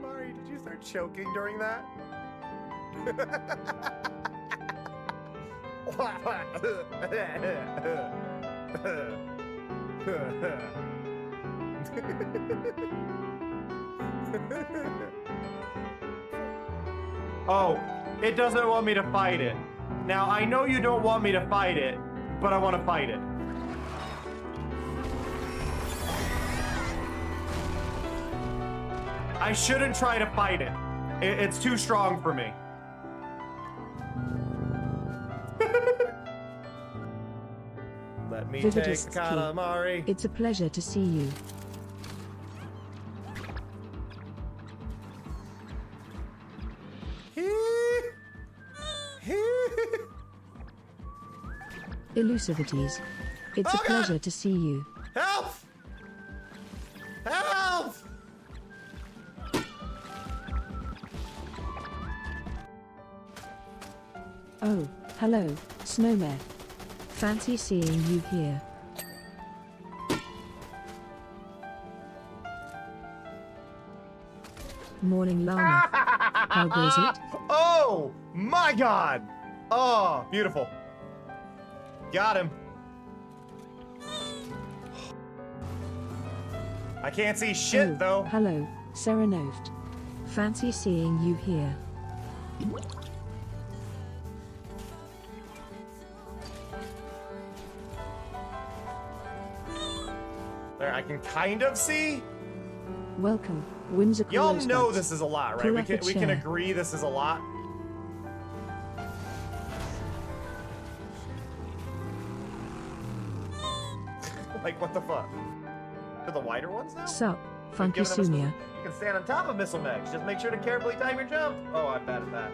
Mari, did you start choking during that? Oh, it doesn't want me to fight it. Now, I know you don't want me to fight it, but I want to fight it. I shouldn't try to fight it. It's too strong for me. Let me take the Katamari. It's a pleasure to see you. Elusivities. It's a pleasure to see you. Help! Help! Oh, hello, Snowmare. Fancy seeing you here. Morning, Lana. How goes it? Oh, my God! Oh, beautiful. Got him. I can't see shit, though. Hello, Serenoved. Fancy seeing you here. There, I can kind of see. Welcome, whimsical. Y'all know this is a lot, right? We can chair. agree this is a lot. Like, what the fuck? For the wider ones now? Sup, Funky Sumia. You can stand on top of missile mechs. Just make sure to carefully time your jump. Oh, I'm bad at that.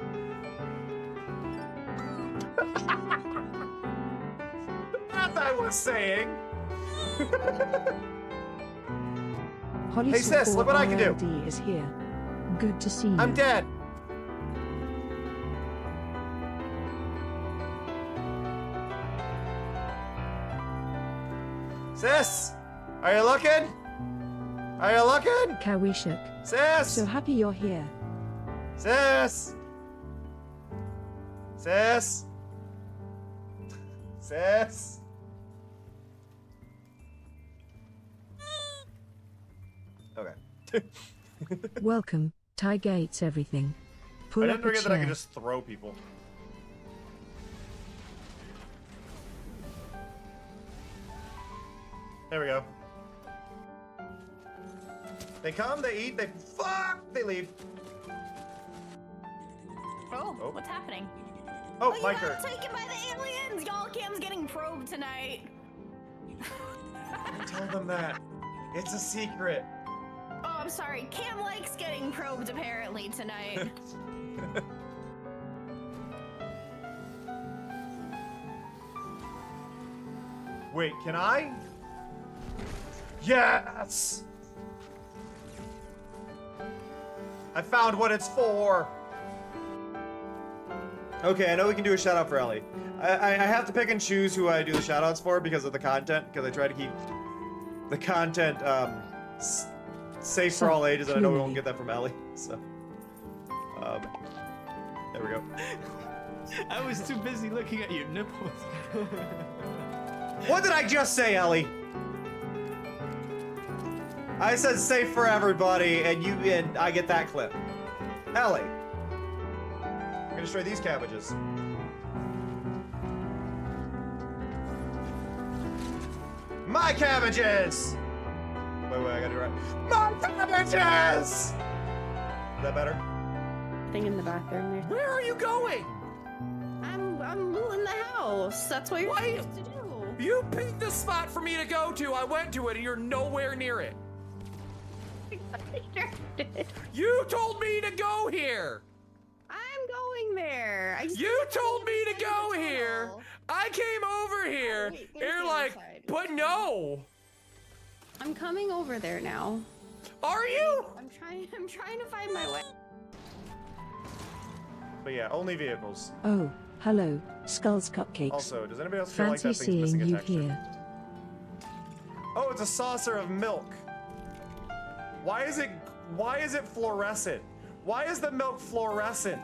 As I was saying. Hey sis, look what I can do. Is here. Good to see you. I'm dead. Sis, are you looking? Are you looking? Kawishuk. Sis! So happy you're here. Sis! Sis! Sis! Okay. Welcome, Ty Gates everything. Pull I up didn't a forget that I chair. could just throw people. There we go. They come, they eat, they fuck, they leave. Oh, what's happening? Oh, you my got turn. taken by the aliens! Y'all, Cam's getting probed tonight. Tell them that. It's a secret. Oh, I'm sorry. Cam likes getting probed apparently tonight. Wait, can I? Yes! I found what it's for! Okay, I know we can do a shout out for Ellie. I have to pick and choose who I do the shout outs for because of the content, because I try to keep the content safe for all ages, and I know we won't get that from Ellie, so. There we go. I was too busy looking at your nipples. What did I just say, Ellie? I said safe for everybody, and I get that clip. Ellie. I'm gonna destroy these cabbages. My cabbages! Wait, I gotta do it right. My cabbages! Is that better? Thing in the bathroom there. Where are you going? I'm in the house. That's what you're supposed to do. You picked the spot for me to go to. I went to it and you're nowhere near it. You told me to go here. I'm going there. You told me to go here. I came over here. Wait, You're like, but no. I'm coming over there now. Are you? I'm trying to find my way. But yeah, only vehicles. Oh, hello, Skulls Cupcakes. Also, does anybody else feel like Fancy that thing's missing seeing a you texture? here. Oh, it's a saucer of milk. Why is it fluorescent? Why is the milk fluorescent?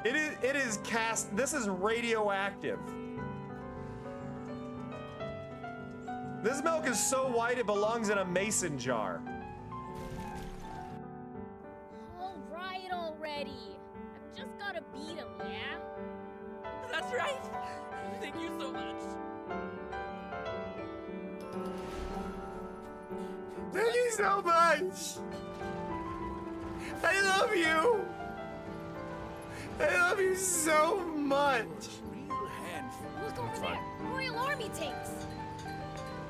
It is cast. This is radioactive. This milk is so white it belongs in a mason jar. All right already. I've just gotta beat him, yeah? That's right. Thank you so much. Thank you so much. I love you. I love you so much. Real handful. Look over there. Royal Army tanks.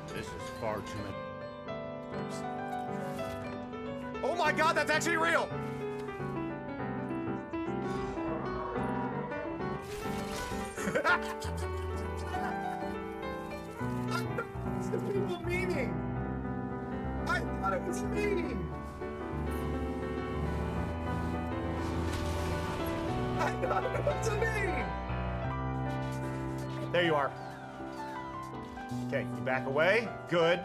This is far too many. Oh my God, that's actually real. What's the people meaning? I thought it was me. I thought it was me. There you are. Okay, you back away. Good.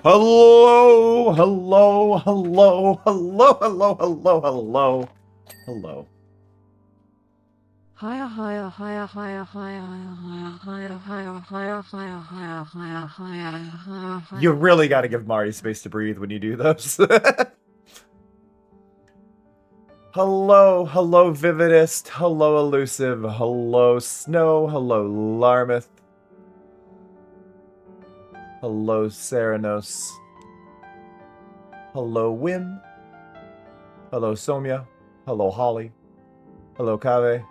Hello, hello, hello, hello, hello, hello, hello, hello. Higher, higher, higher, higher, higher, higher, higher, higher, higher, higher, higher, higher, higher, higher. You really got to give Mari space to breathe when you do those. Hello, hello, Vividist. Hello, Elusive. Hello, Snow. Hello, Larmith. Hello, Serenos. Hello, Wim. Hello, Somya. Hello, Holly. Hello, Kave.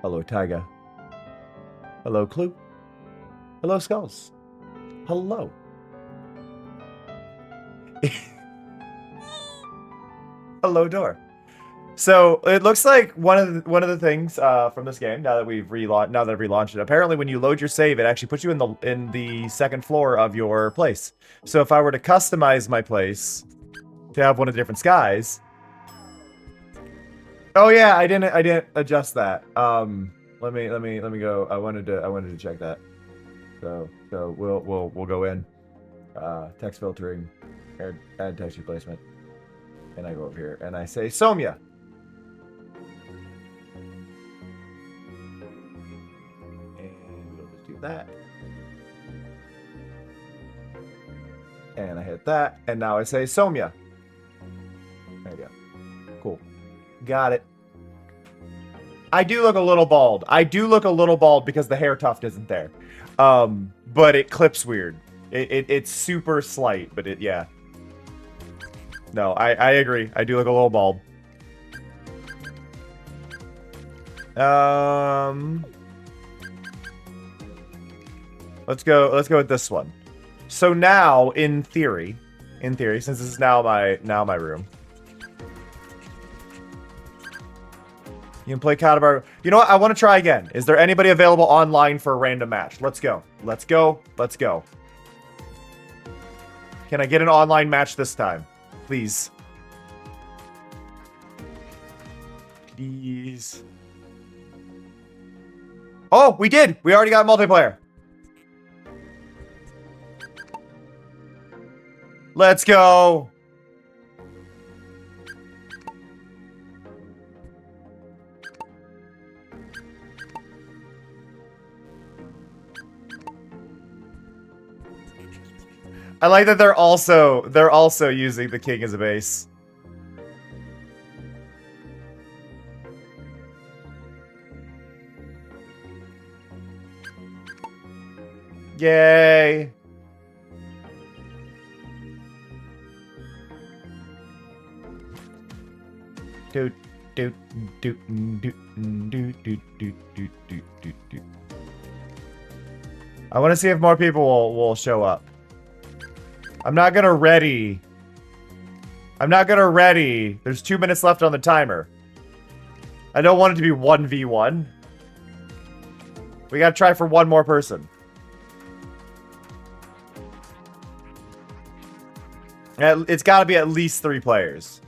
Hello, Taiga. Hello, Clue. Hello, Skulls. Hello. Hello, Door. So it looks like one of the things from this game now that I've relaunched it. Apparently, when you load your save, it actually puts you in the second floor of your place. So if I were to customize my place to have one of the different skies. Oh yeah, I didn't adjust that. Let me go. I wanted to check that. So we'll go in. Text filtering, add text replacement, and I go over here and I say Somya. That, and I hit that, and now I say Somya. There you go. Cool. Got it. I do look a little bald. I do look a little bald because the hair tuft isn't there. But it clips weird. It's super slight, but yeah. No, I agree. I do look a little bald. Let's go with this one. So now, in theory, since this is now my room, you can play Katamari. You know what? I want to try again. Is there anybody available online for a random match? Let's go. Let's go. Let's go. Can I get an online match this time? Please. Please. Oh, we did. We already got multiplayer. Let's go. I like that they're also using the king as a base. Yay. I want to see if more people will show up. I'm not gonna ready. There's 2 minutes left on the timer. I don't want it to be 1v1. We gotta try for one more person. It's gotta be at least 3 players.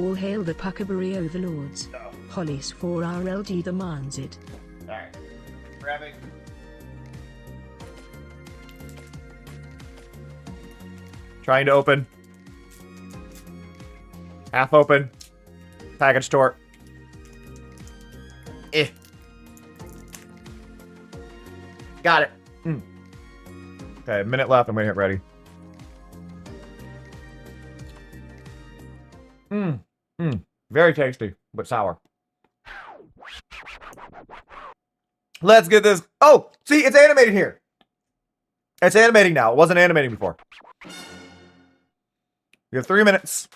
All hail the Puckaberry overlords. Police 4RLD demands it. Alright. Grabbing. Trying to open. Half open. Package store. Got it. Okay, a minute left. I'm gonna hit ready. Very tasty, but sour. Let's get this. Oh, see, it's animated here. It's animating now. It wasn't animating before. You have 3 minutes.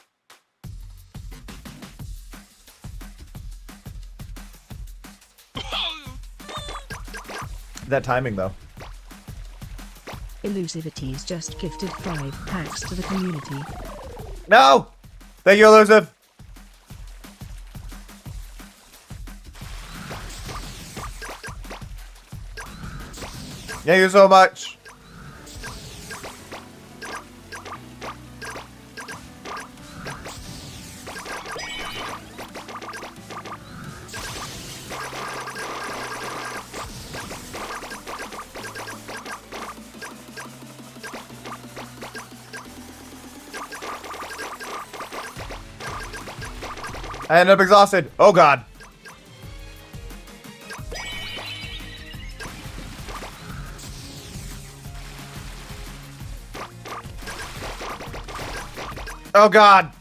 That timing, though. Elusivity's just gifted 5 packs to the community. No! Thank you, Elusive. Thank you so much. I ended up exhausted. Oh, God. Oh, God.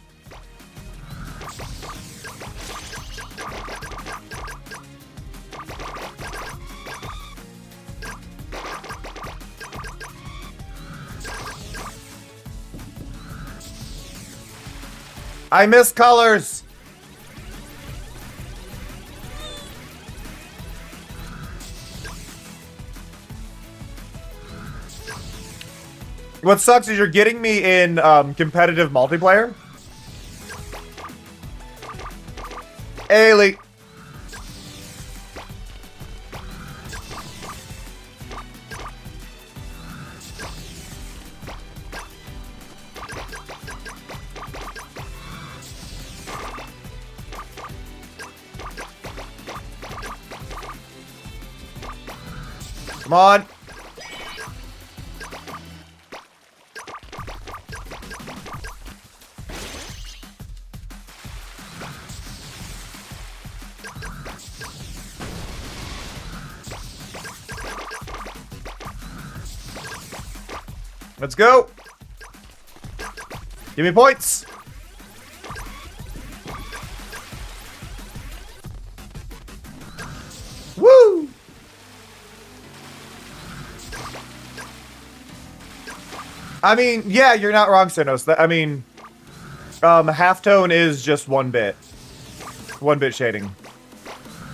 I miss colors. What sucks is you're getting me in competitive multiplayer. Ailey. Come on. Let's go. Give me points. Woo! I mean, yeah, you're not wrong, Sinos. I mean, halftone is just 1 bit. 1 bit shading.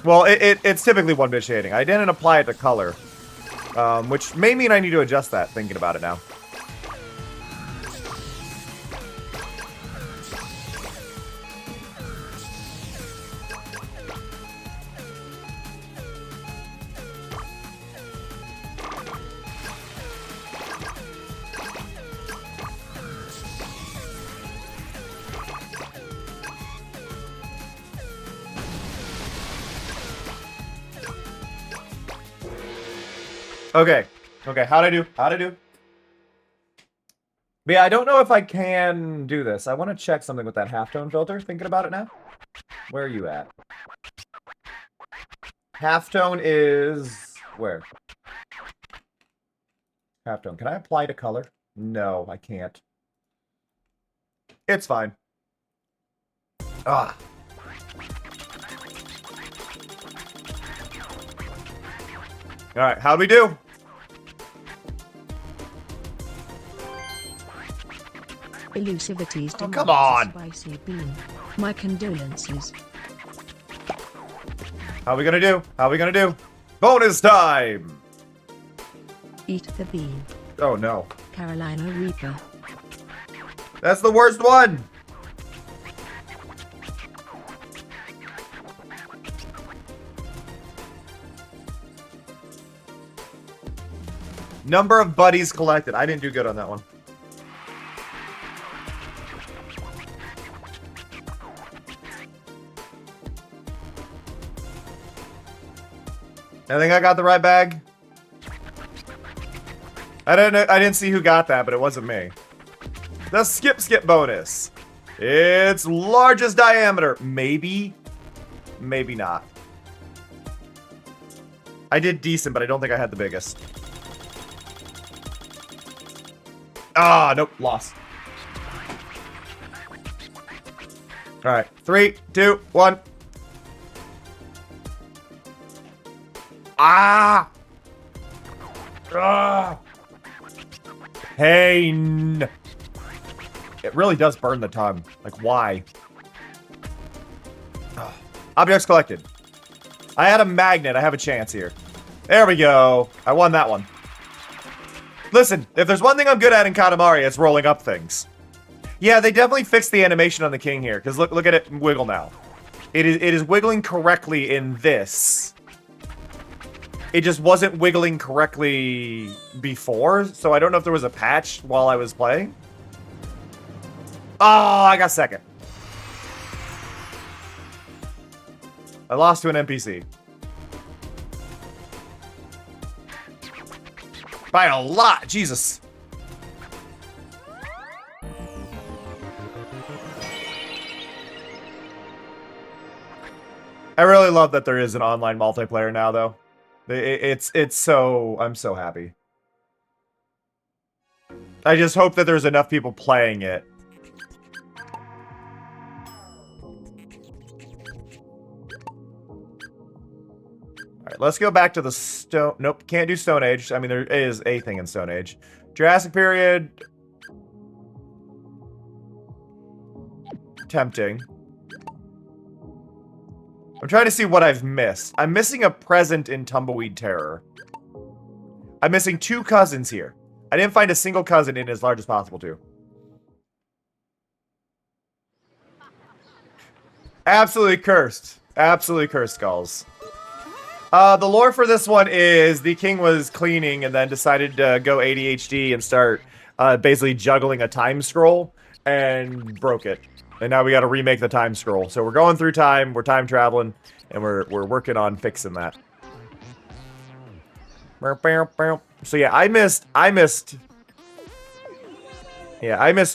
Well, it's typically 1 bit shading. I didn't apply it to color. Which may mean I need to adjust that, thinking about it now. Okay. Okay, how'd I do? How'd I do? But yeah, I don't know if I can do this. I want to check something with that halftone filter, thinking about it now. Where are you at? Halftone is... where? Halftone. Can I apply to color? No, I can't. It's fine. Ah. Alright, how'd we do? Elusivity's Oh, come on! Spicy bean. My condolences. How we gonna do? How we gonna do? Bonus time! Eat the bean. Oh no. Carolina Reaper. That's the worst one! Number of buddies collected. I didn't do good on that one. I think I got the right bag. I didn't see who got that, but it wasn't me. The skip bonus. It's largest diameter. Maybe. Maybe not. I did decent, but I don't think I had the biggest. Ah, nope, lost. All right, 3, 2, 1. Ah! Ah! Pain. It really does burn the tongue. Like, why? Ugh. Objects collected. I had a magnet. I have a chance here. There we go. I won that one. Listen, if there's one thing I'm good at in Katamari, it's rolling up things. Yeah, they definitely fixed the animation on the king here, because look at it wiggle now. It is wiggling correctly in this. It just wasn't wiggling correctly before, so I don't know if there was a patch while I was playing. Oh, I got second. I lost to an NPC. By a lot, Jesus. I really love that there is an online multiplayer now, though. It's so... I'm so happy. I just hope that there's enough people playing it. Alright, let's go back to the stone... Nope, can't do Stone Age. I mean, there is a thing in Stone Age. Jurassic period. Tempting. I'm trying to see what I've missed. I'm missing a present in Tumbleweed Terror. I'm missing 2 cousins here. I didn't find a single cousin in as large as possible, too. Absolutely cursed. Absolutely cursed, Skulls. The lore for this one is the king was cleaning and then decided to go ADHD and start basically juggling a time scroll and broke it. And now we got to remake the time scroll. So we're going through time, we're time traveling, and we're working on fixing that. So yeah, I missed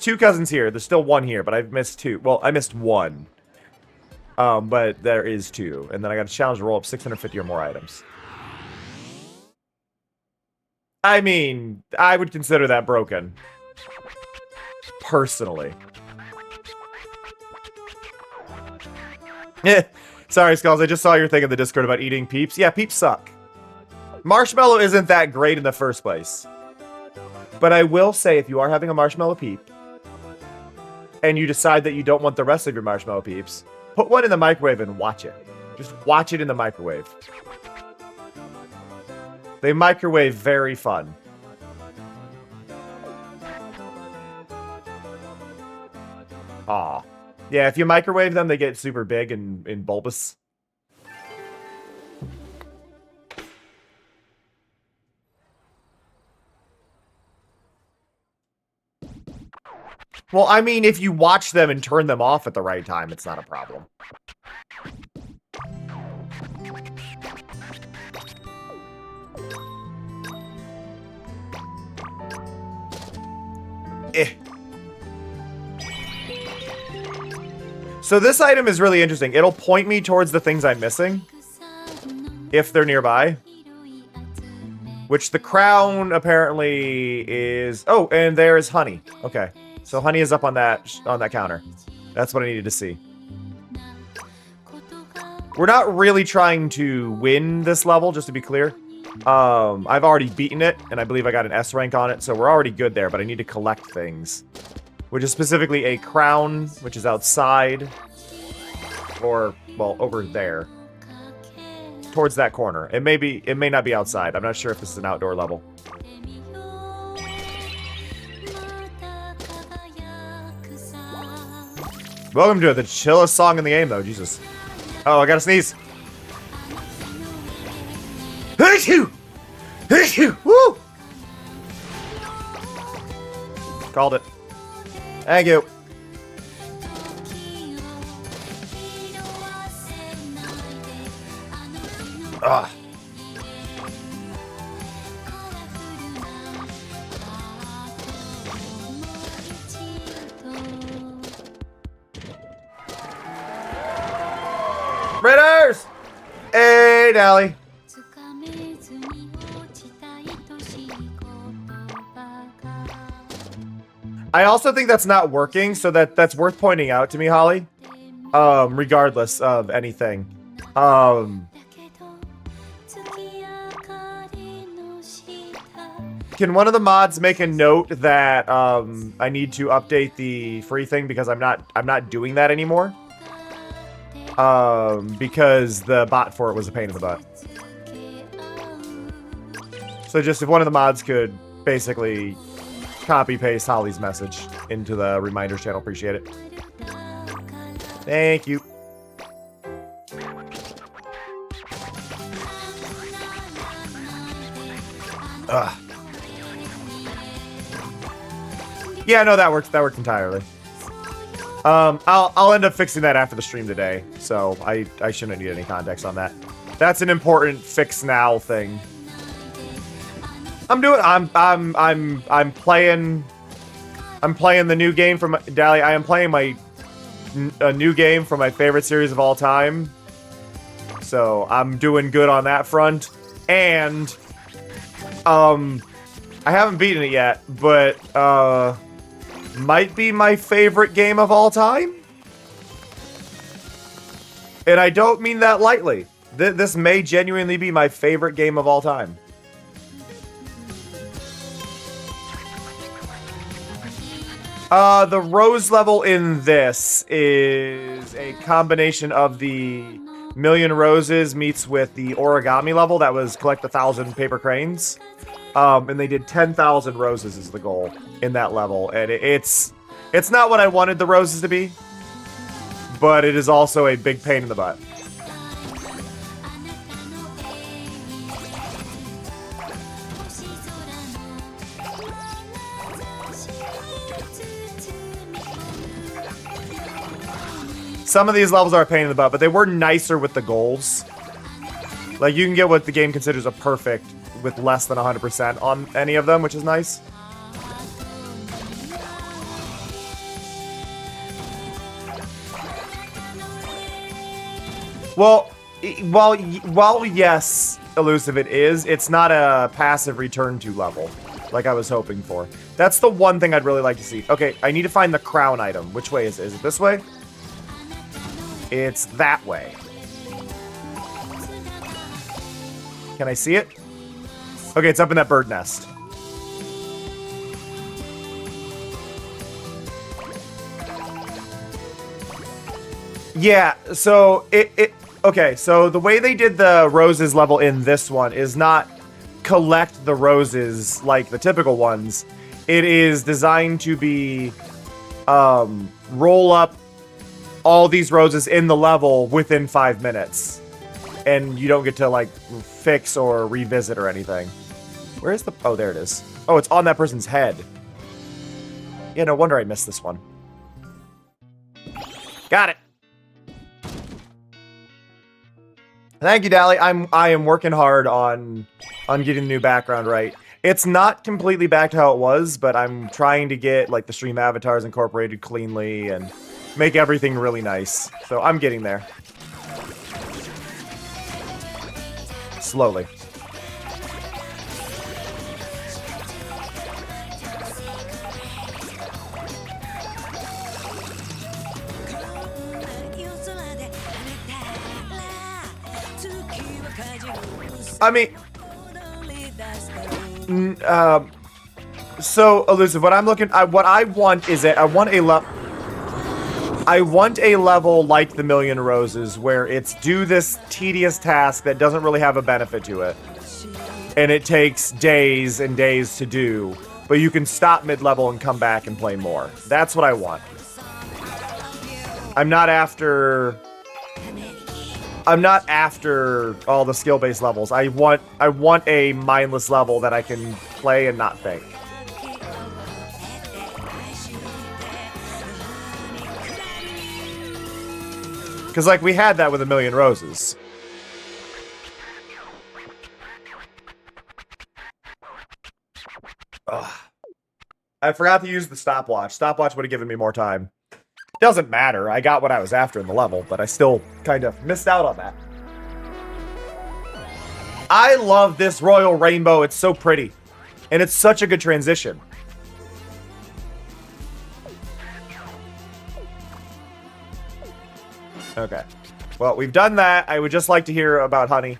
2 cousins here. There's still 1 here, but I've missed 2. Well, I missed 1. But there is 2. And then I got a challenge to roll up 650 or more items. I mean, I would consider that broken. Personally. Sorry, Skulls, I just saw your thing in the Discord about eating Peeps. Yeah, Peeps suck. Marshmallow isn't that great in the first place. But I will say, if you are having a Marshmallow Peep, and you decide that you don't want the rest of your Marshmallow Peeps, put one in the microwave and watch it. Just watch it in the microwave. They microwave very fun. Aw. Yeah, if you microwave them, they get super big and bulbous. Well, I mean, if you watch them and turn them off at the right time, it's not a problem. So this item is really interesting. It'll point me towards the things I'm missing, if they're nearby. Which the crown apparently is... Oh, and there is honey. Okay. So honey is up on that counter. That's what I needed to see. We're not really trying to win this level, just to be clear. I've already beaten it, and I believe I got an S rank on it, so we're already good there, but I need to collect things. Which is specifically a crown, which is outside. Or, well, over there. Towards that corner. It may not be outside. I'm not sure if this is an outdoor level. Welcome to the chillest song in the game, though. Jesus. Oh, I gotta sneeze. Achoo! Achoo! Woo! Called it. Thank you. Ugh. Ritters! Hey, Dally. I also think that's not working, so that's worth pointing out to me, Holly. Regardless of anything. Can one of the mods make a note that I need to update the free thing because I'm not doing that anymore? Because the bot for it was a pain in the butt. So just if one of the mods could basically copy paste Holly's message into the reminders channel, appreciate it. Thank you. Ugh. Yeah, no, that worked entirely. I'll end up fixing that after the stream today, so I shouldn't need any context on that. That's an important fix now thing. I'm playing the new game from Dally. I am playing a new game from my favorite series of all time. So I'm doing good on that front. And I haven't beaten it yet, but might be my favorite game of all time. And I don't mean that lightly. This may genuinely be my favorite game of all time. The rose level in this is a combination of the Million Roses meets with the origami level that was collect 1,000 paper cranes. And they did 10,000 roses is the goal in that level. And it's not what I wanted the roses to be, but it is also a big pain in the butt. Some of these levels are a pain in the butt, but they were nicer with the goals. Like, you can get what the game considers a perfect with less than 100% on any of them, which is nice. Well, while yes, elusive it is, it's not a passive return to level like I was hoping for. That's the one thing I'd really like to see. Okay, I need to find the crown item. Which way is it? Is it this way? It's that way. Can I see it? Okay, it's up in that bird nest. Yeah, so okay, so the way they did the roses level in this one is not collect the roses like the typical ones. It is designed to be roll up all these roses in the level within 5 minutes. And you don't get to, like, fix or revisit or anything. Where's the... Oh, there it is. Oh, it's on that person's head. Yeah, no wonder I missed this one. Got it. Thank you, Dally. I am working hard on getting the new background right. It's not completely back to how it was, but I'm trying to get, like, the stream avatars incorporated cleanly and make everything really nice. So I'm getting there. Slowly. I mean, so elusive. What I'm looking, what I want is I want a level like the Million Roses where it's do this tedious task that doesn't really have a benefit to it, and it takes days and days to do, but you can stop mid-level and come back and play more. That's what I want. I'm not after all the skill-based levels. I want a mindless level that I can play and not think. Because, like, we had that with A Million Roses. Ugh. I forgot to use the stopwatch. Stopwatch would have given me more time. Doesn't matter. I got what I was after in the level, but I still kind of missed out on that. I love this royal rainbow. It's so pretty. And it's such a good transition. Okay. Well, we've done that. I would just like to hear about Honey.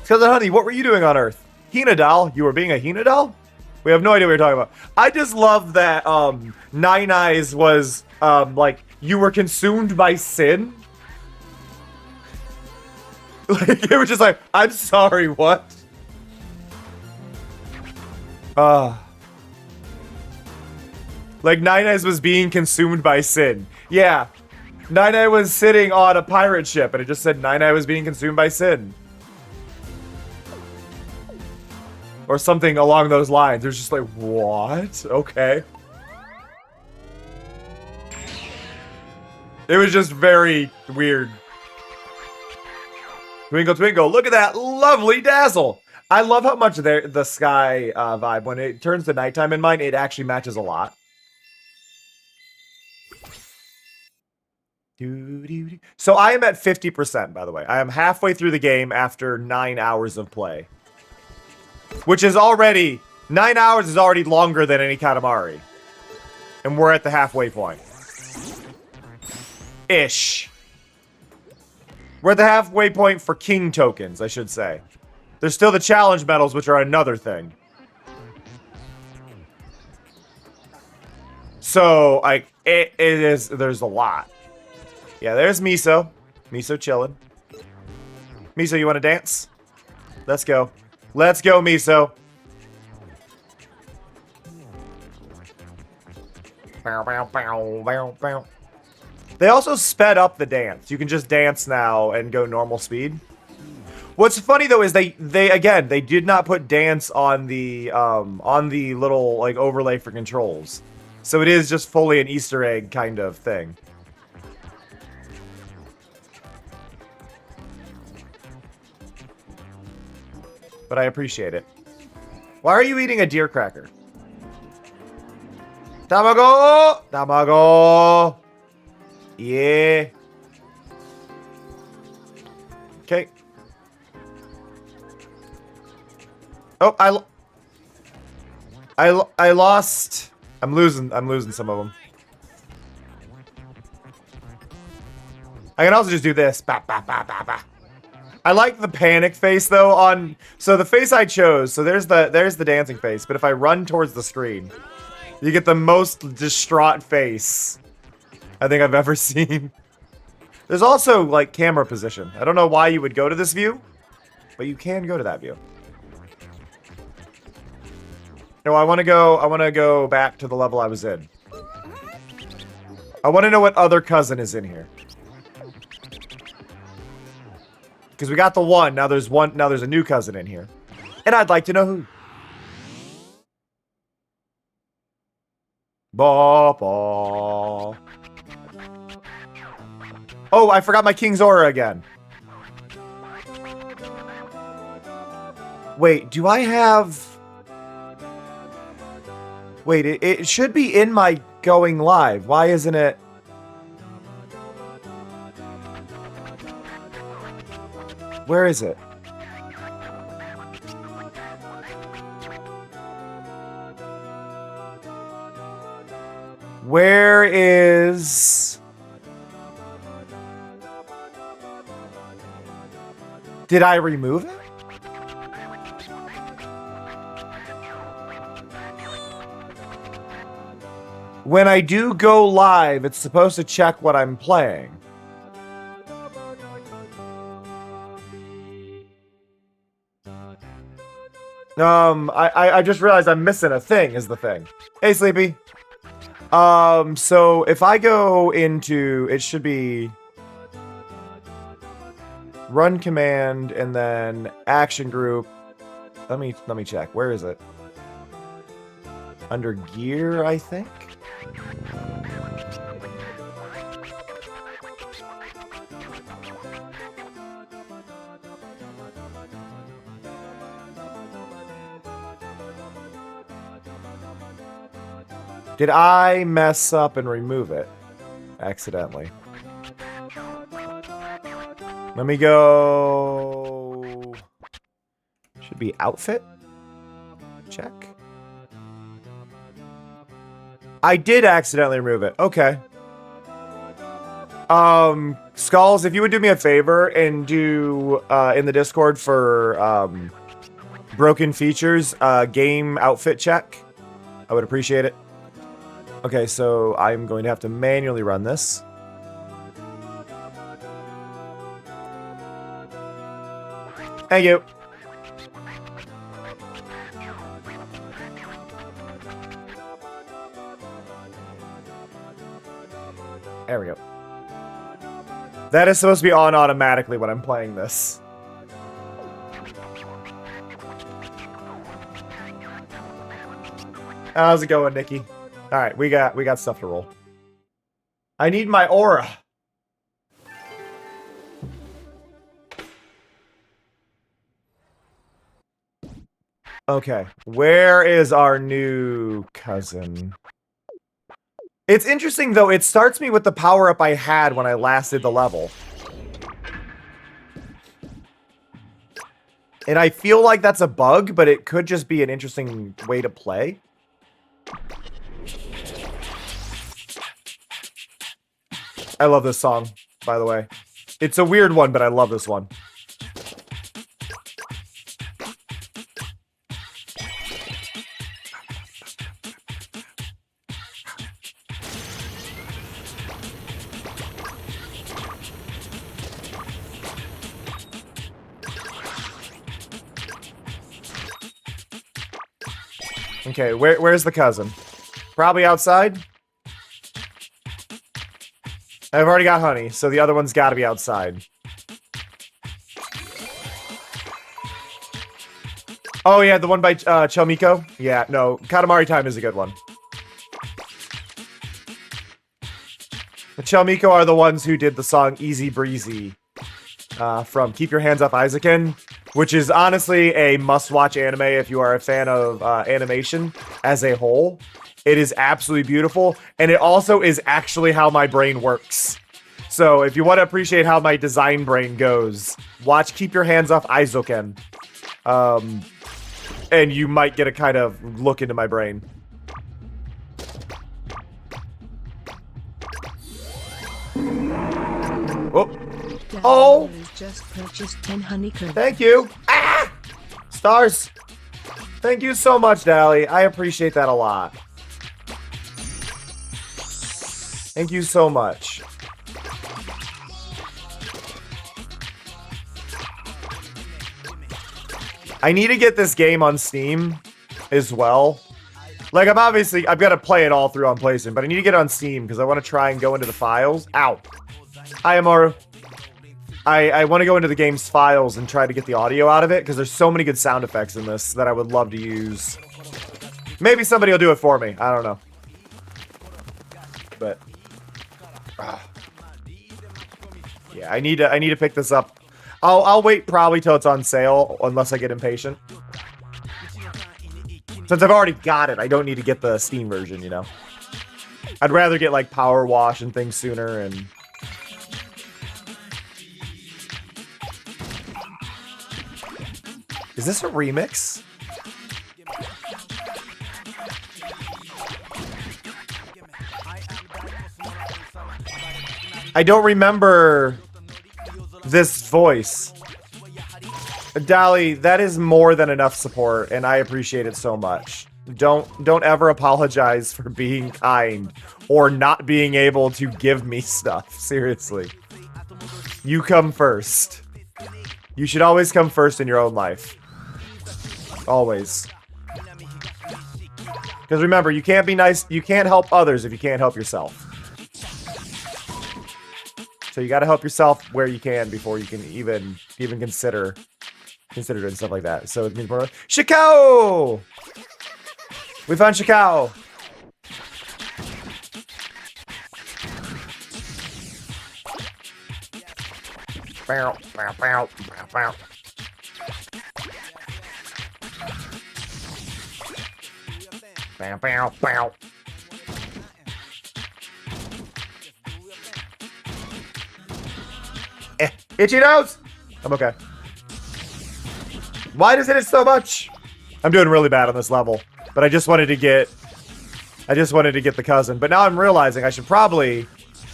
Because Honey, what were you doing on Earth? Hina doll? You were being a Hina doll? We have no idea what you're talking about. I just love that Nine Eyes was like you were consumed by sin. Like it was just like, I'm sorry, what? Like Nine Eyes was being consumed by sin. Yeah. Nine Eye was sitting on a pirate ship and it just said Nine Eye was being consumed by sin. Or something along those lines. It was just like, what? Okay. It was just very weird. Twinkle, twinkle, look at that lovely dazzle. I love how much the sky vibe, when it turns to nighttime in mine, it actually matches a lot. So I am at 50%, by the way. I am halfway through the game after 9 hours of play. Which is already... 9 hours is already longer than any Katamari. And we're at the halfway point. Ish. We're at the halfway point for king tokens, I should say. There's still the challenge medals, which are another thing. So, like, it is... There's a lot. Yeah, there's Miso. Miso chilling. Miso, you want to dance? Let's go. Let's go, Miso. Bow, bow, bow, bow, bow. They also sped up the dance. You can just dance now and go normal speed. What's funny though is they did not put dance on the little like overlay for controls. So it is just fully an Easter egg kind of thing. But I appreciate it. Why are you eating a deer cracker? Tamago! Tamago! Yeah. Okay. Oh, I lost. I'm losing some of them. I can also just do this. Bah, bah, bah, bah, bah. I like the panic face though on so the face I chose, so there's the dancing face, but if I run towards the screen, you get the most distraught face I think I've ever seen. There's also like camera position. I don't know why you would go to this view, but you can go to that view. No, I want to go back to the level I was in. I want to know what other cousin is in here. Because we got the one, now there's a new cousin in here. And I'd like to know who. Ba ba. Oh, I forgot my King's Aura again. Wait, do I have... Wait, it should be in my going live. Why isn't it... Where is it? Where is... Did I remove it? When I do go live, it's supposed to check what I'm playing. I just realized I'm missing a thing, is the thing. Hey, Sleepy. So if I go into, it should be run command and then action group. Let me check. Where is it? Under gear, I think. Did I mess up and remove it accidentally? Let me go. Should be outfit. Check. I did accidentally remove it. Okay. Skulls, if you would do me a favor and do in the Discord for broken features, game outfit check, I would appreciate it. Okay, so I'm going to have to manually run this. Thank you. There we go. That is supposed to be on automatically when I'm playing this. How's it going, Nikki? All right, we got stuff to roll. I need my aura. Okay, where is our new cousin? It's interesting, though. It starts me with the power-up I had when I last did the level. And I feel like that's a bug, but it could just be an interesting way to play. I love this song, by the way. It's a weird one, but I love this one. Okay, where's the cousin? Probably outside? I've already got honey, so the other one's gotta be outside. Oh yeah, the one by Chelmiko? Yeah, no, Katamari Time is a good one. The Chelmiko are the ones who did the song Easy Breezy from Keep Your Hands Off Isaacin, which is honestly a must-watch anime if you are a fan of animation as a whole. It is absolutely beautiful, and it also is actually how my brain works. So if you want to appreciate how my design brain goes, watch Keep Your Hands Off Isaacin. And you might get a kind of look into my brain. Oh! Oh! Just purchased 10 honeycomb. Thank you! Ah! Stars! Thank you so much, Dally. I appreciate that a lot. Thank you so much. I need to get this game on Steam as well. Like, I've got to play it all through on PlayStation, but I need to get it on Steam because I want to try and go into the files. Ow. Hi, Amaru. I want to go into the game's files and try to get the audio out of it because there's so many good sound effects in this that I would love to use. Maybe somebody will do it for me. I don't know. But yeah, I need to pick this up. I'll wait probably till it's on sale unless I get impatient. Since I've already got it, I don't need to get the Steam version, you know. I'd rather get like Power Wash and things sooner and Is this a remix? I don't remember this voice. Dally, that is more than enough support, and I appreciate it so much. Don't ever apologize for being kind or not being able to give me stuff. Seriously. You come first. You should always come first in your own life. Always. Because remember, you can't be nice, you can't help others if you can't help yourself. So you gotta help yourself where you can before you can even consider doing stuff like that. So it means more. Shikao! We found Shikao! Bow, bow, bow, bow, bow. Bow, bow, bow. Itchy nose! I'm okay. Why does it hit so much? I'm doing really bad on this level, but I just wanted to get the cousin. But now I'm realizing I should probably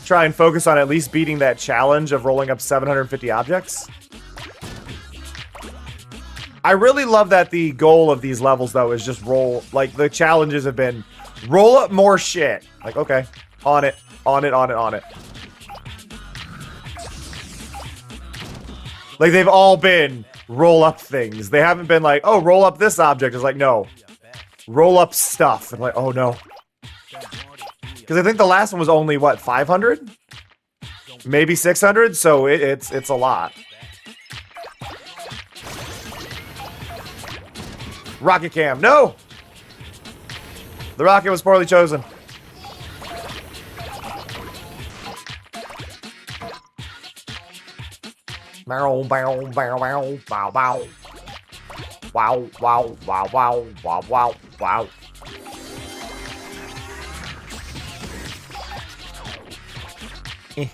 try and focus on at least beating that challenge of rolling up 750 objects. I really love that the goal of these levels, though, is just roll... Like, the challenges have been roll up more shit. Like, okay. On it. On it, on it, on it. Like, they've all been roll up things. They haven't been like, oh, roll up this object. It's like, no. Roll up stuff. I'm like, oh, no. Because I think the last one was only, what, 500? Maybe 600? So it's a lot. Rocket cam. No! The rocket was poorly chosen. Bow, bow, bow, bow, bow, bow. Wow, wow, wow, wow, wow, wow, wow. Eh.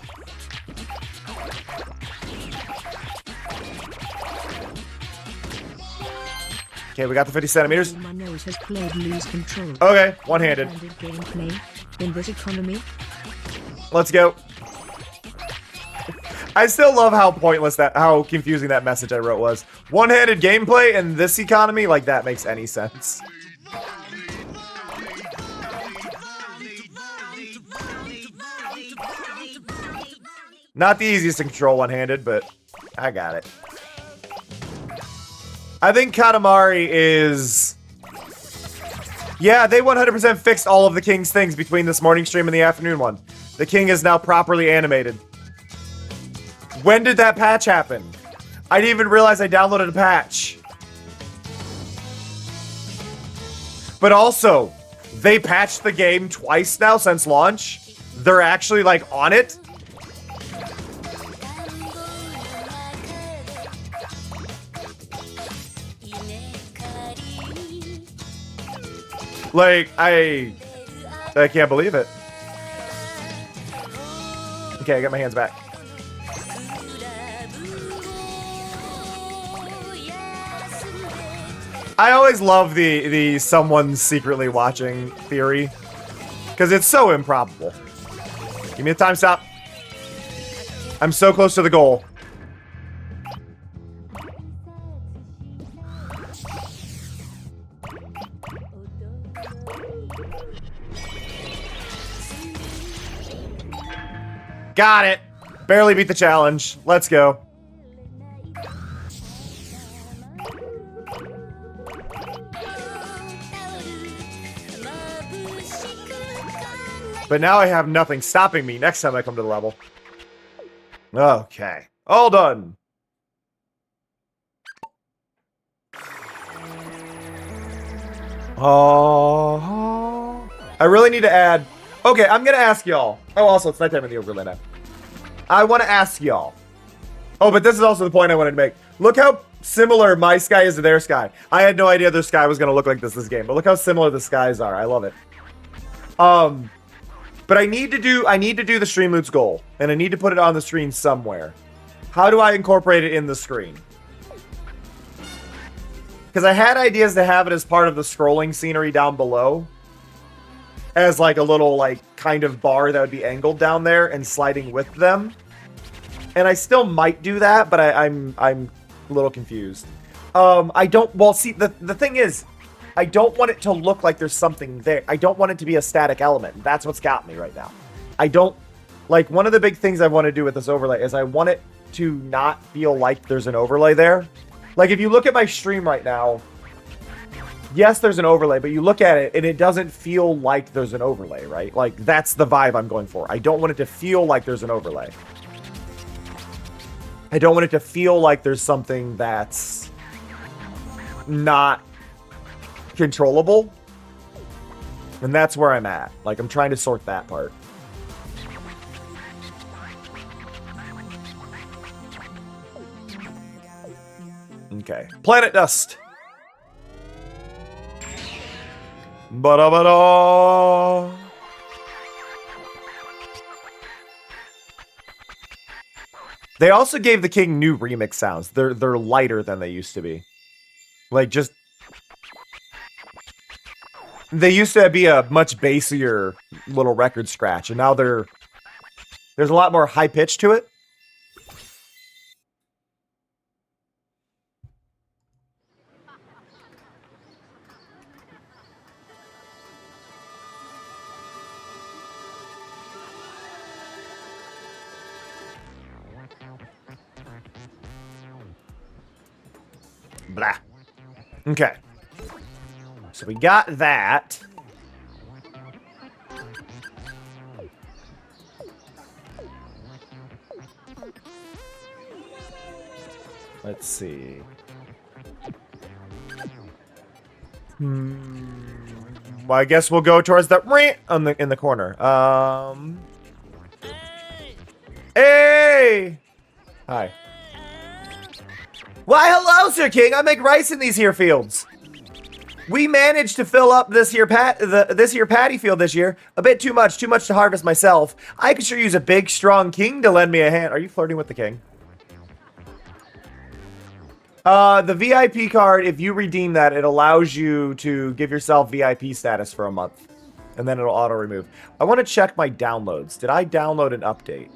Okay, we got the 50 centimeters. My nose has played lose control. Okay, one-handed. Gameplay in this economy. Let's go. I still love how pointless how confusing that message I wrote was. One-handed gameplay in this economy? Like, that makes any sense. Not the easiest to control one-handed, but I got it. I think Katamari is... Yeah, they 100% fixed all of the King's things between this morning stream and the afternoon one. The King is now properly animated. When did that patch happen? I didn't even realize I downloaded a patch. But also, they patched the game twice now since launch. They're actually, like, on it. Like, I can't believe it. Okay, I got my hands back. I always love the someone secretly watching theory. Because it's so improbable. Give me a time stop. I'm so close to the goal. Got it. Barely beat the challenge. Let's go. But now I have nothing stopping me next time I come to the level. Okay. All done. Oh. I really need to add... Okay, I'm going to ask y'all. Oh, also, it's nighttime in the overlay now. I want to ask y'all. Oh, but this is also the point I wanted to make. Look how similar my sky is to their sky. I had no idea their sky was going to look like this game, but look how similar the skies are. I love it. But I need to do the Streamloots goal, and I need to put it on the screen somewhere. How do I incorporate it in the screen? Because I had ideas to have it as part of the scrolling scenery down below. As like a little like kind of bar that would be angled down there and sliding with them. And I still might do that, but I'm a little confused. I don't, well see, the thing is, I don't want it to look like there's something there. I don't want it to be a static element. That's what's got me right now. I don't, like one of the big things I want to do with this overlay is I want it to not feel like there's an overlay there. Like if you look at my stream right now, yes, there's an overlay, but you look at it and it doesn't feel like there's an overlay, right? Like that's the vibe I'm going for. I don't want it to feel like there's an overlay. I don't want it to feel like there's something that's not controllable. And that's where I'm at. Like I'm trying to sort that part. Okay. Planet dust. Ba-da-ba-da. They also gave the king new remix sounds. They're lighter than they used to be. Like, just... They used to be a much bassier little record scratch, and now there's a lot more high pitch to it. Blah. Okay. So we got that. Let's see. Well, I guess we'll go towards that in the corner. Hey! Hi. Why, hello, Sir King. I make rice in these here fields. We managed to fill up this here paddy field this year. A bit too much to harvest myself. I could sure use a big, strong king to lend me a hand. Are you flirting with the king? The VIP card, if you redeem that, it allows you to give yourself VIP status for a month. And then it'll auto-remove. I want to check my downloads. Did I download an update?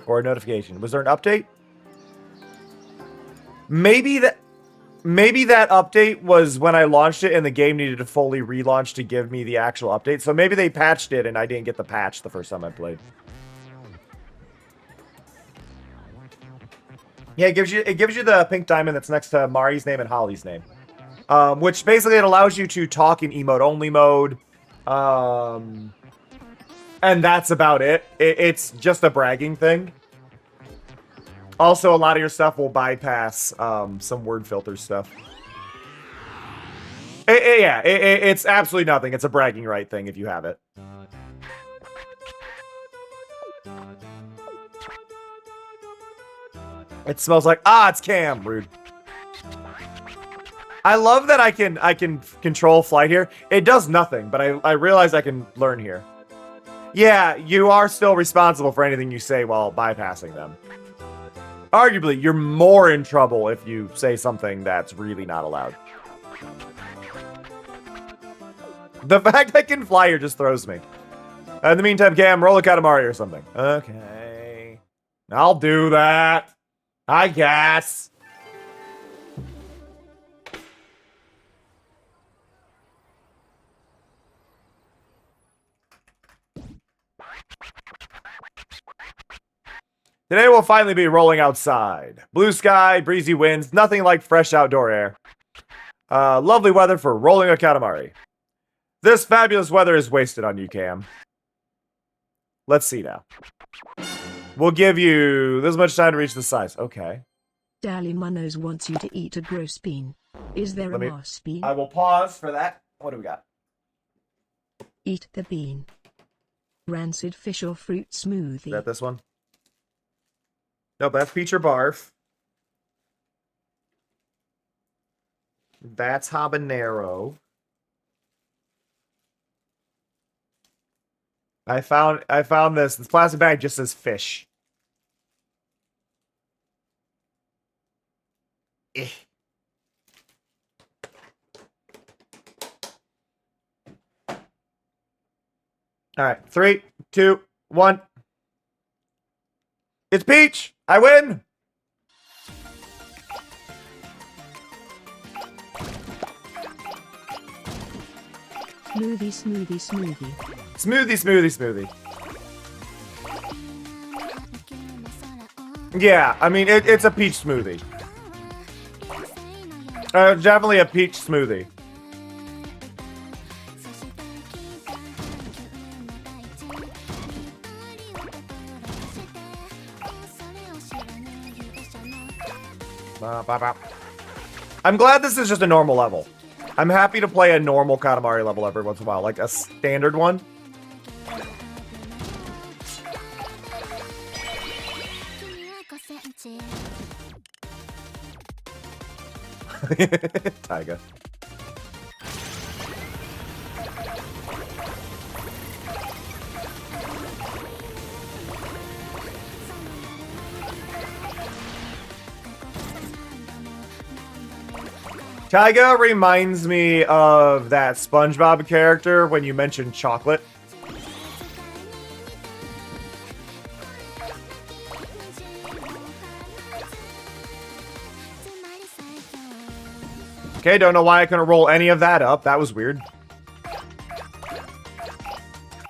Or a notification? Was there an update? Maybe that update was when I launched it and the game needed to fully relaunch to give me the actual update. So maybe they patched it and I didn't get the patch the first time I played. Yeah, it gives you the pink diamond that's next to Mari's name and Holly's name. Which basically it allows you to talk in emote only mode. And that's about it. It's just a bragging thing. Also, a lot of your stuff will bypass some word filter stuff. Yeah, it's absolutely nothing. It's a bragging right thing if you have it. It smells like, it's Cam. Rude. I love that I can control flight here. It does nothing, but I realize I can learn here. Yeah, you are still responsible for anything you say while bypassing them. Arguably, you're more in trouble if you say something that's really not allowed. The fact I can fly here just throws me. In the meantime, Cam, roll a Katamari or something. Okay. I'll do that. I guess. Today we'll finally be rolling outside. Blue sky, breezy winds, nothing like fresh outdoor air. Lovely weather for rolling a Katamari. This fabulous weather is wasted on you, Cam. Let's see now. We'll give you this much time to reach the size. Okay. Dally Munoz wants you to eat a gross bean. Is there a moss bean? I will pause for that. What do we got? Eat the bean. Rancid fish or fruit smoothie. Is that this one? Nope, that's peach or barf. That's habanero. I found this. This plastic bag just says fish. Eh. All right, 3, 2, 1. It's peach. I win. Smoothie, smoothie, smoothie. Smoothie, smoothie, smoothie. Yeah, I mean, it's a peach smoothie. Definitely a peach smoothie. I'm glad this is just a normal level. I'm happy to play a normal Katamari level every once in a while, like a standard one. Taiga. Taiga reminds me of that SpongeBob character when you mentioned chocolate. Okay, don't know why I couldn't roll any of that up. That was weird.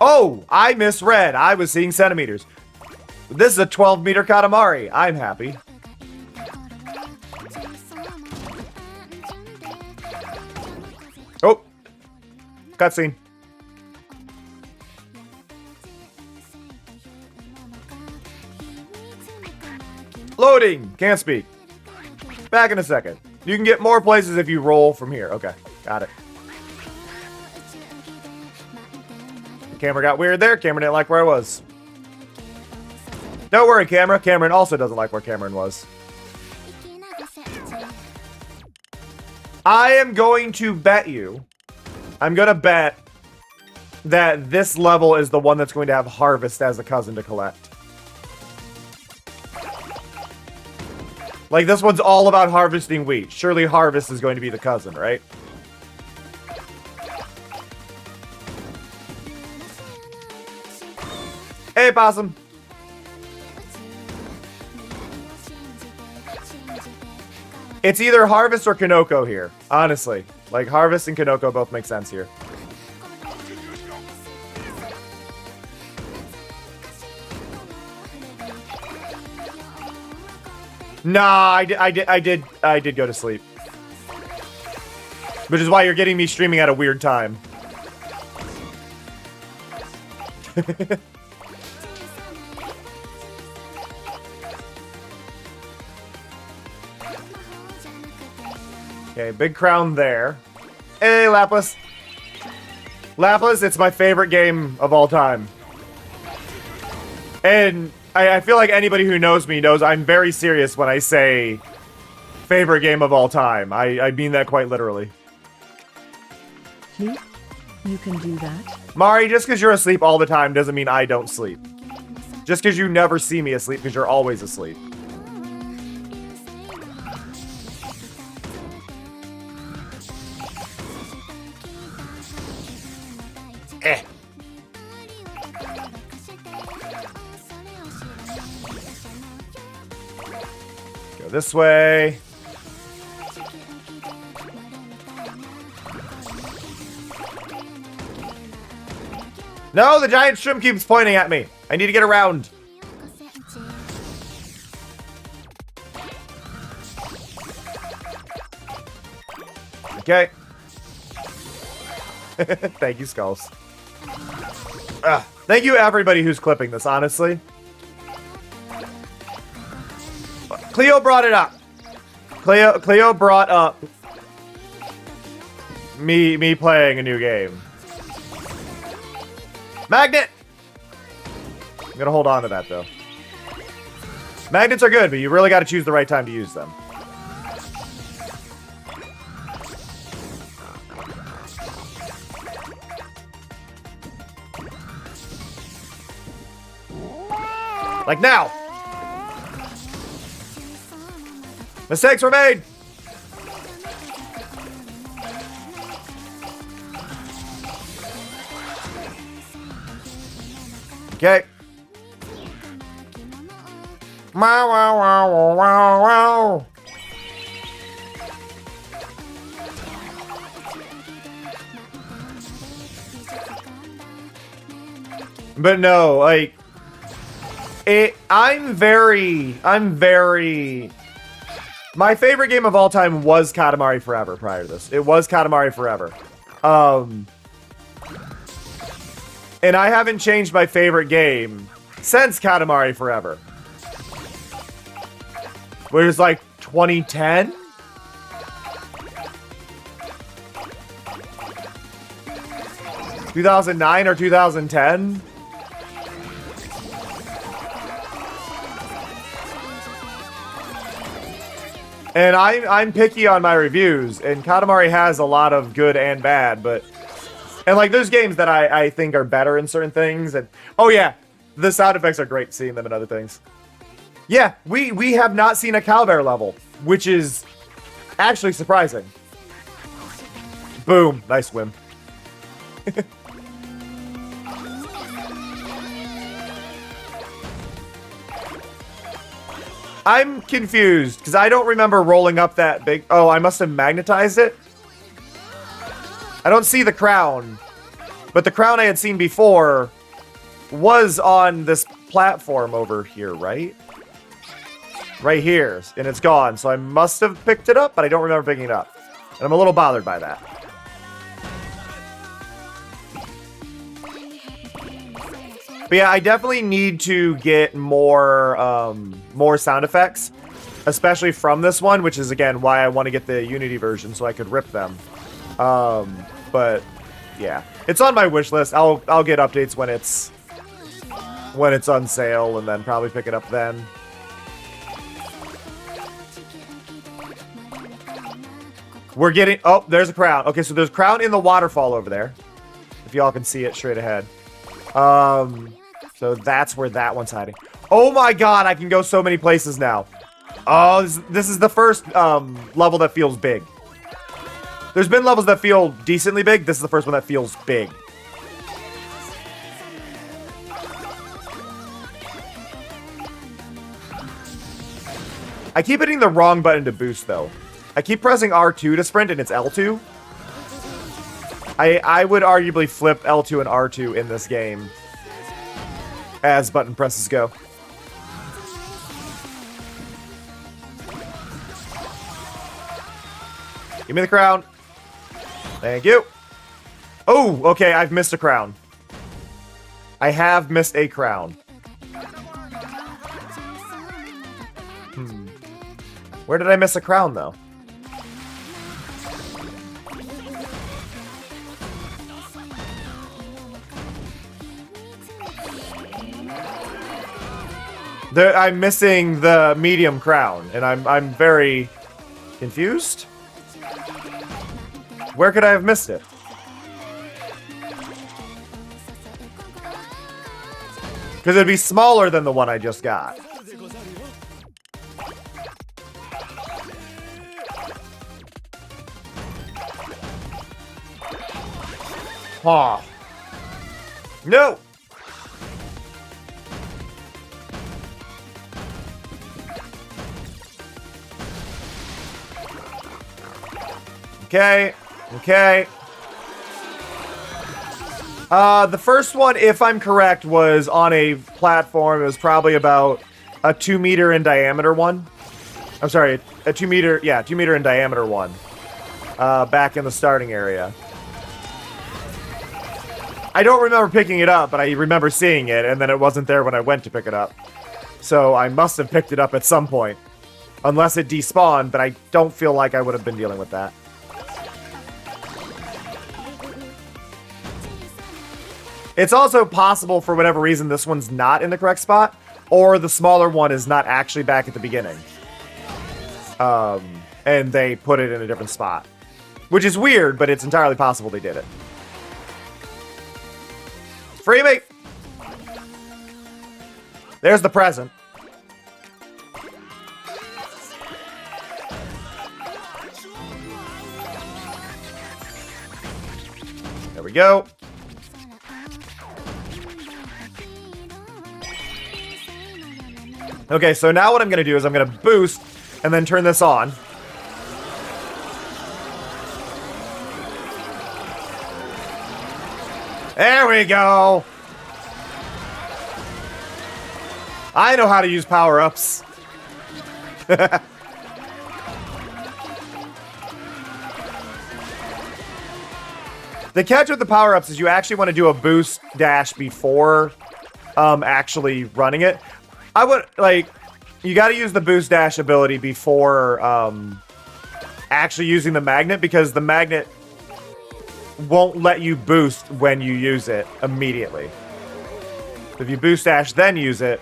Oh, I misread. I was seeing centimeters. This is a 12-meter Katamari. I'm happy. Oh. Cutscene. Loading. Can't speak. Back in a second. You can get more places if you roll from here. Okay, got it. Camera got weird there. Cameron didn't like where I was. Don't worry, camera. Cameron also doesn't like where Cameron was. I am going to bet you. I'm going to bet that this level is the one that's going to have Harvest as a cousin to collect. Like, this one's all about harvesting wheat. Surely Harvest is going to be the cousin, right? Hey, Possum. It's either Harvest or Kanoko here, honestly. Like, Harvest and Kanoko both make sense here. Nah, I did go to sleep. Which is why you're getting me streaming at a weird time. Okay, big crown there. Hey, Lapis. Lapis, it's my favorite game of all time. And I feel like anybody who knows me knows I'm very serious when I say favorite game of all time. I mean that quite literally. Sleep? You can do that? Mari, just because you're asleep all the time doesn't mean I don't sleep. Just because you never see me asleep because you're always asleep. Eh. Go this way. No, the giant shrimp keeps pointing at me. I need to get around. Okay. Thank you, Skulls. Thank you, everybody who's clipping this, honestly. Cleo brought it up. Cleo brought up me playing a new game. Magnet! I'm gonna hold on to that, though. Magnets are good, but you really gotta choose the right time to use them. Like now! Mistakes were made! Okay. Wow, wow, wow, wow, wow. But no, like, I'm very, my favorite game of all time was Katamari Forever prior to this. It was Katamari Forever. And I haven't changed my favorite game since Katamari Forever. Which is like 2010? ...2009 or 2010? And I'm picky on my reviews, and Katamari has a lot of good and bad, but... And, like, there's games that I think are better in certain things, and... Oh, yeah, the sound effects are great seeing them in other things. Yeah, we have not seen a Cowbear level, which is actually surprising. Boom. Nice whim. I'm confused because I don't remember rolling up that big. Oh, I must have magnetized it. I don't see the crown, but the crown I had seen before was on this platform over here, right? Right here, and it's gone. So I must have picked it up, but I don't remember picking it up. And I'm a little bothered by that. But yeah, I definitely need to get more more sound effects, especially from this one, which is again why I want to get the Unity version so I could rip them. But yeah, it's on my wish list. I'll get updates when it's on sale, and then probably pick it up then. We're getting... Oh, there's a crown. Okay, so there's a crown in the waterfall over there. If y'all can see it straight ahead. So that's where that one's hiding. Oh my god, I can go so many places now. Oh, this is the first level that feels big. There's been levels that feel decently big. This is the first one that feels big. I keep hitting the wrong button to boost, though. I keep pressing R2 to sprint, and it's L2. I would arguably flip L2 and R2 in this game as button presses go. Give me the crown. Thank you. Oh, okay, I've missed a crown. I have missed a crown. Where did I miss a crown, though? I'm missing the medium crown, and I'm very confused. Where could I have missed it? Because it'd be smaller than the one I just got. Huh. No! Okay. Okay. The first one, if I'm correct, was on a platform. It was probably about a 2 meter in diameter one. I'm sorry, a 2 meter, yeah, 2 meter in diameter one. Back in the starting area. I don't remember picking it up, but I remember seeing it, and then it wasn't there when I went to pick it up. So I must have picked it up at some point. Unless it despawned, but I don't feel like I would have been dealing with that. It's also possible, for whatever reason, this one's not in the correct spot, or the smaller one is not actually back at the beginning. And they put it in a different spot. Which is weird, but it's entirely possible they did it. Freebie! There's the present. There we go. Okay, so now what I'm going to do is I'm going to boost and then turn this on. There we go. I know how to use power-ups. The catch with the power-ups is you actually want to do a boost dash before actually running it. I would, like, you got to use the boost dash ability before actually using the magnet, because the magnet won't let you boost when you use it immediately. If you boost dash, then use it.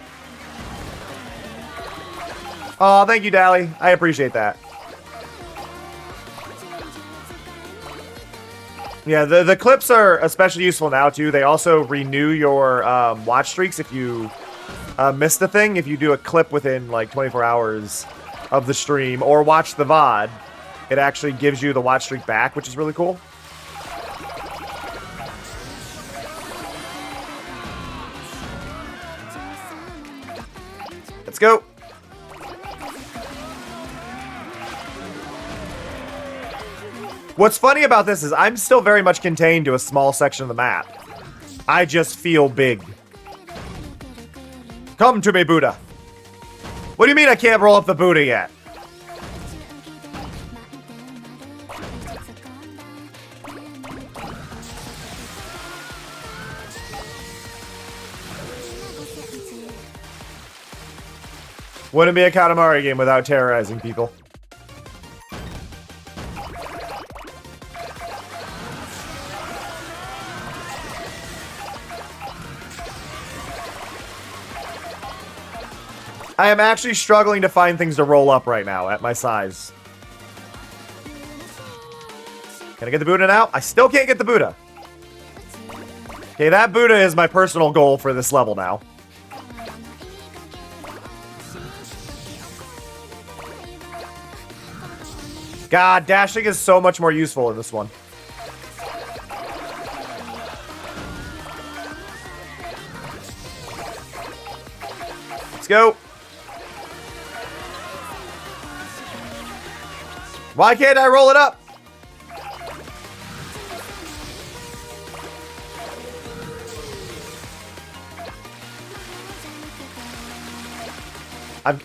Oh, thank you, Dally. I appreciate that. Yeah, the clips are especially useful now, too. They also renew your watch streaks if you missed a thing. If you do a clip within, like, 24 hours of the stream or watch the VOD, it actually gives you the watch streak back, which is really cool. go. What's funny about this is I'm still very much contained to a small section of the map. I just feel big. Come to me, Buddha. What do you mean I can't roll up the Buddha yet? Wouldn't be a Katamari game without terrorizing people. I am actually struggling to find things to roll up right now at my size. Can I get the Buddha now? I still can't get the Buddha. Okay, that Buddha is my personal goal for this level now. God, dashing is so much more useful in this one. Let's go. Why can't I roll it up?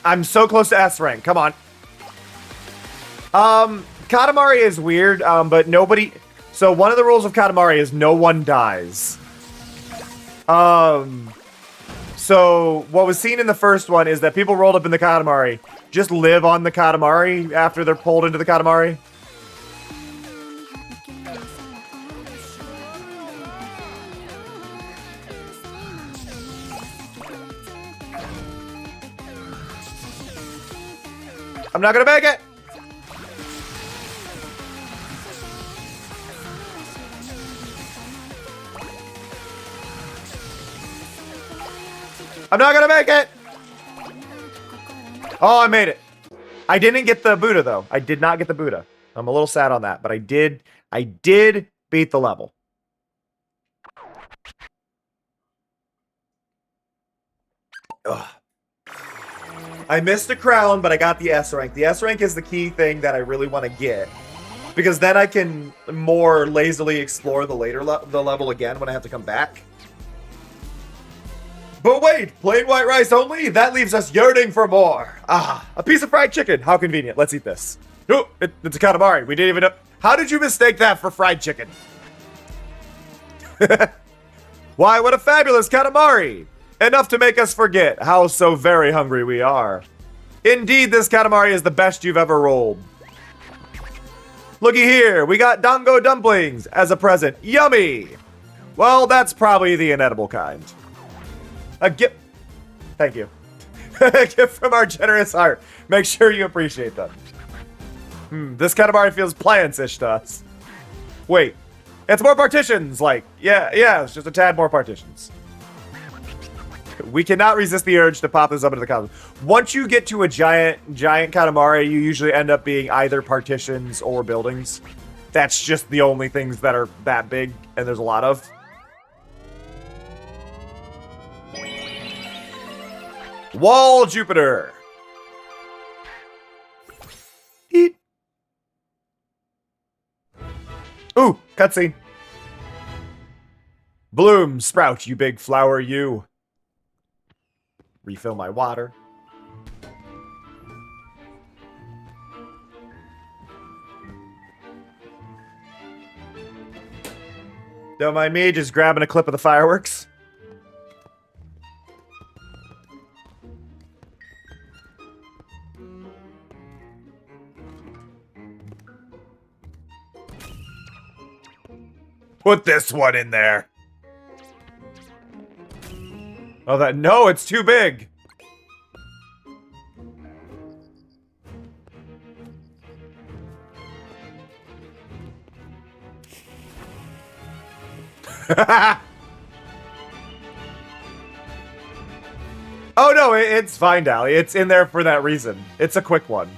I'm so close to S rank. Come on. Katamari is weird, but nobody... So one of the rules of Katamari is no one dies. So what was seen in the first one is that people rolled up in the Katamari just live on the Katamari after they're pulled into the Katamari. I'm not gonna make it! I'm not gonna make it! Oh, I made it. I didn't get the Buddha, though. I did not get the Buddha. I'm a little sad on that, but I did beat the level. Ugh. I missed a crown, but I got the S rank. The S rank is the key thing that I really want to get. Because then I can more lazily explore the the level again when I have to come back. But wait, plain white rice only? That leaves us yearning for more. Ah, a piece of fried chicken. How convenient. Let's eat this. Oh, it's a Katamari. We didn't even know. How did you mistake that for fried chicken? Why, what a fabulous Katamari. Enough to make us forget how so very hungry we are. Indeed, this Katamari is the best you've ever rolled. Looky here, we got dango dumplings as a present. Yummy! Well, that's probably the inedible kind. A gift. Thank you. A gift from our generous heart. Make sure you appreciate them. This Katamari feels plants-ish to us. Wait, it's more partitions. Like, yeah, it's just a tad more partitions. We cannot resist the urge to pop this up into the comments. Once you get to a giant Katamari, you usually end up being either partitions or buildings. That's just the only things that are that big, and there's a lot of. Wall Jupiter. Eat. Ooh, cutscene. Bloom, sprout, you big flower, you. Refill my water. Don't mind me just grabbing a clip of the fireworks. Put this one in there. Oh, no, it's too big. Oh, no, it's fine, Dally. It's in there for that reason. It's a quick one.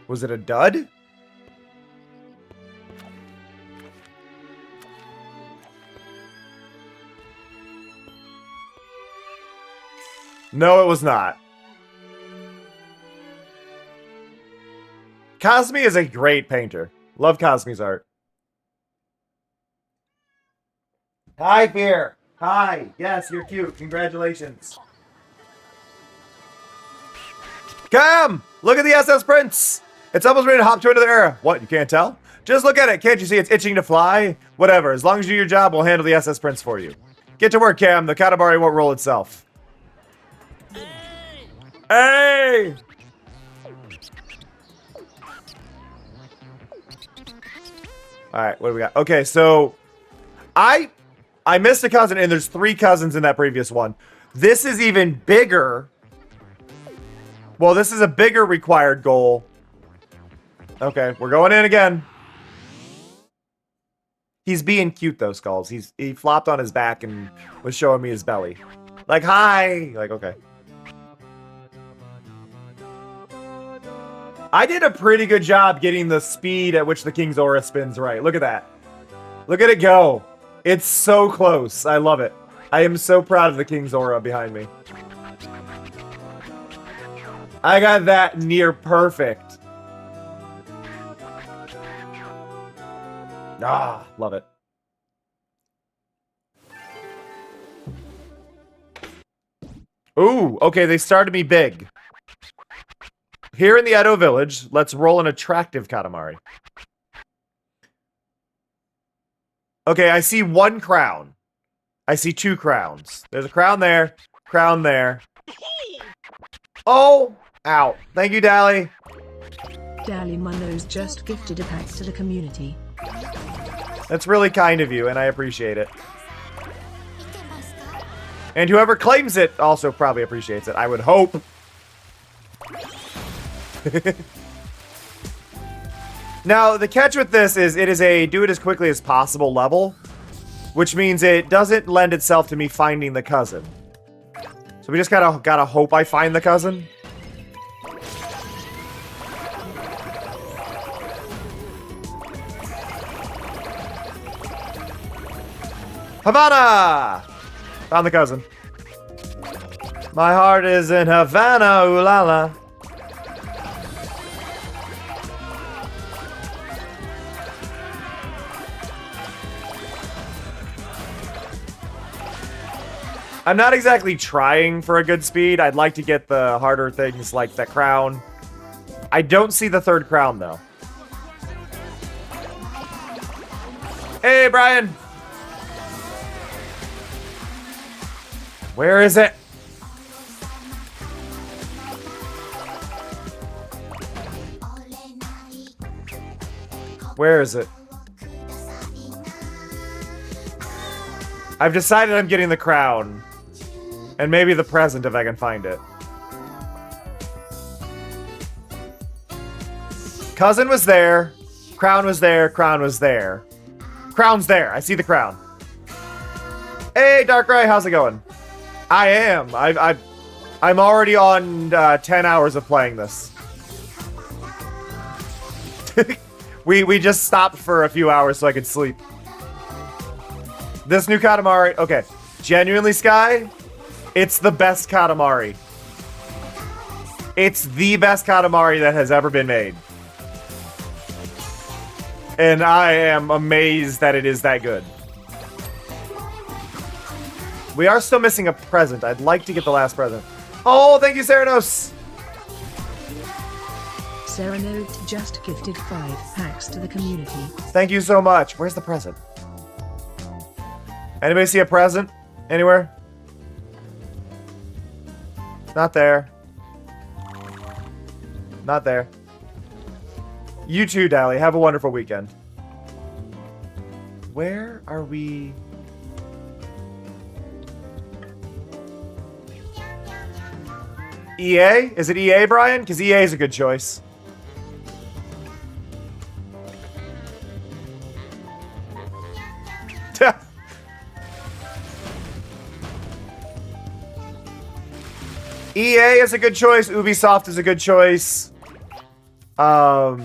Was it a dud? No, it was not. Cosme is a great painter. Love Cosme's art. Hi, Beer. Hi. Yes, you're cute. Congratulations. Cam! Look at the SS Prince! It's almost ready to hop to another era. What, you can't tell? Just look at it. Can't you see it's itching to fly? Whatever. As long as you do your job, we'll handle the SS Prince for you. Get to work, Cam. The Katamari won't roll itself. Hey! Alright, what do we got? Okay, so... I missed a cousin, and there's 3 cousins in that previous one. This is even bigger. Well, this is a bigger required goal. Okay, we're going in again. He's being cute, though, Skulls. He flopped on his back and was showing me his belly. Like, hi! Like, okay. I did a pretty good job getting the speed at which the King's Aura spins right. Look at that. Look at it go. It's so close. I love it. I am so proud of the King's Aura behind me. I got that near perfect. Ah, love it. Ooh, okay, they started me big. Here in the Edo Village, let's roll an attractive Katamari. Okay, I see 1 crown. I see 2 crowns. There's a crown there, crown there. Oh! Ow. Thank you, Dally. Dally Munno's just gifted a pack to the community. That's really kind of you, and I appreciate it. And whoever claims it also probably appreciates it, I would hope. Now, the catch with this is it is a do it as quickly as possible level, which means it doesn't lend itself to me finding the cousin. So we just gotta hope I find the cousin. Havana! Found the cousin. My heart is in Havana, ooh la la. I'm not exactly trying for a good speed. I'd like to get the harder things like the crown. I don't see the 3rd crown, though. Hey, Brian! Where is it? Where is it? I've decided I'm getting the crown. And maybe the present if I can find it. Cousin was there. Crown was there. Crown was there. Crown's there. I see the crown. Hey, Darkrai, how's it going? I am. I'm already on 10 hours of playing this. we just stopped for a few hours so I could sleep. This new Katamari, okay. Genuinely, Sky, it's the best Katamari. It's the best Katamari that has ever been made. And I am amazed that it is that good. We are still missing a present. I'd like to get the last present. Oh, thank you, Serenos! Serenote just gifted 5 packs to the community. Thank you so much. Where's the present? Anybody see a present? Anywhere? Not there. Not there. You too, Dally. Have a wonderful weekend. Where are we? EA? Is it EA, Brian? Because EA is a good choice. EA is a good choice. Ubisoft is a good choice. Yeah,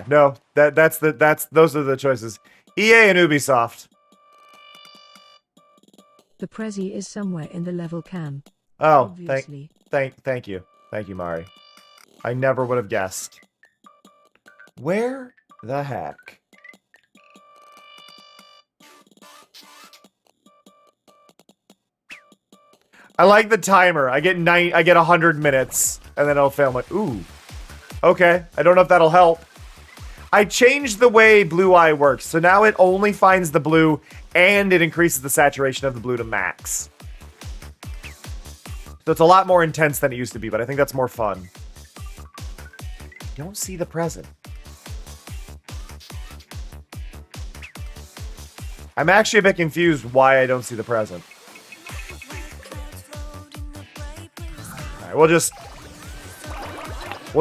no, those are the choices. EA and Ubisoft. The Prezi is somewhere in the level cam. Oh, Obviously. thank you. Thank you, Mari. I never would have guessed. Where the heck? I like the timer. I get 100 minutes, and then it'll fail. I'm like, ooh. Okay, I don't know if that'll help. I changed the way blue eye works, so now it only finds the blue, and it increases the saturation of the blue to max. So it's a lot more intense than it used to be, but I think that's more fun. Don't see the present. I'm actually a bit confused why I don't see the present. Alright, we'll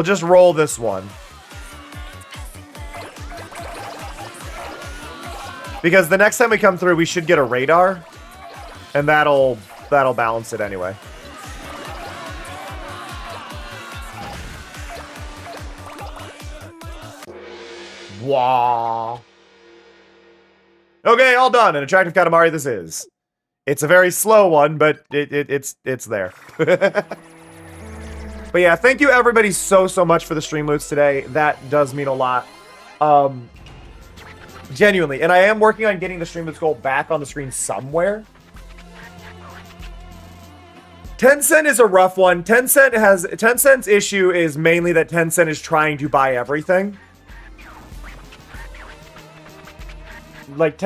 just roll this one. Because the next time we come through, we should get a radar. And that'll balance it anyway. Wow. Okay, all done. An attractive Katamari this is. It's a very slow one, but it's there. But yeah, thank you everybody so much for the stream loots today. That does mean a lot. Genuinely. And I am working on getting the stream loots goal back on the screen somewhere. Tencent is a rough one. Tencent's issue is mainly that Tencent is trying to buy everything. Like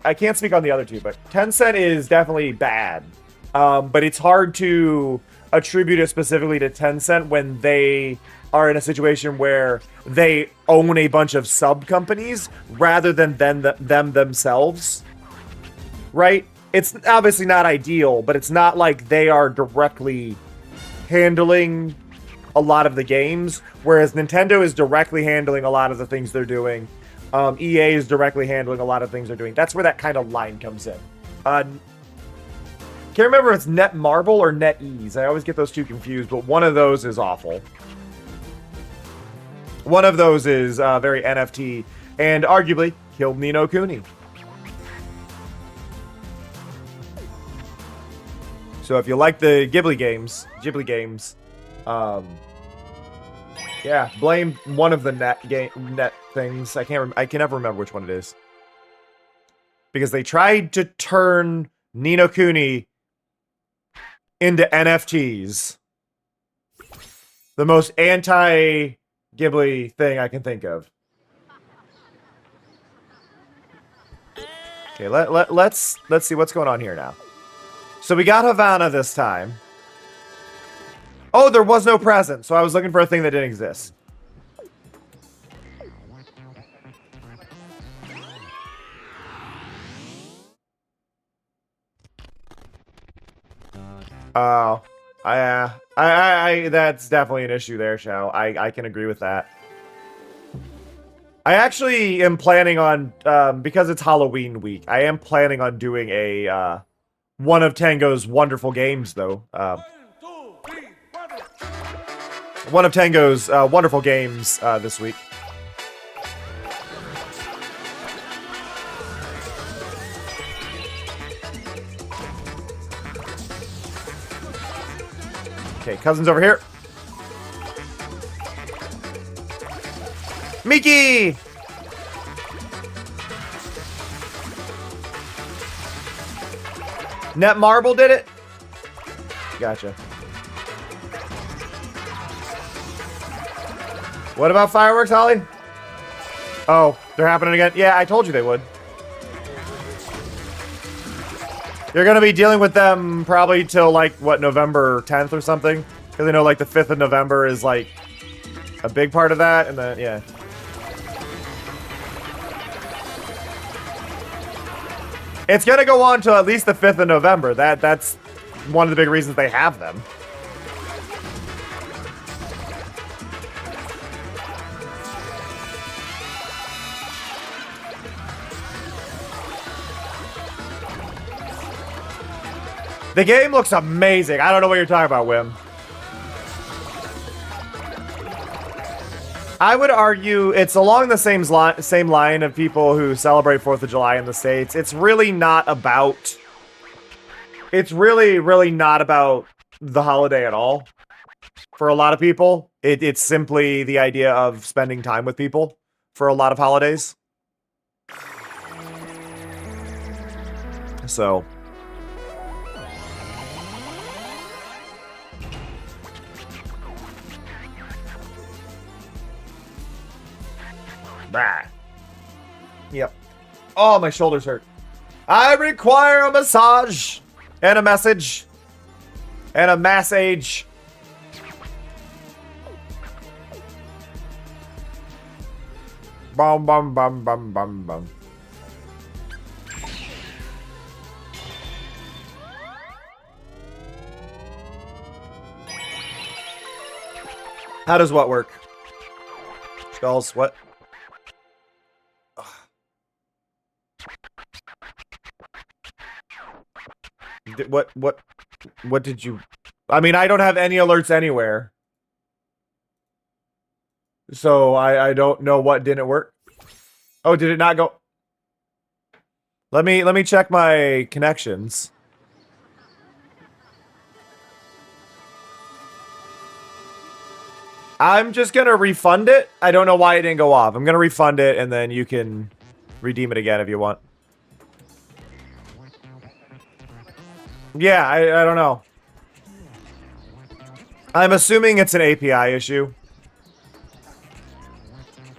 I can't speak on the other two, but Tencent is definitely bad. But it's hard to attribute it specifically to Tencent when they are in a situation where they own a bunch of sub companies rather than them themselves. Right? It's obviously not ideal, but it's not like they are directly handling a lot of the games, whereas Nintendo is directly handling a lot of the things they're doing. EA is directly handling a lot of things they're doing. That's where that kind of line comes in. Can't remember if it's Netmarble or NetEase. I always get those two confused, but one of those is awful. One of those is very NFT, and arguably killed Ni no Kuni. So if you like the Ghibli games, yeah, blame one of the net things. I can never remember which one it is. Because they tried to turn Ni no Kuni into NFTs. The most anti-Ghibli thing I can think of. Okay, let's see what's going on here now. So we got Havana this time. Oh, there was no present, so I was looking for a thing that didn't exist. Oh, that's definitely an issue there, Shao. I can agree with that. I actually am planning on, because it's Halloween week, I am planning on doing a, one of Tango's wonderful games, though. One of Tango's wonderful games this week. Okay, cousin's over here. Miki! Netmarble did it? Gotcha. What about fireworks, Holly? Oh, they're happening again? Yeah, I told you they would. You're gonna be dealing with them probably till, like, what, November 10th or something? Because I know, like, the 5th of November is, like, a big part of that, and then, yeah. It's gonna go on till at least the 5th of November. That's one of the big reasons they have them. The game looks amazing. I don't know what you're talking about, Wim. I would argue it's along the same line of people who celebrate 4th of July in the States. It's really not about... It's really not about the holiday at all. For a lot of people, it's simply the idea of spending time with people for a lot of holidays. So... Bah. Yep. Oh, my shoulders hurt. I require a massage and a message and a massage. Bum bum bum bum bum bum. How does what work? Skulls, what? What did you... I mean, I don't have any alerts anywhere. So, I don't know what didn't work. Oh, did it not go... Let me check my connections. I'm just gonna refund it. I don't know why it didn't go off. I'm gonna refund it, and then you can redeem it again if you want. Yeah, I don't know. I'm assuming it's an API issue.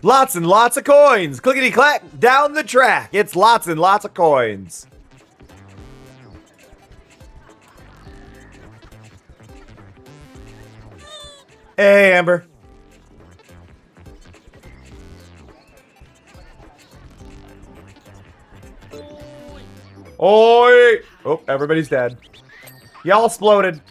Lots and lots of coins! Clickety-clack! Down the track! It's lots and lots of coins. Hey, Amber. Oi! Oh, everybody's dead. Y'all exploded.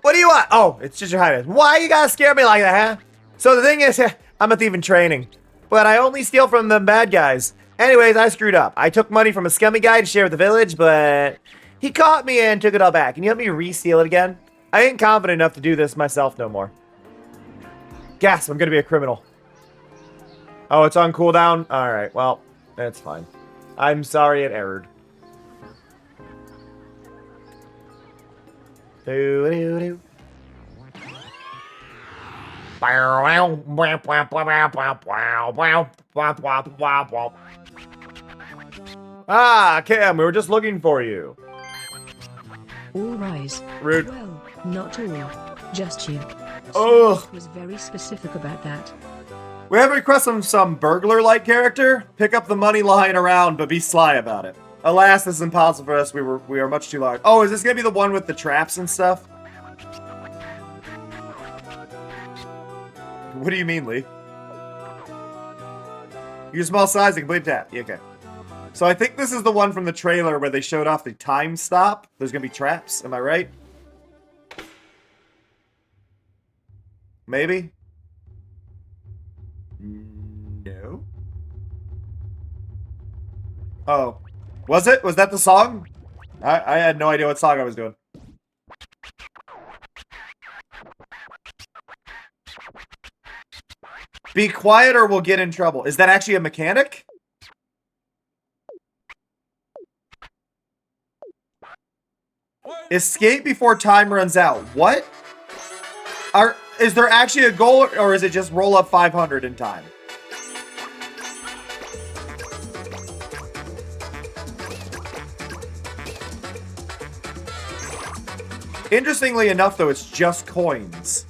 What do you want? Oh, it's just your highness. Why you gotta scare me like that, huh? So the thing is, I'm a thief in training. But I only steal from the bad guys. Anyways, I screwed up. I took money from a scummy guy to share with the village, but he caught me and took it all back. Can you help me re-steal it again? I ain't confident enough to do this myself no more. Gasp, I'm gonna be a criminal. Oh, it's on cooldown? Alright, well, that's fine. I'm sorry it errored. Do-do-do. Ah, Cam, we were just looking for you. All rise. Rude. Well, not all. Just you. Ugh. Was very specific about that. We have a request from some burglar-like character. Pick up the money lying around, but be sly about it. Alas, this is impossible for us. We are much too large. Oh, is this gonna be the one with the traps and stuff? What do you mean, Lee? You're small size and complete tap. Yeah, okay. So I think this is the one from the trailer where they showed off the time stop. There's gonna be traps. Am I right? Maybe? No. Oh. Was it? Was that the song? I had no idea what song I was doing. Be quiet or we'll get in trouble. Is that actually a mechanic? Escape before time runs out. What? Is there actually a goal or is it just roll up 500 in time? Interestingly enough, though, it's just coins.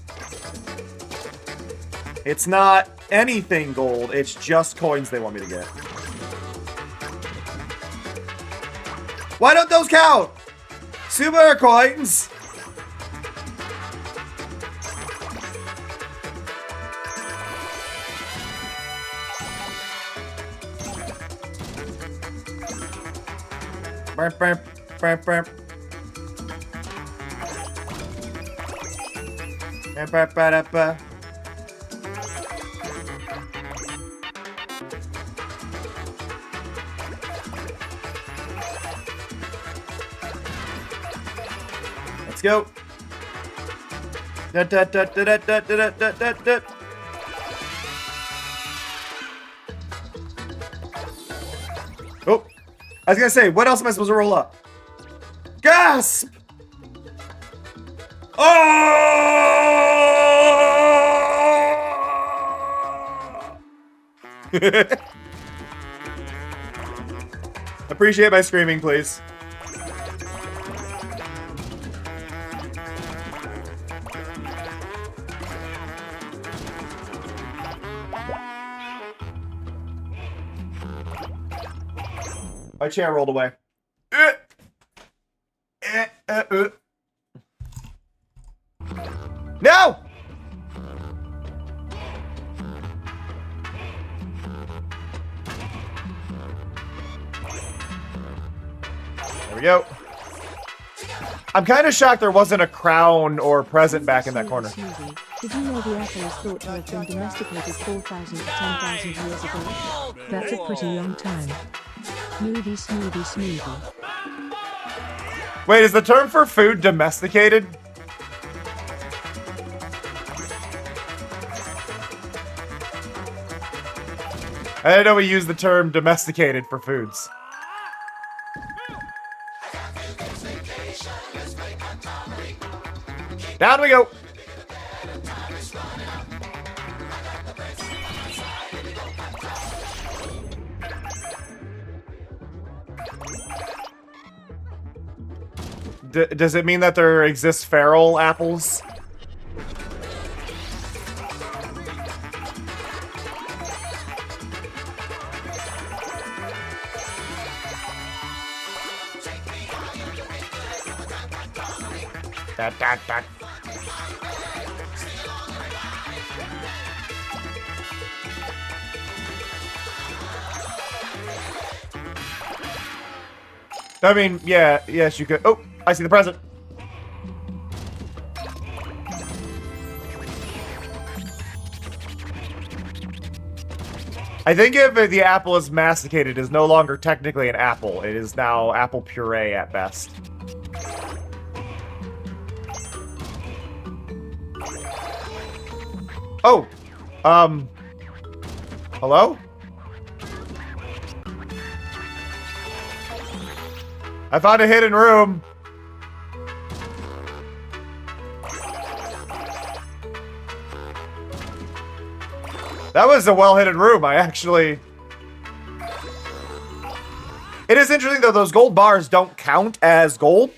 It's not anything gold, it's just coins they want me to get. Why don't those count? Super coins! Burp, burp, burp, burp. Burp, burp, burp, burp. Let's go. Oh, I was gonna say, what else am I supposed to roll up? Gasp! Oh! Appreciate my screaming, please. My chair rolled away. No! There we go. I'm kind of shocked there wasn't a crown or present back in that corner. Smoothie. Did you know the apple is thought to have been domesticated 4,000 to 10,000 years ago? That's a pretty long time. Smoothie, smoothie, smoothie. Wait, is the term for food domesticated? I didn't know we use the term domesticated for foods. Down we go. Does it mean that there exists feral apples? That. I mean, yeah, yes, you could. Oh, I see the present. I think if the apple is masticated, it is no longer technically an apple. It is now apple puree at best. Oh, hello? I found a hidden room. That was a well-hidden room. I actually... It is interesting, though, those gold bars don't count as gold.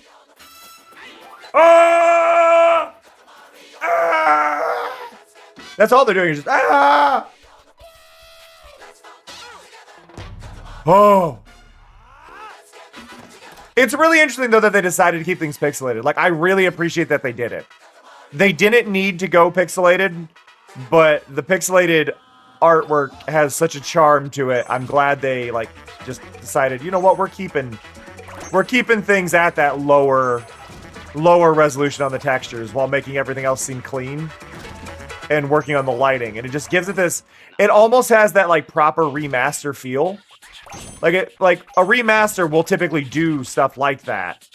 Ah! Ah! That's all they're doing is just... Ah! Oh. It's really interesting, though, that they decided to keep things pixelated. Like, I really appreciate that they did it. They didn't need to go pixelated, but the pixelated artwork has such a charm to it. I'm glad they, like, just decided, you know what, we're keeping things at that lower resolution on the textures while making everything else seem clean and working on the lighting. And it just gives it this, it almost has that, like, proper remaster feel. Like a remaster will typically do stuff like that,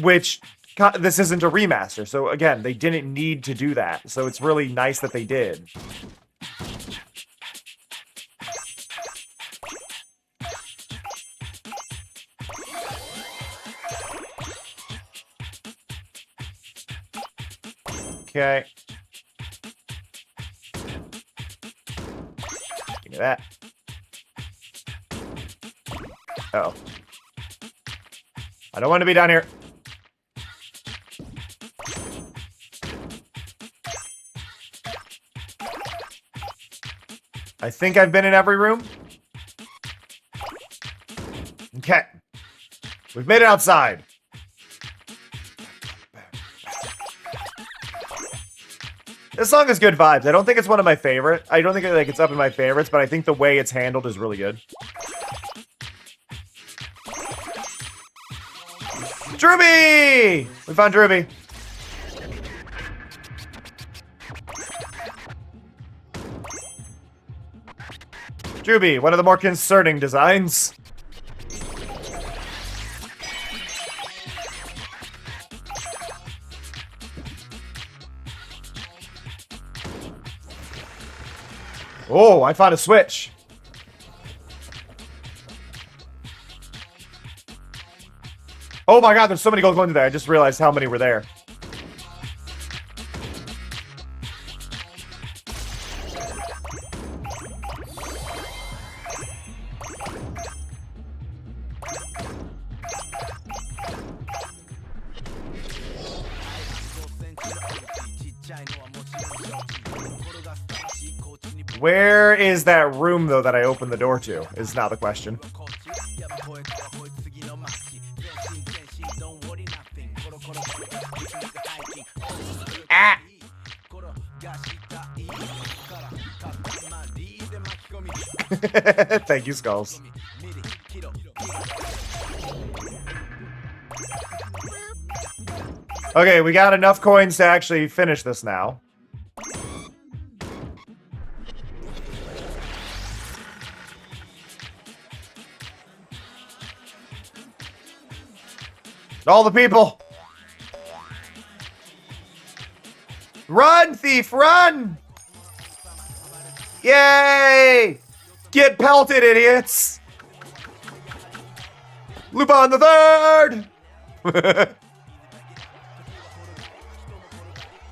which this isn't a remaster. So again, they didn't need to do that. So it's really nice that they did. Okay. Give me that. Uh-oh. I don't want to be down here. I think I've been in every room. Okay. We've made it outside. This song is good vibes. I don't think it's one of my favorite. I don't think like it's up in my favorites, but I think the way it's handled is really good. Drooby! We found Drooby. Drooby, one of the more concerning designs. Oh, I found a switch. Oh my god, there's so many gold going through there. I just realized how many were there. Where is that room, though, that I opened the door to? Is now the question. Ah! Thank you, Skulls. Okay, we got enough coins to actually finish this now. All the people! Run, thief, run! Yay! Get pelted, idiots! Lupin the Third!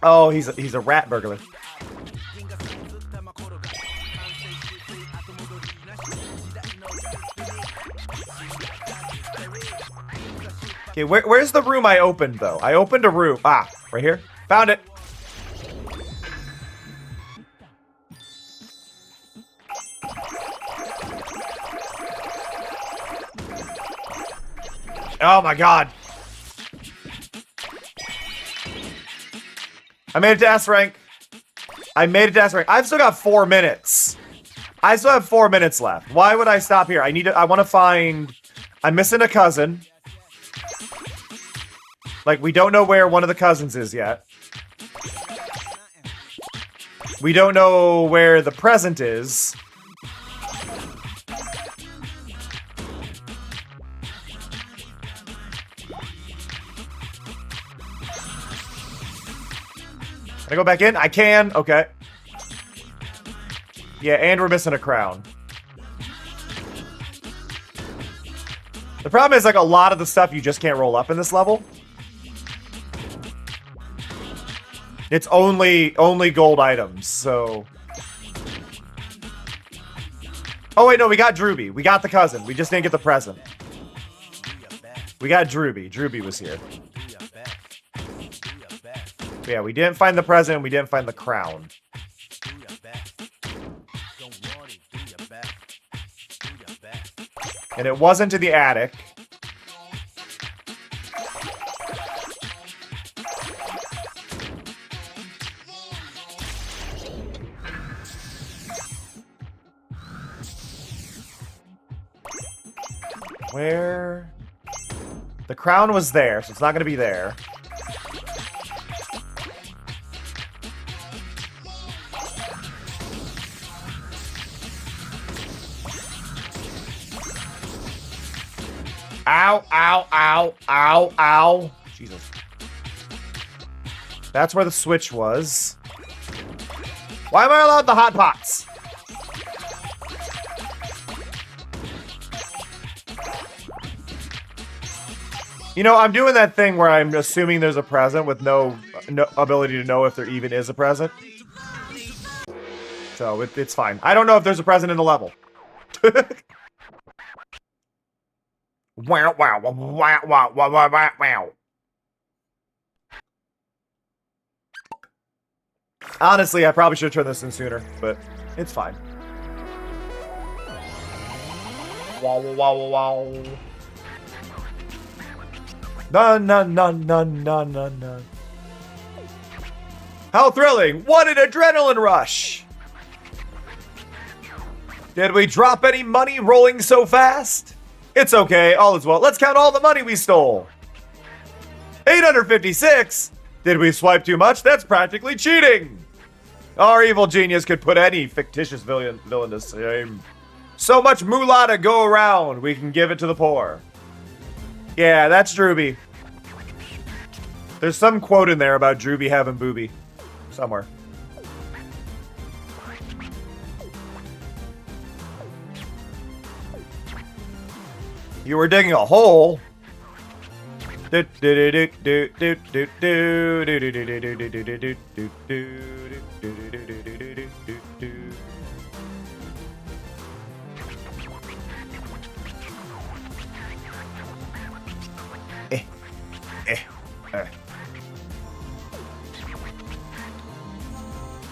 Oh, he's a rat burglar. Okay, where's the room I opened, though? I opened a room. Ah, right here. Found it. Oh my god. I made it to S rank. I made it to S rank. I've still got 4 minutes. I still have 4 minutes left. Why would I stop here? I want to find... I'm missing a cousin. Like, we don't know where one of the cousins is yet. We don't know where the present is. Can I go back in? I can. Okay. Yeah, and we're missing a crown. The problem is, like, a lot of the stuff you just can't roll up in this level. It's only gold items, so... Oh, wait, no, we got Drewby. We got the cousin. We just didn't get the present. We got Drewby. Drewby was here. But yeah, we didn't find the present. We didn't find the crown. And it wasn't in the attic. Where? The crown was there, so it's not going to be there. Ow, ow, ow, ow, ow. Jesus. That's where the switch was. Why am I allowed the hot pots? You know, I'm doing that thing where I'm assuming there's a present with no ability to know if there even is a present. So it's fine. I don't know if there's a present in the level. Wow, wow, wow, wow, wow, wow, wow, wow. Honestly, I probably should have turned this in sooner, but it's fine. Wow, wow, wow, wow. No, no, no, no, no, no, no. How thrilling! What an adrenaline rush! Did we drop any money rolling so fast? It's okay, all is well. Let's count all the money we stole. 856? Did we swipe too much? That's practically cheating. Our evil genius could put any fictitious villain to shame. So much moolah to go around, we can give it to the poor. Yeah, that's Drewby. There's some quote in there about Drewby having booby. Somewhere. You were digging a hole.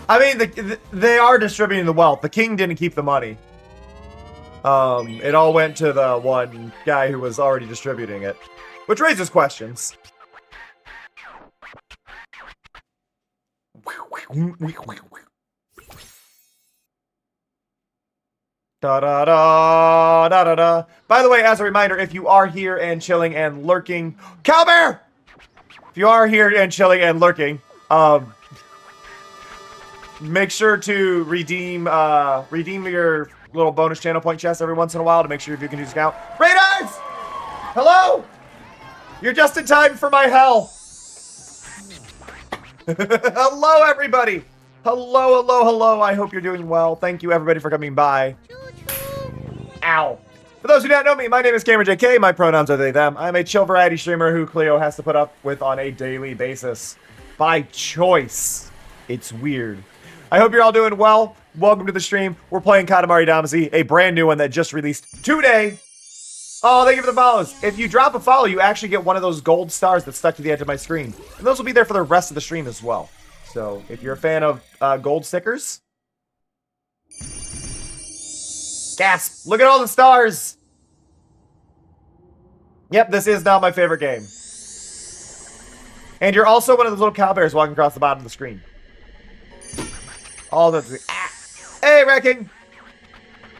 I mean, they are distributing the wealth. The king didn't keep the money. It all went to the one guy who was already distributing it, which raises questions. Da da da da da da. By the way, as a reminder, if you are here and chilling and lurking, Cowbear! If you are here and chilling and lurking, make sure to redeem your little bonus channel point chest every once in a while to make sure if you can use account. Raiders! Hello! You're just in time for my hell. Hello, everybody. Hello, hello, hello. I hope you're doing well. Thank you, everybody, for coming by. Ow. For those who don't know me, my name is GamerJK. My pronouns are they, them. I'm a chill variety streamer who Cleo has to put up with on a daily basis. By choice. It's weird. I hope you're all doing well. Welcome to the stream. We're playing Katamari Damacy, a brand new one that just released today. Oh, thank you for the follows. If you drop a follow, you actually get one of those gold stars that stuck to the edge of my screen. And those will be there for the rest of the stream as well. So, if you're a fan of gold stickers... Gasp! Look at all the stars! Yep, this is now my favorite game. And you're also one of those little cowbears walking across the bottom of the screen. All the... Ah. Hey, Wrecking!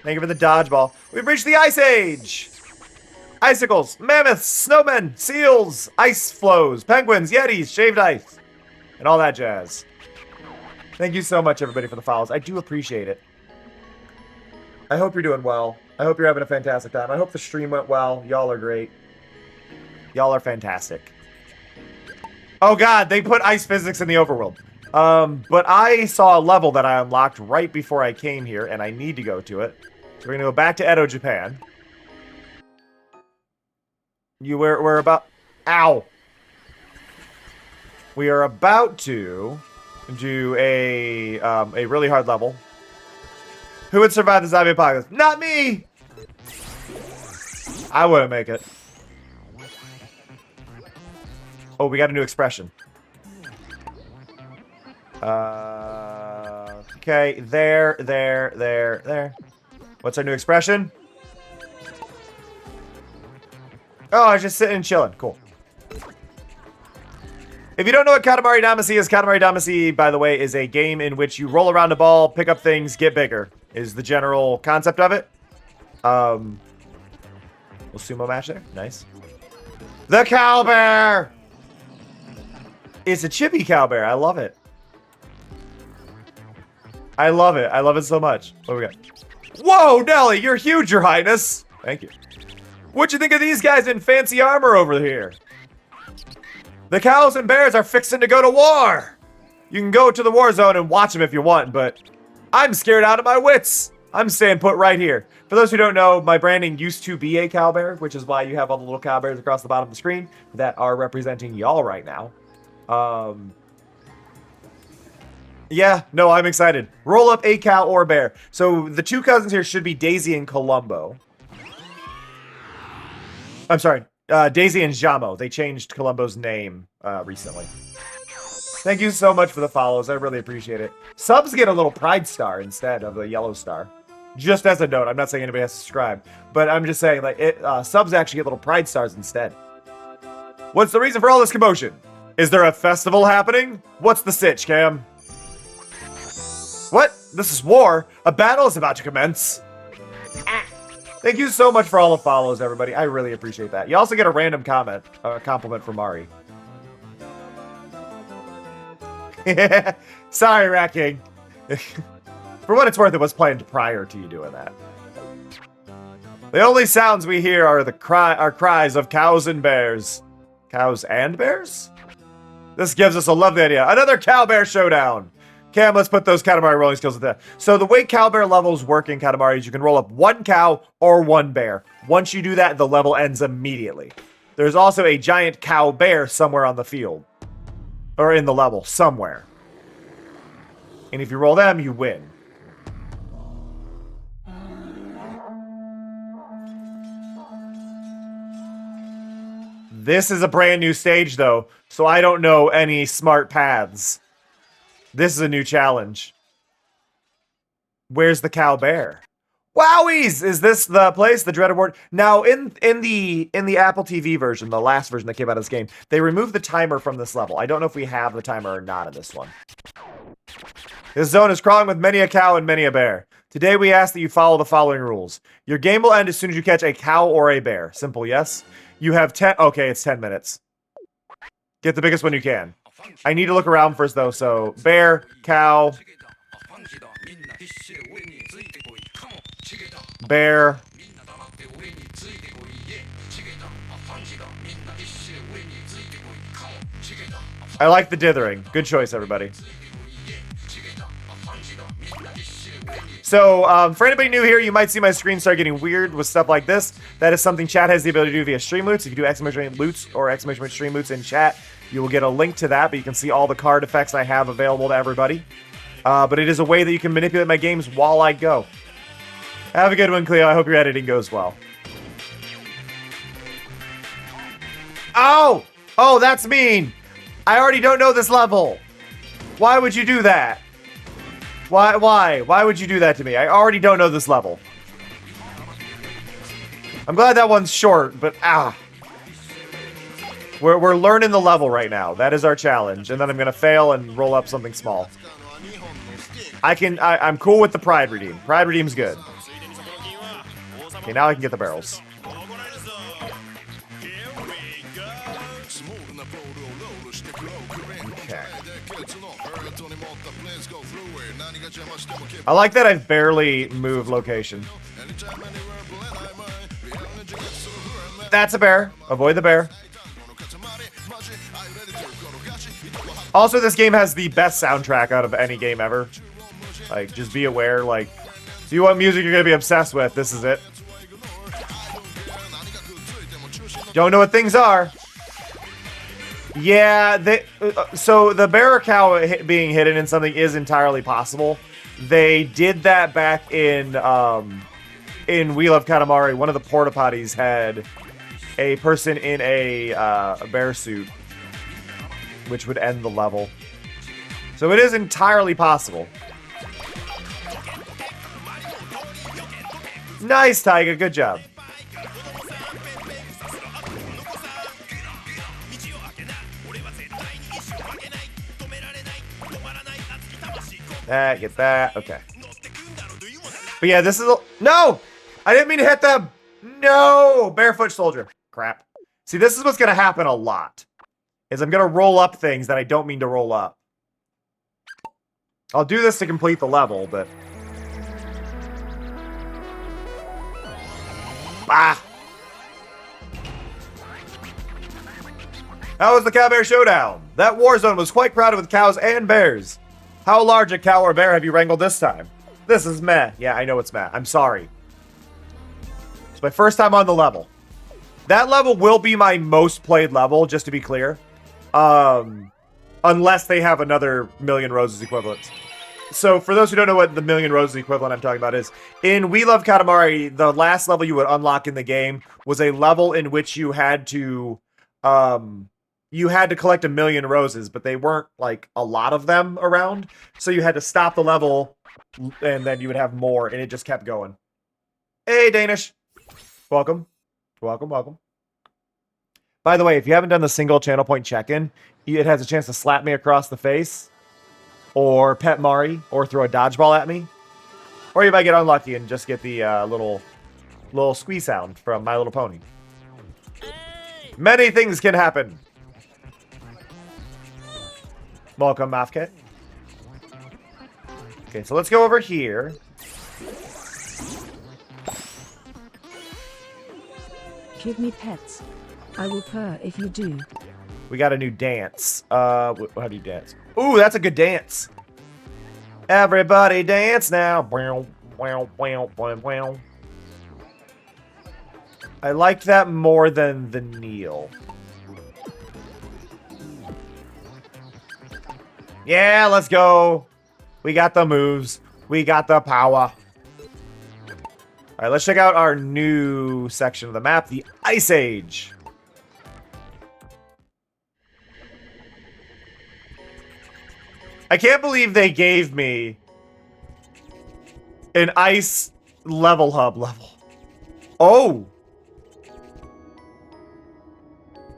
Thank you for the dodgeball. We've reached the Ice Age! Icicles, mammoths, snowmen, seals, ice flows, penguins, yetis, shaved ice, and all that jazz. Thank you so much, everybody, for the follows. I do appreciate it. I hope you're doing well. I hope you're having a fantastic time. I hope the stream went well. Y'all are great. Y'all are fantastic. Oh, God, they put ice physics in the overworld. But I saw a level that I unlocked right before I came here, and I need to go to it. So we're going to go back to Edo, Japan. We're about... Ow! We are about to do a really hard level. Who would survive the zombie apocalypse? Not me! I wouldn't make it. Oh, we got a new expression. Okay, there. What's our new expression? Oh, I was just sitting and chilling. Cool. If you don't know what Katamari Damacy is, Katamari Damacy, by the way, is a game in which you roll around a ball, pick up things, get bigger, is the general concept of it. Little sumo match there. Nice. The Cowbear! It's a chibi Cowbear. I love it. I love it. I love it so much. What do we got? Whoa, Nelly, you're huge, Your Highness. Thank you. What'd you think of these guys in fancy armor over here? The cows and bears are fixing to go to war. You can go to the war zone and watch them if you want, but I'm scared out of my wits. I'm staying put right here. For those who don't know, my branding used to be a cowbear, which is why you have all the little cowbears across the bottom of the screen that are representing y'all right now. Yeah, no, I'm excited. Roll up a cow or bear. So the two cousins here should be Daisy and Columbo. I'm sorry, Daisy and Jamo. They changed Columbo's name recently. Thank you so much for the follows. I really appreciate it. Subs get a little pride star instead of the yellow star. Just as a note, I'm not saying anybody has to subscribe, but I'm just saying, like, subs actually get little pride stars instead. What's the reason for all this commotion? Is there a festival happening? What's the sitch, Cam? What? This is war? A battle is about to commence. Thank you so much for all the follows, everybody. I really appreciate that. You also get a random comment, a compliment from Mari. Sorry, Rat King. For what it's worth, it was planned prior to you doing that. The only sounds we hear are cries of cows and bears. Cows and bears? This gives us a lovely idea. Another cowbear showdown. Cam, let's put those Katamari rolling skills at that. So the way cowbear levels work in Katamari is you can roll up one cow or one bear. Once you do that, the level ends immediately. There's also a giant cow bear somewhere on the field. Or in the level, somewhere. And if you roll them, you win. This is a brand new stage, though, so I don't know any smart paths. This is a new challenge. Where's the cow bear? Wowies! Is this the place, the dreaded word? Now, in the Apple TV version, the last version that came out of this game, they removed the timer from this level. I don't know if we have the timer or not in this one. This zone is crawling with many a cow and many a bear. Today, we ask that you follow the following rules. Your game will end as soon as you catch a cow or a bear. Simple, yes? You have 10... Okay, it's 10 minutes. Get the biggest one you can. I need to look around first, though, so... Bear, cow... Bear. I like the dithering. Good choice, everybody. So, for anybody new here, you might see my screen start getting weird with stuff like this. That is something chat has the ability to do via stream loots. If you do exclamation loots or exclamation stream loots in chat, you will get a link to that, but you can see all the card effects I have available to everybody. But it is a way that you can manipulate my games while I go. Have a good one, Cleo. I hope your editing goes well. Oh! Oh, that's mean! I already don't know this level! Why would you do that? Why would you do that to me? I already don't know this level. I'm glad that one's short, but We're learning the level right now. That is our challenge. And then I'm gonna fail and roll up something small. I'm cool with the Pride Redeem. Pride Redeem's good. Okay, now I can get the barrels. Okay. I like that I've barely moved location. That's a bear. Avoid the bear. Also, this game has the best soundtrack out of any game ever. Like, just be aware, like, if you want music you're gonna be obsessed with, this is it. Don't know what things are. Yeah, so the bear or cow being hidden in something is entirely possible. They did that back in We Love Katamari. One of the porta potties had a person in a bear suit, which would end the level. So it is entirely possible. Nice, Taiga. Good job. That, get that. Okay. But yeah, this is no! I didn't mean to hit them! No! Barefoot soldier. Crap. See, this is what's going to happen a lot. Is I'm going to roll up things that I don't mean to roll up. I'll do this to complete the level, but... Ah! How was the Cow Bear Showdown? That war zone was quite crowded with cows and bears. How large a cow or bear have you wrangled this time? This is meh. Yeah, I know it's meh. I'm sorry. It's my first time on the level. That level will be my most played level, just to be clear. Unless they have another Million Roses equivalent. So, for those who don't know what the Million Roses equivalent I'm talking about is, in We Love Katamari, the last level you would unlock in the game was a level in which you had to collect 1,000,000 roses, but they weren't, like, a lot of them around. So you had to stop the level, and then you would have more, and it just kept going. Hey, Danish. Welcome. Welcome, welcome. By the way, if you haven't done the single channel point check-in, it has a chance to slap me across the face, or pet Mari, or throw a dodgeball at me. Or you might get unlucky and just get the little squeeze sound from My Little Pony. Many things can happen. Welcome, Mafket. Okay, so let's go over here. Give me pets. I will purr if you do. We got a new dance. How do you dance? Ooh, that's a good dance. Everybody dance now. I liked that more than the kneel. Yeah, let's go. We got the moves. We got the power. All right, let's check out our new section of the map, the Ice Age. I can't believe they gave me An ice level hub level. Oh!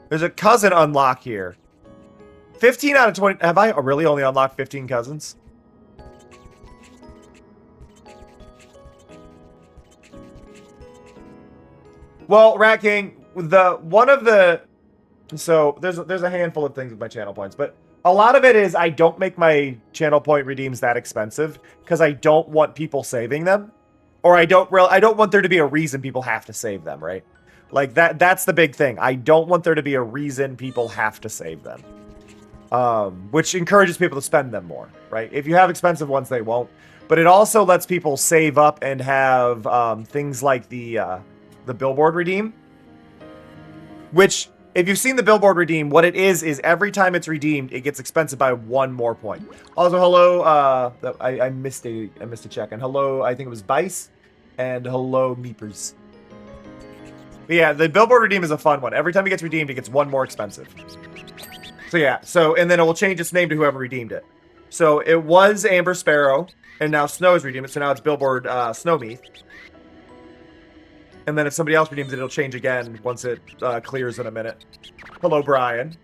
There's a cousin unlock here. 15 out of 20. Have I really only unlocked 15 cousins? Well, Rat King, so there's a handful of things with my channel points, but a lot of it is I don't make my channel point redeems that expensive because I don't want people saving them, or I don't want there to be a reason people have to save them, right? Like that's the big thing. I don't want there to be a reason people have to save them. Which encourages people to spend them more, right? If you have expensive ones, they won't. But it also lets people save up and have things like the billboard redeem. Which, if you've seen the billboard redeem, what it is every time it's redeemed, it gets expensive by 1 more point. Also, hello, I missed a check. And hello, I think it was Bice. And hello, Meepers. But yeah, the billboard redeem is a fun one. Every time it gets redeemed, it gets 1 more expensive. So yeah, and then it will change its name to whoever redeemed it. So it was Amber Sparrow, and now Snow's redeemed it, so now it's Billboard Snowmeath. And then if somebody else redeems it, it'll change again once it clears in a minute. Hello, Brian.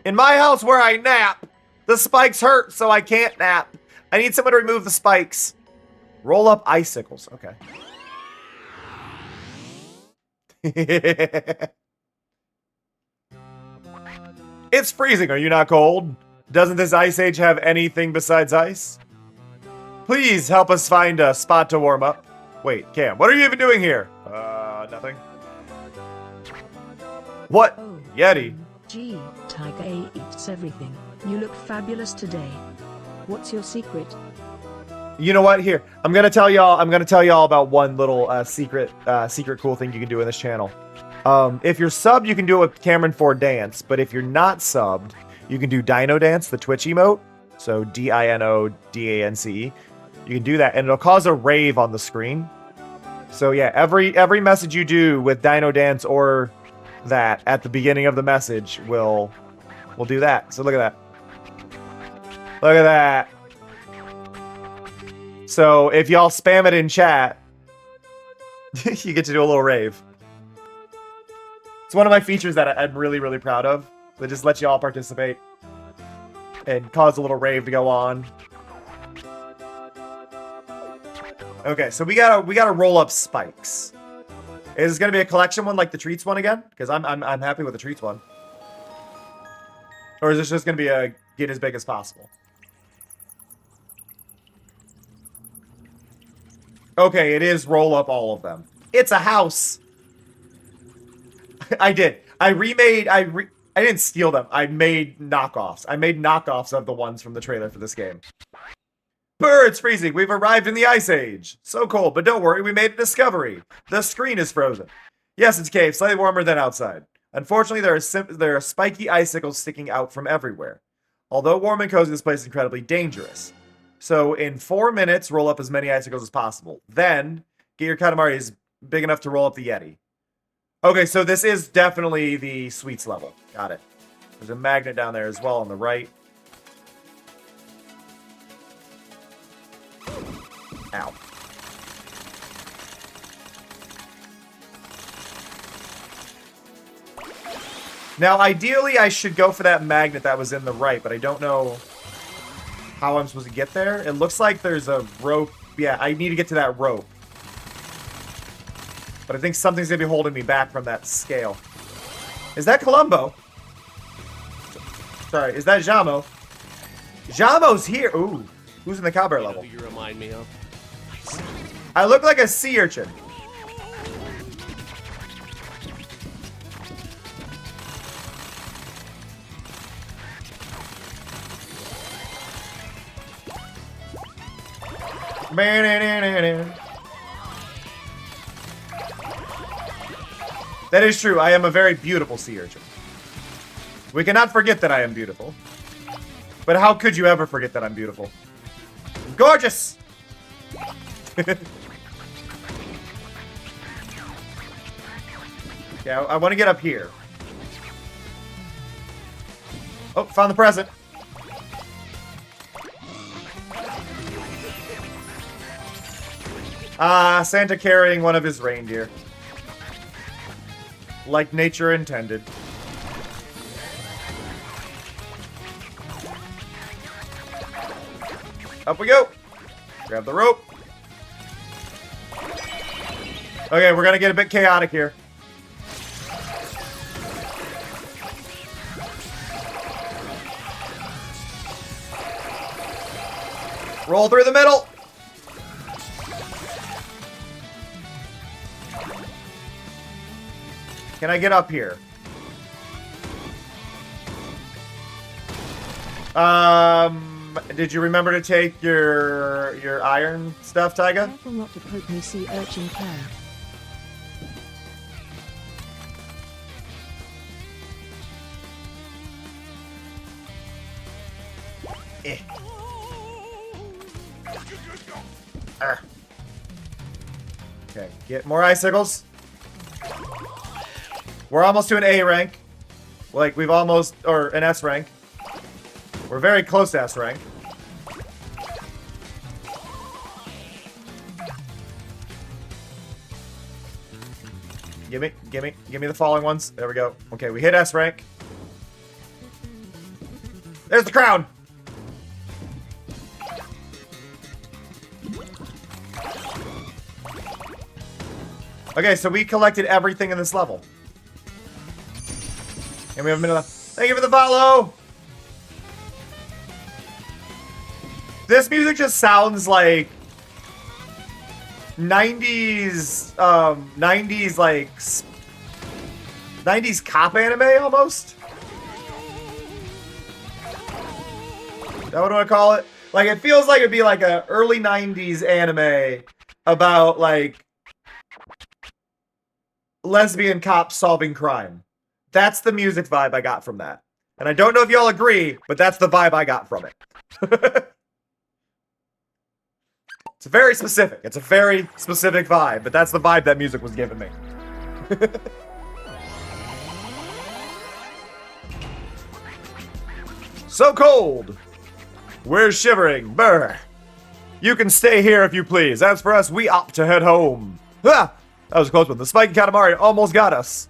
In my house where I nap, the spikes hurt, so I can't nap. I need someone to remove the spikes. Roll up icicles. Okay. It's freezing. Are you not cold? Doesn't this ice age have anything besides ice? Please help us find a spot to warm up. Wait, Cam, what are you even doing here? Nothing. What? Oh, Yeti. Gee, Tiger A eats everything. You look fabulous today. What's your secret? You know what? Here, I'm gonna tell y'all about one little secret cool thing you can do in this channel. If you're subbed, you can do it with Cameron 4 Dance, but if you're not subbed, you can do Dino Dance, the Twitch emote. So DINODANCE. You can do that, and it'll cause a rave on the screen. So yeah, every message you do with Dino Dance or that at the beginning of the message will do that. So look at that. Look at that. So if y'all spam it in chat, you get to do a little rave. It's one of my features that I'm really, really proud of. That just lets y'all participate and cause a little rave to go on. Okay, so we gotta roll up spikes. Is this gonna be a collection one like the treats one again? Because I'm happy with the treats one. Or is this just gonna be a get as big as possible? Okay, it is roll up all of them. It's a house. I did. I didn't steal them. I made knockoffs. I made knockoffs of the ones from the trailer for this game. Brr, it's freezing. We've arrived in the Ice Age. So cold, but don't worry, we made a discovery. The screen is frozen. Yes, it's cave, slightly warmer than outside. Unfortunately, there are spiky icicles sticking out from everywhere. Although warm and cozy, this place is incredibly dangerous. So in 4 minutes, roll up as many icicles as possible. Then, get your Katamari big enough to roll up the Yeti. Okay, so this is definitely the sweets level. Got it. There's a magnet down there as well on the right. Ow. Now, ideally, I should go for that magnet that was in the right, but I don't know how I'm supposed to get there. It looks like there's a rope. Yeah, I need to get to that rope. But I think something's going to be holding me back from that scale. Is that Columbo? Sorry, is that Jamo? Jamo's here. Ooh, who's in the cowbear level? You remind me of. I look like a sea urchin. That is true. I am a very beautiful sea urchin. We cannot forget that I am beautiful. But how could you ever forget that I'm beautiful? I'm gorgeous! Yeah, I want to get up here. Oh, found the present. Santa carrying one of his reindeer. Like nature intended. Up we go. Grab the rope. Okay, we're gonna get a bit chaotic here. Roll through the middle. Can I get up here? Did you remember to take your iron stuff, Taiga? Careful not to poke me, sea urchin can. Eh. Okay, get more icicles. We're almost to an A rank. Like, we've almost... Or an S rank. We're very close to S rank. Give me the falling ones. There we go. Okay, we hit S rank. There's the crown! Okay, so we collected everything in this level. And we have a minute left. Thank you for the follow! This music just sounds like 90s, 90s, like, 90s cop anime, almost? Is that what I want to call it? Like, it feels like it'd be like a early 90s anime about, like, lesbian cops solving crime. That's the music vibe I got from that. And I don't know if y'all agree, but that's the vibe I got from it. It's very specific. It's a very specific vibe, but that's the vibe that music was giving me. So cold! We're shivering. Brr. You can stay here if you please. As for us, we opt to head home. Ah! That was a close one. The spiky Katamari almost got us.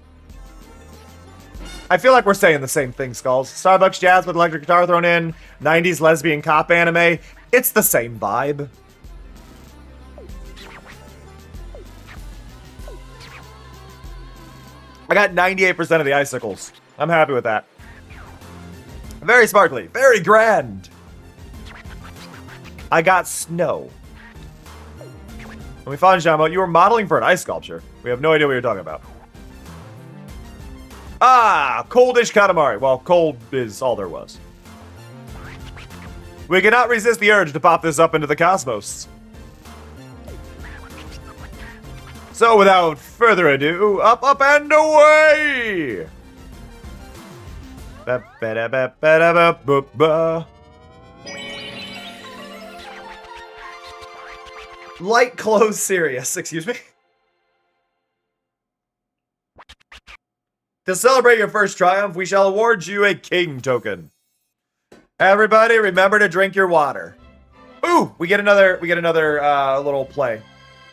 I feel like we're saying the same thing, Skulls. Starbucks jazz with electric guitar thrown in. 90s lesbian cop anime. It's the same vibe. I got 98% of the icicles. I'm happy with that. Very sparkly. Very grand. I got snow. When we found Jamo, you were modeling for an ice sculpture. We have no idea what you're talking about. Ah, coldish Katamari. Well, cold is all there was. We cannot resist the urge to pop this up into the cosmos. So without further ado, up, up, and away! Light clothes serious, excuse me. To celebrate your first triumph, we shall award you a king token. Everybody, remember to drink your water. Ooh, we get another little play.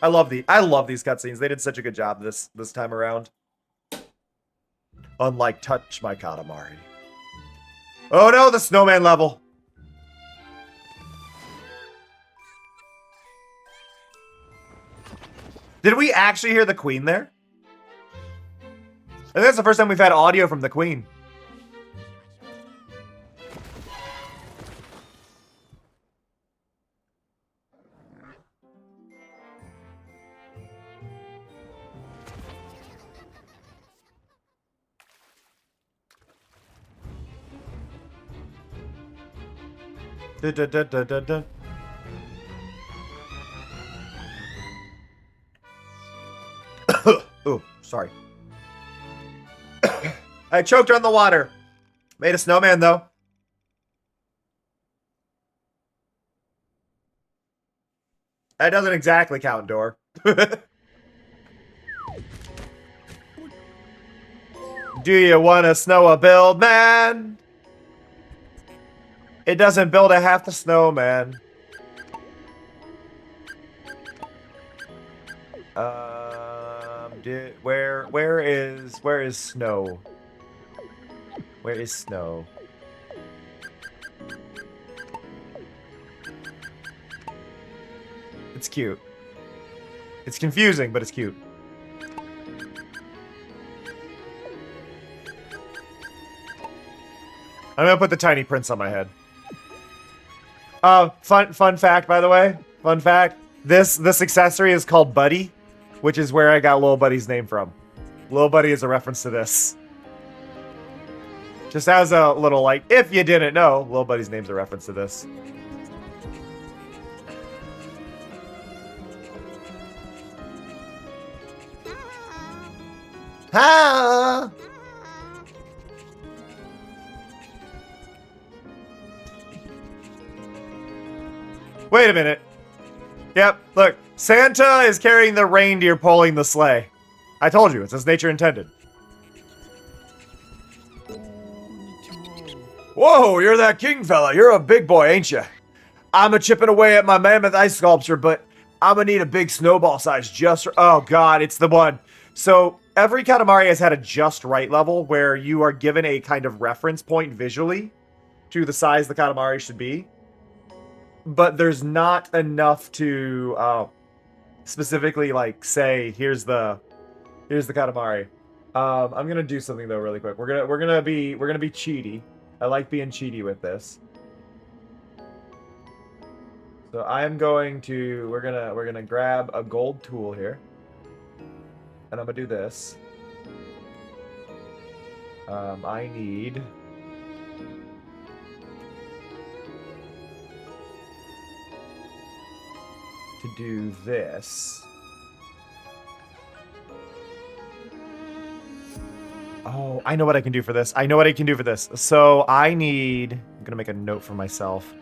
I love these cutscenes. They did such a good job this time around. Unlike Touch My Katamari. Oh no, the snowman level. Did we actually hear the queen there? I think that's the first time we've had audio from the queen. Oh, sorry. I choked on the water. Made a snowman, though. That doesn't exactly count, Door. Do you want to snow a build, man? It doesn't build a half the snowman. Where is snow? Where is snow? It's cute. It's confusing, but it's cute. I'm gonna put the tiny prince on my head. Fun fact, by the way. Fun fact. This accessory is called Buddy, which is where I got Lil Buddy's name from. Lil Buddy is a reference to this. Just as a little, like, if you didn't know, Lil Buddy's name's a reference to this. Ha! Wait a minute. Yep, look. Santa is carrying the reindeer pulling the sleigh. I told you, it's as nature intended. Whoa, you're that king fella. You're a big boy, ain't you? I'm a chipping away at my mammoth ice sculpture, but I'm gonna need a big snowball size just for... Oh, God, it's the one. So, every Katamari has had a just right level where you are given a kind of reference point visually to the size the Katamari should be. But there's not enough to specifically, like, say, here's the Katamari. I'm gonna do something though really quick. We're gonna be cheaty. I like being cheaty with this. So I'm going to we're gonna grab a gold tool here. And I'm gonna do this. I need to do this. Oh, I know what I can do for this. I know what I can do for this. So I need... I'm gonna make a note for myself.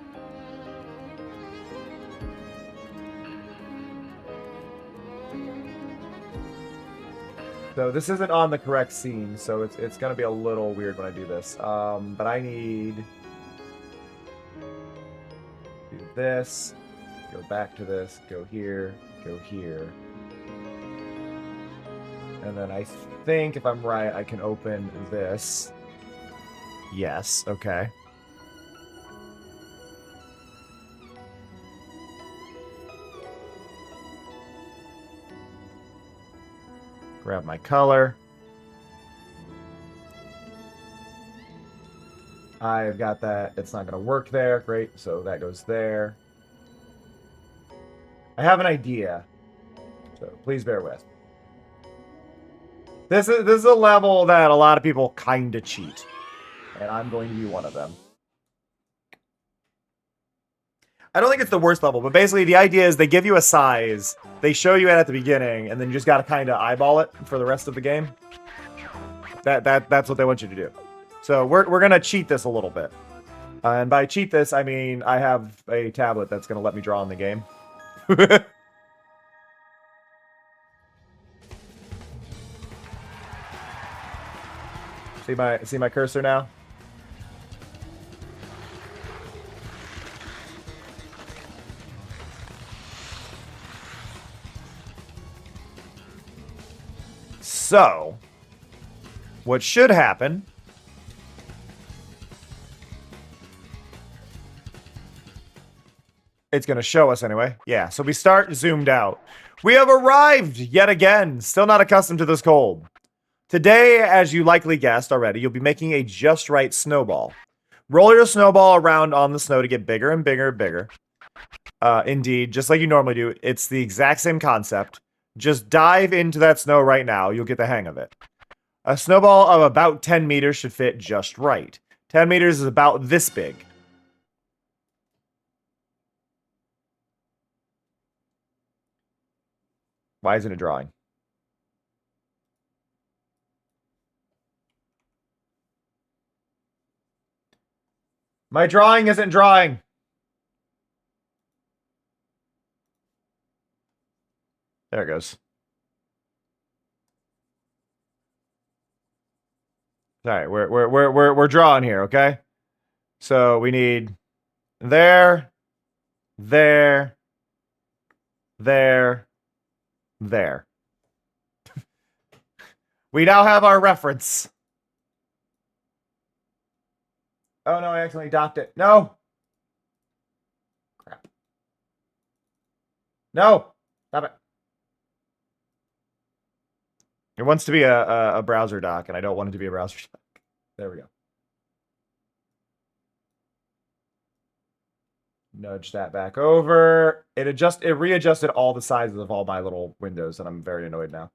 So this isn't on the correct scene, so it's gonna be a little weird when I do this. But I need... do this. Go back to this. Go here. Go here. And then I think, if I'm right, I can open this. Yes, okay. Grab my color. I've got that. It's not going to work there. Great, so that goes there. I have an idea, so please bear with. This is a level that a lot of people kind of cheat, and I'm going to be one of them. I don't think it's the worst level, but basically the idea is they give you a size, they show you it at the beginning, and then you just got to kind of eyeball it for the rest of the game. That's what they want you to do. So we're gonna cheat this a little bit, and by cheat this I mean I have a tablet that's gonna let me draw in the game. See my cursor now? So, what should happen it's going to show us anyway. Yeah, so we start zoomed out. We have arrived yet again. Still not accustomed to this cold. Today, as you likely guessed already, you'll be making a just right snowball. Roll your snowball around on the snow to get bigger and bigger and bigger. Indeed, just like you normally do. It's the exact same concept. Just dive into that snow right now. You'll get the hang of it. A snowball of about 10 meters should fit just right. 10 meters is about this big. Why isn't it drawing? My drawing isn't drawing. There it goes. All right, we're drawing here, okay? So we need there, there, there. We now have our reference. Oh no, I accidentally docked it. No! Crap. No! Stop it. It wants to be a browser dock, and I don't want it to be a browser dock. There we go. Nudge that back over. It readjusted all the sizes of all my little windows, and I'm very annoyed now.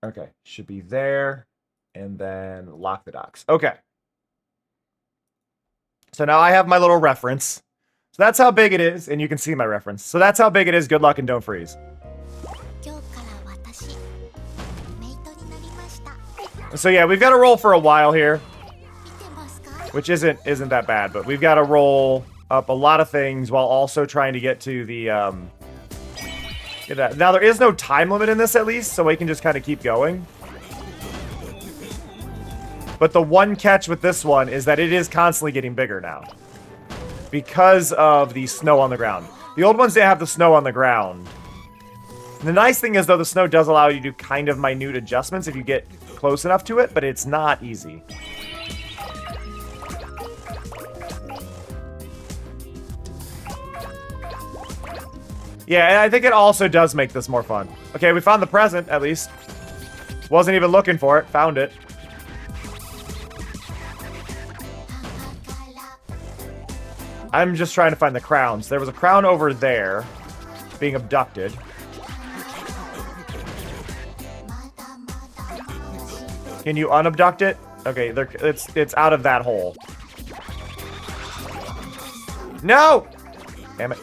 Okay, should be there, and then lock the docks. Okay. So now I have my little reference. So that's how big it is, and you can see my reference. So that's how big it is. Good luck and don't freeze. So yeah, we've got to roll for a while here, which isn't that bad, but we've got to roll up a lot of things while also trying to get to the now there is no time limit in this, at least, so we can just kind of keep going. But the one catch with this one is that it is constantly getting bigger now because of the snow on the ground. The old ones didn't have the snow on the ground. The nice thing is, though, the snow does allow you to do kind of minute adjustments if you get close enough to it, but it's not easy. Yeah, and I think it also does make this more fun. Okay, we found the present, at least. Wasn't even looking for it. Found it. I'm just trying to find the crowns. There was a crown over there being abducted. Can you unabduct it? Okay, it's out of that hole. No! Damn it.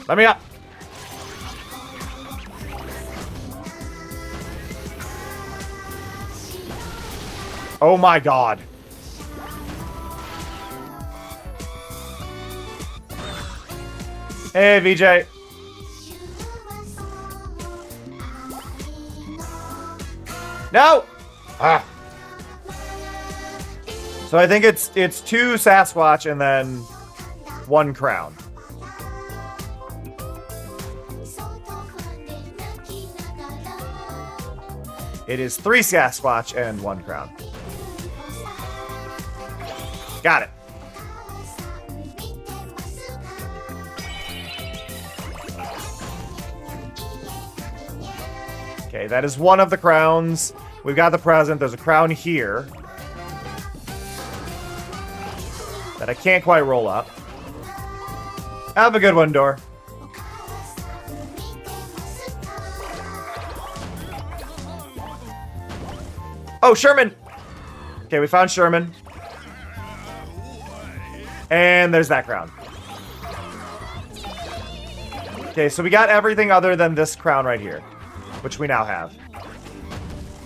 Let me up. Oh my god. Hey, VJ. No! Ah. So I think it's 2 Sasquatch and then 1 crown. It is 3 Sasquatch and 1 crown. Got it. Okay, that is 1 of the crowns. We've got the present. There's a crown here that I can't quite roll up. Have a good one, Door. Oh, Sherman! Okay, we found Sherman. And there's that crown. Okay, so we got everything other than this crown right here, which we now have.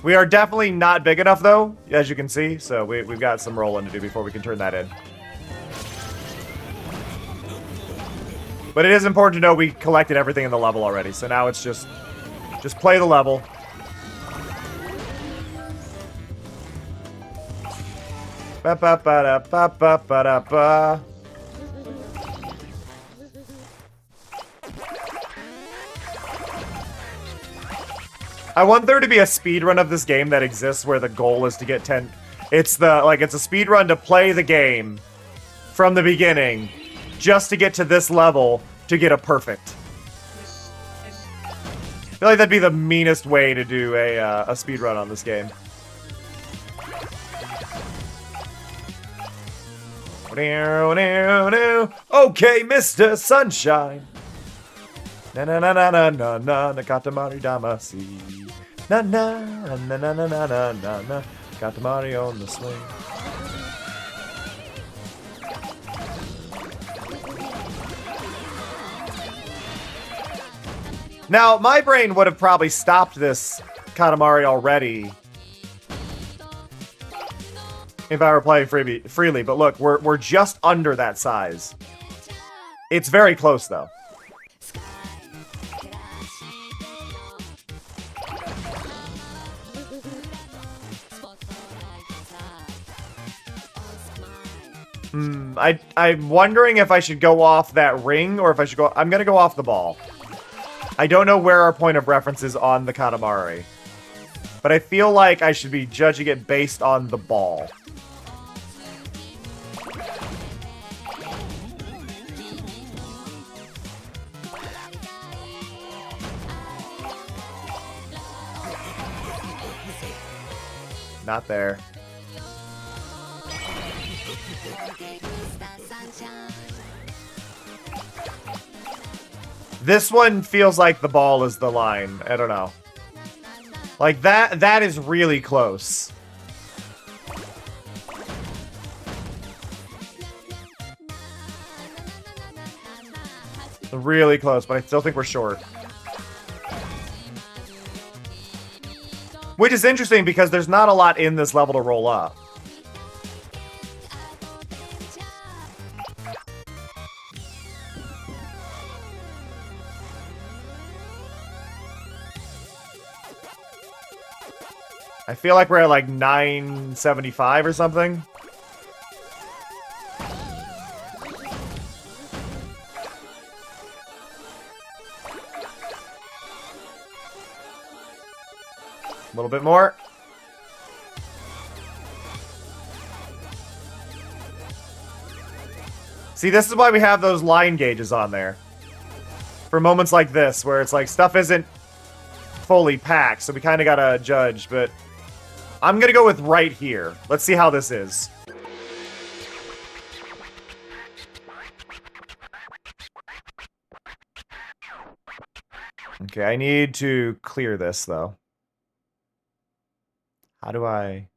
We are definitely not big enough, though, as you can see, so we've got some rolling to do before we can turn that in. But it is important to know we collected everything in the level already, so now it's just play the level. Ba-ba-ba-da-ba-ba-ba-da-ba. I want there to be a speedrun of this game that exists where the goal is to get 10. It's a speedrun to play the game from the beginning just to get to this level to get a perfect. I feel like that'd be the meanest way to do a speedrun on this game. Okay, Mr. Sunshine. Na na na na na na na na Katamari Damacy. Na na na na na na na na na Katamari on the swing. Now, my brain would have probably stopped this Katamari already if I were playing freely, but look, we're just under that size. It's very close, though. I'm wondering if I should go off that ring or if I should go... I'm gonna go off the ball. I don't know where our point of reference is on the Katamari. But I feel like I should be judging it based on the ball. Not there. This one feels like the ball is the line. I don't know. Like, that is really close. Really close, but I still think we're short. Which is interesting because there's not a lot in this level to roll up. I feel like we're at like 975 or something. A little bit more. See, this is why we have those line gauges on there. For moments like this, where it's like stuff isn't fully packed, so we kind of gotta judge, but I'm gonna go with right here. Let's see how this is. Okay, I need to clear this, though. How do I...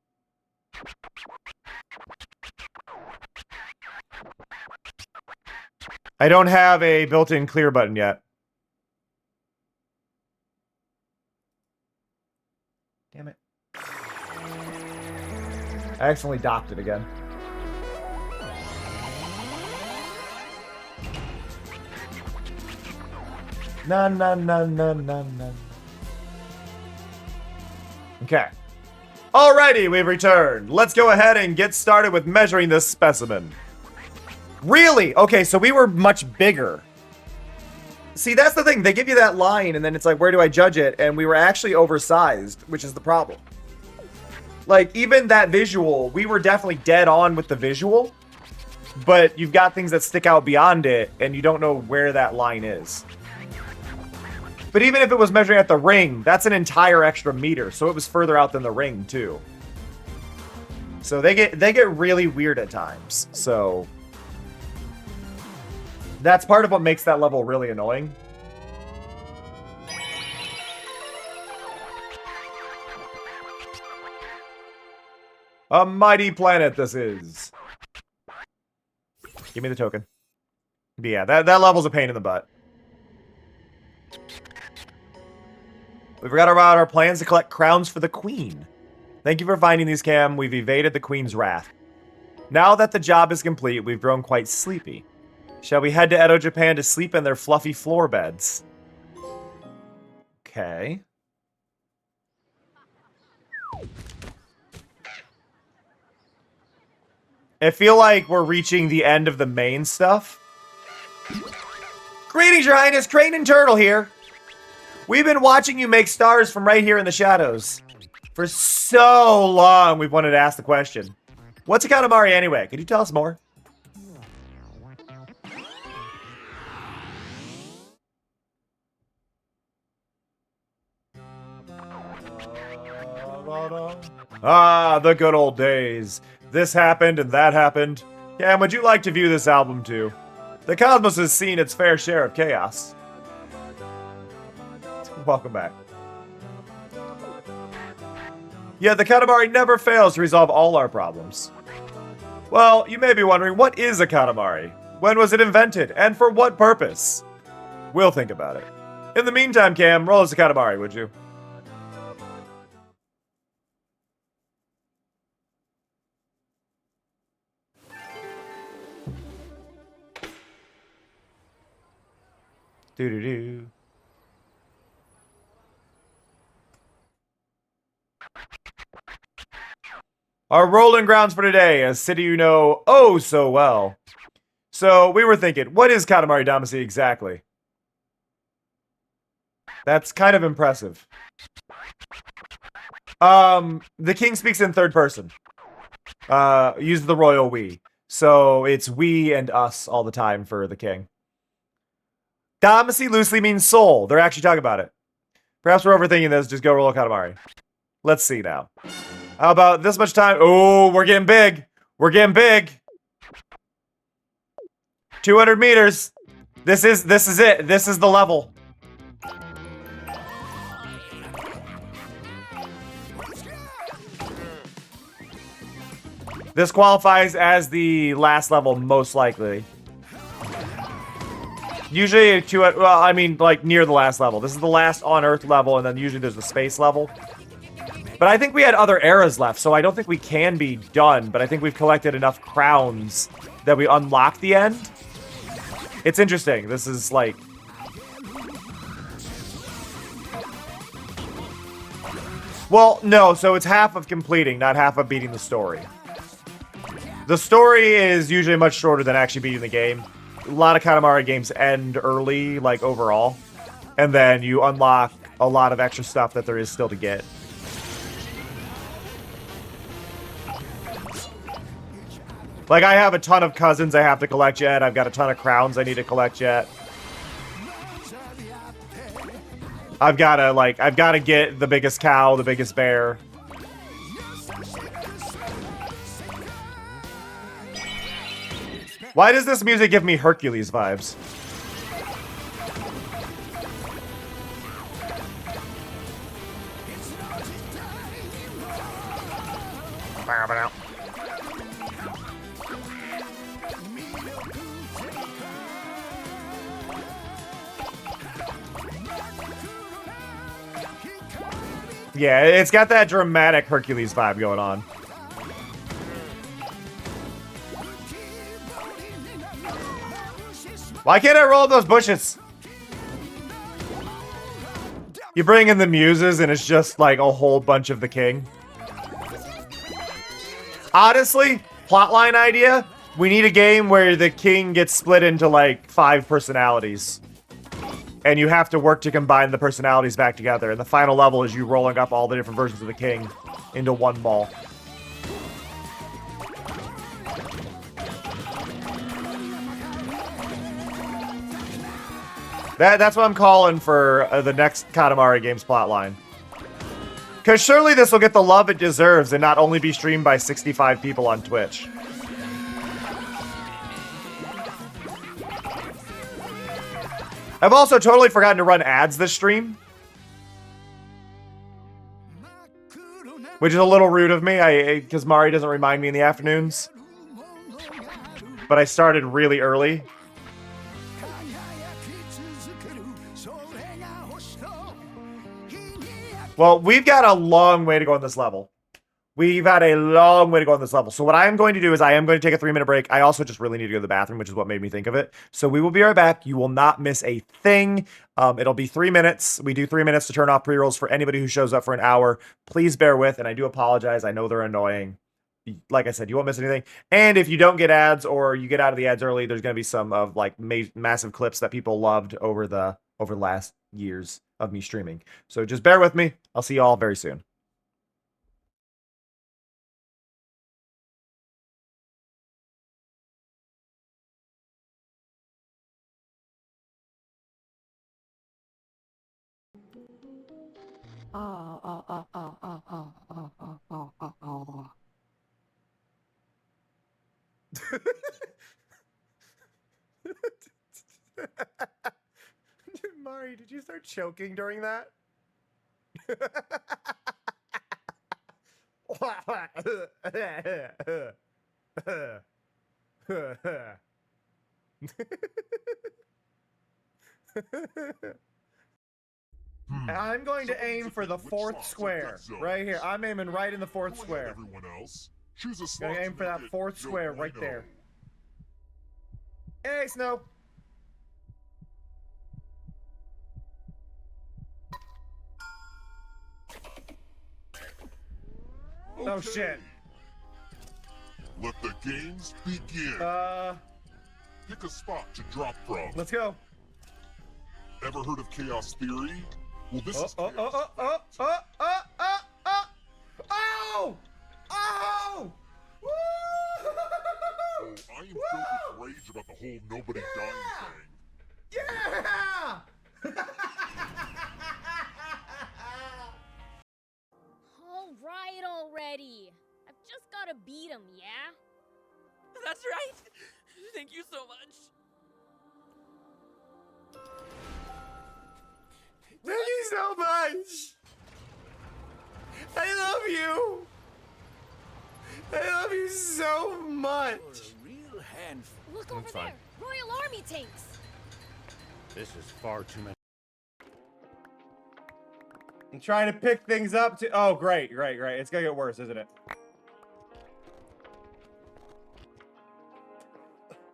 I don't have a built-in clear button yet. Damn it. I accidentally docked it again. No. Okay. Alrighty, we've returned. Let's go ahead and get started with measuring this specimen. Really? Okay, so we were much bigger. See, that's the thing. They give you that line, and then it's like, where do I judge it? And we were actually oversized, which is the problem. Like, even that visual, we were definitely dead on with the visual, but you've got things that stick out beyond it, and you don't know where that line is. But even if it was measuring at the ring, that's an entire extra meter, so it was further out than the ring, too. So they get really weird at times, so... That's part of what makes that level really annoying. A mighty planet this is. Give me the token. But yeah, that level's a pain in the butt. We forgot about our plans to collect crowns for the Queen. Thank you for finding these, Cam. We've evaded the Queen's wrath. Now that the job is complete, we've grown quite sleepy. Shall we head to Edo, Japan to sleep in their fluffy floor beds? Okay. I feel like we're reaching the end of the main stuff. Greetings, Your Highness. Crane and Turtle here. We've been watching you make stars from right here in the shadows. For so long, we've wanted to ask the question. What's a Katamari anyway? Could you tell us more? Ah, the good old days. This happened and that happened. Cam, would you like to view this album too? The cosmos has seen its fair share of chaos. Welcome back. Yet the Katamari never fails to resolve all our problems. Well, you may be wondering, what is a Katamari? When was it invented? And for what purpose? We'll think about it. In the meantime, Cam, roll us a Katamari, would you? Doo-doo-doo. Our rolling grounds for today, a city you know oh so well. So we were thinking, what is Katamari Damacy exactly? That's kind of impressive. The king speaks in third person. Uses the royal we. So it's we and us all the time for the king. Damacy loosely means soul. They're actually talking about it. Perhaps we're overthinking this. Just go roll a Katamari. Let's see now. How about this much time? Oh, we're getting big. We're getting big. 200 meters. This is it. This is the level. This qualifies as the last level, most likely. Usually, well, I mean, like, near the last level. This is the last on-Earth level, and then usually there's the space level. But I think we had other eras left, so I don't think we can be done, but I think we've collected enough crowns that we unlock the end. It's interesting. This is, like... Well, no, so it's half of completing, not half of beating the story. The story is usually much shorter than actually beating the game. A lot of Katamari games end early, like, overall. And then you unlock a lot of extra stuff that there is still to get. Like, I have a ton of cousins I have to collect yet. I've got a ton of crowns I need to collect yet. I've gotta get the biggest cow, the biggest bear. Why does this music give me Hercules vibes? Yeah, it's got that dramatic Hercules vibe going on. Why can't I roll up those bushes? You bring in the muses and it's just like a whole bunch of the king. Honestly, plotline idea, we need a game where the king gets split into like 5 personalities. And you have to work to combine the personalities back together. And the final level is you rolling up all the different versions of the king into one ball. That's what I'm calling for the next Katamari game's plotline. Because surely this will get the love it deserves and not only be streamed by 65 people on Twitch. I've also totally forgotten to run ads this stream. Which is a little rude of me, because Mari doesn't remind me in the afternoons. But I started really early. Well, we've got a long way to go on this level. We've had a long way to go on this level. So what I am going to do is I am going to take a 3-minute break. I also just really need to go to the bathroom, which is what made me think of it. So we will be right back. You will not miss a thing. It'll be 3 minutes. We do 3 minutes to turn off pre-rolls for anybody who shows up for an hour. Please bear with, and I do apologize. I know they're annoying. Like I said, you won't miss anything. And if you don't get ads or you get out of the ads early, there's going to be some of like massive clips that people loved over the last years of me streaming. So just bear with me. I'll see you all very soon. Mari, did you start choking during that? I'm going to aim for the 4th square. Right here. I'm aiming right in the 4th square. Gonna aim for that 4th square right there. Hey, Snow! Oh shit. Let the games begin. Pick a spot to drop from. Let's go. Ever heard of chaos theory? Well, this is chaos. Oh! Woo! Oh, I am filled with rage about the whole nobody dying thing. Yeah! All right already. I've just gotta beat him, yeah? That's right. Thank you so much. Thank you so much! I love you! I love you so much! A real handful. Look over there! Royal Army tanks! This is far too many. I'm trying to pick things up to. Oh, great. It's gonna get worse, isn't it?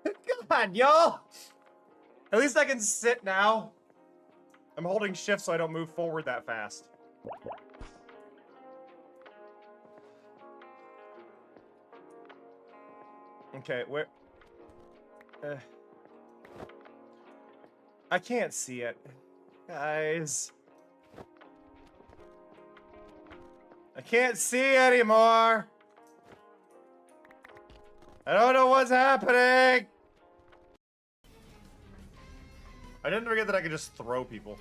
Come on, y'all! At least I can sit now. I'm holding shift so I don't move forward that fast. Okay, where... I can't see it. Guys. I can't see anymore. I don't know what's happening. I didn't forget that I could just throw people.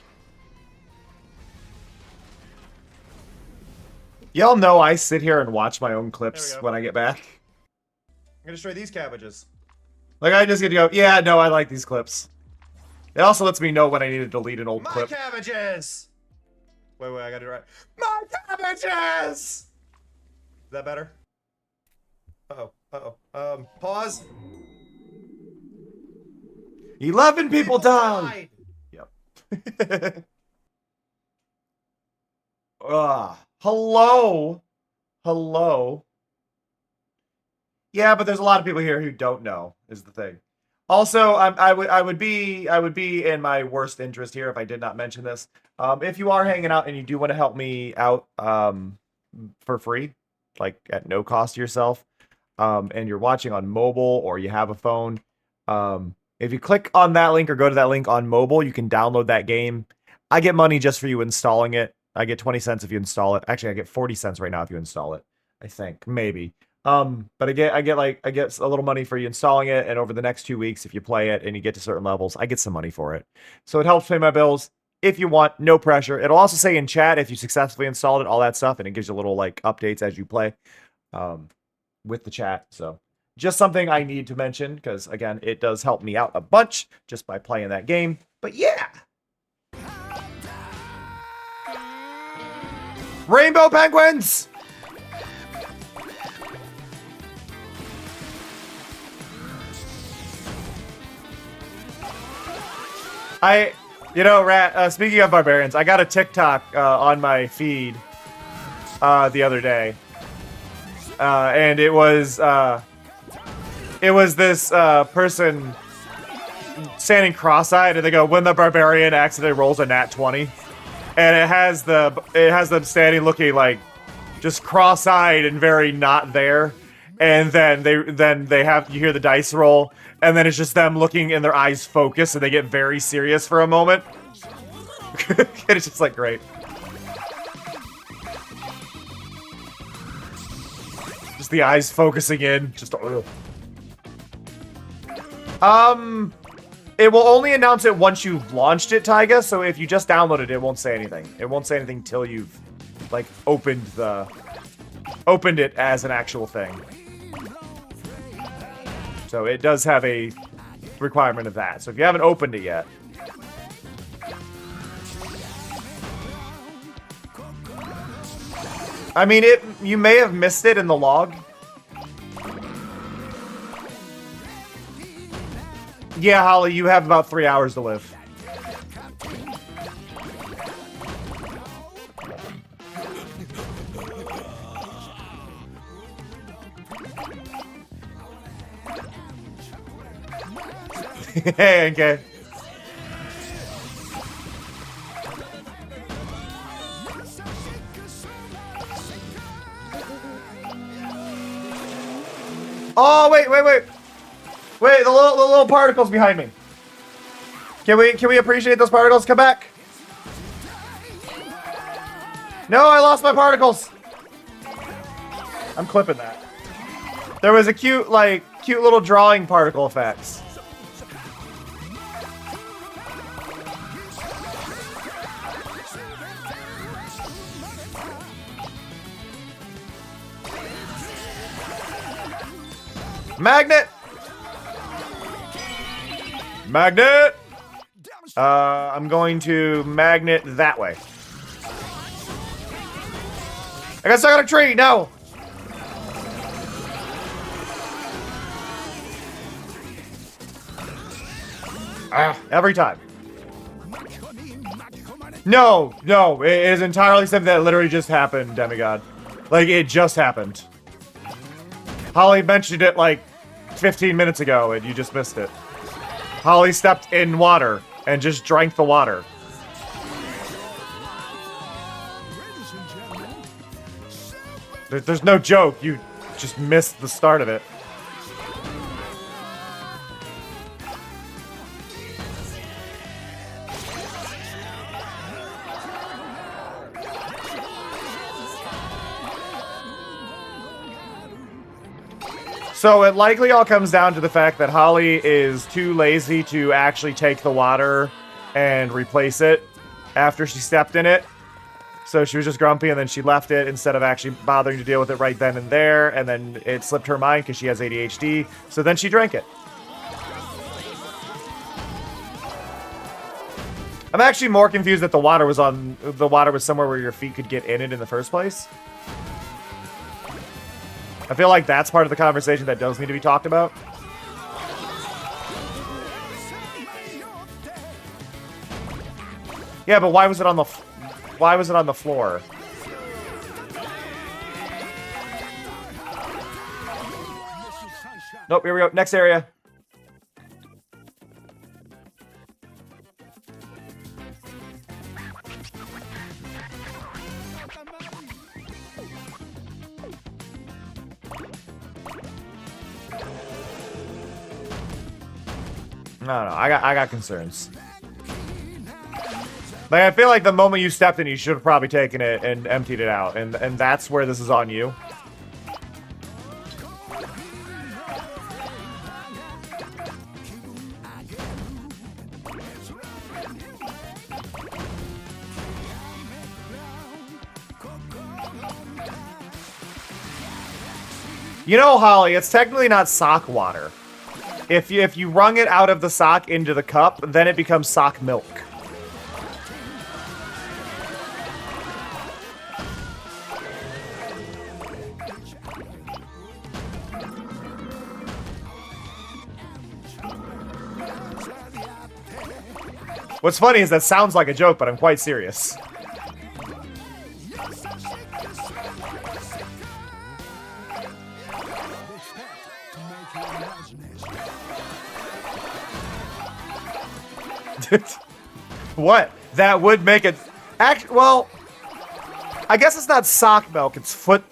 Y'all know I sit here and watch my own clips There we go. when I get back. I'm gonna destroy these cabbages. Like, I just get to go, yeah, no, I like these clips. It also lets me know when I need to delete an old My clip. cabbages! Wait, I got it right. My cabbages! Is that better? Pause. 11 people died! Yep. Hello? Hello? Yeah, but there's a lot of people here who don't know, is the thing. Also, I would be in my worst interest here if I did not mention this. If you are hanging out and you do want to help me out for free, like at no cost to yourself, and you're watching on mobile or you have a phone, if you click on that link or go to that link on mobile, you can download that game. I get money just for you installing it. I get 20 cents if you install it. Actually, I get 40 cents right now if you install it. I think, maybe. But I get a little money for you installing it, and over the next 2 weeks, if you play it and you get to certain levels, I get some money for it. So it helps pay my bills. If you want, no pressure. It'll also say in chat if you successfully installed it, all that stuff, and it gives you little like updates as you play, with the chat. So just something I need to mention because again, it does help me out a bunch just by playing that game. But yeah. Rainbow penguins! Rat, speaking of barbarians, I got a TikTok on my feed the other day. And it was this person standing cross-eyed, and they go, when the barbarian accidentally rolls a nat 20. And it has them standing looking like just cross-eyed and very not there. And then you hear the dice roll, and then it's just them looking and their eyes focus, and they get very serious for a moment. It's just like great. Just the eyes focusing in. Just it will only announce it once you've launched it, Tyga. So if you just downloaded it, it won't say anything. It won't say anything till you've like opened it as an actual thing. So it does have a requirement of that. So if you haven't opened it yet. I mean, you may have missed it in the log. Yeah, Holly, you have about 3 hours to live. Hey, NK. Oh, wait. Wait, the little particles behind me. Can we appreciate those particles? Come back. No, I lost my particles. I'm clipping that. There was a cute little drawing particle effects. Magnet! Magnet! I'm going to magnet that way. I got stuck on a tree, no! Every time. No, it is entirely something that literally just happened, Demigod. Like, it just happened. Holly mentioned it like 15 minutes ago and you just missed it. Holly stepped in water and just drank the water. There's no joke, you just missed the start of it. So it likely all comes down to the fact that Holly is too lazy to actually take the water and replace it after she stepped in it. So she was just grumpy and then she left it instead of actually bothering to deal with it right then and there. And then it slipped her mind because she has ADHD. So then she drank it. I'm actually more confused that the water was somewhere where your feet could get in it in the first place. I feel like that's part of the conversation that does need to be talked about. Yeah, but why was it on the floor? Nope, here we go. Next area. No, I got concerns. Like, I feel like the moment you stepped in, you should have probably taken it and emptied it out, and that's where this is on you. You know, Holly, it's technically not sock water. If you wrung it out of the sock into the cup, then it becomes sock milk. What's funny is that sounds like a joke, but I'm quite serious. What? That would make it... well, I guess it's not sock milk, it's foot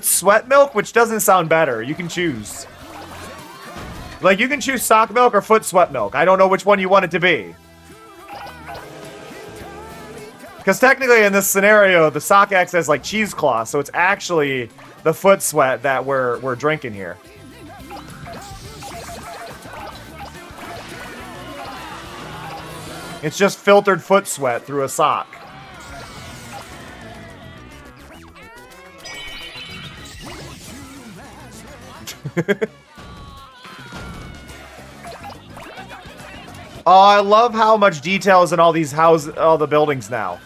sweat milk, which doesn't sound better. You can choose. Like, you can choose sock milk or foot sweat milk. I don't know which one you want it to be. Because technically in this scenario, the sock acts as like cheesecloth, so it's actually the foot sweat that we're drinking here. It's just filtered foot sweat through a sock. Oh, I love how much detail is in all these all the buildings now.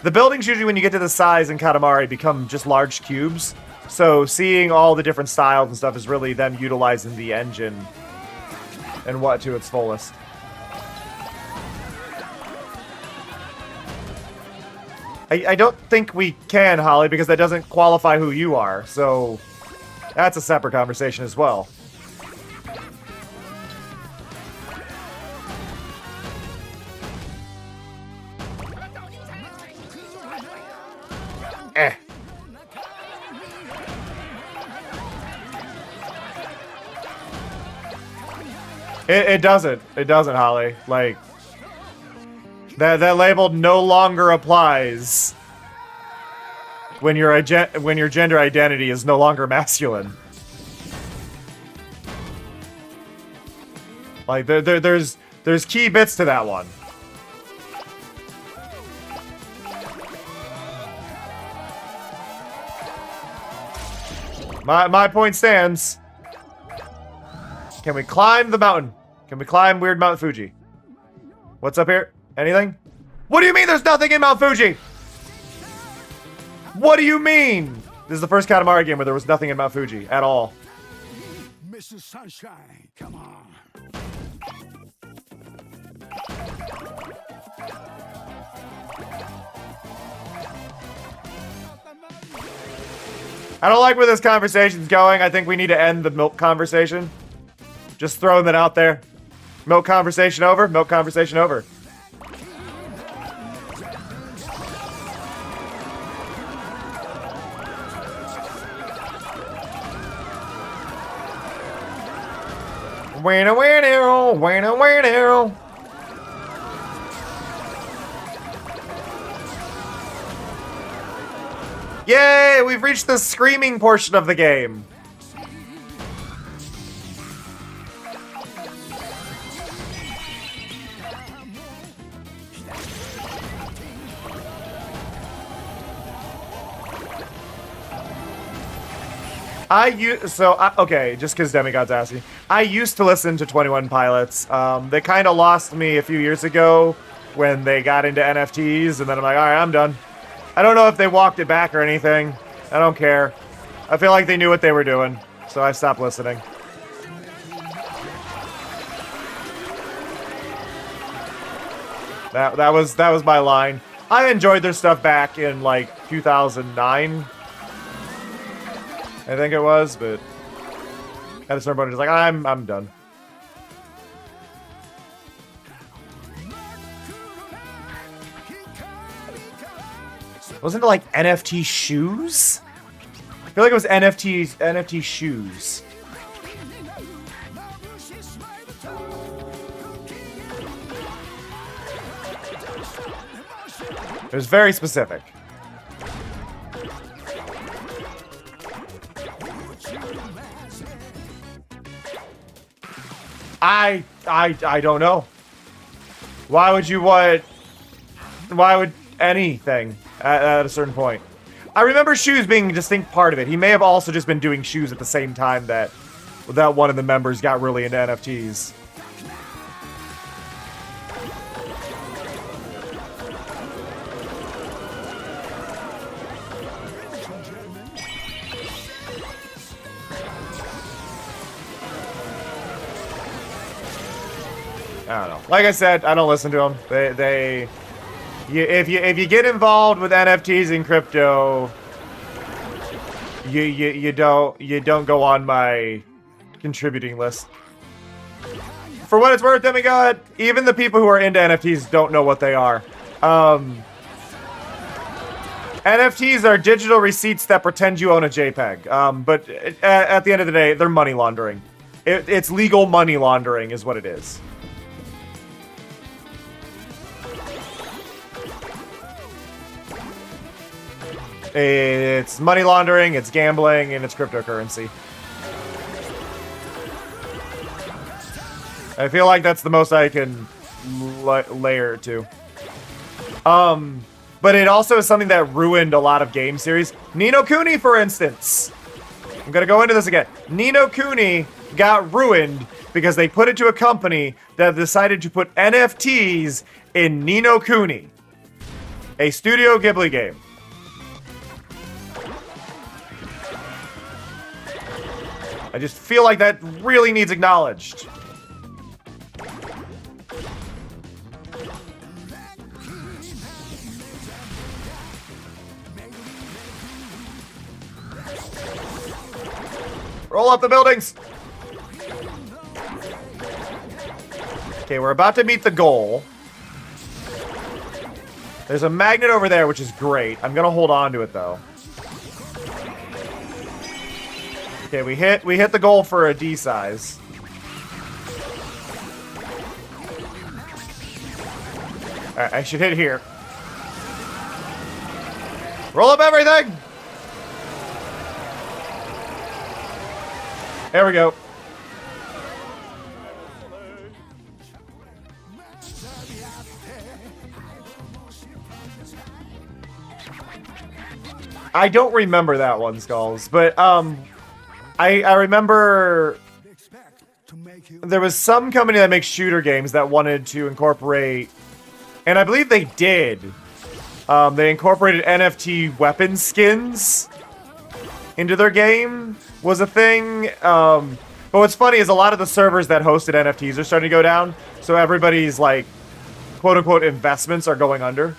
The buildings usually, when you get to the size in Katamari, become just large cubes. So seeing all the different styles and stuff is really them utilizing the engine and what to its fullest. I don't think we can, Holly, because that doesn't qualify who you are. So that's a separate conversation as well. It doesn't. It doesn't, Holly. Like, that label no longer applies when your gender identity is no longer masculine. Like, there's key bits to that one. My point stands. Can we climb the mountain? Can we climb weird Mount Fuji? What's up here? Anything? What do you mean there's nothing in Mount Fuji? What do you mean? This is the first Katamari game where there was nothing in Mount Fuji at all. Mrs. Sunshine, come on. I don't like where this conversation's going. I think we need to end the milk conversation. Just throwing that out there. Milk conversation over. Milk conversation over. Wah-na-wah-na-wah-na-wah-na. Yay! We've reached the screaming portion of the game. Okay, just because Demigod's asking. I used to listen to 21 Pilots. They kind of lost me a few years ago when they got into NFTs, and then I'm like, all right, I'm done. I don't know if they walked it back or anything. I don't care. I feel like they knew what they were doing, so I stopped listening. That was my line. I enjoyed their stuff back in like 2009. I think it was, but at a certain point, it's like I'm done. Wasn't it like NFT shoes? I feel like it was NFT shoes. It was very specific. I don't know. Why would you want? Why would anything at a certain point? I remember shoes being a distinct part of it. He may have also just been doing shoes at the same time that one of the members got really into NFTs. I don't know. Like I said, I don't listen to them. If you get involved with NFTs and crypto, you don't go on my contributing list. For what it's worth, Demigod, even the people who are into NFTs don't know what they are. NFTs are digital receipts that pretend you own a JPEG. But at the end of the day, they're money laundering. It's legal money laundering is what it is. It's money laundering, it's gambling, and it's cryptocurrency. I feel like that's the most I can layer it to. But it also is something that ruined a lot of game series. Ni no Kuni, for instance. I'm gonna go into this again. Ni no Kuni got ruined because they put it to a company that decided to put NFTs in Ni no Kuni, a Studio Ghibli game. I just feel like that really needs acknowledged. Roll up the buildings! Okay, we're about to meet the goal. There's a magnet over there, which is great. I'm gonna hold on to it, though. Okay, we hit the goal for a D size. Alright, I should hit here. Roll up everything! There we go. I don't remember that one, Skulls, but I remember there was some company that makes shooter games that wanted to incorporate, and I believe they did. They incorporated NFT weapon skins into their game, was a thing. But what's funny is a lot of the servers that hosted NFTs are starting to go down, so everybody's like, quote-unquote, investments are going under.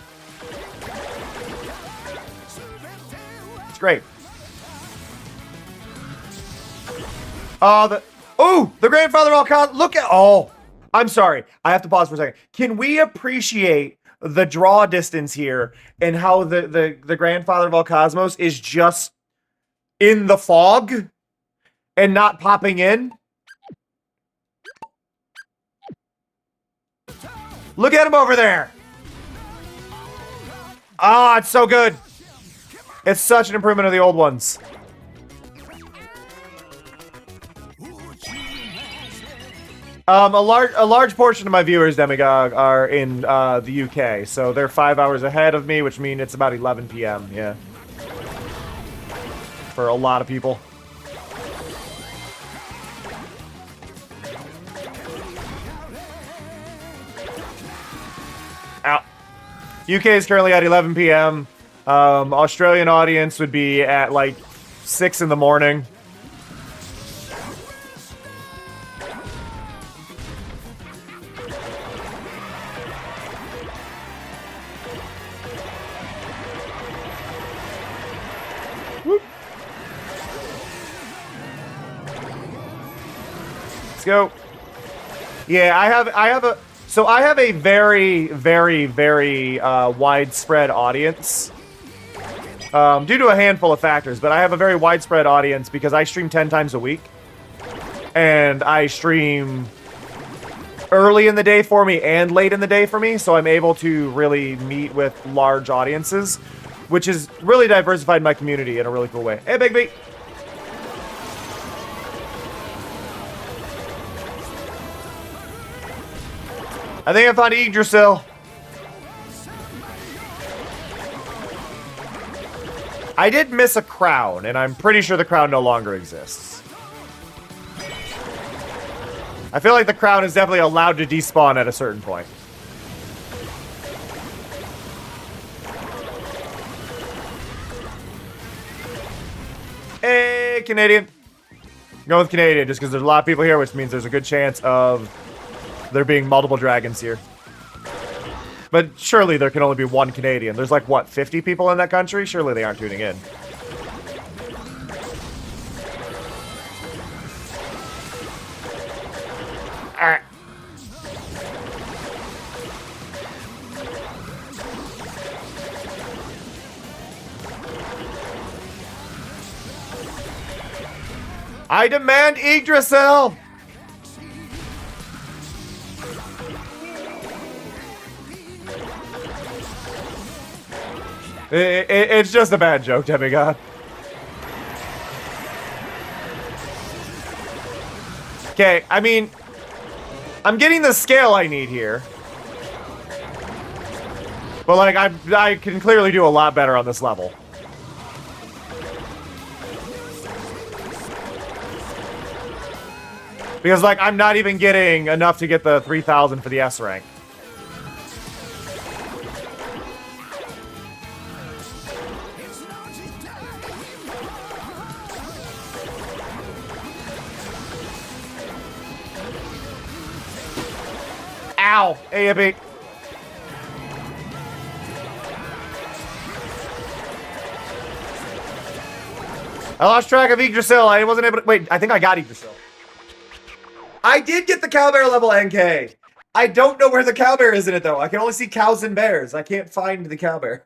It's great. The grandfather all con. Look at I'm sorry. I have to pause for a second. Can we appreciate the draw distance here and how the grandfather of all cosmos is just in the fog and not popping in? Look at him over there. Ah, it's so good. It's such an improvement of the old ones. A large portion of my viewers, Demigod, are in the UK, so they're 5 hours ahead of me, which means it's about 11 p.m. Yeah, for a lot of people. Ow. UK is currently at 11 p.m. Australian audience would be at like 6 in the morning. Let's go. Yeah, I have a very, very, very widespread audience. Due to a handful of factors, but I have a very widespread audience because I stream 10 times a week. And I stream early in the day for me and late in the day for me, so I'm able to really meet with large audiences, which has really diversified my community in a really cool way. Hey, Big B! I think I found Yggdrasil. I did miss a crown, and I'm pretty sure the crown no longer exists. I feel like the crown is definitely allowed to despawn at a certain point. Hey, Canadian. I'm going with Canadian just because there's a lot of people here, which means there's a good chance of there being multiple dragons here. But surely there can only be one Canadian. There's like, what, 50 people in that country? Surely they aren't tuning in. Alright. I demand Yggdrasil! It's just a bad joke, Demigod. Okay, I mean, I'm getting the scale I need here. But, like, I can clearly do a lot better on this level. Because, like, I'm not even getting enough to get the 3,000 for the S rank. Ow! AFB. I lost track of Yggdrasil. I wasn't able to... Wait, I think I got Yggdrasil. I did get the cowbear level NK. I don't know where the cowbear is in it, though. I can only see cows and bears. I can't find the cowbear.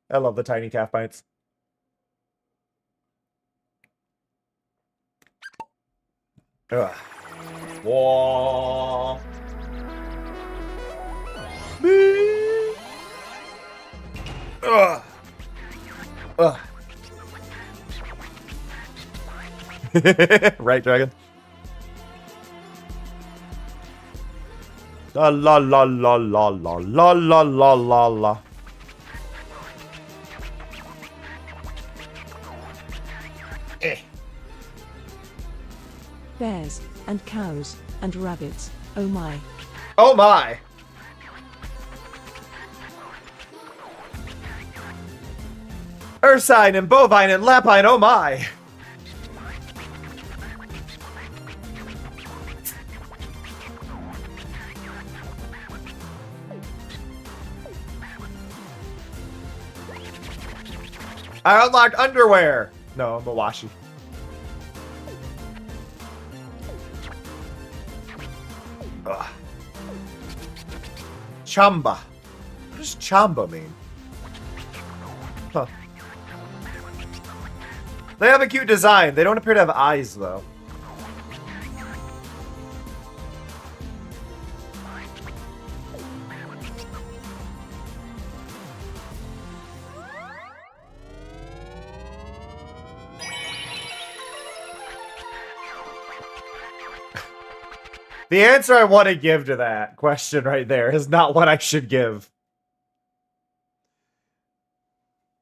I love the tiny calf bites. Ugh. Whoa. Ugh. Ugh. Right, Dragon? La la la la la la la la la la la. Bears, and cows, and rabbits, oh my. Oh my! Ursine and bovine and lapine, oh my! I unlocked underwear! No, Mawashi. Ugh. Chamba. What does chamba mean? Huh. They have a cute design. They don't appear to have eyes, though. The answer I want to give to that question right there is not what I should give.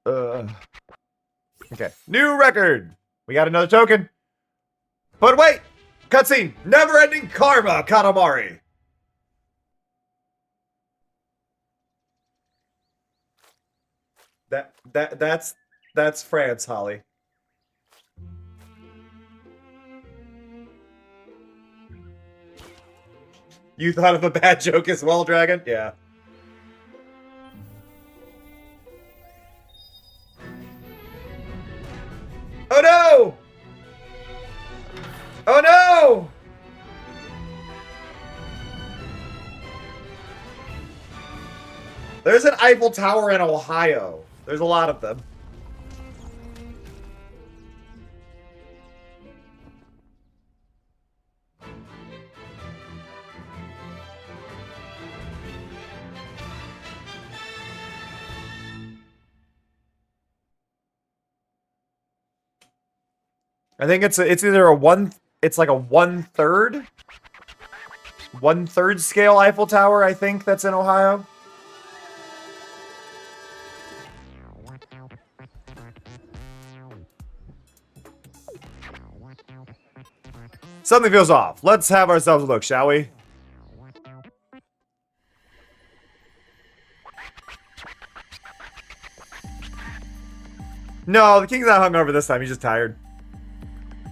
Okay. New record! We got another token. But wait! Cutscene! Never-ending karma, Katamari! That's France, Holly. You thought of a bad joke as well, Dragon? Yeah. Oh no! Oh no! There's an Eiffel Tower in Ohio. There's a lot of them. I think it's either it's like a 1/3 scale Eiffel Tower, I think, that's in Ohio. Something feels off. Let's have ourselves a look, shall we? No, the king's not hungover this time. He's just tired.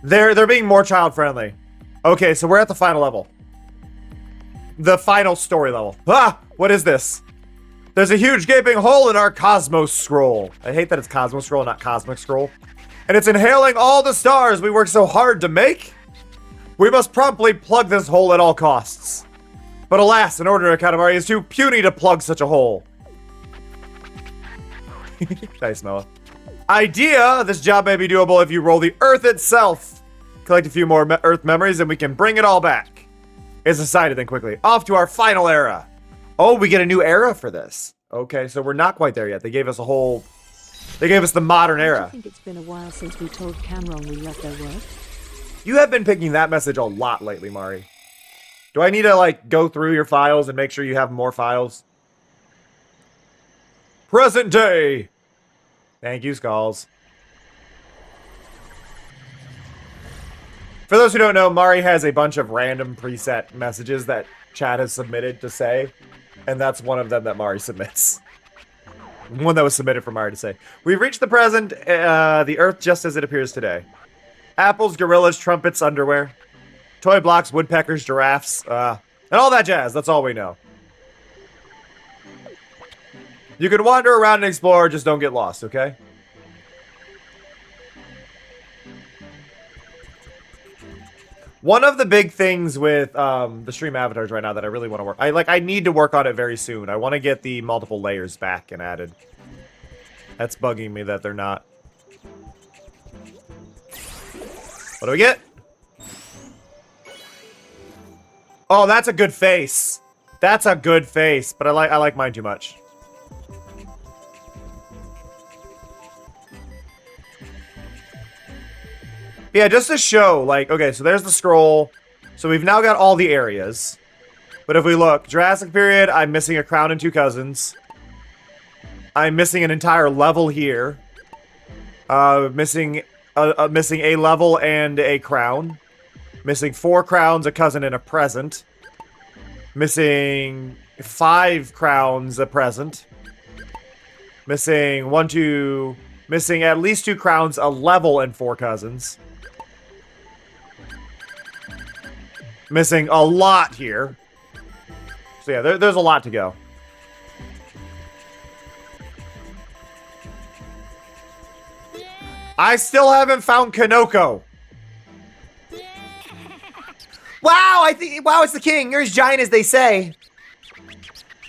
They're being more child-friendly. Okay, so we're at the final level. The final story level. Ah! What is this? There's a huge gaping hole in our Cosmos Scroll. I hate that it's Cosmos Scroll, not Cosmic Scroll. And it's inhaling all the stars we worked so hard to make. We must promptly plug this hole at all costs. But alas, an order of Katamari is too puny to plug such a hole. Nice, Noah. Idea! This job may be doable if you roll the Earth itself. Collect a few more Earth memories and we can bring it all back. It's decided then quickly. Off to our final era. Oh, we get a new era for this. Okay, so we're not quite there yet. They gave us a whole... They gave us the modern era. I think it's been a while since we told Cameron we love their work. You have been picking that message a lot lately, Mari. Do I need to, like, go through your files and make sure you have more files? Present day! Thank you, Skulls. For those who don't know, Mari has a bunch of random preset messages that chat has submitted to say, and that's one of them that Mari submits. One that was submitted for Mari to say. We've reached the present, the Earth just as it appears today. Apples, gorillas, trumpets, underwear. Toy blocks, woodpeckers, giraffes, and all that jazz. That's all we know. You can wander around and explore, just don't get lost, okay? One of the big things with the stream avatars right now that I really want to work... I need to work on it very soon. I want to get the multiple layers back and added. That's bugging me that they're not. What do we get? Oh, that's a good face. That's a good face, but I like mine too much. Yeah, just to show, like, okay, so there's the scroll. So we've now got all the areas. But if we look, Jurassic period, I'm missing a crown and 2 cousins. I'm missing an entire level here. Missing a level and a crown. Missing 4 crowns, a cousin, and a present. Missing 5 crowns, a present. Missing missing at least 2 crowns, a level, and 4 cousins. Missing a lot here. So yeah, there's a lot to go. I still haven't found Kanoko. Wow, it's the king. You're as giant as they say.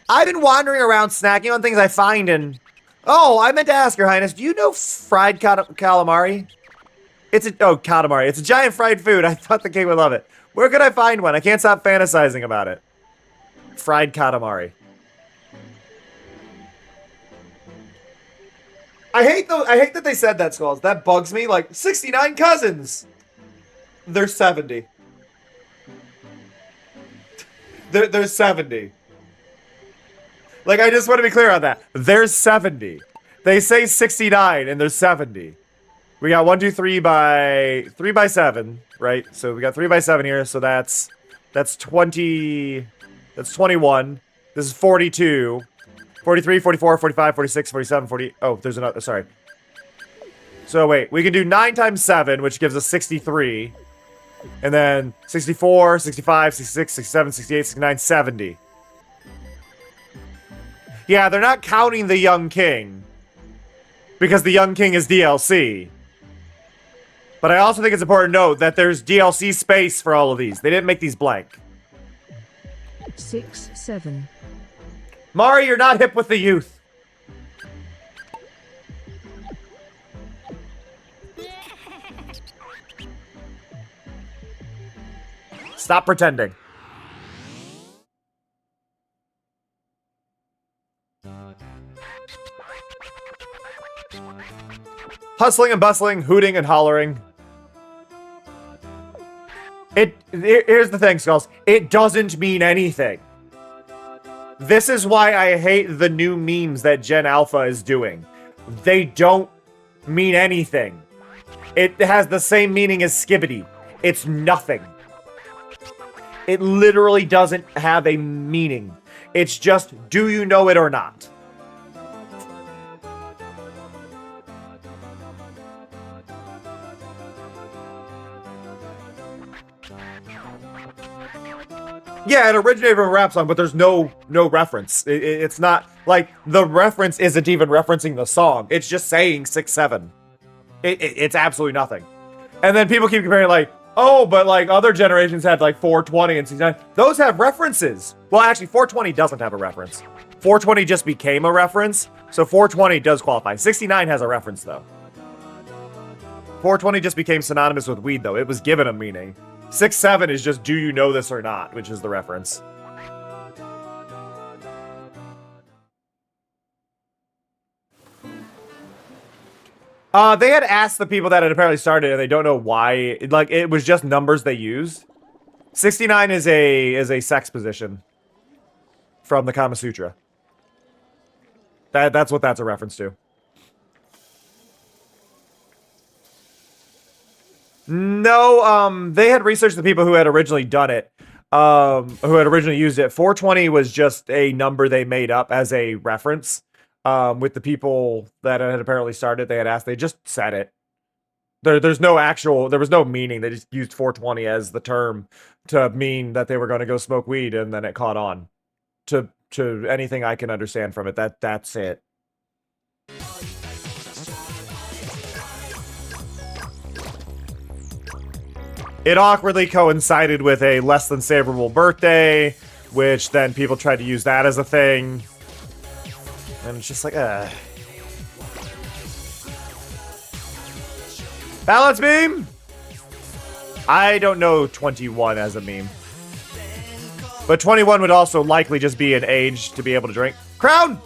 I've been wandering around snacking on things I find and... Oh, I meant to ask, Your Highness, do you know fried calamari? Katamari. It's a giant fried food. I thought the king would love it. Where could I find one? I can't stop fantasizing about it. Fried Katamari. I hate that they said that, Skulls. That bugs me. Like, 69 cousins! There's 70. There's 70. Like, I just want to be clear on that. There's 70. They say 69, and there's 70. We got 1, 2, 3 by 7, right? So we got 3 by 7 here, so that's 20, that's 21. This is 42, 43, 44, 45, 46, 47, 40. Oh, there's another, sorry. So wait, we can do 9 times 7, which gives us 63. And then 64, 65, 66, 67, 68, 69, 70. Yeah, they're not counting the young king. Because the young king is DLC. But I also think it's important to note that there's DLC space for all of these. They didn't make these blank. 6, 7. Mari, you're not hip with the youth. Stop pretending. Hustling and bustling, hooting and hollering. Here's the thing, Skulls. It doesn't mean anything. This is why I hate the new memes that Gen Alpha is doing. They don't mean anything. It has the same meaning as skibbity. It's nothing. It literally doesn't have a meaning. It's just, do you know it or not? Yeah, it originated from a rap song, but there's no reference. It's not, like, the reference isn't even referencing the song. It's just saying 6, 7. It's absolutely nothing. And then people keep comparing, like, oh, but, like, other generations had, like, 420 and 69. Those have references. Well, actually, 420 doesn't have a reference. 420 just became a reference, so 420 does qualify. 69 has a reference, though. 420 just became synonymous with weed, though. It was given a meaning. 6, 7 is just, do you know this or not, which is the reference. They had asked the people that had apparently started, and they don't know why. Like, it was just numbers they used. 69 is a sex position from the Kama Sutra. That's what that's a reference to. No, they had researched the people who had originally done it, who had originally used it. 420 was just a number they made up as a reference. With the people that had apparently started, they had asked, they just said it. There was no meaning. They just used 420 as the term to mean that they were going to go smoke weed, and then it caught on. To anything I can understand from it, that's it. It awkwardly coincided with a less than savorable birthday, which then people tried to use that as a thing. And it's just like, Balance beam? I don't know 21 as a meme. But 21 would also likely just be an age to be able to drink. Crown!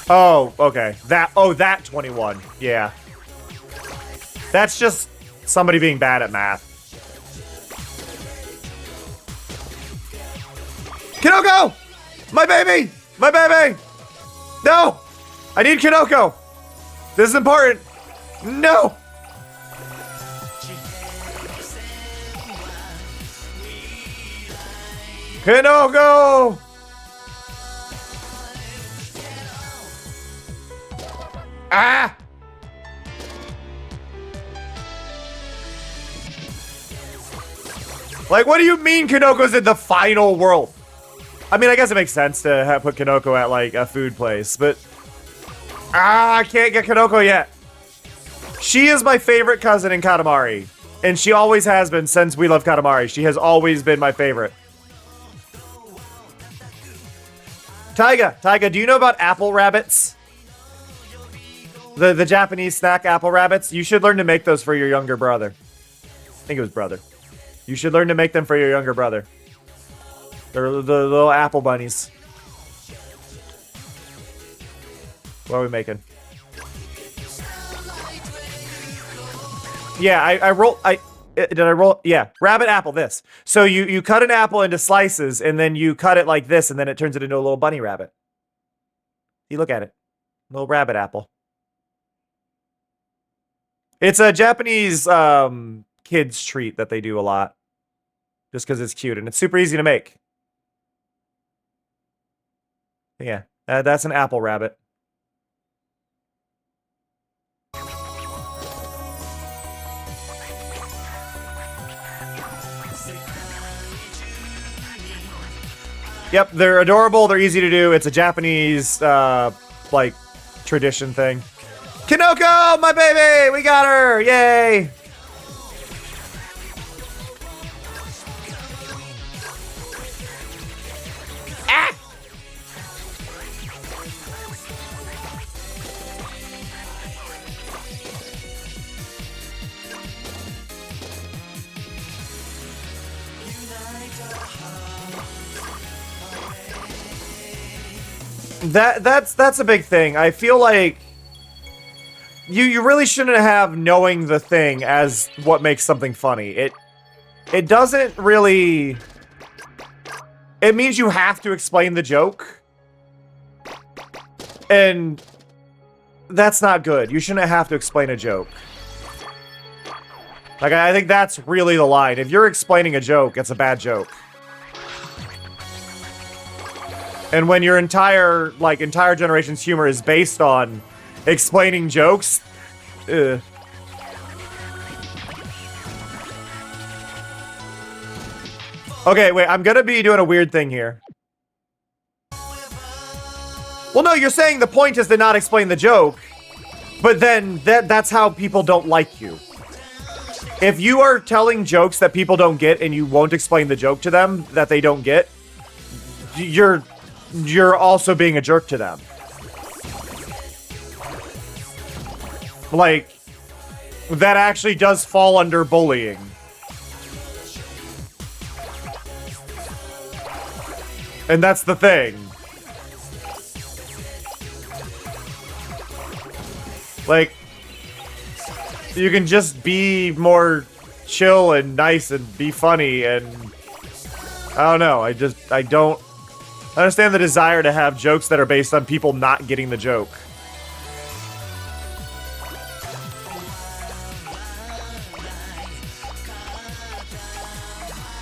Oh, okay. That 21. Yeah. That's just somebody being bad at math. Kinoko! My baby! My baby! No! I need Kinoko! This is important! No! Kinoko! Ah! Like, what do you mean Kinoko's in the final world? I mean, I guess it makes sense to put Kinoko at, like, a food place, but... I can't get Kinoko yet. She is my favorite cousin in Katamari, and she always has been since We Love Katamari. She has always been my favorite. Taiga, do you know about apple rabbits? The Japanese snack apple rabbits? You should learn to make those for your younger brother. I think it was brother. You should learn to make them for your younger brother. They're the little apple bunnies. What are we making? Yeah, did I roll? Yeah, rabbit apple, this. So you cut an apple into slices, and then you cut it like this, and then it turns it into a little bunny rabbit. You look at it. Little rabbit apple. It's a Japanese kids treat that they do a lot. Just because it's cute, and it's super easy to make. Yeah, that's an apple rabbit. Yep, they're adorable, they're easy to do. It's a Japanese, like, tradition thing. Kinoko, my baby! We got her! Yay! Ah! That's a big thing. I feel like you really shouldn't have knowing the thing as what makes something funny. It doesn't really... It means you have to explain the joke. And that's not good. You shouldn't have to explain a joke. Like, I think that's really the line. If you're explaining a joke, it's a bad joke. And when your entire generation's humor is based on explaining jokes, ugh. Okay, wait, I'm gonna be doing a weird thing here. Well, no, you're saying the point is to not explain the joke, but then that's how people don't like you. If you are telling jokes that people don't get and you won't explain the joke to them that they don't get, you're also being a jerk to them. Like, that actually does fall under bullying. And that's the thing. Like, you can just be more chill and nice and be funny and... I don't know, I don't understand the desire to have jokes that are based on people not getting the joke.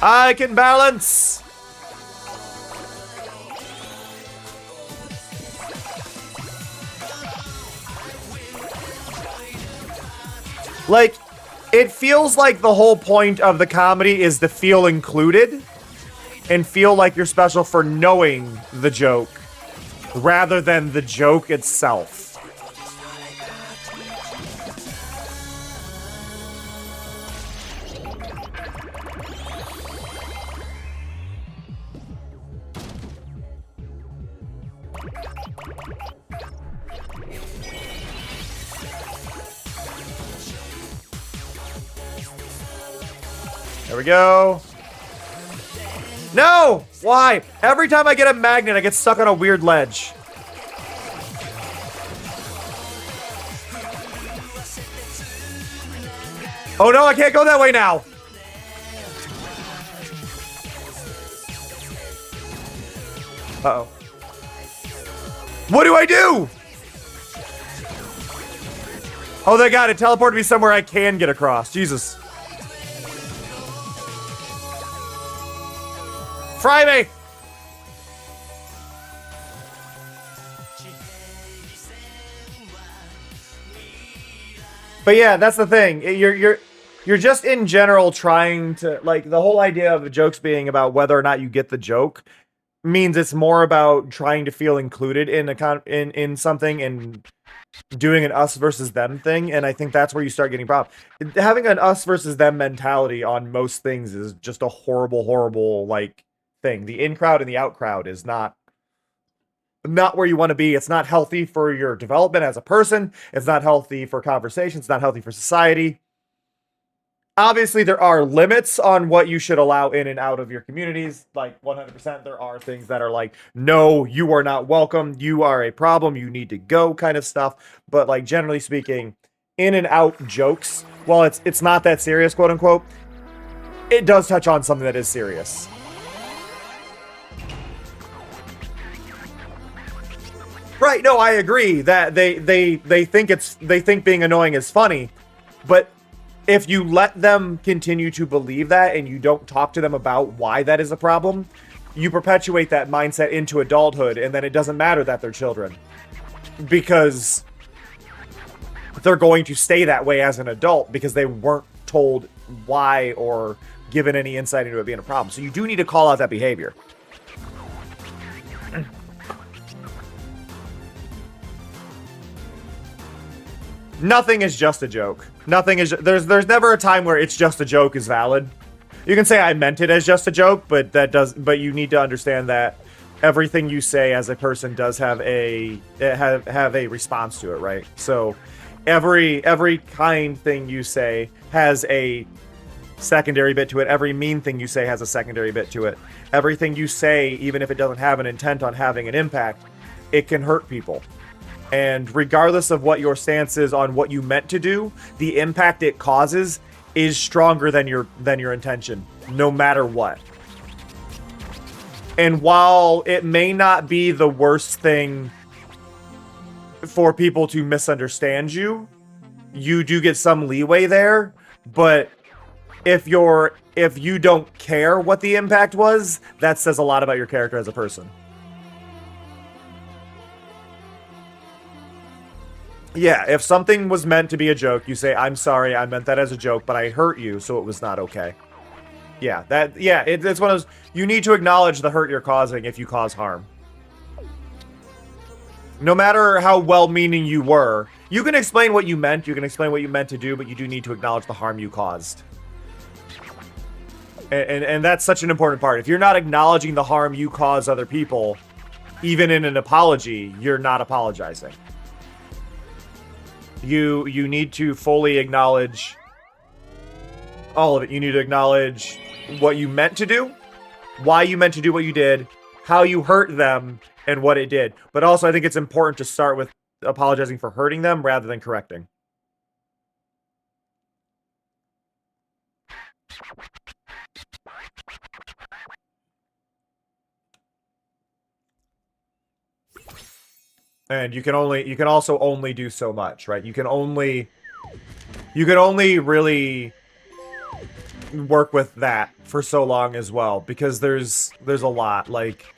I can balance! Like, it feels like the whole point of the comedy is to feel included and feel like you're special for knowing the joke rather than the joke itself. There we go. No! Why? Every time I get a magnet, I get stuck on a weird ledge. Oh no, I can't go that way now! Uh-oh. What do I do? Oh, they got it. Teleported me somewhere I can get across. Jesus. Fry me! But yeah, that's the thing. You're just in general trying to, like, the whole idea of the jokes being about whether or not you get the joke means it's more about trying to feel included in in something and doing an us versus them thing, and I think that's where you start getting problems. Having an us versus them mentality on most things is just a horrible, like, thing. The in crowd and the out crowd is not where you want to be. It's not healthy for your development as a person. It's not healthy for conversation. It's not healthy for society. Obviously, there are limits on what you should allow in and out of your communities. Like, 100%, there are things that are like, no, you are not welcome. You are a problem. You need to go kind of stuff. But, like, generally speaking, in and out jokes, while it's not that serious, quote unquote, it does touch on something that is serious. Right, no, I agree that they think being annoying is funny, but if you let them continue to believe that and you don't talk to them about why that is a problem, you perpetuate that mindset into adulthood, and then it doesn't matter that they're children. Because they're going to stay that way as an adult because they weren't told why or given any insight into it being a problem. So you do need to call out that behavior. Nothing is just a joke. Nothing is. There's never a time where it's just a joke is valid. You can say I meant it as just a joke, but But you need to understand that everything you say as a person does have a response to it, right? So every kind thing you say has a secondary bit to it. Every mean thing you say has a secondary bit to it. Everything you say, even if it doesn't have an intent on having an impact, it can hurt people. And regardless of what your stance is on what you meant to do, the impact it causes is stronger than your intention, no matter what. And while it may not be the worst thing for people to misunderstand you, you do get some leeway there. But if you don't care what the impact was, that says a lot about your character as a person. Yeah, if something was meant to be a joke, you say, I'm sorry, I meant that as a joke, but I hurt you, so it was not okay. Yeah, it's one of those, you need to acknowledge the hurt you're causing if you cause harm. No matter how well-meaning you were, you can explain what you meant, you can explain what you meant to do, but you do need to acknowledge the harm you caused. And that's such an important part. If you're not acknowledging the harm you cause other people, even in an apology, you're not apologizing. You need to fully acknowledge all of it. You need to acknowledge what you meant to do, why you meant to do what you did, how you hurt them, and what it did. But also, I think it's important to start with apologizing for hurting them rather than correcting. And you can also only do so much, right? You can only really work with that for so long as well, because there's a lot, like,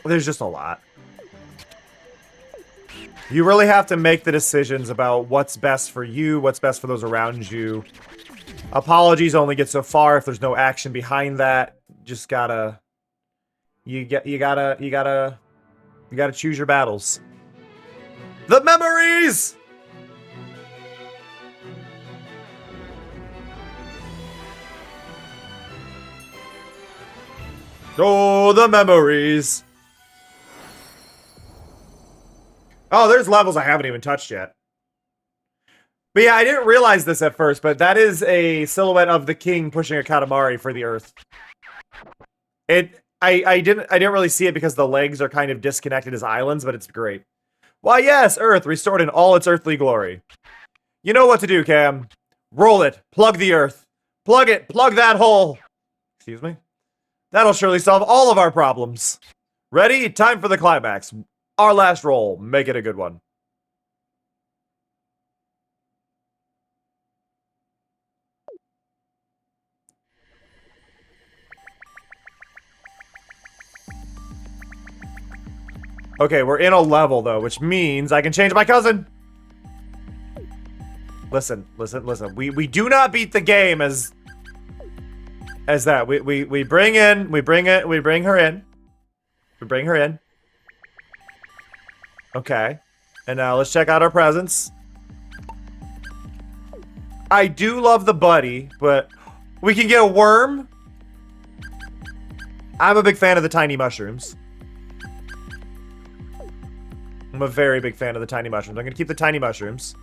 there's just a lot. You really have to make the decisions about what's best for you, what's best for those around you. Apologies only get so far if there's no action behind that. Just gotta, you gotta choose your battles. The memories! Oh, the memories. Oh, there's levels I haven't even touched yet. But yeah, I didn't realize this at first, but that is a silhouette of the king pushing a Katamari for the earth. I didn't really see it because the legs are kind of disconnected as islands, but it's great. Why yes, Earth restored in all its earthly glory. You know what to do, Cam. Roll it. Plug the earth. Plug it. Plug that hole. Excuse me? That'll surely solve all of our problems. Ready? Time for the climax. Our last roll. Make it a good one. Okay, we're in a level, though, which means I can change my cousin. Listen. We do not beat the game as that. We bring her in. We bring her in. Okay. And now let's check out our presents. I do love the buddy, but we can get a worm. I'm a big fan of the tiny mushrooms. I'm a very big fan of the tiny mushrooms. I'm gonna keep the tiny mushrooms.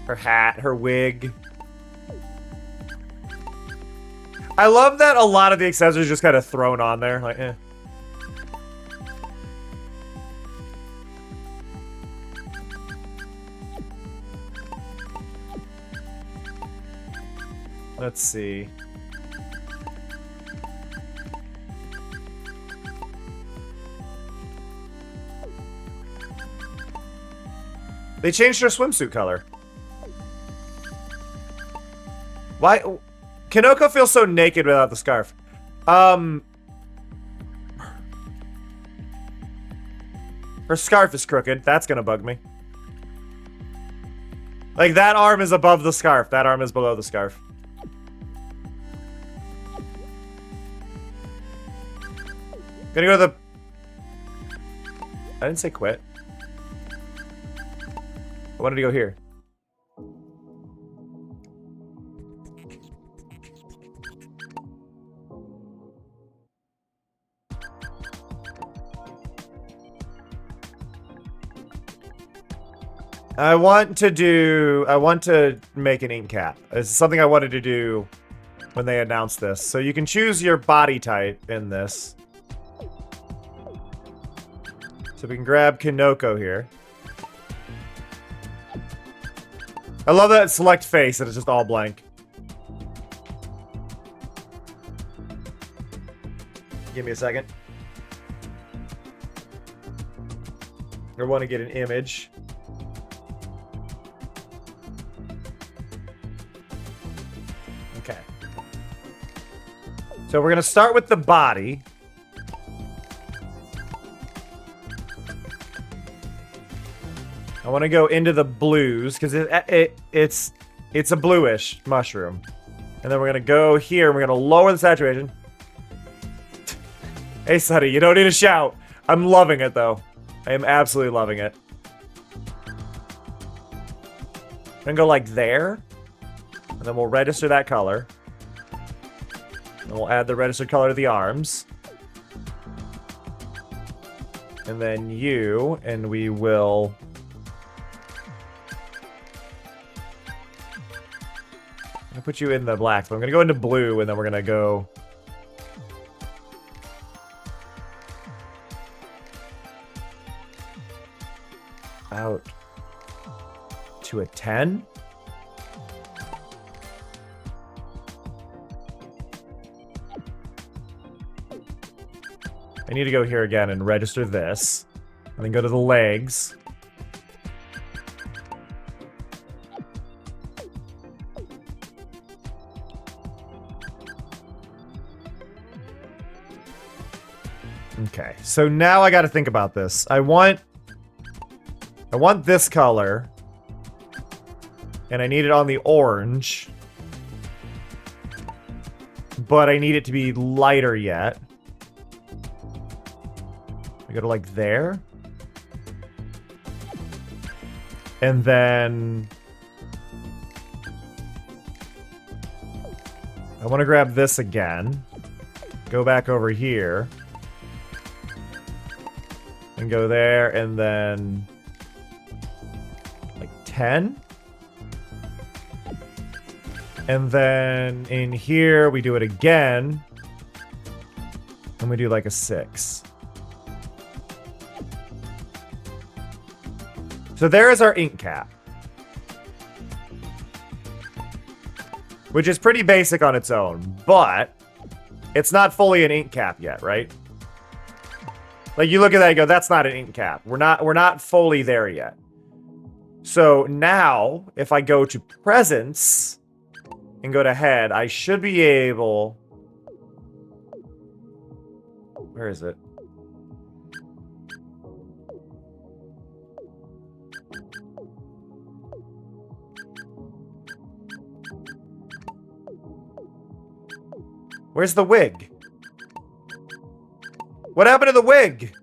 Her hat, her wig. I love that a lot of the accessories just kind of thrown on there. Like, eh. Let's see. They changed her swimsuit color. Why? Kanoko feels so naked without the scarf. Her scarf is crooked. That's gonna bug me. Like, that arm is above the scarf. That arm is below the scarf. Gonna go to the... I didn't say quit. I wanted to go here. I want to make an ink cap. It's something I wanted to do when they announced this. So you can choose your body type in this. So we can grab Kanoko here. I love that select face and it's just all blank. Give me a second. I want to get an image. Okay. So we're going to start with the body. I want to go into the blues because it's a bluish mushroom. And then we're going to go here and we're going to lower the saturation. Hey, Sonny, you don't need to shout. I'm loving it, though. I am absolutely loving it. I'm going to go like there. And then we'll register that color. And we'll add the registered color to the arms. And then you, and we will... I'm gonna put you in the black, but I'm gonna go into blue, and then we're gonna go... out to a 10? I need to go here again and register this, and then go to the legs. Okay, so now I gotta think about this. I want this color. And I need it on the orange. But I need it to be lighter yet. I go to like there. And then... I want to grab this again. Go back over here. And go there, and then... like 10? And then in here, we do it again. And we do like a 6. So there is our ink cap. Which is pretty basic on its own, but it's not fully an ink cap yet, right? Like you look at that and go, that's not an ink cap. We're not fully there yet. So now, if I go to presents and go to head, I should be able... Where is it? Where's the wig? What happened to the wig?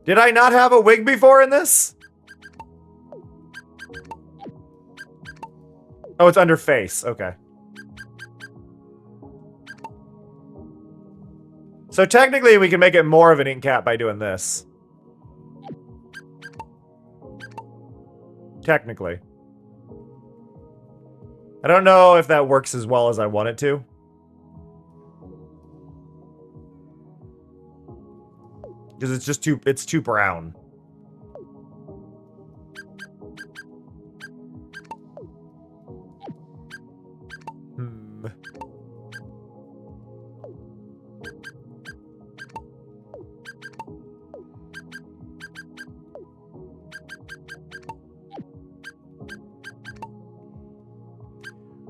Did I not have a wig before in this? Oh, it's under face. Okay. So technically, we can make it more of an ink cap by doing this. Technically. I don't know if that works as well as I want it to. Because it's just too brown.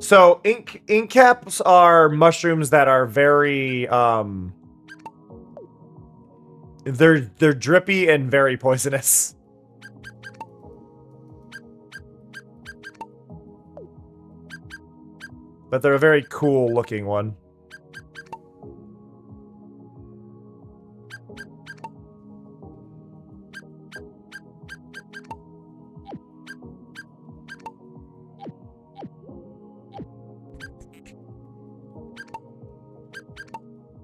So ink caps are mushrooms that are very they're drippy and very poisonous. But they're a very cool looking one.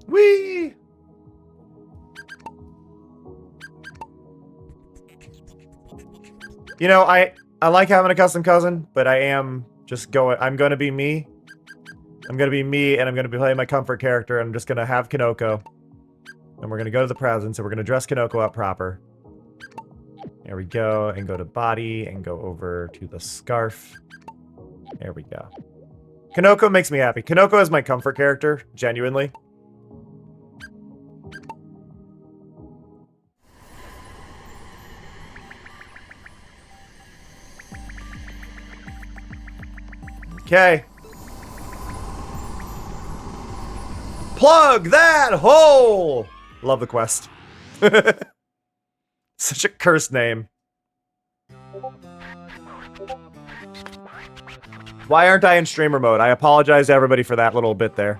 Whee! You know, I like having a custom cousin, but I am just I'm gonna be me. I'm gonna be me, and I'm gonna be playing my comfort character, and I'm just gonna have Kinoko. And we're gonna go to the presents, and we're gonna dress Kinoko up proper. There we go, and go to body, and go over to the scarf. There we go. Kinoko makes me happy. Kinoko is my comfort character, genuinely. Okay. Plug that hole! Love the quest. Such a cursed name. Why aren't I in streamer mode? I apologize to everybody for that little bit there.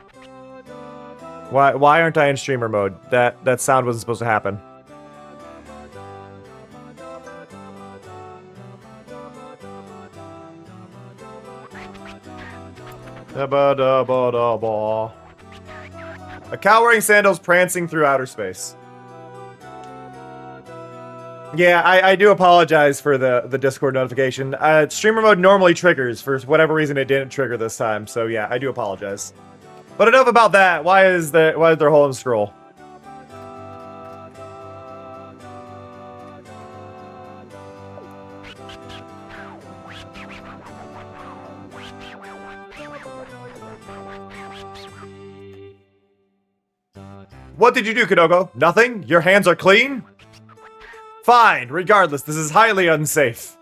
Why aren't I in streamer mode? That sound wasn't supposed to happen. A cow wearing sandals prancing through outer space. Yeah, I do apologize for the Discord notification. Streamer mode normally triggers. For whatever reason, it didn't trigger this time. So yeah, I do apologize. But enough about that. Why is there a hole in scroll? What did you do, Kinoko? Nothing? Your hands are clean? Fine, regardless, this is highly unsafe.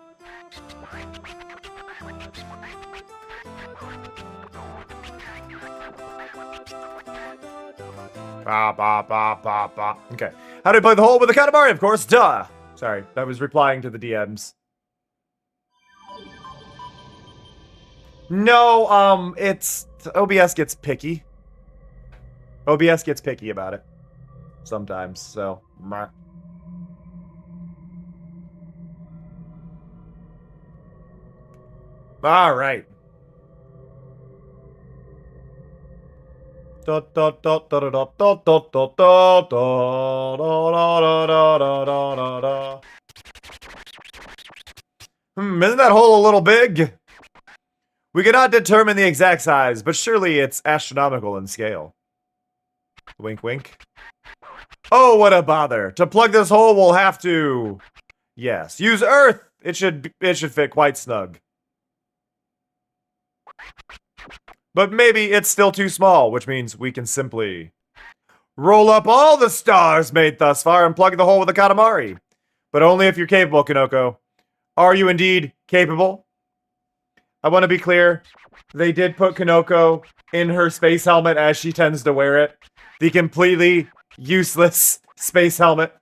Okay. How do I play the hole with the Katamari? Of course, duh! Sorry, I was replying to the DMs. No, it's... OBS gets picky. OBS gets picky about it. Sometimes, so... Alright. Isn't that hole a little big? We cannot determine the exact size, but surely it's astronomical in scale. Wink, wink. Oh, what a bother. To plug this hole, we'll have to... Yes, use earth! It should fit quite snug. But maybe it's still too small, which means we can simply roll up all the stars made thus far and plug the hole with a Katamari. But only if you're capable, Kanoko. Are you indeed capable? I want to be clear. They did put Kanoko in her space helmet as she tends to wear it. The completely useless space helmet.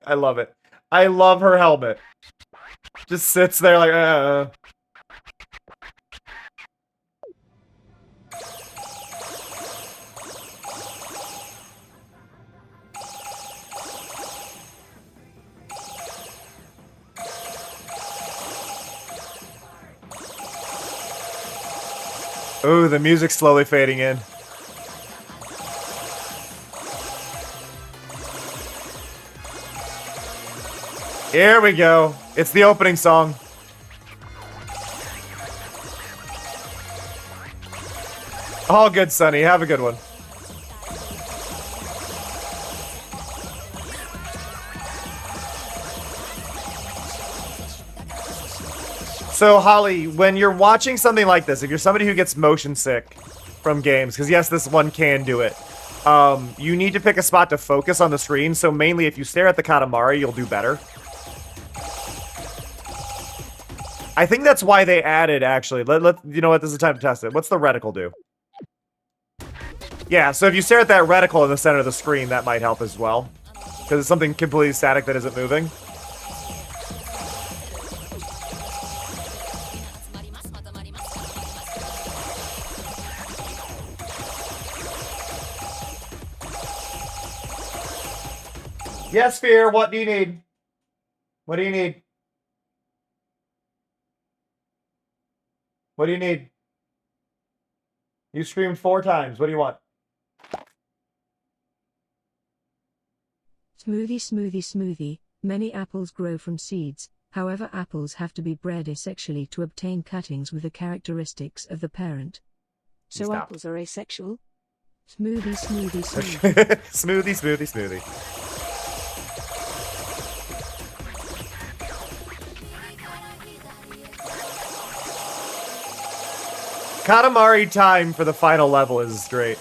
I love it. I love her helmet. Just sits there like, Ooh, the music's slowly fading in. Here we go. It's the opening song. All good, Sonny. Have a good one. So, Holly, when you're watching something like this, if you're somebody who gets motion sick from games, because yes, this one can do it, you need to pick a spot to focus on the screen. So mainly if you stare at the Katamari, you'll do better. I think that's why they added, actually. You know what? This is the time to test it. What's the reticle do? Yeah, so if you stare at that reticle in the center of the screen, that might help as well. Because it's something completely static that isn't moving. Yes, Fear, what do you need? What do you need? What do you need? You screamed 4 times. What do you want? Smoothie, smoothie, smoothie. Many apples grow from seeds. However, apples have to be bred asexually to obtain cuttings with the characteristics of the parent. So Stop. apples are asexual? Smoothie, smoothie, smoothie. Smoothie, smoothie, smoothie. Katamari time for the final level is great.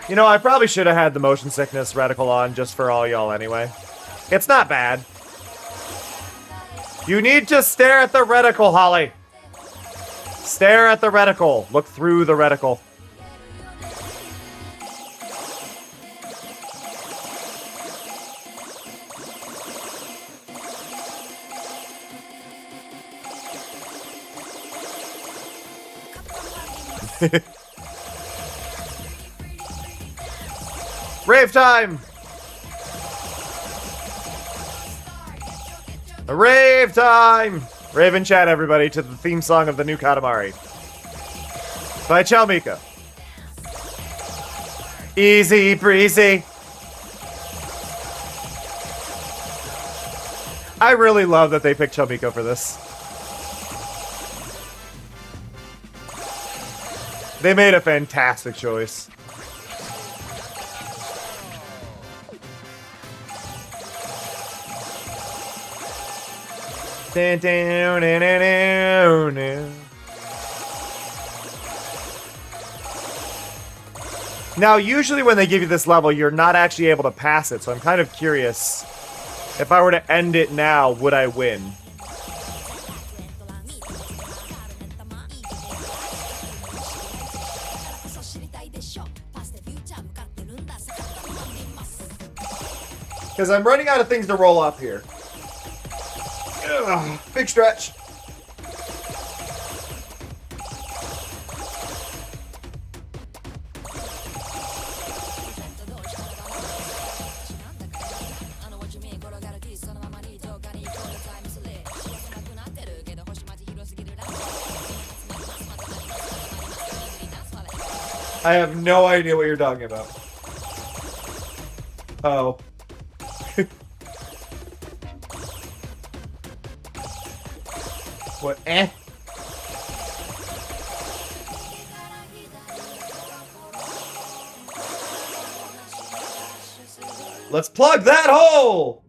You know, I probably should have had the motion sickness reticle on just for all y'all anyway. It's not bad. You need to stare at the reticle, Holly. Stare at the reticle. Look through the reticle. Rave time! Rave time! Rave in chat, everybody, to the theme song of the new Katamari. By Chalmika. Easy breezy. I really love that they picked Chalmiko for this. They made a fantastic choice. Down, down, down, down, down. Now, usually when they give you this level, you're not actually able to pass it, so I'm kind of curious. If I were to end it now, would I win? Because I'm running out of things to roll up here. Ugh, big stretch. I have no idea what you're talking about. Oh. What? Eh? Let's plug that hole!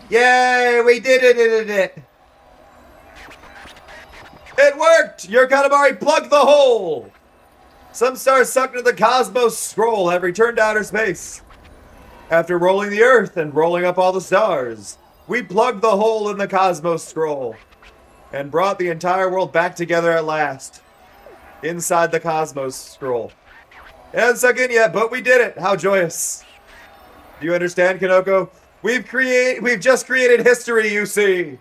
Yay! We did it! It worked! Your Katamari plugged the hole! Some stars sucked into the cosmos scroll have returned to outer space. After rolling the Earth and rolling up all the stars, we plugged the hole in the cosmos scroll and brought the entire world back together at last. Inside the cosmos scroll. It hasn't sunk in yet, but we did it! How joyous. Do you understand, Kanoko? We've just created history, you see!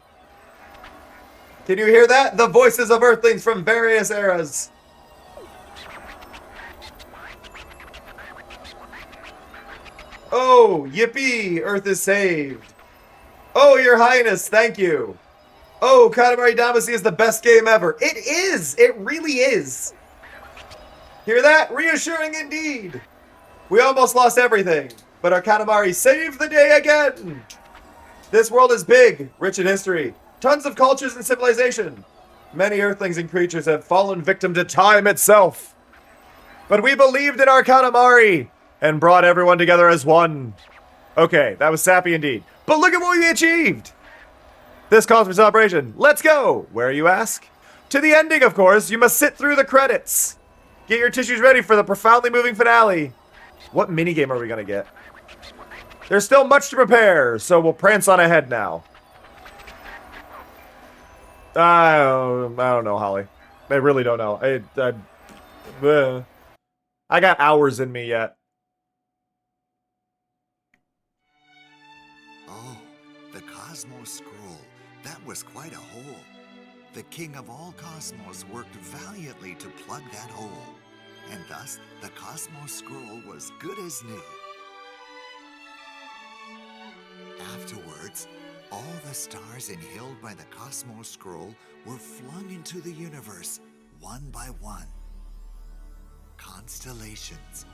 Can you hear that? The voices of Earthlings from various eras. Oh, yippee! Earth is saved. Oh, your highness, thank you. Oh, Katamari Damacy is the best game ever. It is! It really is! Hear that? Reassuring indeed! We almost lost everything, but our Katamari saved the day again! This world is big, rich in history, tons of cultures and civilization. Many Earthlings and creatures have fallen victim to time itself. But we believed in our Katamari and brought everyone together as one. Okay, that was sappy indeed. But look at what we achieved! This calls for celebration. Let's go! Where, you ask? To the ending, of course. You must sit through the credits. Get your tissues ready for the profoundly moving finale. What minigame are we gonna get? There's still much to prepare, so we'll prance on ahead now. I don't know, Holly. I really don't know. I got hours in me yet. Oh, the Cosmos Scroll. That was quite a hole. The king of all cosmos worked valiantly to plug that hole, and thus the Cosmos Scroll was good as new. Afterwards, all the stars inhaled by the Cosmos Scroll were flung into the universe, one by one. Constellations,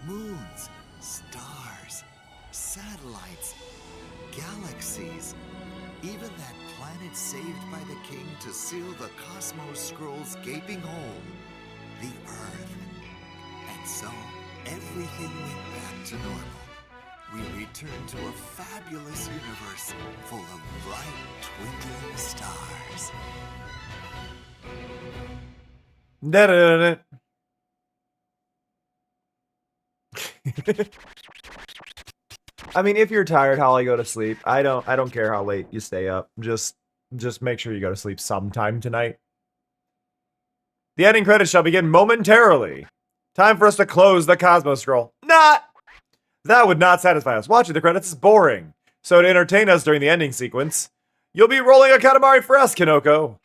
moons, stars, satellites, galaxies, even that planet saved by the king to seal the Cosmos Scroll's gaping hole, the Earth. And so, everything went back to normal. We returned to a fabulous universe full of bright, twinkling stars. I mean, if you're tired, Holly, go to sleep. I don't care how late you stay up. Just make sure you go to sleep sometime tonight. The ending credits shall begin momentarily. Time for us to close the Cosmos Scroll. Not! That would not satisfy us. Watching the credits is boring. So to entertain us during the ending sequence, you'll be rolling a Katamari for us, Kinoko.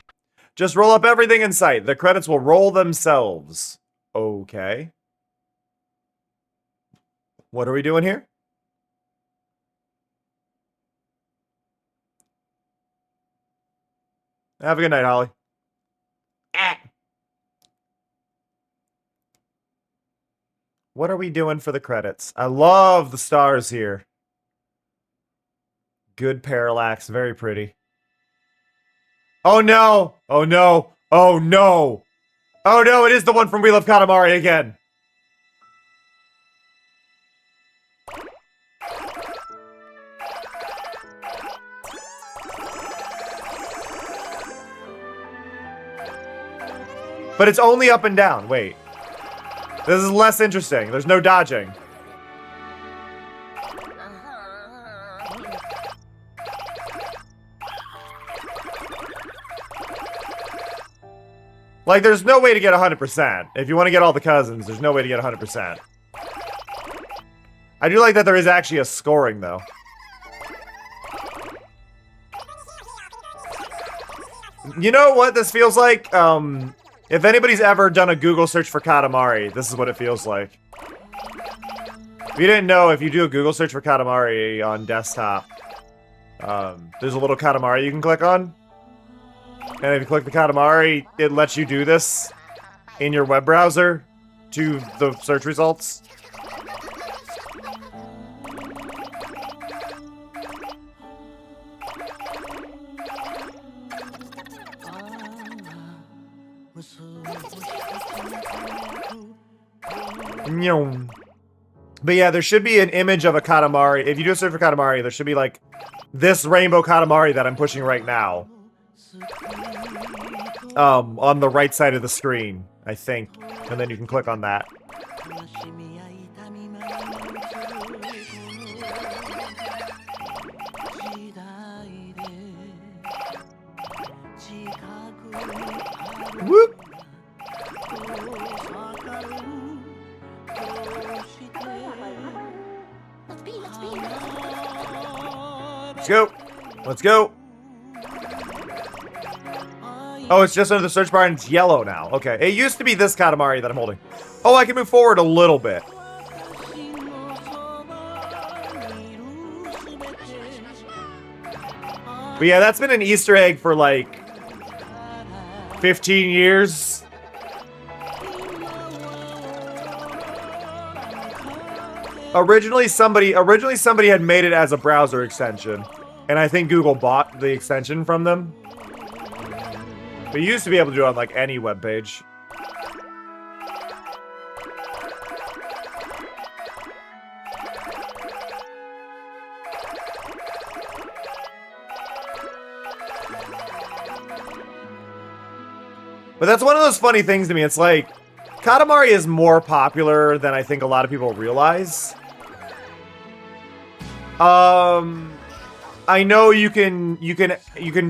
Just roll up everything in sight. The credits will roll themselves. Okay. What are we doing here? Have a good night, Holly. What are we doing for the credits? I love the stars here. Good parallax, very pretty. Oh no! Oh no! Oh no! Oh no, it is the one from We Love Katamari again! But it's only up and down. Wait. This is less interesting. There's no dodging. Like, there's no way to get 100%. If you want to get all the cousins, there's no way to get 100%. I do like that there is actually a scoring, though. You know what this feels like? If anybody's ever done a Google search for Katamari, this is what it feels like. If you didn't know, if you do a Google search for Katamari on desktop, There's a little Katamari you can click on. And if you click the Katamari, it lets you do this in your web browser to the search results. But yeah, there should be an image of a Katamari. If you do a search for Katamari, there should be like this rainbow Katamari that I'm pushing right now. On the right side of the screen, I think. And then you can click on that. Whoop! Let's go. Let's go. Oh, it's just under the search bar and it's yellow now. Okay. It used to be this Katamari that I'm holding. Oh, I can move forward a little bit. But yeah, that's been an Easter egg for like 15 years. Originally somebody had made it as a browser extension, and I think Google bought the extension from them. But you used to be able to do it on like any web page. But that's one of those funny things to me. It's like Katamari is more popular than I think a lot of people realize. I know you can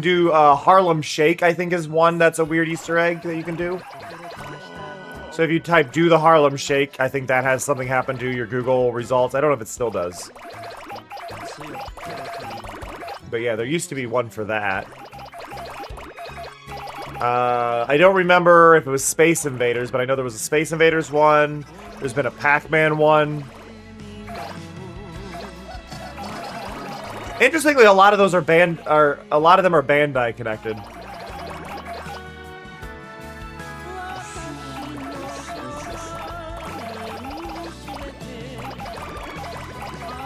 do Harlem Shake, I think is one that's a weird Easter egg that you can do. So if you type do the Harlem Shake, I think that has something happen to your Google results. I don't know if it still does. But yeah, there used to be one for that. I don't remember if it was Space Invaders, but I know there was a Space Invaders one. There's been a Pac-Man one. Interestingly, a lot of those are a lot of them are Bandai connected.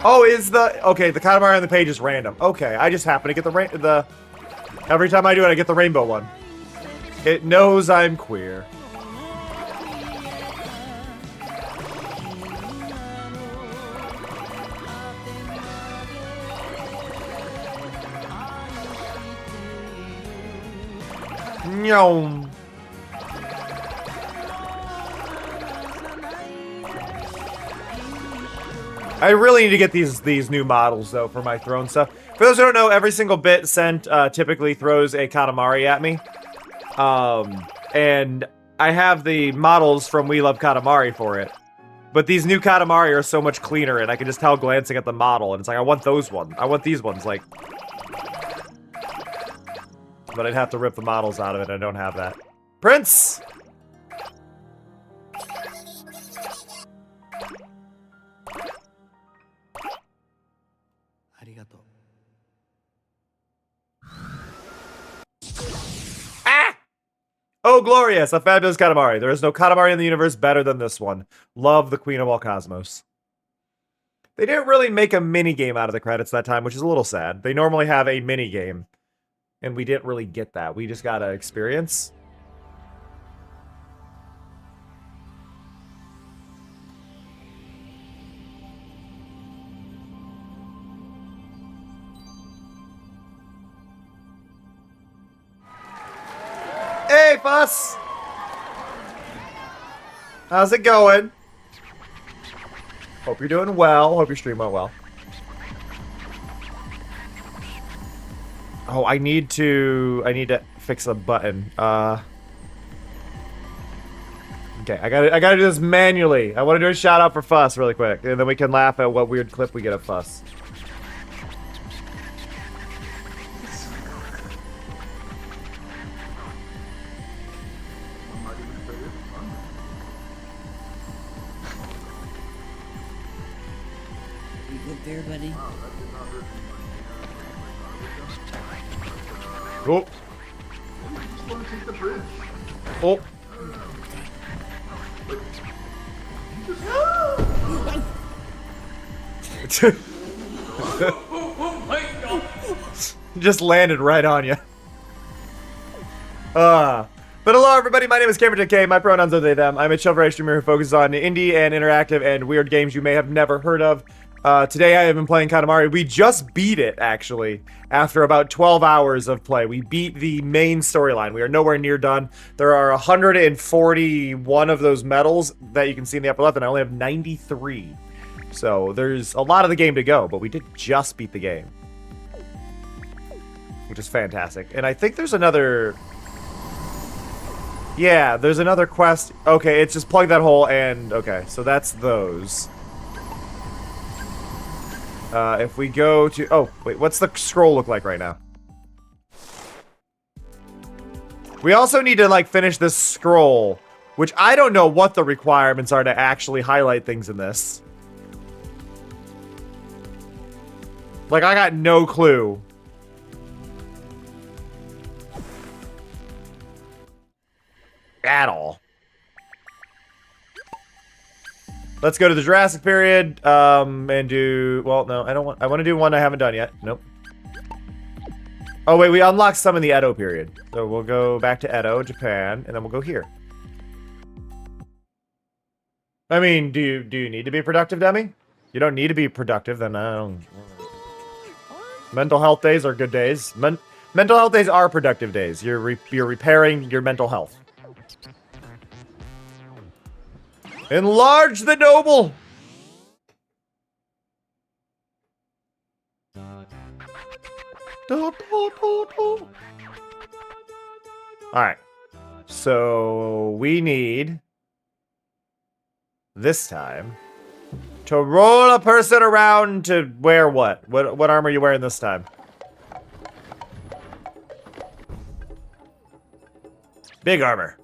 Oh, okay, the Katamari on the page is random. Okay, I just happen to get every time I do it, I get the rainbow one. It knows I'm queer. Nyom. I really need to get these new models though for my throne stuff. For those who don't know, every single bit sent typically throws a Katamari at me. And I have the models from We Love Katamari for it. But these new Katamari are so much cleaner, and I can just tell glancing at the model, and it's like, I want those ones. I want these ones, like... But I'd have to rip the models out of it, I don't have that. Prince! Ah! Oh, glorious! A fabulous Katamari. There is no Katamari in the universe better than this one. Love the Queen of all Cosmos. They didn't really make a mini-game out of the credits that time, which is a little sad. They normally have a mini-game. And we didn't really get that. We just got an experience. Hey, Fuss! How's it going? Hope you're doing well. Hope your stream went well. Oh, I need to fix a button. Okay, I gotta do this manually. I want to do a shout out for Fuss really quick, and then we can laugh at what weird clip we get of Fuss. You good there, buddy? Oh. Oh. Just landed right on you. But hello everybody, my name is Cameron K. My pronouns are they, them. I'm a chill variety streamer who focuses on indie and interactive and weird games you may have never heard of. Today I have been playing Katamari. We just beat it, actually, after about 12 hours of play. We beat the main storyline. We are nowhere near done. There are 141 of those medals that you can see in the upper left, and I only have 93. So there's a lot of the game to go, but we did just beat the game. Which is fantastic. And I think there's another... Yeah, there's another quest. Okay, it's just plug that hole and... Okay, so that's those. If we go to... Oh, wait, what's the scroll look like right now? We also need to, like, finish this scroll, which I don't know what the requirements are to actually highlight things in this. Like, I got no clue. At all. Let's go to the Jurassic period, and do... Well, no, I don't want... I want to do one I haven't done yet. Nope. Oh, wait, we unlocked some in the Edo period. So we'll go back to Edo, Japan, and then we'll go here. I mean, do you need to be productive, Demi? You don't need to be productive, then I don't... Mental health days are good days. Mental health days are productive days. You're repairing your mental health. Enlarge the noble! Alright. So, we need... This time... to roll a person around to wear what? What armor are you wearing this time? Big armor.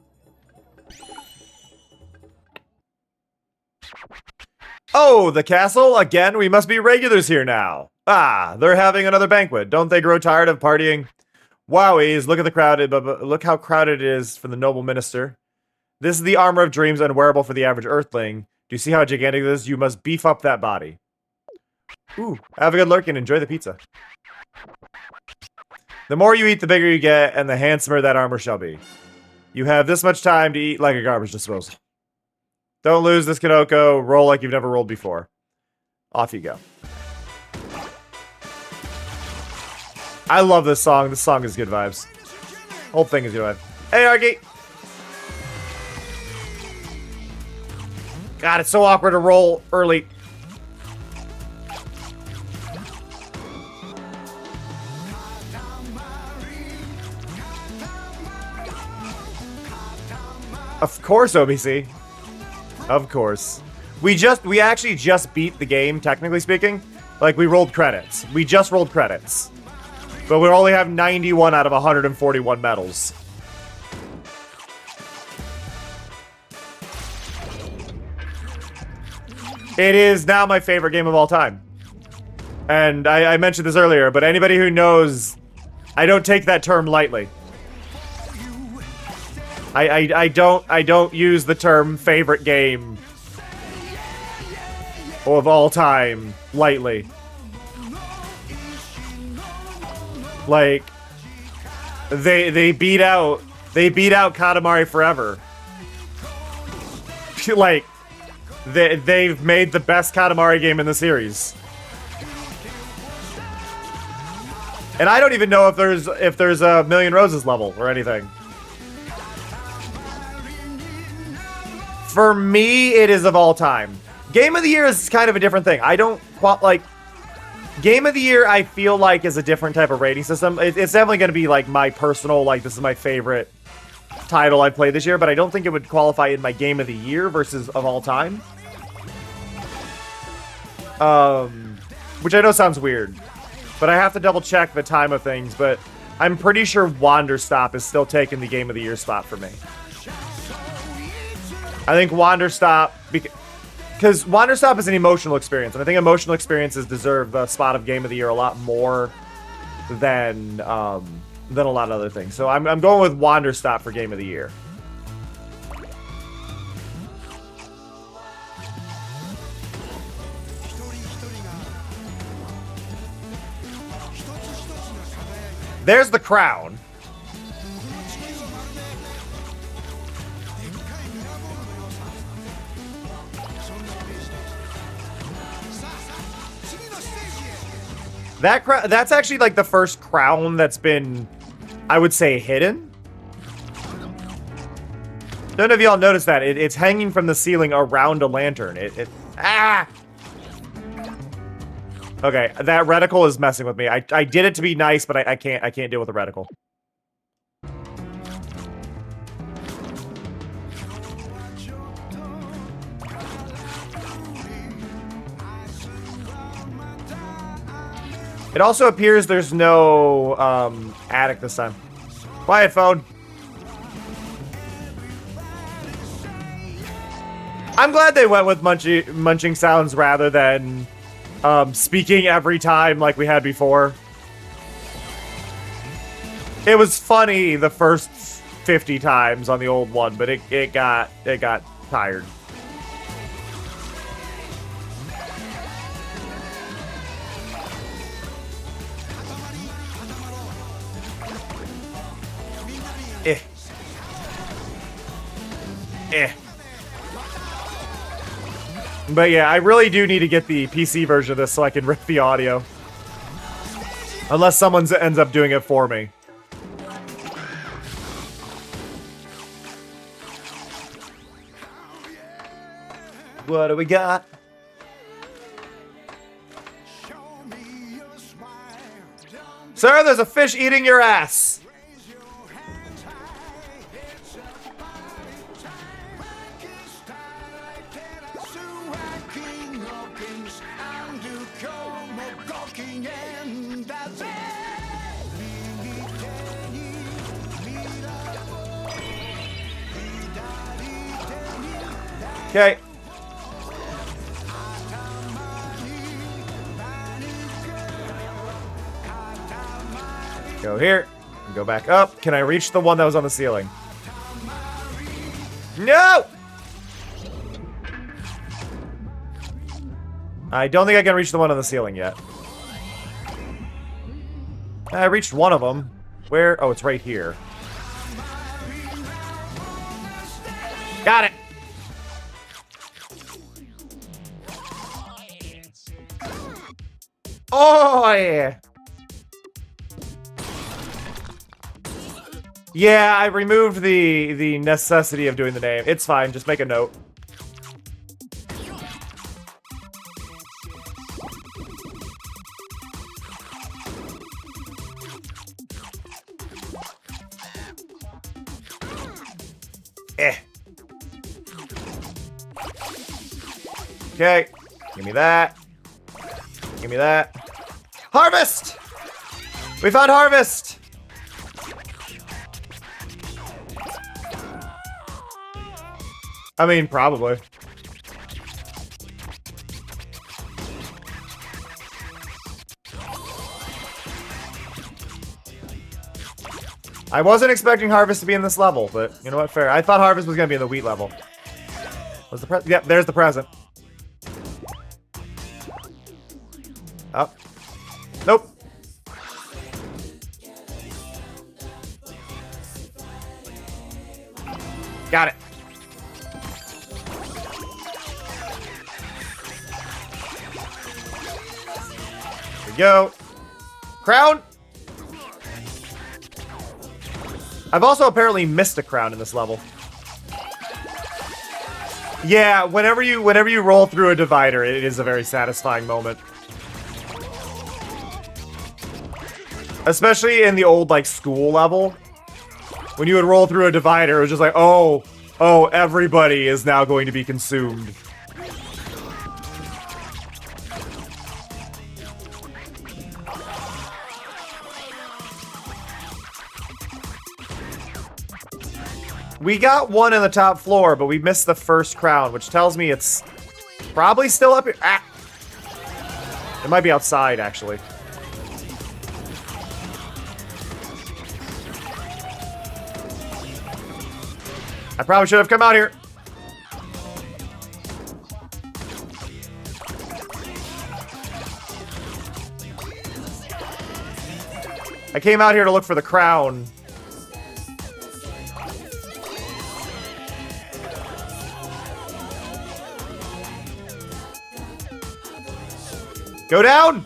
Oh, the castle? Again? We must be regulars here now. Ah, they're having another banquet. Don't they grow tired of partying? Wowies, look at the crowd. Look how crowded it is for the noble minister. This is the armor of dreams, unwearable for the average earthling. Do you see how gigantic it is? You must beef up that body. Ooh, have a good look and enjoy the pizza. The more you eat, the bigger you get, and the handsomer that armor shall be. You have this much time to eat like a garbage disposal. Don't lose this Kanoko. Roll like you've never rolled before. Off you go. I love this song. This song is good vibes. Whole thing is good vibes. Hey, Argy! God, it's so awkward to roll early. Of course, OBC. Of course. We actually just beat the game, technically speaking. Like, we rolled credits. We just rolled credits. But we only have 91 out of 141 medals. It is now my favorite game of all time. And I mentioned this earlier, but anybody who knows, I don't take that term lightly. I don't use the term favorite game of all time lightly. Like, they beat out Katamari forever. Like, they've made the best Katamari game in the series. And I don't even know if there's a Million Roses level or anything. For me, it is of all time. Game of the Year is kind of a different thing. I don't like Game of the Year. I feel like is a different type of rating system. It's definitely going to be like my personal, like, this is my favorite title I've played this year, but I don't think it would qualify in my Game of the Year versus of all time. Which I know sounds weird, but I have to double check the time of things, but I'm pretty sure Wanderstop is still taking the Game of the Year spot for me. I think Wanderstop, because Wanderstop is an emotional experience, and I think emotional experiences deserve the spot of Game of the Year a lot more than a lot of other things. So I'm going with Wanderstop for Game of the Year. There's the crown. That's actually like the first crown that's been, I would say, hidden. Don't know if y'all noticed that. It's hanging from the ceiling around a lantern. Ah! Okay, that reticle is messing with me. I did it to be nice, but I can't deal with the reticle. It also appears there's no attic this time. Quiet, phone. I'm glad they went with munching sounds rather than speaking every time like we had before. It was funny the first 50 times on the old one, but it got tired. But yeah, I really do need to get the PC version of this so I can rip the audio. Unless someone ends up doing it for me. What do we got? Sir, there's a fish eating your ass. Okay. Go here. Go back up. Can I reach the one that was on the ceiling? No! I don't think I can reach the one on the ceiling yet. I reached one of them. Where? Oh, it's right here. Got it! Oh, yeah! Yeah, I removed the necessity of doing the name. It's fine, just make a note. Okay, give me that. Give me that. Harvest! We found harvest! I mean, probably. I wasn't expecting harvest to be in this level, but you know what? Fair. I thought harvest was gonna be in the wheat level. Was the present? Yep, there's the present. Up. Nope. Got it. Here we go. Crown. I've also apparently missed a crown in this level. Yeah, whenever you roll through a divider, it is a very satisfying moment. Especially in the old, like, school level. When you would roll through a divider, it was just like, oh, everybody is now going to be consumed. We got one in the top floor, but we missed the first crown, which tells me it's probably still up here. Ah! It might be outside, actually. I probably should have come out here. I came out here to look for the crown. Go down!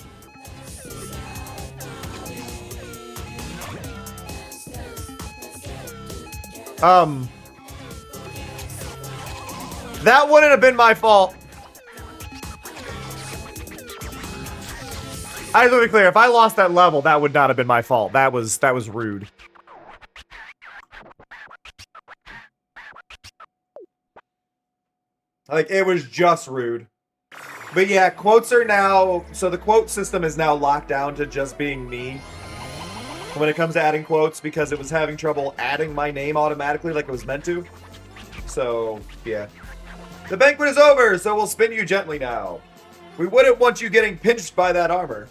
That wouldn't have been my fault. I to be clear, if I lost that level, that would not have been my fault. That was rude. Like, it was just rude. But yeah, quotes are now... So the quote system is now locked down to just being me when it comes to adding quotes, because it was having trouble adding my name automatically like it was meant to. So, yeah. The banquet is over, so we'll spin you gently now. We wouldn't want you getting pinched by that armor.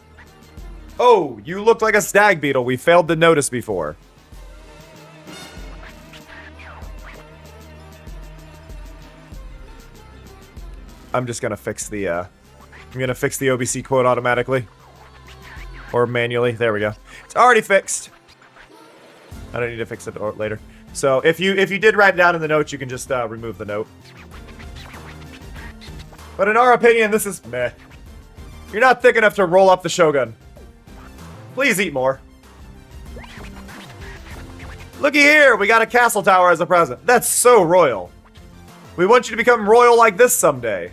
Oh, you look like a stag beetle we failed to notice before. I'm just gonna fix the, I'm gonna fix the OBC quote automatically. Or manually. There we go. It's already fixed. I don't need to fix it later. So if you did write it down in the notes, you can just remove the note. But in our opinion, this is meh. You're not thick enough to roll up the Shogun. Please eat more. Looky here, we got a castle tower as a present. That's so royal. We want you to become royal like this someday.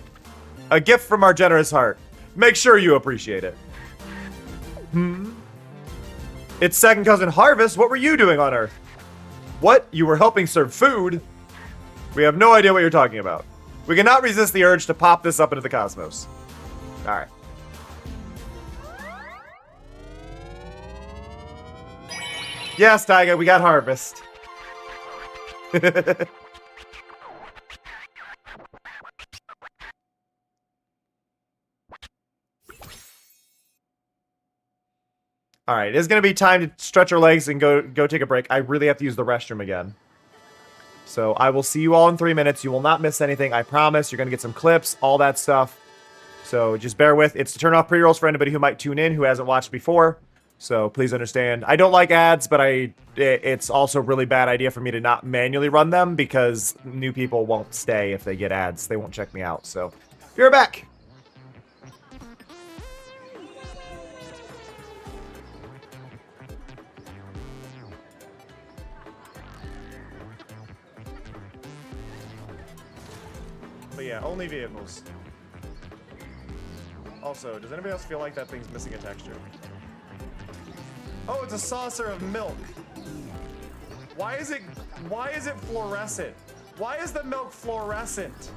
A gift from our generous heart. Make sure you appreciate it. It's second cousin Harvest. What were you doing on Earth? What? You were helping serve food? We have no idea what you're talking about. We cannot resist the urge to pop this up into the cosmos. Alright. Yes, Taiga, we got Harvest. Alright, it's gonna be time to stretch our legs and go take a break. I really have to use the restroom again. So I will see you all in 3 minutes. You will not miss anything, I promise. You're gonna get some clips, all that stuff. So just bear with. It's to turn off pre-rolls for anybody who might tune in who hasn't watched before. So please understand. I don't like ads, but it's also a really bad idea for me to not manually run them because new people won't stay if they get ads. They won't check me out. So be right back. But yeah, only vehicles. Also, does anybody else feel like that thing's missing a texture? Oh, it's a saucer of milk. Why is it fluorescent? Why is the milk fluorescent?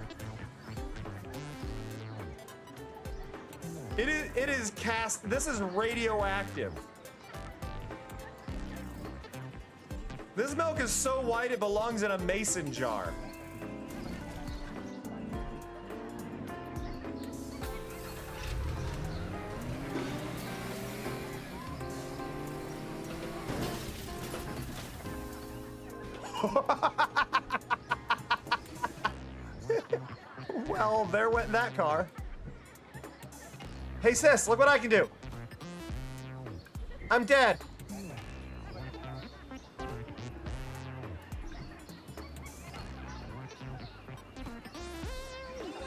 It is cast. This is radioactive. This milk is so white it belongs in a mason jar. Well, there went that car. Hey sis, look what I can do. I'm dead.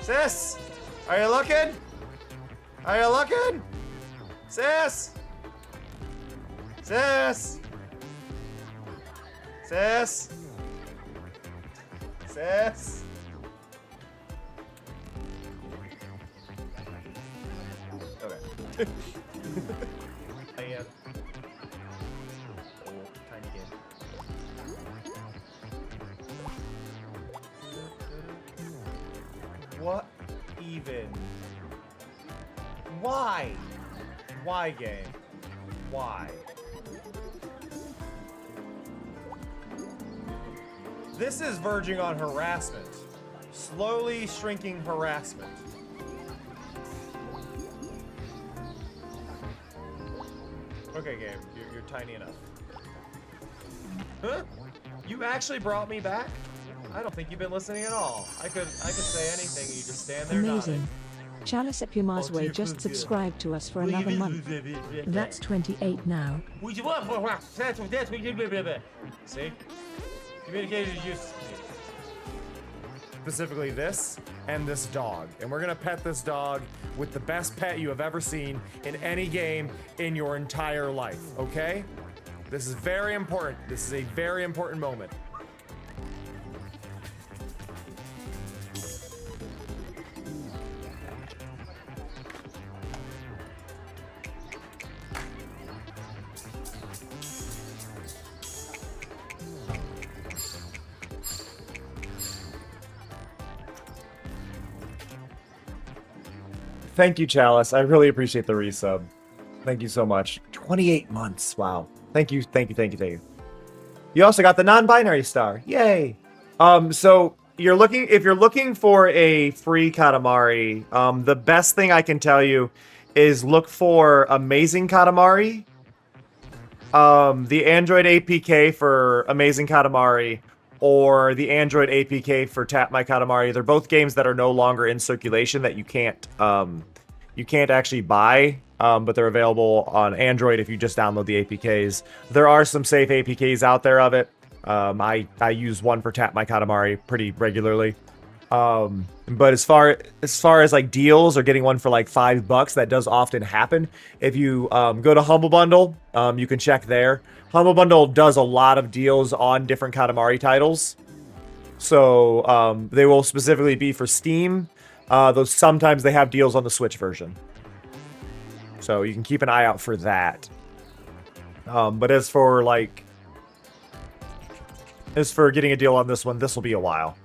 Sis, are you looking? Are you looking? Sis? Sis? Sis? Sis? Okay. I am. Oh, tiny kid. What even? Why? Why, game? Why? This is verging on harassment. Slowly shrinking harassment. Okay, game, you're tiny enough. Huh? You actually brought me back? I don't think you've been listening at all. I could say anything and you just stand there Amazing. Chalice Epumaswe just subscribed to us for another month. That's 28 now. See? Communication is used. Specifically this and this dog. And we're gonna pet this dog with the best pet you have ever seen in any game in your entire life, okay? This is very important. This is a very important moment. Thank you, Chalice. I really appreciate the resub. Thank you so much. 28 months. Wow. Thank you, thank you, thank you, thank you. You also got the non-binary star. Yay. So if you're looking for a free Katamari, the best thing I can tell you is look for Amazing Katamari. The Android APK for Amazing Katamari or the Android APK for Tap My Katamari. They're both games that are no longer in circulation that you can't actually buy, but they're available on Android if you just download the APKs. There are some safe APKs out there of it. I use one for Tap My Katamari pretty regularly. But as far as like deals or getting one for like $5, that does often happen. If you go to Humble Bundle, you can check there. Humble Bundle does a lot of deals on different Katamari titles. So they will specifically be for Steam. Though sometimes they have deals on the Switch version. So you can keep an eye out for that. But as for getting a deal on this one, this will be a while.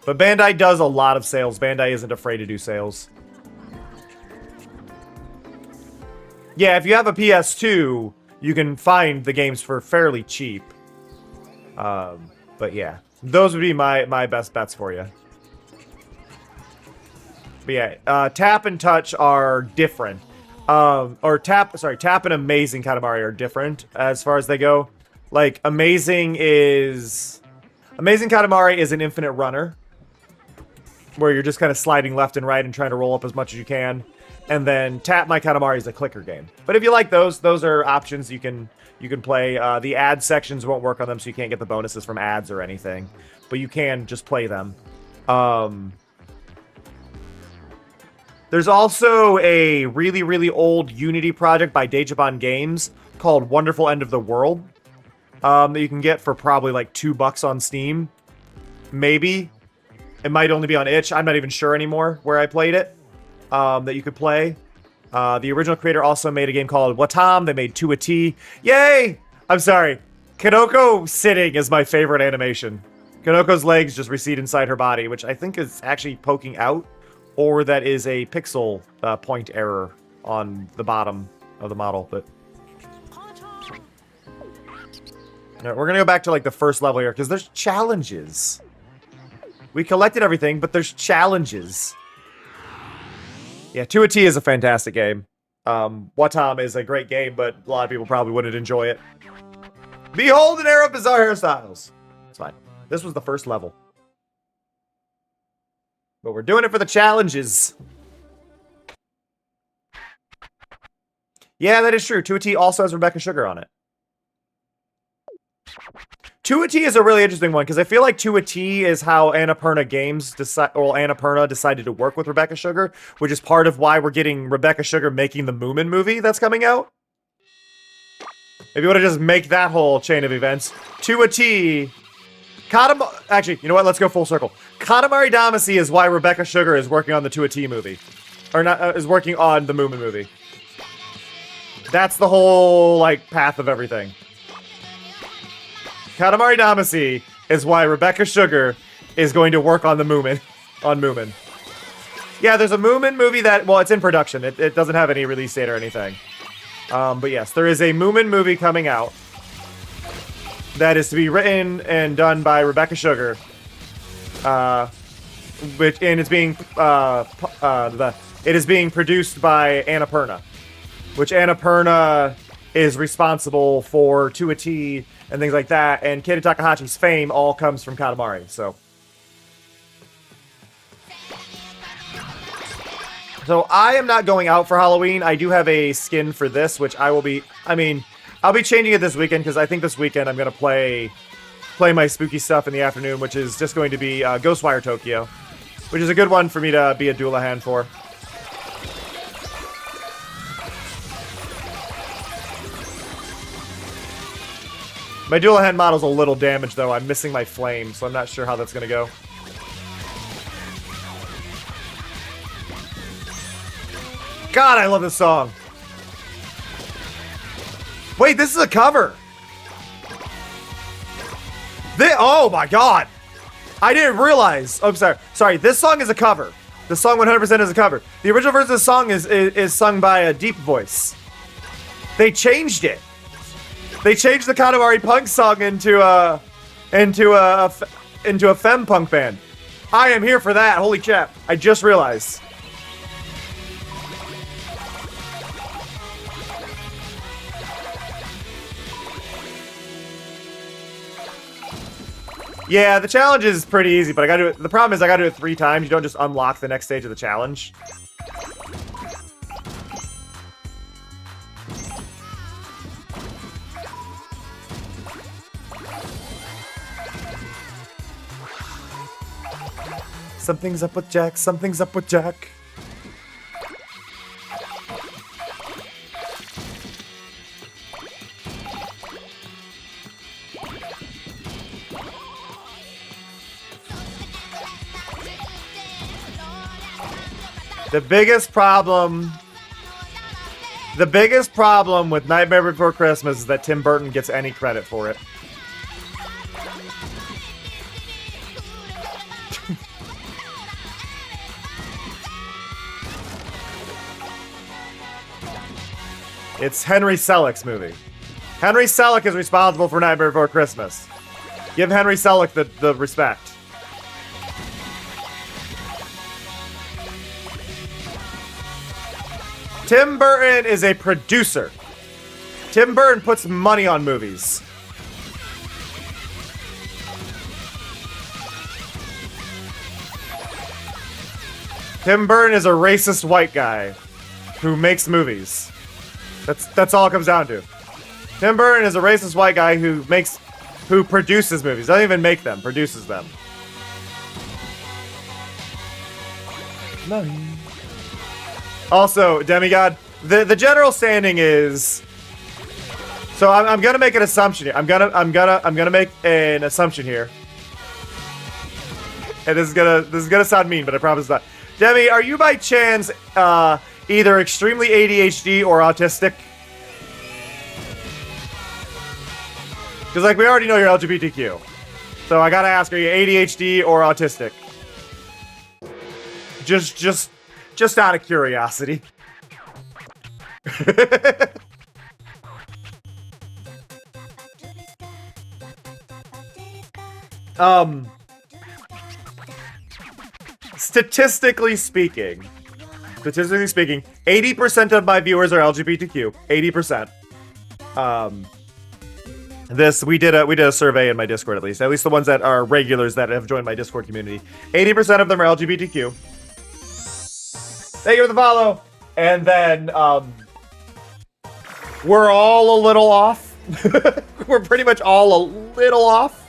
But Bandai does a lot of sales. Bandai isn't afraid to do sales. Yeah, if you have a PS2, you can find the games for fairly cheap. But yeah, those would be my best bets for you. But yeah, Tap and Touch are different. Tap and Amazing Katamari are different as far as they go. Like, Amazing Katamari is an infinite runner, where you're just kind of sliding left and right and trying to roll up as much as you can. And then Tap My Katamari is a clicker game. But if you like those are options you can play. The ad sections won't work on them, so you can't get the bonuses from ads or anything. But you can just play them. There's also a really, really old Unity project by Dejabon Games called Wonderful End of the World that you can get for probably like $2 on Steam. Maybe. It might only be on itch. I'm not even sure anymore where I played it. That you could play. The original creator also made a game called Watam. They made 2 a T. Yay! I'm sorry. Kanoko sitting is my favorite animation. Kanoko's legs just recede inside her body, which I think is actually poking out. Or that is a pixel point error on the bottom of the model. But right, we're going to go back to like the first level here, because there's challenges. We collected everything, but there's challenges. Yeah, 2 a T is a fantastic game. Watam is a great game, but a lot of people probably wouldn't enjoy it. Behold an era of bizarre hairstyles. It's fine. This was the first level. But we're doing it for the challenges. Yeah, that is true. 2 a T also has Rebecca Sugar on it. 2 a T is a really interesting one, because I feel like 2 a T is how Annapurna Annapurna decided to work with Rebecca Sugar, which is part of why we're getting Rebecca Sugar making the Moomin movie that's coming out. If you want to just make that whole chain of events, 2 a T... Actually, you know what? Let's go full circle. Katamari Damacy is why Rebecca Sugar is working on the 2 a T movie. Or not, is working on the Moomin movie. That's the whole, like, path of everything. Katamari Damacy is why Rebecca Sugar is going to work on the Moomin. On Moomin. Yeah, there's a Moomin movie that, well, it's in production. It doesn't have any release date or anything. But yes, there is a Moomin movie coming out that is to be written and done by Rebecca Sugar. And it's being it is being produced by Annapurna, which Annapurna is responsible for 2 a T and things like that. And Keita Takahachi's fame all comes from Katamari. So I am not going out for Halloween. I do have a skin for this, which I will be. I mean, I'll be changing it this weekend because I think this weekend I'm gonna play my spooky stuff in the afternoon, which is just going to be Ghostwire Tokyo, which is a good one for me to be a Doulahan for. My Doulahan model's a little damaged, though. I'm missing my flame, so I'm not sure how that's going to go. God, I love this song. Wait, this is a cover. Oh my god. I didn't realize. Oh, I'm sorry. Sorry, this song is a cover. The song 100% is a cover. The original version of the song is sung by a deep voice. They changed it. They changed the Katamari punk song into a femme punk band. I am here for that. Holy crap. I just realized. Yeah, the challenge is pretty easy, but I gotta do it. The problem is I gotta do it 3 times. You don't just unlock the next stage of the challenge. Something's up with Jack. Something's up with Jack. The biggest problem with Nightmare Before Christmas is that Tim Burton gets any credit for it. It's Henry Selick's movie. Henry Selick is responsible for Nightmare Before Christmas. Give Henry Selick the respect. Tim Burton is a producer. Tim Burton puts money on movies. Tim Burton is a racist white guy who makes movies. That's all it comes down to. Tim Burton is a racist white guy who produces movies. Doesn't even make them, produces them. Money. Also, Demigod, the general standing is. So I'm gonna make an assumption here. I'm gonna make an assumption here. And this is gonna sound mean, but I promise not. Demi, are you by chance either extremely ADHD or autistic? Because like we already know you're LGBTQ, so I gotta ask: are you ADHD or autistic? Just out of curiosity. Statistically speaking, 80% of my viewers are LGBTQ. 80%. We did a survey in my Discord, at least the ones that are regulars that have joined my Discord community. 80% of them are LGBTQ. Thank you for the follow. And then, we're all a little off. We're pretty much all a little off.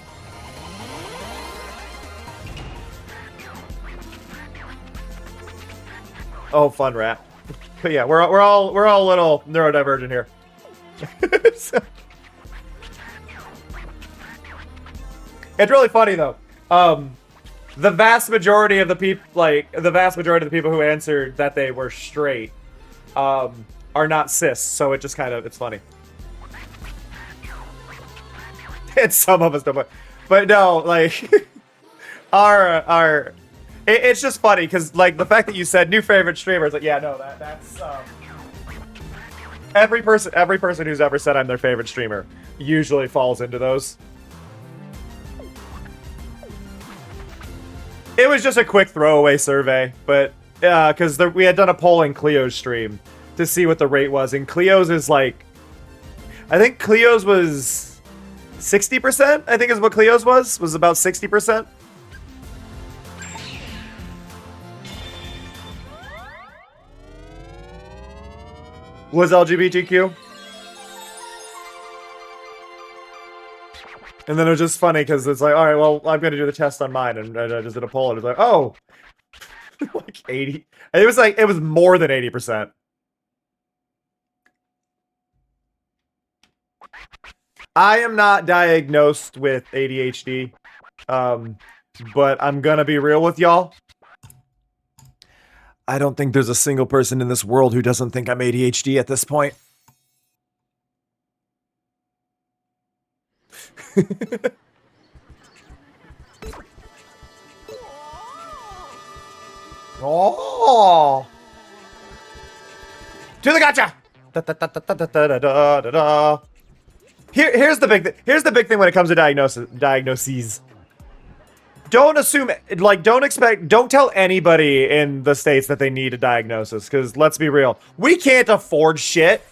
Oh, fun rat. But yeah, we're all a little neurodivergent here. So, it's really funny though. The vast majority of the people, who answered that they were straight, are not cis. So it just it's funny. And some of us don't, but no, like, it's just funny because like the fact that you said new favorite streamer, it's like, yeah, no, that's every person who's ever said I'm their favorite streamer usually falls into those. It was just a quick throwaway survey, but because we had done a poll in Cleo's stream to see what the rate was, and Cleo's is like, I think Cleo's was 60%, I think is what Cleo's was about 60%. Was LGBTQ. And then it was just funny because it's like, all right, well, I'm going to do the test on mine. And I just did a poll and it was like, oh, like 80. It was more than 80%. I am not diagnosed with ADHD, but I'm gonna be real with y'all. I don't think there's a single person in this world who doesn't think I'm ADHD at this point. Oh! To the gotcha! Da, da, da, da, da, da, da, da, da. Here's the big thing. Here's the big thing when it comes to diagnoses. Don't assume, like, don't tell anybody in the States that they need a diagnosis, because let's be real, we can't afford shit.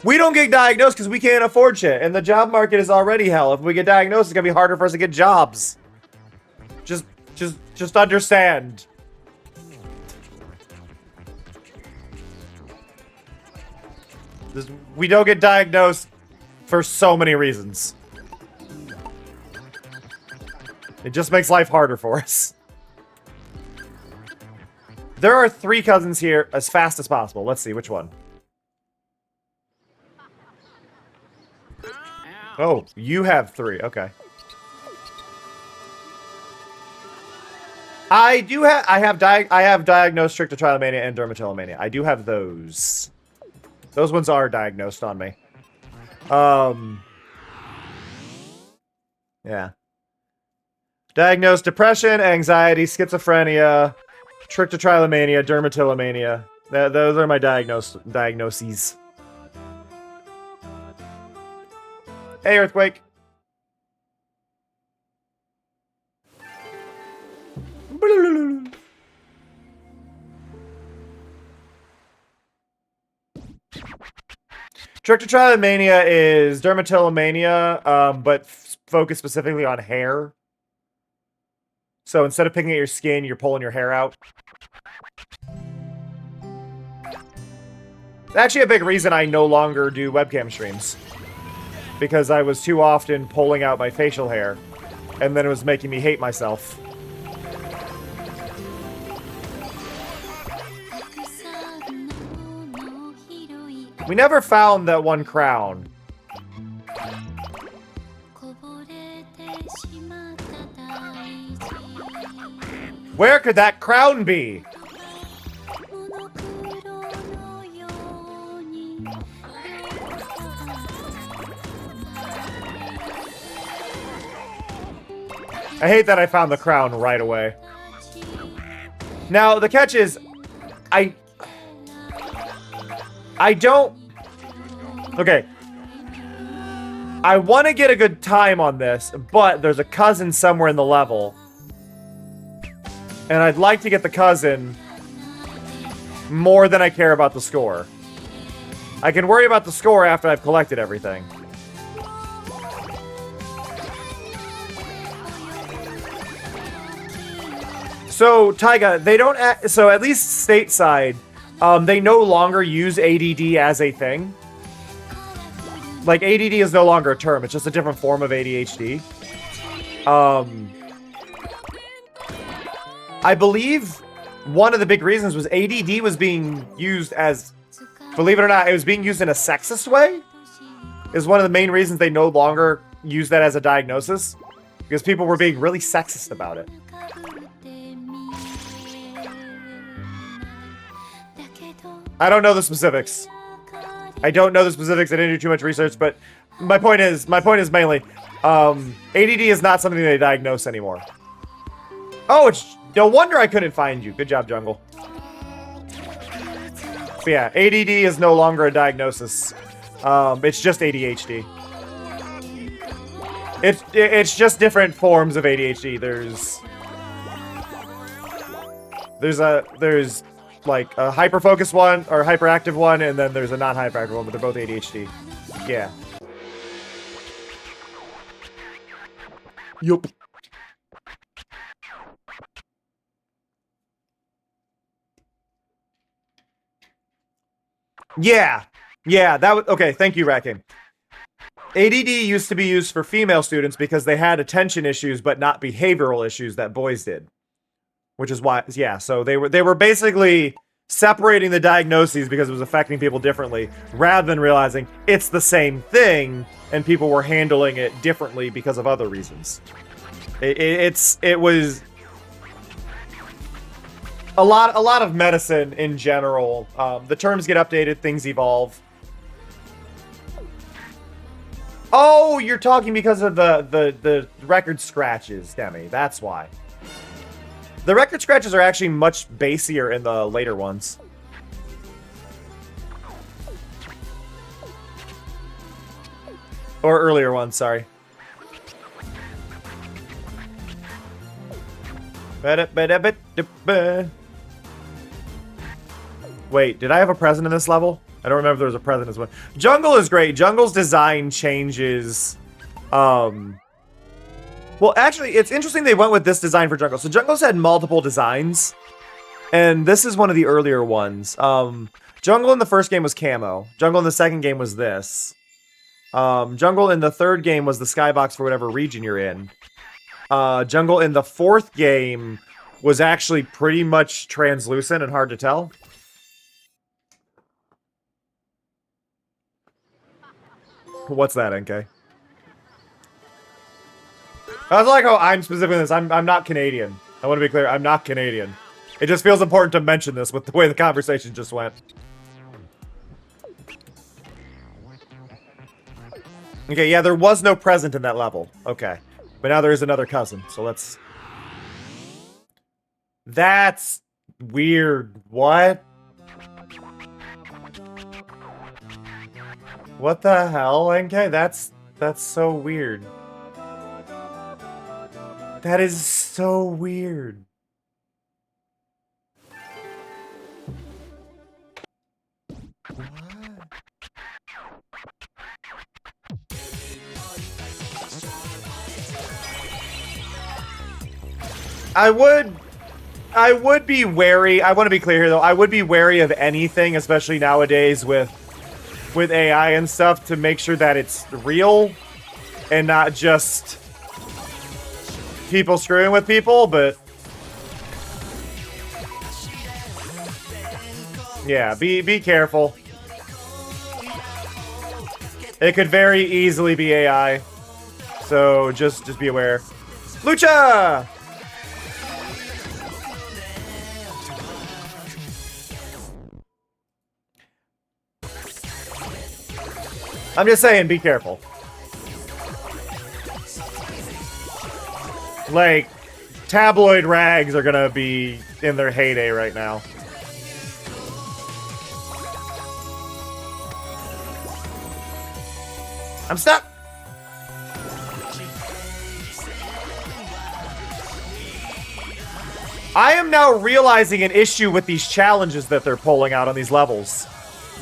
We don't get diagnosed because we can't afford shit, and the job market is already hell. If we get diagnosed, it's gonna be harder for us to get jobs. Just understand. We don't get diagnosed for so many reasons. It just makes life harder for us. There are 3 cousins here as fast as possible. Let's see, which one? Oh, you have 3. Okay. I have diagnosed trichotillomania and dermatillomania. I do have those. Those ones are diagnosed on me. Yeah. Diagnosed depression, anxiety, schizophrenia, trichotillomania, dermatillomania. Those are my diagnoses. Hey, Earthquake. Trichotillomania is dermatillomania, but focused specifically on hair. So instead of picking at your skin, you're pulling your hair out. Actually, a big reason I no longer do webcam streams. Because I was too often pulling out my facial hair. And then it was making me hate myself. We never found that one crown. Where could that crown be? I hate that I found the crown right away. Now, the catch is, I don't... Okay. I want to get a good time on this, but there's a cousin somewhere in the level. And I'd like to get the cousin more than I care about the score. I can worry about the score after I've collected everything. So, Taiga, they don't... So, at least stateside, they no longer use ADD as a thing. Like, ADD is no longer a term. It's just a different form of ADHD. I believe one of the big reasons was ADD was being used as... Believe it or not, it was being used in a sexist way. Is one of the main reasons they no longer use that as a diagnosis. Because people were being really sexist about it. I don't know the specifics. I don't know the specifics. I didn't do too much research, but my point is mainly, ADD is not something they diagnose anymore. Oh, it's no wonder I couldn't find you. Good job, Jungle. But yeah, ADD is no longer a diagnosis. It's just ADHD. It's just different forms of ADHD. There's like a hyper-focused one, or hyperactive one, and then there's a non-hyperactive one, but they're both ADHD. Yeah. Yup. Yeah. Yeah, that was... Okay, thank you, Rakim. ADD used to be used for female students because they had attention issues but not behavioral issues that boys did. Which is why... Yeah, so they were basically separating the diagnoses because it was affecting people differently, rather than realizing it's the same thing and people were handling it differently because of other reasons. It was a lot of medicine in general. The terms get updated, things evolve. Oh, you're talking because of the record scratches, Demi. That's why. The record scratches are actually much bassier in the later ones. Or earlier ones, sorry. Wait, did I have a present in this level? I don't remember if there was a present as well. Jungle is great. Jungle's design changes. Well, actually, it's interesting they went with this design for Jungle. So Jungle's had multiple designs. And this is one of the earlier ones. Jungle in the first game was camo. Jungle in the second game was this. Jungle in the third game was the skybox for whatever region you're in. Jungle in the fourth game was actually pretty much translucent and hard to tell. What's that, NK? I was like, oh, I'm specifically this. I'm not Canadian. I want to be clear. I'm not Canadian. It just feels important to mention this with the way the conversation just went. Okay, yeah, there was no present in that level. Okay. But now there is another cousin, so let's... That's weird. What? What the hell, NK? That's so weird. That is so weird. What? I would be wary. I want to be clear here, though. I would be wary of anything, especially nowadays with AI and stuff, to make sure that it's real and not just people screwing with people, but yeah, be careful. It could very easily be AI, so just be aware. Lucha! I'm just saying, be careful. Like, tabloid rags are gonna be in their heyday right now. I'm stuck! I am now realizing an issue with these challenges that they're pulling out on these levels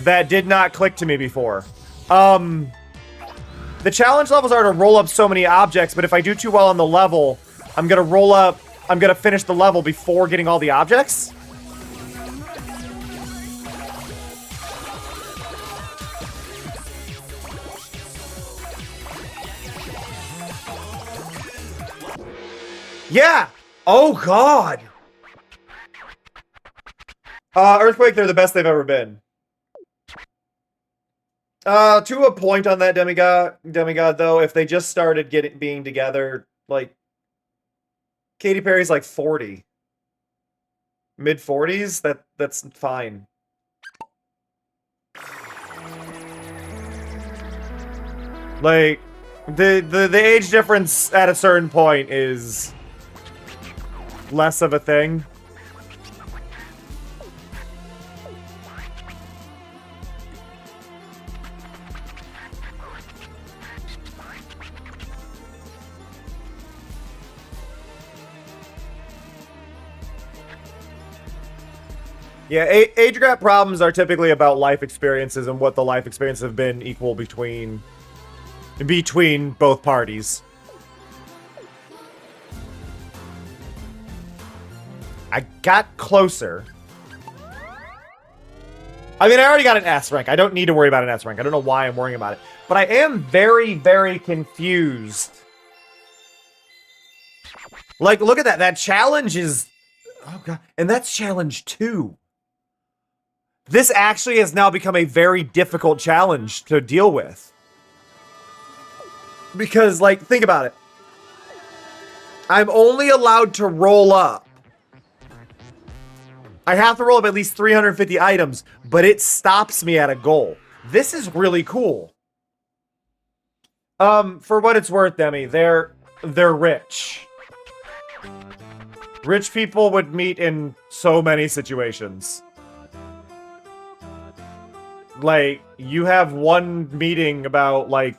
that did not click to me before. The challenge levels are to roll up so many objects, but if I do too well on the level, I'm gonna finish the level before getting all the objects. Yeah! Oh, God! Earthquake, they're the best they've ever been. To a point on that, Demigod, though, if they just started being together, like, Katy Perry's like 40. Mid-40s? That's fine. Like, the age difference at a certain point is less of a thing. Yeah, age gap problems are typically about life experiences and what the life experiences have been equal between both parties. I got closer. I mean, I already got an S rank. I don't need to worry about an S rank. I don't know why I'm worrying about it. But I am very, very confused. Like, look at that. That challenge is... Oh, God. And that's challenge 2. This actually has now become a very difficult challenge to deal with. Because, like, think about it. I'm only allowed to roll up. I have to roll up at least 350 items, but it stops me at a goal. This is really cool. For what it's worth, Demi, they're rich. Rich people would meet in so many situations. Like, you have one meeting about, like,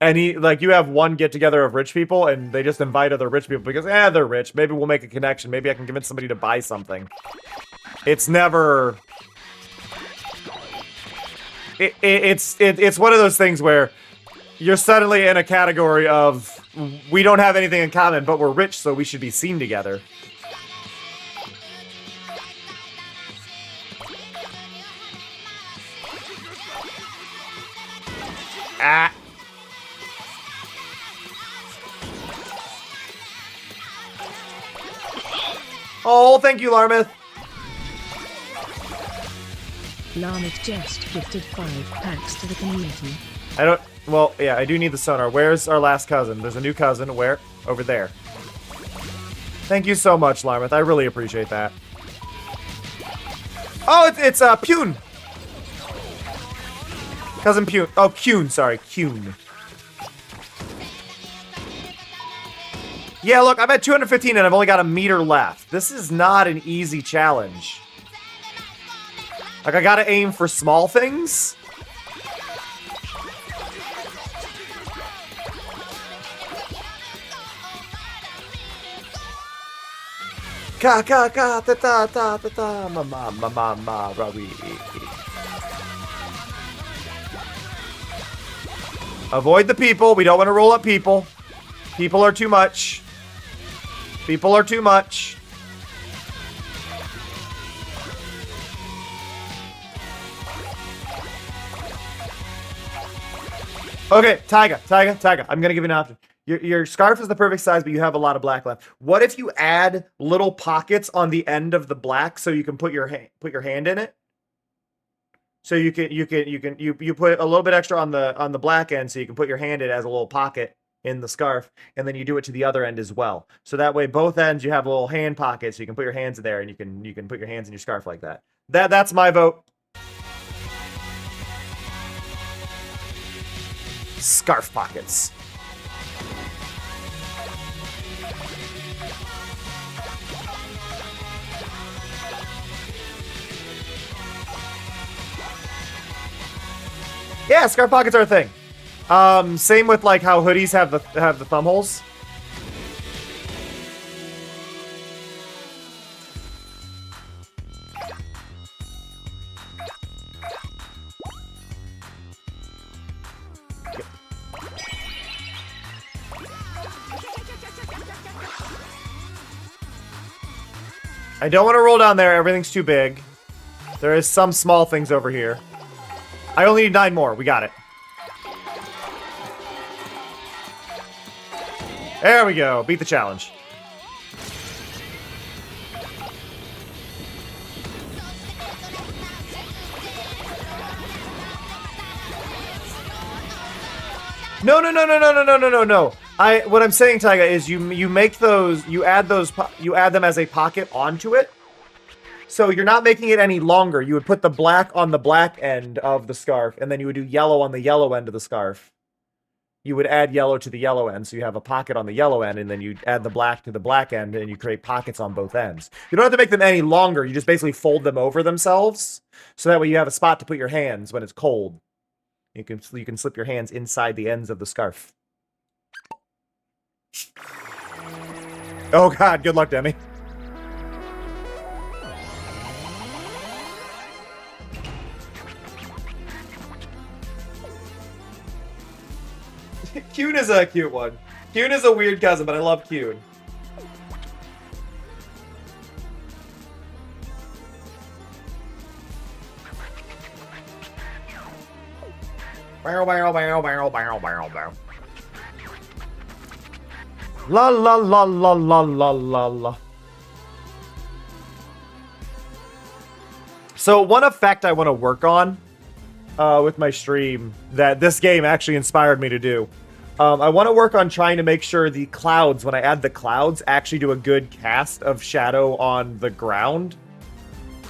you have one get-together of rich people, and they just invite other rich people because, they're rich. Maybe we'll make a connection. Maybe I can convince somebody to buy something. It's never... It's one of those things where you're suddenly in a category of, we don't have anything in common, but we're rich, so we should be seen together. Ah. Oh, thank you, Larmith. Larmith just gifted 5 packs to the community. I don't... Well, yeah, I do need the sonar. Where's our last cousin? There's a new cousin. Where? Over there. Thank you so much, Larmith. I really appreciate that. Oh, it's Pune. Cousin Pune. Oh, Cune. Sorry, Cune. Yeah, look, I'm at 215 and I've only got a meter left. This is not an easy challenge. Like, I gotta aim for small things. Ka ka ka ta ta ta ta ta ma ma ma ma ma rawi. Avoid the people. We don't want to roll up people. People are too much. People are too much. Okay, Taiga. I'm gonna give you an option. Your scarf is the perfect size, but you have a lot of black left. What if you add little pockets on the end of the black so you can put your hand in it? So you put a little bit extra on the black end, so you can put your hand in it as a little pocket in the scarf, and then you do it to the other end as well. So that way, both ends you have a little hand pocket, so you can put your hands in there, and you can put your hands in your scarf like that. That's my vote. Scarf pockets. Yeah, scarf pockets are a thing. Same with like how hoodies have the thumb holes. I don't want to roll down there. Everything's too big. There is some small things over here. I only need 9 more. We got it. There we go. Beat the challenge. No. What I'm saying, Taiga, is you make those, you add them as a pocket onto it. So you're not making it any longer. You would put the black on the black end of the scarf, and then you would do yellow on the yellow end of the scarf. You would add yellow to the yellow end, so you have a pocket on the yellow end, and then you add the black to the black end, and you create pockets on both ends. You don't have to make them any longer. You just basically fold them over themselves, so that way you have a spot to put your hands when it's cold. You can slip your hands inside the ends of the scarf. Oh God, good luck, Demi. Cune is a cute one. Cune is a weird cousin, but I love Cune. Bow, bow, bow, bow, bow, bow, bow. La la la la la la la la. So one effect I want to work on with my stream that this game actually inspired me to do. I want to work on trying to make sure the clouds, when I add the clouds, actually do a good cast of shadow on the ground.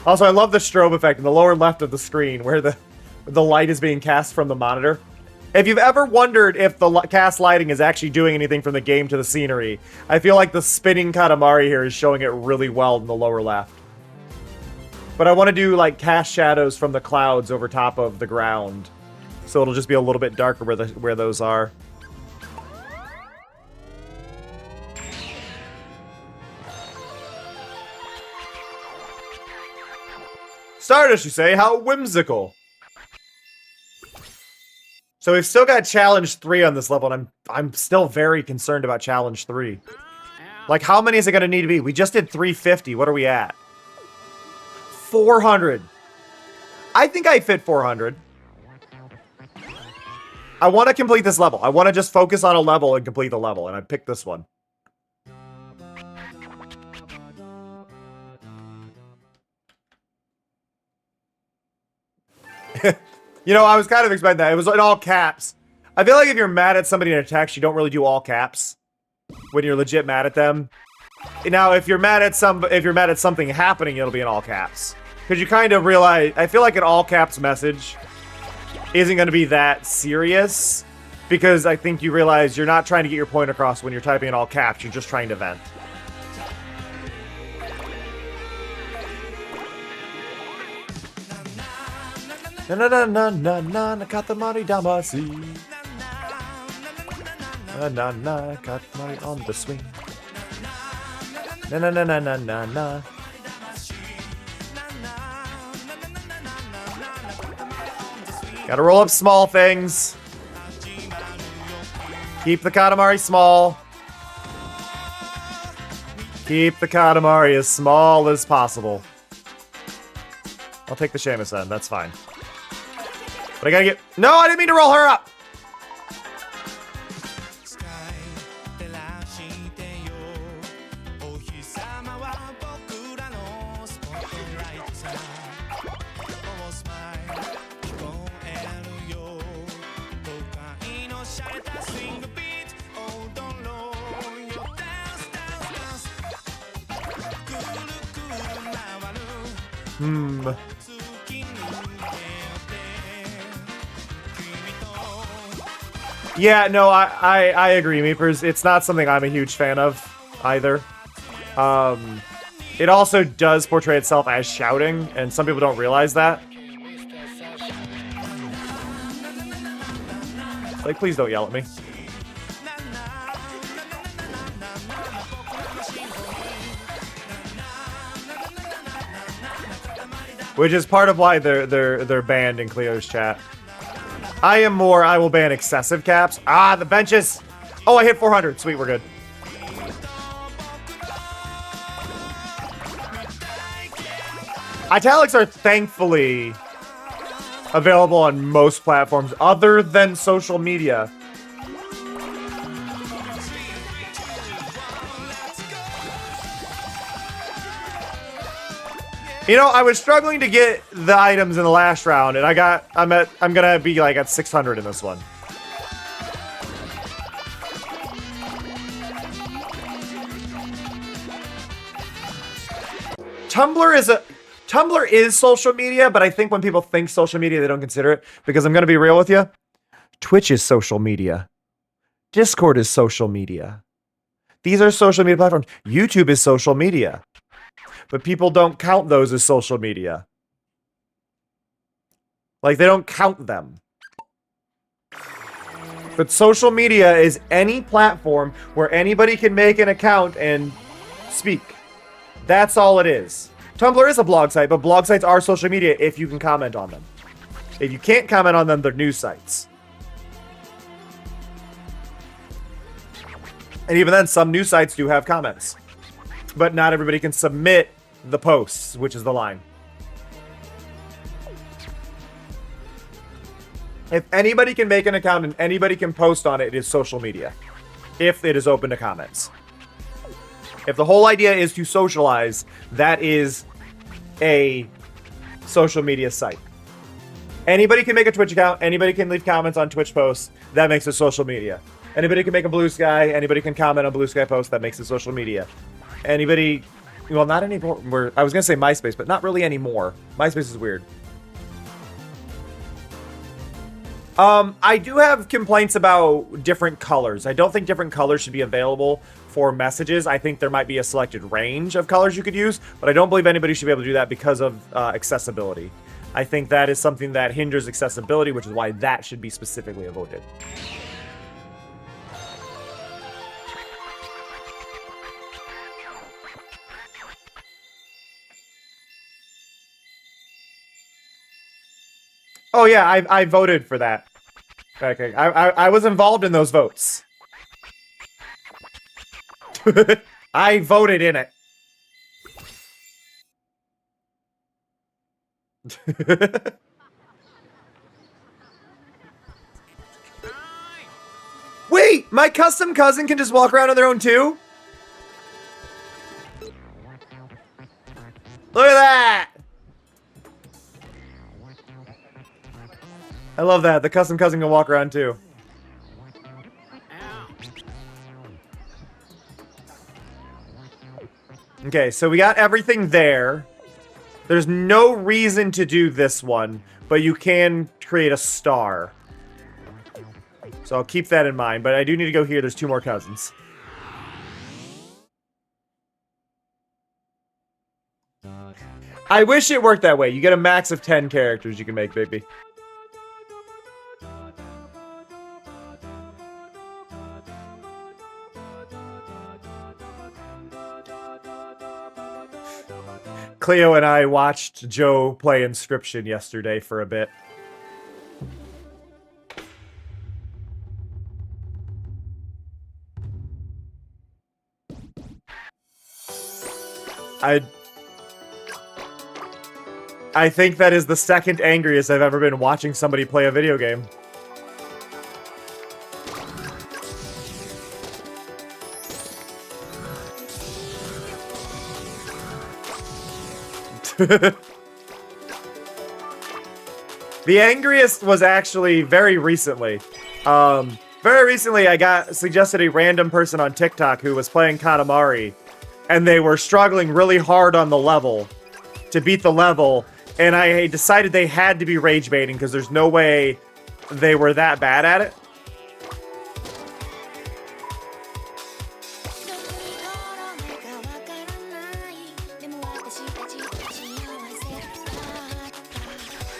Also, I love the strobe effect in the lower left of the screen where the light is being cast from the monitor. If you've ever wondered if the cast lighting is actually doing anything from the game to the scenery, I feel like the spinning Katamari here is showing it really well in the lower left. But I want to do, like, cast shadows from the clouds over top of the ground. So it'll just be a little bit darker where those are. Stardust, you say? How whimsical. So we've still got Challenge 3 on this level, and I'm still very concerned about Challenge 3. Like, how many is it going to need to be? We just did 350. What are we at? 400. I think I fit 400. I want to complete this level. I want to just focus on a level and complete the level, and I picked this one. You know, I was kind of expecting that. It was in all caps. I feel like if you're mad at somebody in a text, you don't really do all caps when you're legit mad at them. Now, if you're mad at something happening, it'll be in all caps. Because you kind of realize, I feel like an all caps message isn't going to be that serious. Because I think you realize you're not trying to get your point across when you're typing in all caps. You're just trying to vent. Na na na na na na na Katamari damasi. Na na na Katamari on the swing. Na na na na na na na. Gotta roll up small things. Keep the Katamari small. Keep the Katamari as small as possible. I'll take the Seamus then, that's fine. But I gotta get... No, I didn't mean to roll her up! Yeah, no, I agree, Meepers. It's not something I'm a huge fan of, either. It also does portray itself as shouting, and some people don't realize that. Like, please don't yell at me. Which is part of why they're banned in Cleo's chat. I will ban excessive caps. Ah, the benches! Oh, I hit 400. Sweet, we're good. Italics are thankfully available on most platforms other than social media. You know, I was struggling to get the items in the last round, and I'm gonna be like at 600 in this one. Tumblr is social media, but I think when people think social media, they don't consider it, because I'm gonna be real with you. Twitch is social media. Discord is social media. These are social media platforms. YouTube is social media. But people don't count those as social media. Like, they don't count them. But social media is any platform where anybody can make an account and speak. That's all it is. Tumblr is a blog site, but blog sites are social media if you can comment on them. If you can't comment on them, they're news sites. And even then, some news sites do have comments. But not everybody can submit the posts, which is the line. If anybody can make an account and anybody can post on it, it is social media. If it is open to comments. If the whole idea is to socialize, that is a social media site. Anybody can make a Twitch account. Anybody can leave comments on Twitch posts. That makes it social media. Anybody can make a Blue Sky. Anybody can comment on Blue Sky posts. That makes it social media. Anybody... Well, not anymore. I was going to say MySpace, but not really anymore. MySpace is weird. I do have complaints about different colors. I don't think different colors should be available for messages. I think there might be a selected range of colors you could use, but I don't believe anybody should be able to do that because of accessibility. I think that is something that hinders accessibility, which is why that should be specifically avoided. Oh yeah, I voted for that. Okay, I was involved in those votes. I voted in it. Wait, my custom cousin can just walk around on their own too? Look at that! I love that. The custom cousin can walk around too. Okay, so we got everything there. There's no reason to do this one, but you can create a star. So I'll keep that in mind, but I do need to go here. There's 2 more cousins. I wish it worked that way. You get a max of 10 characters you can make, baby. Cleo and I watched Joe play Inscription yesterday for a bit. I think that is the second angriest I've ever been watching somebody play a video game. The angriest was actually very recently. Very recently I got suggested a random person on TikTok who was playing Katamari, and they were struggling really hard on the level to beat the level, and I decided they had to be rage baiting because there's no way they were that bad at it.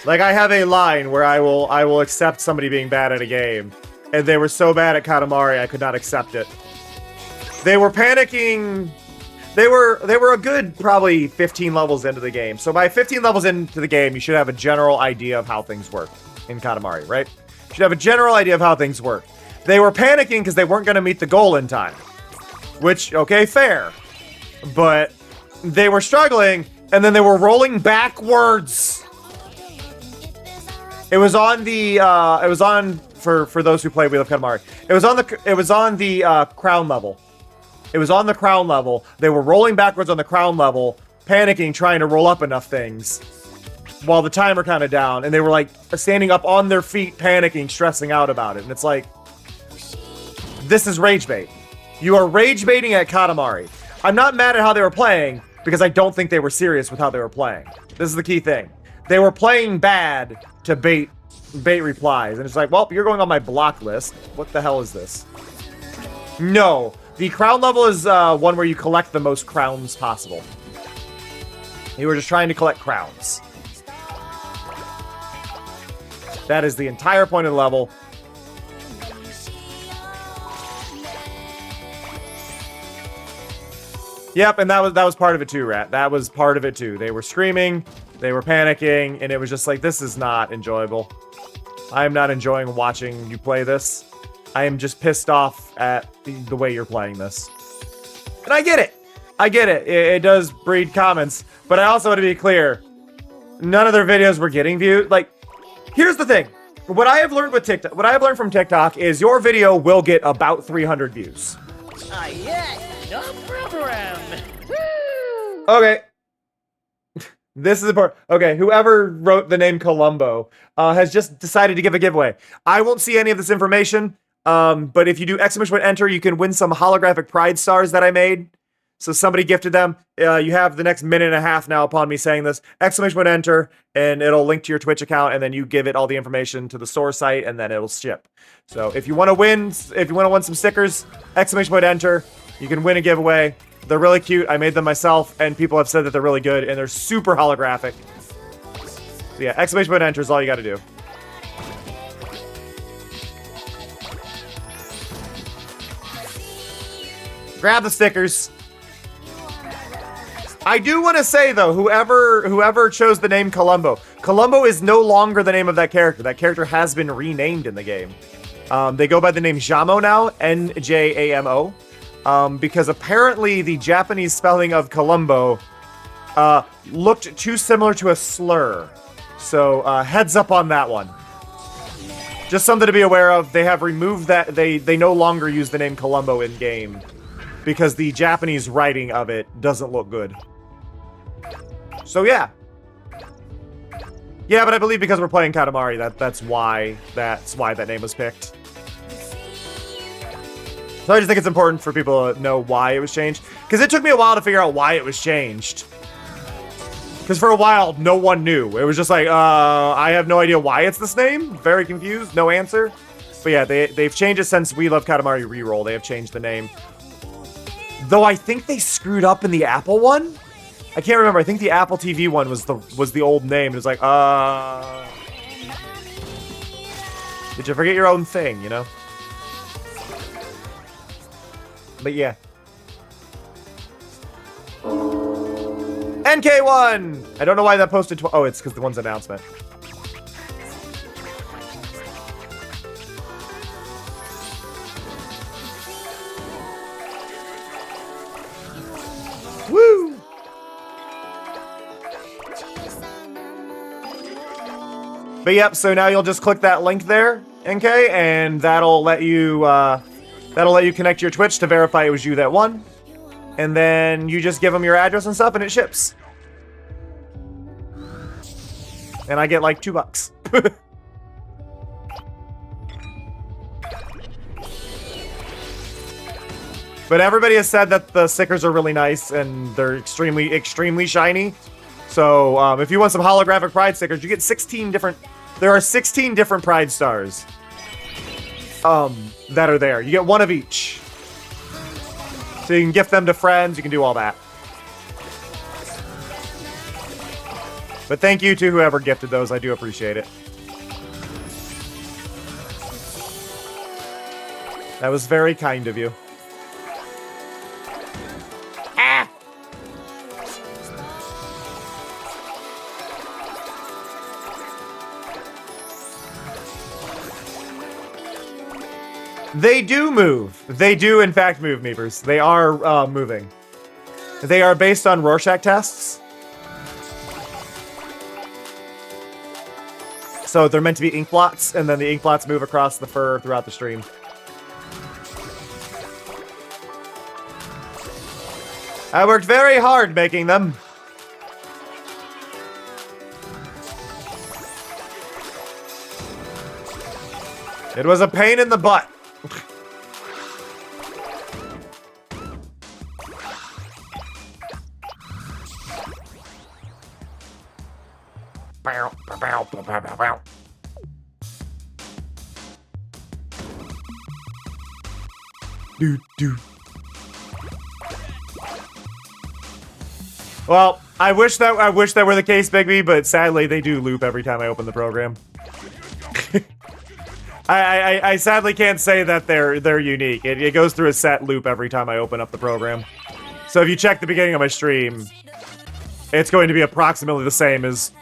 Like, I have a line where I will accept somebody being bad at a game, and they were so bad at Katamari I could not accept it. They were panicking. They were a good probably 15 levels into the game. So by 15 levels into the game, you should have a general idea of how things work in Katamari, right? You should have a general idea of how things work. They were panicking because they weren't going to meet the goal in time. Which, okay, fair. But they were struggling, and then they were rolling backwards. It was on the, for those who play We Love Katamari, it was on the crown level. It was on the crown level. They were rolling backwards on the crown level, panicking, trying to roll up enough things while the timer counted down, and they were like standing up on their feet, panicking, stressing out about it. And it's like, this is rage bait. You are rage baiting at Katamari. I'm not mad at how they were playing because I don't think they were serious with how they were playing. This is the key thing. They were playing bad to bait replies, and it's like, well, you're going on my block list. What the hell is this? No. The crown level is one where you collect the most crowns possible. You were just trying to collect crowns. That is the entire point of the level. Yep, and that was part of it too, Rat. That was part of it too. They were screaming, they were panicking, and it was just like, this is not enjoyable. I am not enjoying watching you play this. I am just pissed off at the way you're playing this. And I get it. I get it. It does breed comments. But I also want to be clear. None of their videos were getting viewed. Like, here's the thing. what I have learned with TikTok, what I have learned from TikTok is your video will get about 300 views. Ah, yeah, no problem. Okay. This is important. Okay, whoever wrote the name Columbo has just decided to give a giveaway. I won't see any of this information, but if you do !enter, you can win some holographic Pride stars that I made. So somebody gifted them. You have the next minute and a half now upon me saying this. !enter, and it'll link to your Twitch account, and then you give it all the information to the store site, and then it'll ship. So if you want to win, some stickers, !enter, you can win a giveaway. They're really cute. I made them myself, and people have said that they're really good, and they're super holographic. So yeah, !enter is all you got to do. Grab the stickers. I do want to say though, whoever chose the name Columbo is no longer the name of that character. That character has been renamed in the game. They go by the name Jamo now, Njamo. Because apparently the Japanese spelling of Columbo looked too similar to a slur. So heads up on that one. Just something to be aware of. They have removed that. They no longer use the name Columbo in game because the Japanese writing of it doesn't look good. So yeah. Yeah, but I believe because we're playing Katamari, that's why that name was picked. So I just think it's important for people to know why it was changed. Because it took me a while to figure out why it was changed. Because for a while, no one knew. It was just like, I have no idea why it's this name. Very confused. No answer. But yeah, they've changed it since We Love Katamari Reroll. They have changed the name. Though I think they screwed up in the Apple one. I can't remember. I think the Apple TV one was the old name. It was like, did you forget your own thing, you know? But yeah. NK1! I don't know why that posted oh, it's because the one's announcement. Woo! But yep, so now you'll just click that link there, NK, and that'll let you connect to your Twitch to verify it was you that won. And then you just give them your address and stuff, and it ships. And I get like $2. But everybody has said that the stickers are really nice and they're extremely, extremely shiny. So if you want some holographic Pride stickers, you get 16 different... There are 16 different Pride stars that are there. You get one of each. So you can gift them to friends. You can do all that. But thank you to whoever gifted those. I do appreciate it. That was very kind of you. Ah! They do move. They do, in fact, move, Meepers. They are moving. They are based on Rorschach tests. So they're meant to be ink blots, and then the ink blots move across the fur throughout the stream. I worked very hard making them. It was a pain in the butt. Well, I wish that were the case, Bigby, but sadly they do loop every time I open the program. I sadly can't say that they're unique. It goes through a set loop every time I open up the program. So if you check the beginning of my stream, it's going to be approximately the same as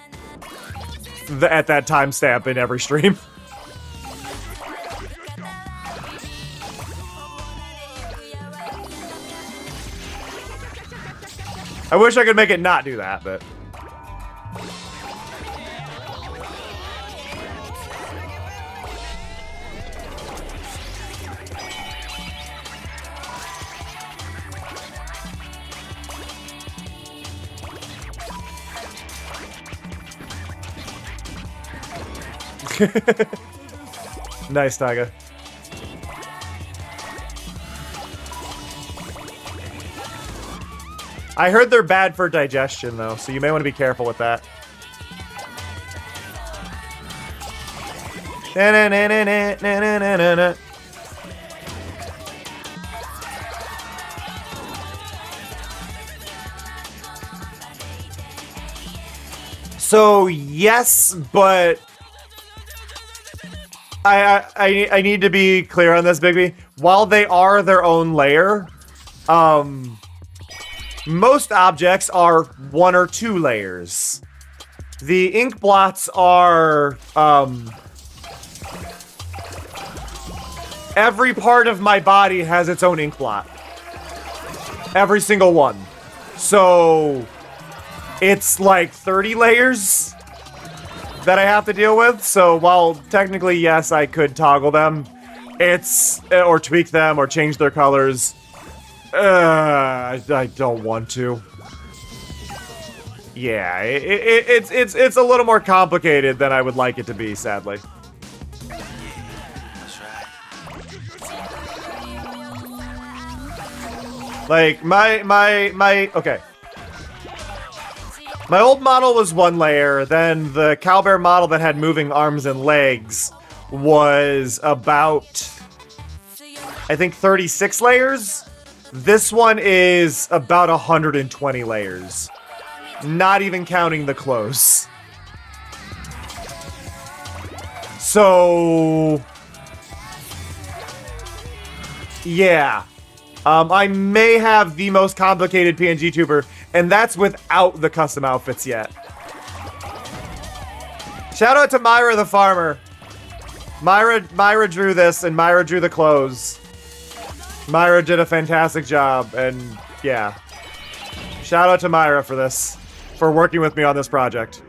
at that timestamp in every stream. I wish I could make it not do that, but... Nice, Taiga. I heard they're bad for digestion, though, so you may want to be careful with that. Na-na-na-na-na-na-na-na-na. So, yes, but I need to be clear on this, Bigby. While they are their own layer, most objects are 1 or 2 layers. The ink blots are, every part of my body has its own ink blot. Every single one. So, it's like 30 layers that I have to deal with. So, while technically, yes, I could toggle them, or tweak them, or change their colors. I don't want to. Yeah, it's a little more complicated than I would like it to be, sadly. Like, okay. My old model was 1 layer, then the Cowbear model that had moving arms and legs was about, I think, 36 layers. This one is about 120 layers. Not even counting the clothes. So, yeah. I may have the most complicated PNG tuber, and that's without the custom outfits yet. Shout out to Myra the farmer. Myra drew this, and Myra drew the clothes. Myra did a fantastic job, and yeah. Shout out to Myra for this, for working with me on this project.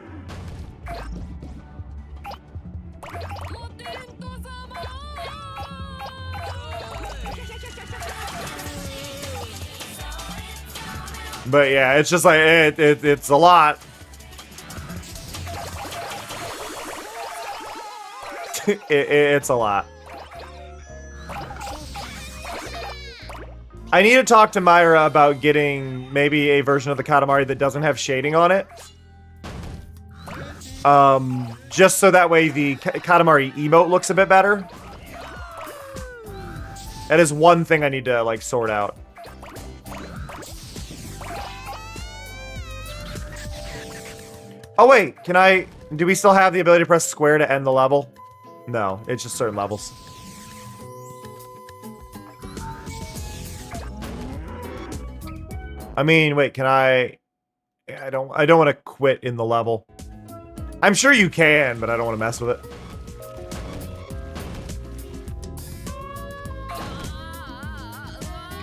But yeah, it's just like, it's a lot. It's a lot. I need to talk to Myra about getting maybe a version of the Katamari that doesn't have shading on it. Just so that way the Katamari emote looks a bit better. That is one thing I need to, like, sort out. Oh wait, do we still have the ability to press square to end the level? No, it's just certain levels. I mean, wait, I don't want to quit in the level. I'm sure you can, but I don't want to mess with it.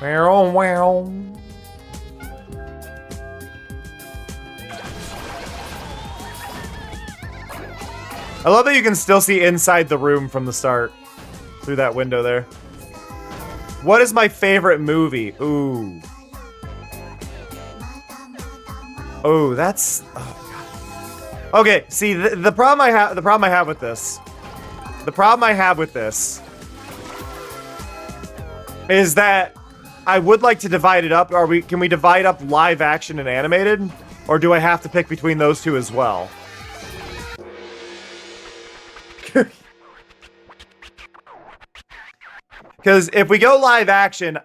Wow. I love that you can still see inside the room from the start. Through that window there. What is my favorite movie? Ooh. Oh, that's... Oh, God. Okay, see, the problem I have with this... The problem I have with this... is that I would like to divide it up. Can we divide up live action and animated? Or do I have to pick between those two as well? Because if we go live action,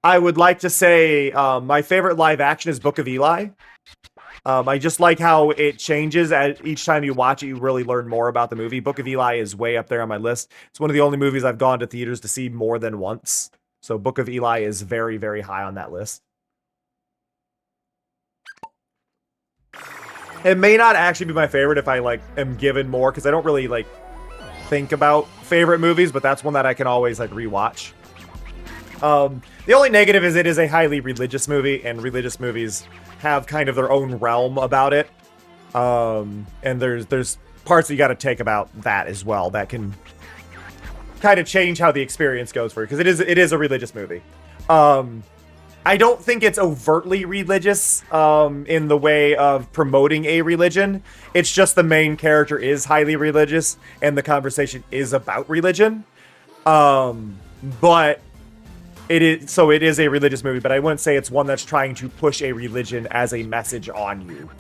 I would like to say my favorite live action is Book of Eli. I just like how it changes each time you watch it. You really learn more about the movie. Book of Eli is way up there on my list. It's one of the only movies I've gone to theaters to see more than once. So Book of Eli is very, very high on that list. It may not actually be my favorite if I, like, am given more, because I don't really, like, think about favorite movies, but that's one that I can always, like, rewatch. The only negative is it is a highly religious movie, and religious movies have kind of their own realm about it. And there's parts that you got to take about that as well that can kind of change how the experience goes for you, because it is a religious movie. I don't think it's overtly religious in the way of promoting a religion. It's just the main character is highly religious and the conversation is about religion. But it is a religious movie, but I wouldn't say it's one that's trying to push a religion as a message on you.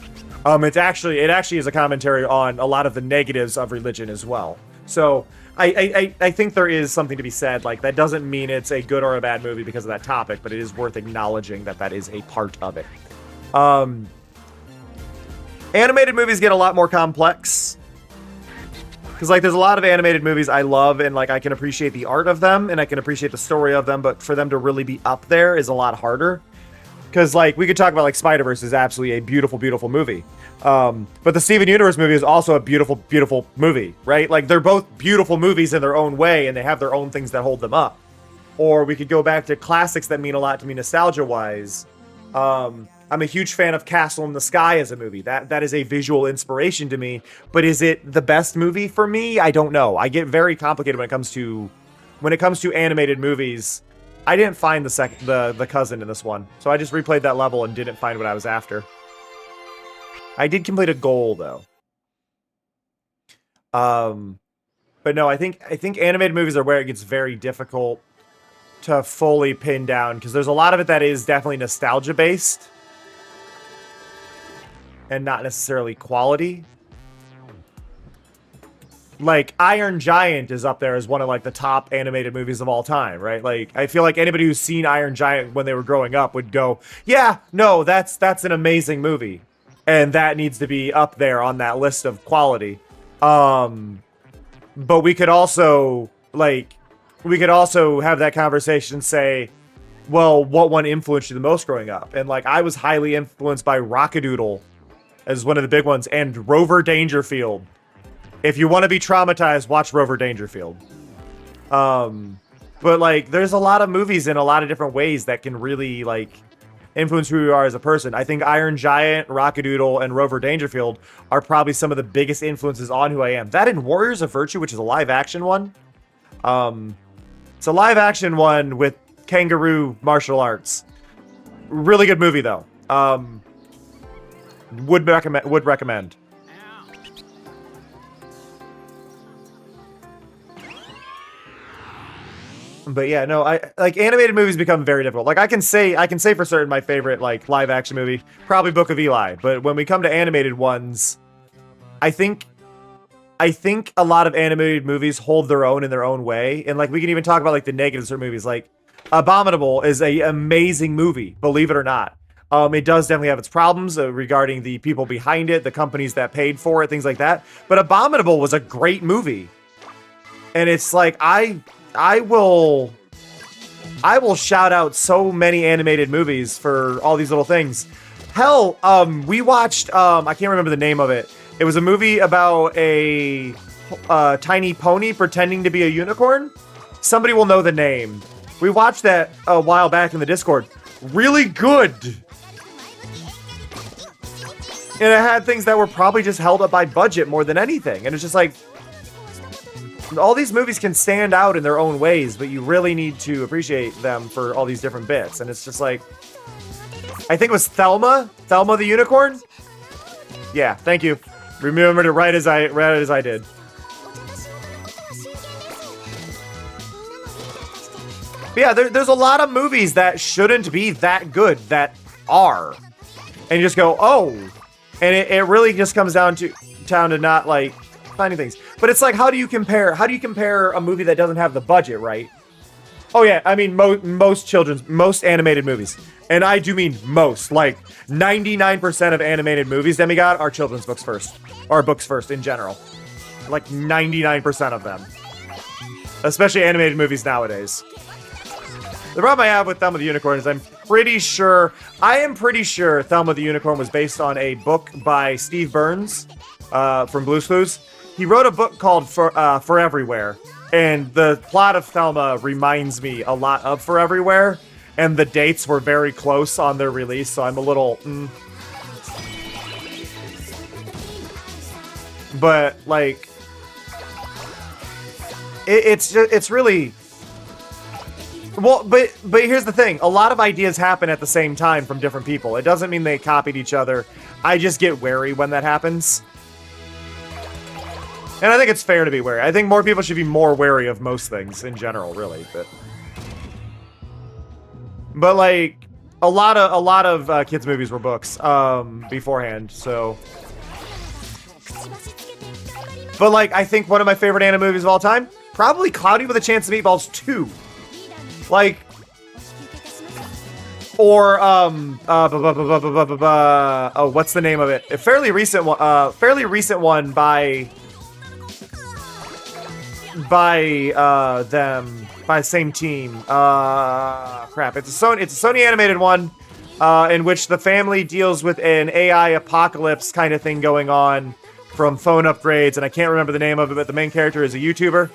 It actually is a commentary on a lot of the negatives of religion as well. So I think there is something to be said. Like, that doesn't mean it's a good or a bad movie because of that topic, but it is worth acknowledging that that is a part of it. Animated movies get a lot more complex. Because, like, there's a lot of animated movies I love, and, like, I can appreciate the art of them, and I can appreciate the story of them, but for them to really be up there is a lot harder. Because, like, we could talk about, like, Spider-Verse is absolutely a beautiful, beautiful movie. But the Steven Universe movie is also a beautiful, beautiful movie, right? Like, they're both beautiful movies in their own way, and they have their own things that hold them up. Or we could go back to classics that mean a lot to me nostalgia-wise. I'm a huge fan of Castle in the Sky as a movie. That is a visual inspiration to me. But is it the best movie for me? I don't know. I get very complicated when it comes to animated movies. I didn't find the cousin in this one, so I just replayed that level and didn't find what I was after. I did complete a goal though. But no, I think animated movies are where it gets very difficult to fully pin down, because there's a lot of it that is definitely nostalgia based and not necessarily quality. Like, Iron Giant is up there as one of, like, the top animated movies of all time, right? Like, I feel like anybody who's seen Iron Giant when they were growing up would go, yeah, no, that's an amazing movie. And that needs to be up there on that list of quality. But we could also have that conversation and say, well, what one influenced you the most growing up? And, like, I was highly influenced by Rockadoodle as one of the big ones, and Rover Dangerfield. If you want to be traumatized, watch Rover Dangerfield. But, like, there's a lot of movies in a lot of different ways that can really, like, influence who you are as a person. I think Iron Giant, Rockadoodle, and Rover Dangerfield are probably some of the biggest influences on who I am. That and Warriors of Virtue, which is a live-action one. It's a live-action one with kangaroo martial arts. Really good movie, though. Would recommend. But yeah, no, I like animated movies become very difficult. Like, I can say for certain my favorite, like, live action movie, probably Book of Eli. But when we come to animated ones, I think a lot of animated movies hold their own in their own way. And, like, we can even talk about, like, the negatives of movies. Like, Abominable is a amazing movie, believe it or not. It does definitely have its problems regarding the people behind it, the companies that paid for it, things like that. But Abominable was a great movie. And it's like, I will shout out so many animated movies for all these little things. Hell, we watched, I can't remember the name of it. It was a movie about a tiny pony pretending to be a unicorn. Somebody will know the name. We watched that a while back in the Discord. Really good. And it had things that were probably just held up by budget more than anything. And it's just like, all these movies can stand out in their own ways, but you really need to appreciate them for all these different bits. And it's just like, I think it was Thelma the Unicorn. Yeah, thank you. Remember to write as I did. But yeah, there's a lot of movies that shouldn't be that good that are, and you just go, oh, and it really just comes down to not, like, finding things. But it's like, how do you compare a movie that doesn't have the budget, right? Oh yeah, I mean, most animated movies, and I do mean most, like 99% of animated movies, Demigod, are children's books first, or books first in general. Like 99% of them, especially animated movies nowadays. The problem I have with Thelma the Unicorn is I am pretty sure Thelma the Unicorn was based on a book by Steve Burns from Blue's Clues. He wrote a book called For Everywhere, and the plot of Thelma reminds me a lot of For Everywhere, and the dates were very close on their release, so I'm a little... But, like, it's really... Well, but here's the thing. A lot of ideas happen at the same time from different people. It doesn't mean they copied each other. I just get wary when that happens. And I think it's fair to be wary. I think more people should be more wary of most things in general, really. But like a lot of kids' movies were books beforehand. So, but like I think one of my favorite anime movies of all time, probably Cloudy with a Chance of Meatballs 2. Like, or oh, what's the name of it? A fairly recent one by the same team. Crap. It's a Sony animated one, in which the family deals with an AI apocalypse kind of thing going on from phone upgrades, and I can't remember the name of it, but the main character is a YouTuber.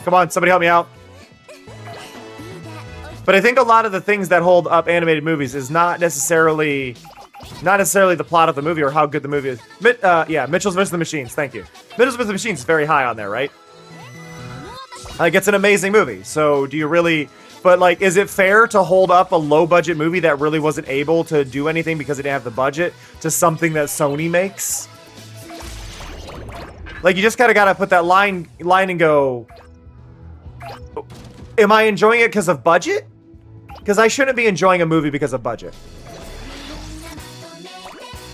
Come on, somebody help me out. But I think a lot of the things that hold up animated movies is not necessarily the plot of the movie or how good the movie is. Yeah, Mitchell's vs. the Machines. Thank you. Mitchell's vs. the Machines is very high on there, right? Like, it's an amazing movie. So do you really... But, like, is it fair to hold up a low-budget movie that really wasn't able to do anything because it didn't have the budget to something that Sony makes? Like, you just kind of got to put that line and go... Am I enjoying it because of budget? Because I shouldn't be enjoying a movie because of budget.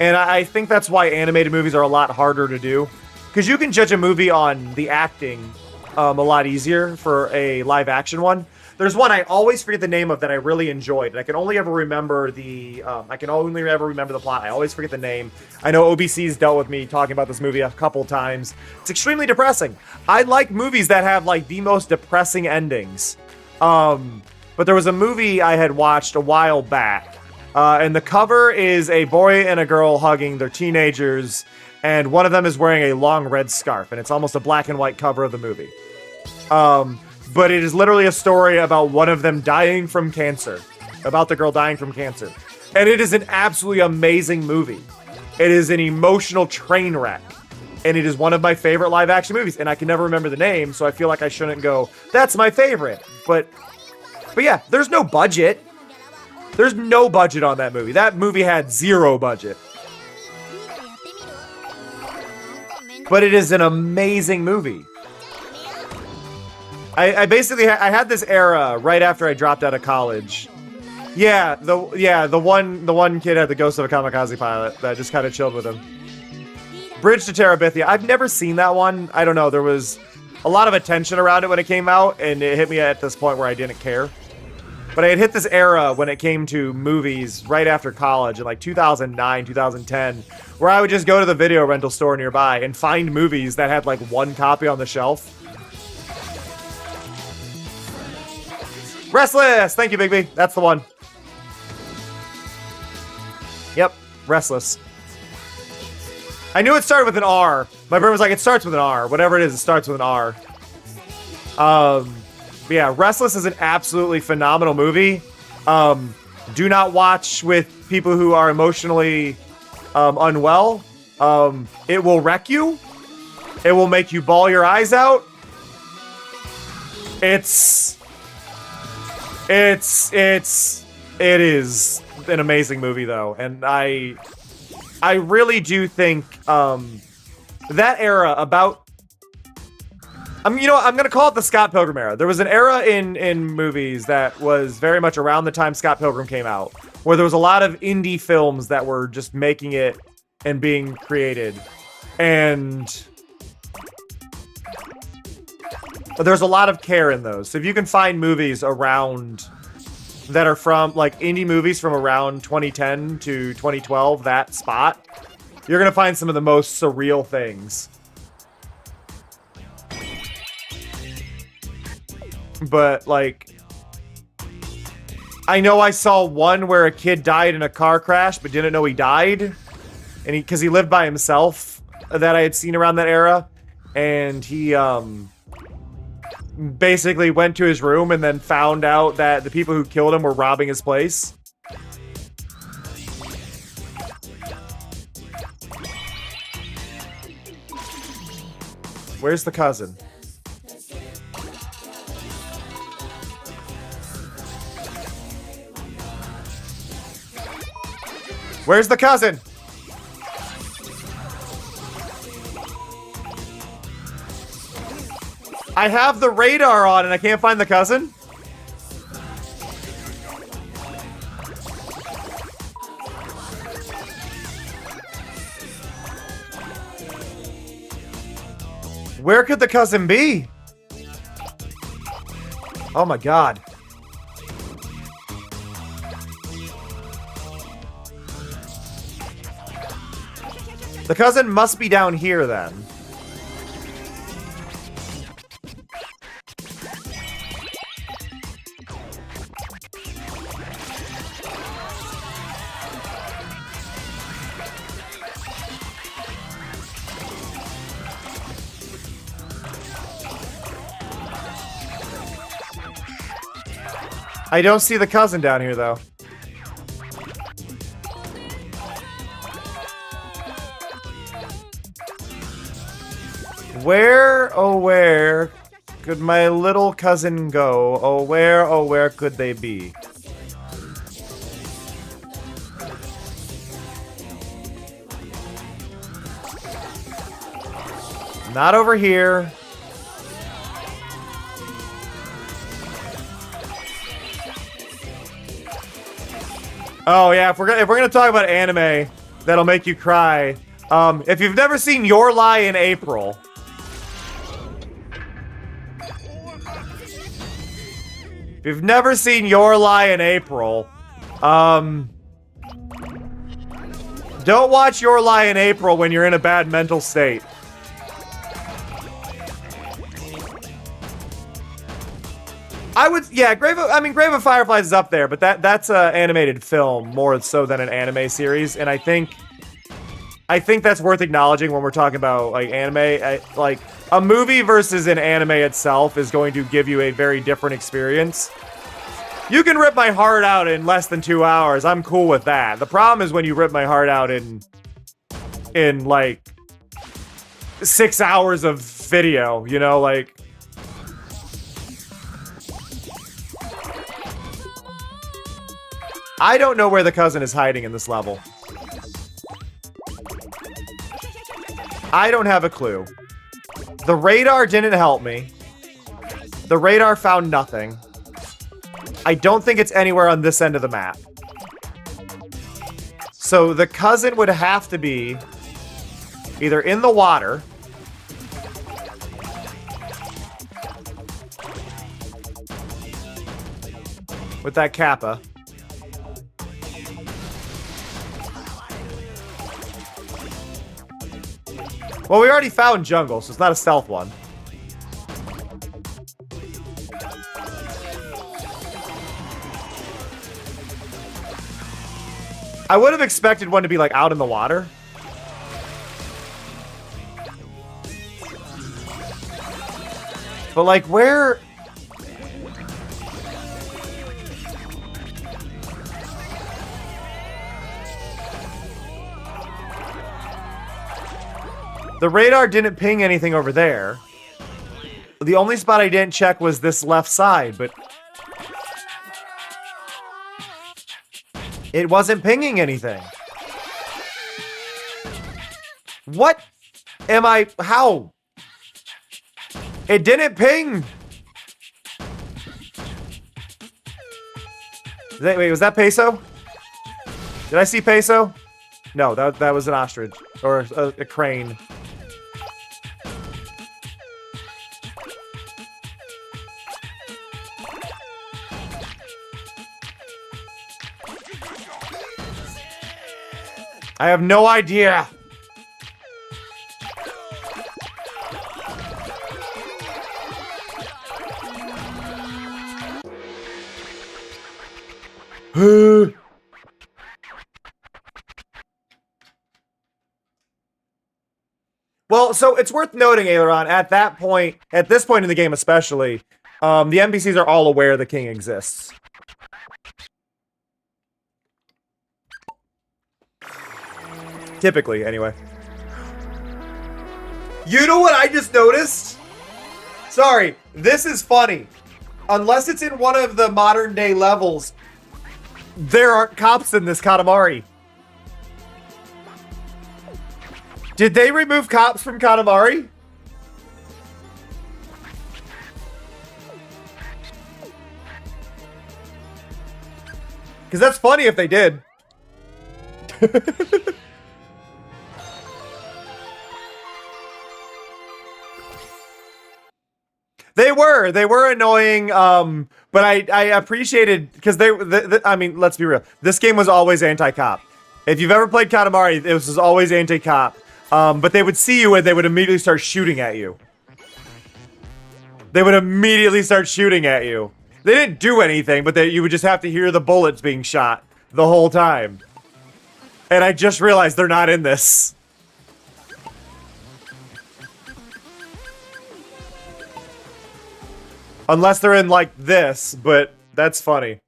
And I think that's why animated movies are a lot harder to do. Because you can judge a movie on the acting a lot easier for a live action one. There's one I always forget the name of that I really enjoyed. And I can only ever remember the plot. I always forget the name. I know OBC's dealt with me talking about this movie a couple times. It's extremely depressing. I like movies that have like the most depressing endings. But there was a movie I had watched a while back, and the cover is a boy and a girl hugging. They're teenagers, and one of them is wearing a long red scarf, and it's almost a black and white cover of the movie. But it is literally a story about one of them dying from cancer, about the girl dying from cancer. And it is an absolutely amazing movie. It is an emotional train wreck. And it is one of my favorite live action movies. And I can never remember the name, so I feel like I shouldn't go, that's my favorite. But yeah, there's no budget. There's no budget on that movie. That movie had zero budget. But it is an amazing movie. I basically had this era right after I dropped out of college. Yeah, the one kid had the ghost of a kamikaze pilot that just kind of chilled with him. Bridge to Terabithia. I've never seen that one. I don't know. There was a lot of attention around it when it came out, and it hit me at this point where I didn't care. But I had hit this era when it came to movies right after college in like 2009, 2010, where I would just go to the video rental store nearby and find movies that had like one copy on the shelf. Restless! Thank you, Big B. That's the one. Yep, Restless. I knew it started with an R. My brain was like, it starts with an R. Whatever it is, it starts with an R. But yeah, Restless is an absolutely phenomenal movie. Do not watch with people who are emotionally unwell. It will wreck you. It will make you bawl your eyes out. It is an amazing movie though, and I really do think that era about you know what, I'm gonna call it the Scott Pilgrim era. There was an era in movies that was very much around the time Scott Pilgrim came out, where there was a lot of indie films that were just making it and being created, and there's a lot of care in those. So if you can find movies around that are from, like, indie movies from around 2010 to 2012, that spot, you're gonna find some of the most surreal things. But, like, I know I saw one where a kid died in a car crash but didn't know he died, and because he lived by himself, that I had seen around that era, and he basically went to his room and then found out that the people who killed him were robbing his place. Where's the cousin? Where's the cousin? I have the radar on and I can't find the cousin? Where could the cousin be? Oh my god. The cousin must be down here then. I don't see the cousin down here, though. Where, oh where, could my little cousin go? Oh where could they be? Not over here. Oh yeah, if we're gonna talk about anime that'll make you cry, if you've never seen Your Lie in April, if you've never seen Your Lie in April, don't watch Your Lie in April when you're in a bad mental state. I would, yeah, Grave of Fireflies is up there, but that's an animated film more so than an anime series, and I think that's worth acknowledging when we're talking about like anime. Like a movie versus an anime itself is going to give you a very different experience. You can rip my heart out in less than 2 hours. I'm cool with that. The problem is when you rip my heart out in like 6 hours of video, you know, like. I don't know where the cousin is hiding in this level. I don't have a clue. The radar didn't help me. The radar found nothing. I don't think it's anywhere on this end of the map. So the cousin would have to be either in the water with that kappa. Well, we already found jungle, so it's not a stealth one. I would have expected one to be, like, out in the water. But, like, where... The radar didn't ping anything over there. The only spot I didn't check was this left side, but... it wasn't pinging anything. What am I... how? It didn't ping! Wait, was that Peso? Did I see Peso? No, that was an ostrich. Or a crane. I have no idea. Well, so it's worth noting, Aileron, at this point in the game especially, the NPCs are all aware the king exists. Typically, anyway. You know what I just noticed? Sorry, this is funny. Unless it's in one of the modern day levels, there aren't cops in this Katamari. Did they remove cops from Katamari? Because that's funny if they did. They were annoying, but I appreciated, because I mean, let's be real. This game was always anti-cop. If you've ever played Katamari, it was always anti-cop. But they would see you and they would immediately start shooting at you. They would immediately start shooting at you. They didn't do anything, but you would just have to hear the bullets being shot the whole time. And I just realized they're not in this. Unless they're in, like, this, but that's funny.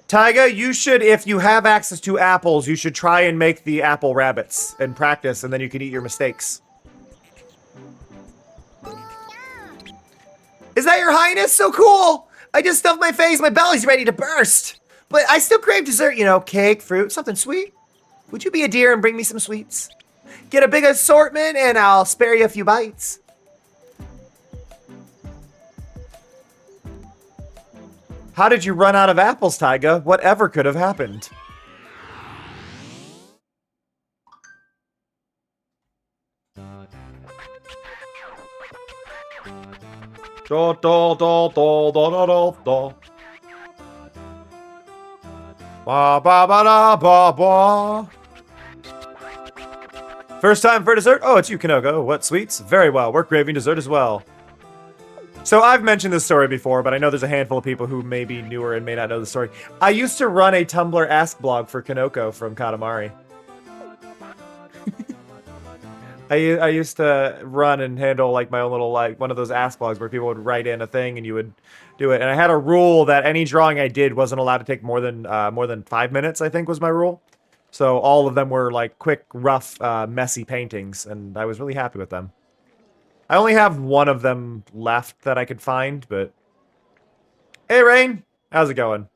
Taiga, you should, if you have access to apples, you should try and make the apple rabbits and practice, and then you can eat your mistakes. Is that your highness? So cool! I just stuffed my face, my belly's ready to burst. But I still crave dessert, you know, cake, fruit, something sweet. Would you be a dear and bring me some sweets? Get a big assortment and I'll spare you a few bites. How did you run out of apples, Taiga? Whatever could have happened? Do, do, do, do, do, do, do, do. Ba, ba, ba, da, ba, ba. First time for dessert? Oh, it's you, Kanoko. What sweets? Very well. We're craving dessert as well. So I've mentioned this story before, but I know there's a handful of people who may be newer and may not know the story. I used to run a Tumblr Ask blog for Kanoko from Katamari. I used to run and handle like my own little, like, one of those Ask blogs where people would write in a thing and you would do it. And I had a rule that any drawing I did wasn't allowed to take more than 5 minutes, I think was my rule. So all of them were like quick, rough, messy paintings, and I was really happy with them. I only have one of them left that I could find, but... Hey, Rain! How's it going?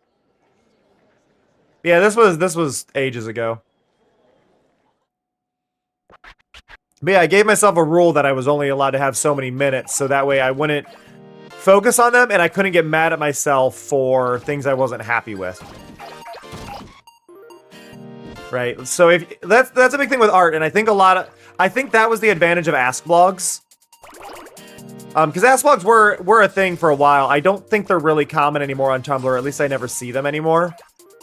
Yeah, this was ages ago. But yeah, I gave myself a rule that I was only allowed to have so many minutes, so that way I wouldn't focus on them, and I couldn't get mad at myself for things I wasn't happy with. Right, so if that's a big thing with art, and I think I think that was the advantage of Ask blogs. Because Ask blogs were a thing for a while. I don't think they're really common anymore on Tumblr, or at least I never see them anymore.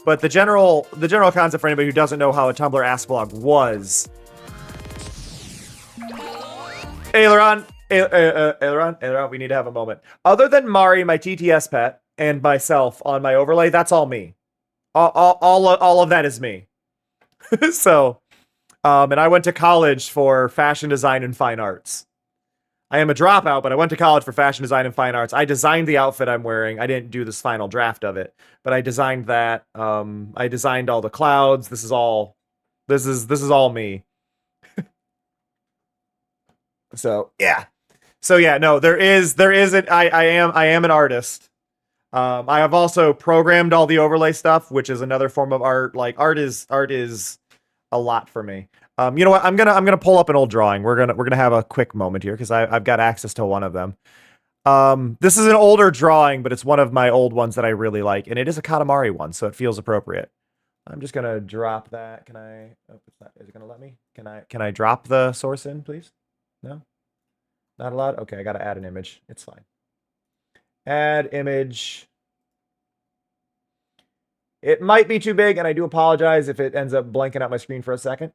But the general concept for anybody who doesn't know how a Tumblr Ask blog was. Aileron, we need to have a moment. Other than Mari, my TTS pet, and myself on my overlay, that's all me. All of that is me. So, and I went to college for fashion design and fine arts. I am a dropout, but I went to college for fashion design and fine arts. I designed the outfit I'm wearing. I didn't do this final draft of it, but I designed that. I designed all the clouds. This is all me. So yeah. No, there is I am an artist. I have also programmed all the overlay stuff, which is another form of art. Like art is a lot for me. You know what? I'm gonna pull up an old drawing. We're gonna have a quick moment here because I've got access to one of them. This is an older drawing, but it's one of my old ones that I really like, and it is a Katamari one, so it feels appropriate. I'm just gonna drop that. Can I? Oh, it's not. Is it gonna let me? Can I drop the source in, please? No, not allowed. Okay, I gotta add an image. It's fine. Add image. It might be too big, and I do apologize if it ends up blanking out my screen for a second.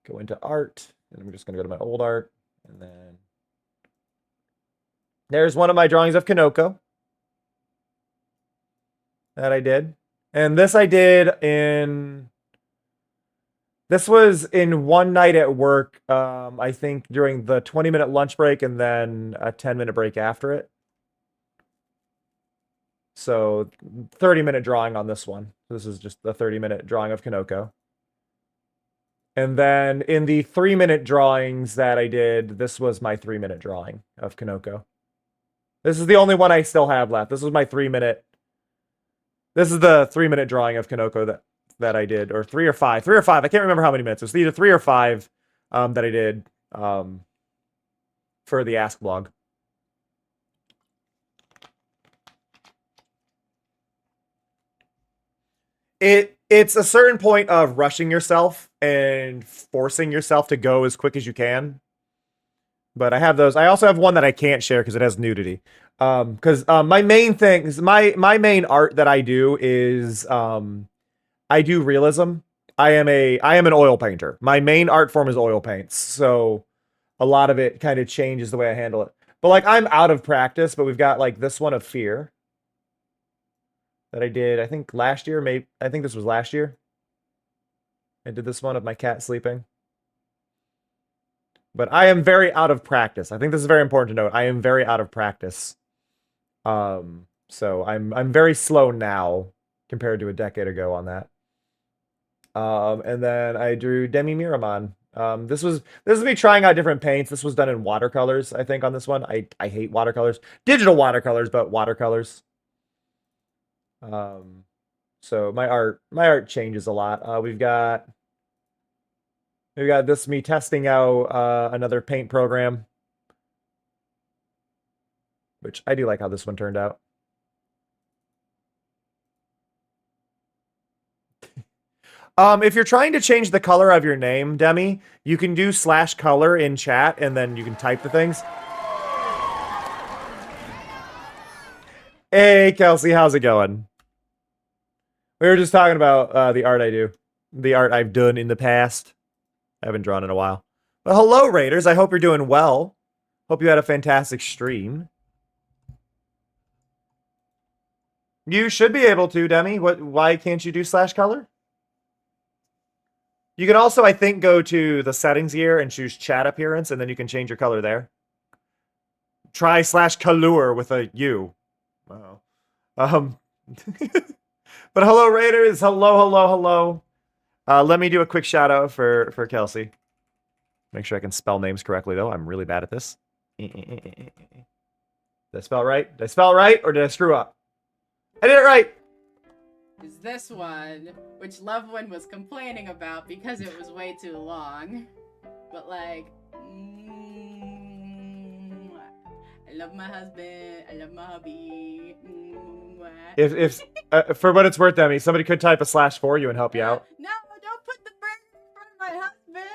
Go into art, and I'm just going to go to my old art, and then there's one of my drawings of Kanoko that I did. And this I did this was in one night at work, I think during the 20-minute lunch break and then a 10-minute break after it. So 30-minute drawing on this one. This is just the 30-minute drawing of Kanoko. And then in the 3-minute drawings that I did, this was my 3-minute drawing of Kanoko. This is the only one I still have left. This was my 3-minute. This is the 3-minute drawing of Kanoko that I did, or 3 or 5. 3 or 5. I can't remember how many minutes. It was either 3 or 5 that I did for the Ask blog. It's a certain point of rushing yourself and forcing yourself to go as quick as you can. But I have those. I also have one that I can't share because it has nudity. Because my main thing is my main art that I do is I do realism. I am an oil painter. My main art form is oil paints. So a lot of it kind of changes the way I handle it. But like I'm out of practice, but we've got like this one of fear that I did, I think last year, I think this was last year. I did this one of my cat sleeping. But I am very out of practice. I think this is very important to note. I am very out of practice. So I'm very slow now compared to a decade ago on that. And then I drew Demi Miramon. This was me trying out different paints. This was done in watercolors, I think, on this one. I hate watercolors. Digital watercolors, but watercolors. So my art changes a lot. We've got this me testing out another paint program, which I do like how this one turned out. If you're trying to change the color of your name, Demi, you can do /color in chat and then you can type the things. Hey, Kelsey, how's it going? We were just talking about the art I do. The art I've done in the past. I haven't drawn in a while. But hello, Raiders. I hope you're doing well. Hope you had a fantastic stream. You should be able to, Demi. Why can't you do /color? You can also, I think, go to the settings here and choose chat appearance, and then you can change your color there. Try /color with a U. Wow. But hello, Raiders. Hello. Let me do a quick shout out for Kelsey. Make sure I can spell names correctly, though. I'm really bad at this. Did I spell it right? Did I spell it right, or did I screw up? I did it right. Is this one, which Loved One was complaining about because it was way too long. But like, I love my husband. I love my hubby. If for what it's worth, Demi, somebody could type a / for you and help you out. No, don't put the burger in front of my husband.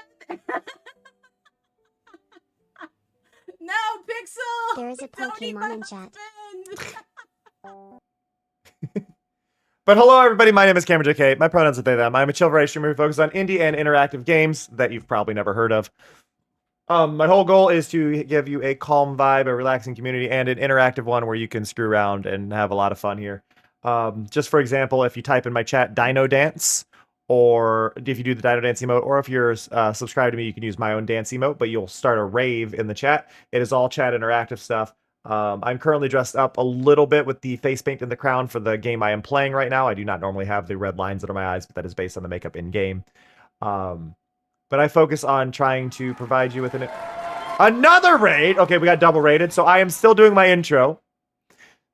No, Pixel. There is a Pokemon in chat. But hello, everybody. My name is Cameron JK. My pronouns are they, them. I'm a chill variety streamer who focuses on indie and interactive games that you've probably never heard of. My whole goal is to give you a calm vibe, a relaxing community, and an interactive one where you can screw around and have a lot of fun here. Just for example, if you type in my chat Dino Dance, or if you do the Dino Dance emote, or if you're subscribed to me, you can use my own dance emote, but you'll start a rave in the chat. It is all chat interactive stuff. I'm currently dressed up a little bit with the face paint and the crown for the game I am playing right now. I do not normally have the red lines under my eyes, but that is based on the makeup in-game. But I focus on trying to provide you with another raid. Okay, we got double raided, so I am still doing my intro.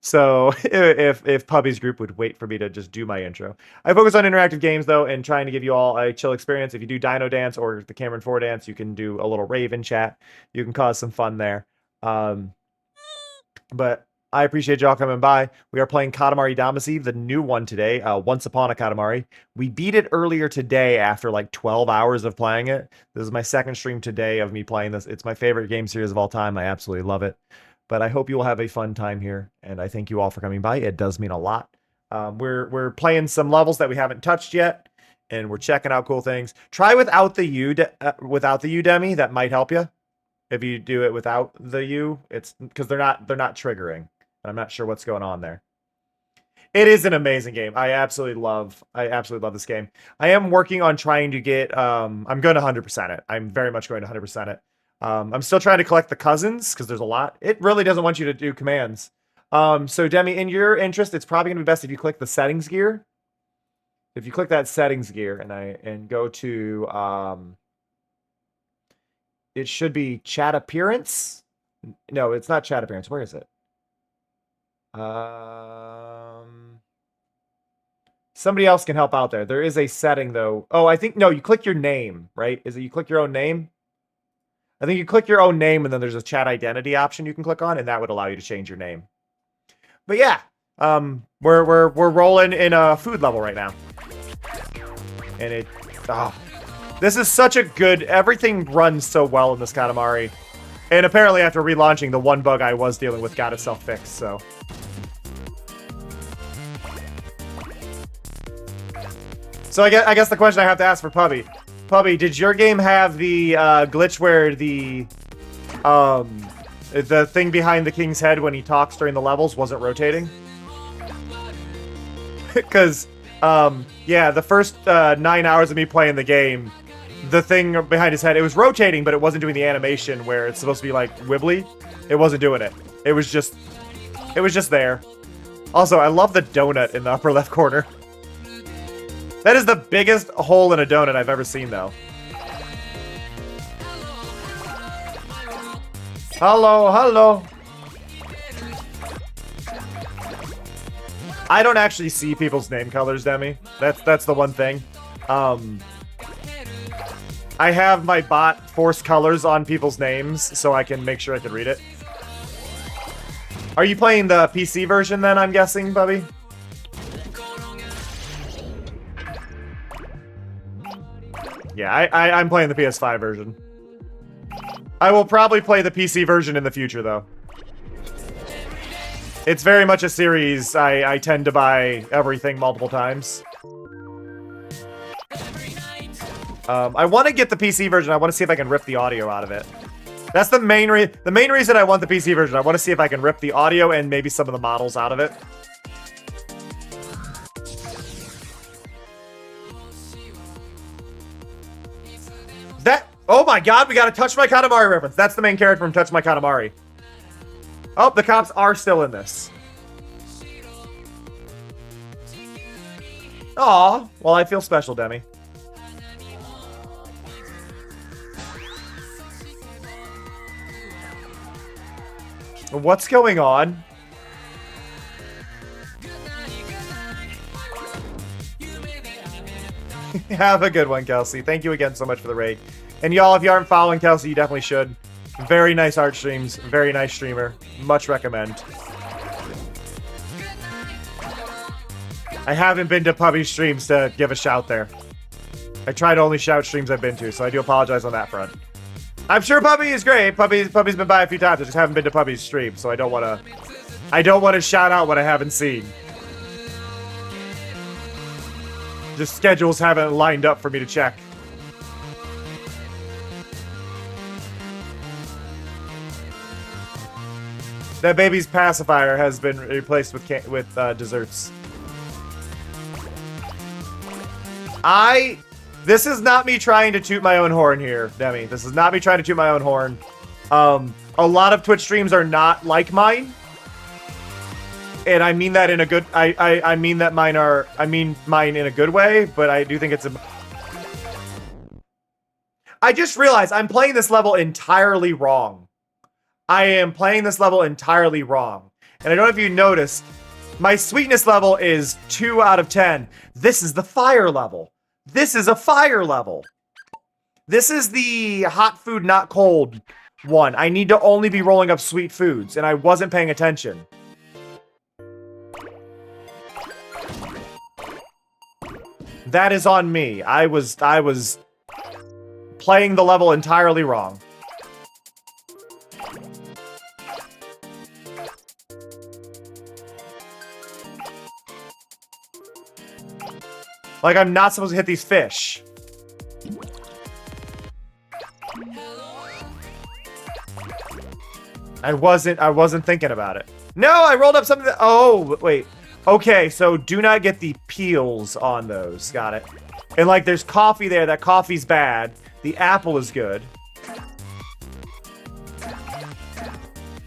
So if Pubby's group would wait for me to just do my intro. I focus on interactive games, though, and trying to give you all a chill experience. If you do Dino Dance or the Cameron 4 Dance, you can do a little rave in chat. You can cause some fun there. But I appreciate y'all coming by. We are playing Katamari Damacy, the new one today, Once Upon a Katamari. We beat it earlier today after like 12 hours of playing it. This is my second stream today of me playing this. It's my favorite game series of all time. I absolutely love it. But I hope you will have a fun time here, and I thank you all for coming by. It does mean a lot. We're playing some levels that we haven't touched yet, and we're checking out cool things. Try without the U, Demi. That might help you. If you do it without the U, it's because they're not triggering. And I'm not sure what's going on there. It is an amazing game. I absolutely love this game. I am working on trying to get I'm going to 100% it. I'm very much going to 100% it. I'm still trying to collect the cousins because there's a lot. It really doesn't want you to do commands. So Demi, in your interest, it's probably gonna be best if you click the settings gear. If you click that settings gear and go to it should be chat appearance. No, it's not chat appearance. Where is it? Somebody else can help out there. There is a setting, though. Oh, I think... No, you click your name, right? Is it you click your own name? I think you click your own name, and then there's a chat identity option you can click on, and that would allow you to change your name. But yeah, we're rolling in a food level right now. And it... Oh, this is such a good... Everything runs so well in this Katamari. And apparently after relaunching, the one bug I was dealing with got itself fixed, so... So I guess the question I have to ask for Pubby. Pubby, did your game have the glitch where the thing behind the king's head when he talks during the levels wasn't rotating? Because, yeah, the first 9 hours of me playing the game, the thing behind his head, it was rotating, but it wasn't doing the animation where it's supposed to be, like, wibbly. It wasn't doing it. It was just there. Also, I love the donut in the upper left corner. That is the biggest hole in a donut I've ever seen, though. Hello, hello. I don't actually see people's name colors, Demi. That's the one thing. I have my bot force colors on people's names so I can make sure I can read it. Are you playing the PC version then, I'm guessing, Bubby? Yeah, I'm playing the PS5 version. I will probably play the PC version in the future, though. It's very much a series I tend to buy everything multiple times. I want to get the PC version. I want to see if I can rip the audio out of it. That's the main reason I want the PC version. I want to see if I can rip the audio and maybe some of the models out of it. Oh my god, we got a Touch My Katamari reference. That's the main character from Touch My Katamari. Oh, the cops are still in this. Aw, well, I feel special, Demi. What's going on? Have a good one, Kelsey. Thank you again so much for the raid. And y'all, if you aren't following Kelsey, you definitely should. Very nice art streams. Very nice streamer. Much recommend. I haven't been to Pubby's streams to give a shout there. I try to only shout streams I've been to, so I do apologize on that front. I'm sure Pubby is great. Pubby's been by a few times. I just haven't been to Pubby's stream, so I don't want to shout out what I haven't seen. Just schedules haven't lined up for me to check. That baby's pacifier has been replaced with desserts. This is not me trying to toot my own horn here, Demi. This is not me trying to toot my own horn. A lot of Twitch streams are not like mine. And I mean that in a good... I mean that mine are... I mean mine in a good way, but I do think it's a... I just realized I'm playing this level entirely wrong. I am playing this level entirely wrong. And I don't know if you noticed, my sweetness level is 2 out of 10. This is the fire level. This is a fire level. This is the hot food, not cold one. I need to only be rolling up sweet foods, and I wasn't paying attention. That is on me. I was playing the level entirely wrong. Like, I'm not supposed to hit these fish. I wasn't thinking about it. No, I rolled up something that... Oh, wait. Okay, so do not get the peels on those. Got it. And, like, there's coffee there. That coffee's bad. The apple is good.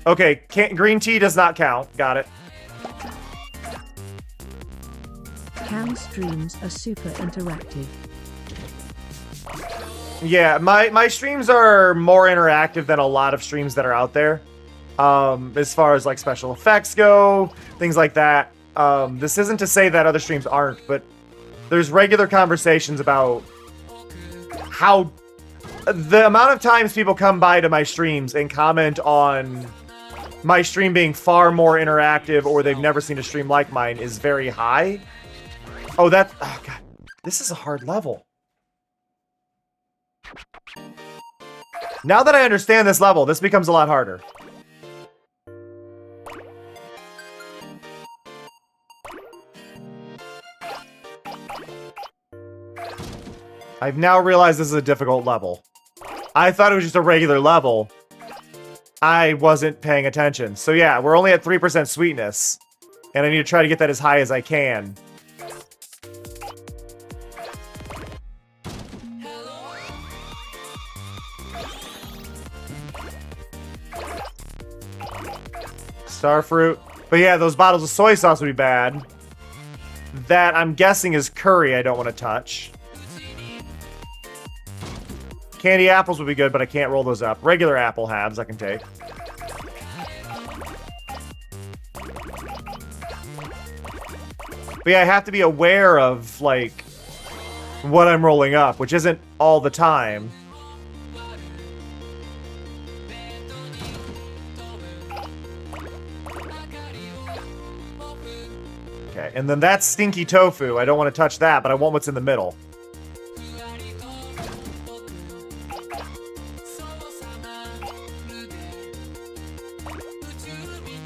Okay, green tea does not count. Got it. Cam streams are super interactive. Yeah, my streams are more interactive than a lot of streams that are out there. As far as like special effects go, things like that. This isn't to say that other streams aren't, but there's regular conversations about how the amount of times people come by to my streams and comment on my stream being far more interactive or they've never seen a stream like mine is very high. Oh, oh god. This is a hard level. Now that I understand this level, this becomes a lot harder. I've now realized this is a difficult level. I thought it was just a regular level. I wasn't paying attention. So yeah, we're only at 3% sweetness. And I need to try to get that as high as I can. Starfruit. But yeah, those bottles of soy sauce would be bad. That, I'm guessing, is curry I don't want to touch. Candy apples would be good, but I can't roll those up. Regular apple halves I can take. But yeah, I have to be aware of, like, what I'm rolling up, which isn't all the time. Okay, and then that's stinky tofu. I don't want to touch that, but I want what's in the middle.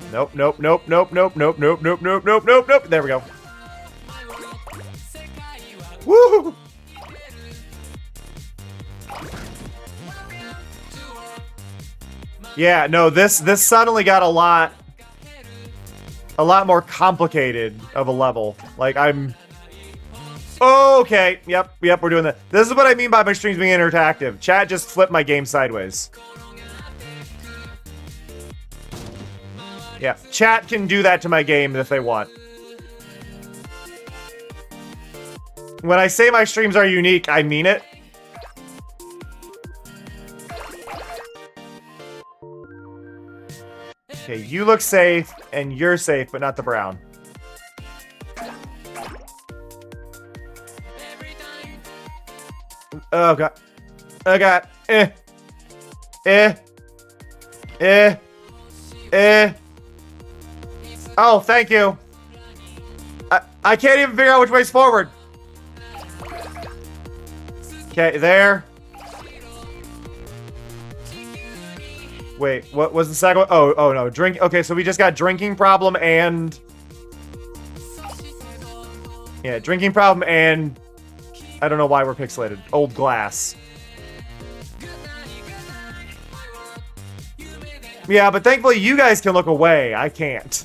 Nope, nope, nope, nope, nope, nope, nope, nope, nope, nope, nope, nope. There we go. Woo! Yeah, no, this suddenly got a lot more complicated of a level. Like, I'm... Oh, okay, yep, we're doing that. This is what I mean by my streams being interactive. Chat just flipped my game sideways. Yeah, chat can do that to my game if they want. When I say my streams are unique, I mean it. Okay, you look safe, and you're safe, but not the brown. Oh, God. Oh, God. Eh. Eh. Eh. Eh. Oh, thank you. I can't even figure out which way's forward. Okay, there. Wait, what was the second one? Oh no, drink. Okay, so we just got drinking problem and... Yeah, drinking problem and... I don't know why we're pixelated. Old glass. Yeah, but thankfully you guys can look away. I can't.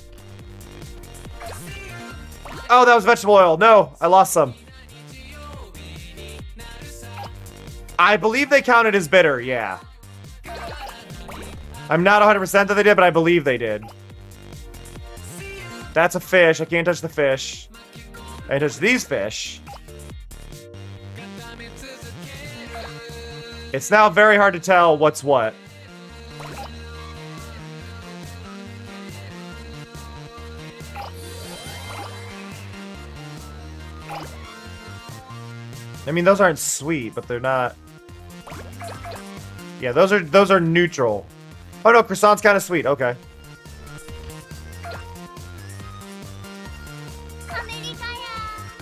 Oh, that was vegetable oil. No, I lost some. I believe they counted as bitter, yeah. I'm not 100% that they did, but I believe they did. That's a fish. I can't touch the fish. I can touch these fish. It's now very hard to tell what's what. I mean, those aren't sweet, but they're not... Yeah, those are neutral. Oh no, croissant's kind of sweet. Okay.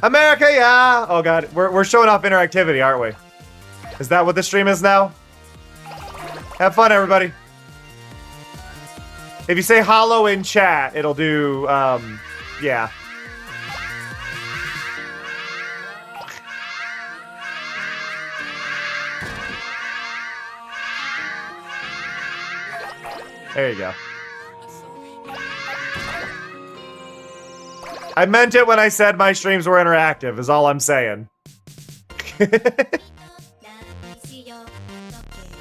America, yeah! Oh god, we're showing off interactivity, aren't we? Is that what the stream is now? Have fun, everybody. If you say hollow in chat, it'll do, yeah. There you go. I meant it when I said my streams were interactive, is all I'm saying.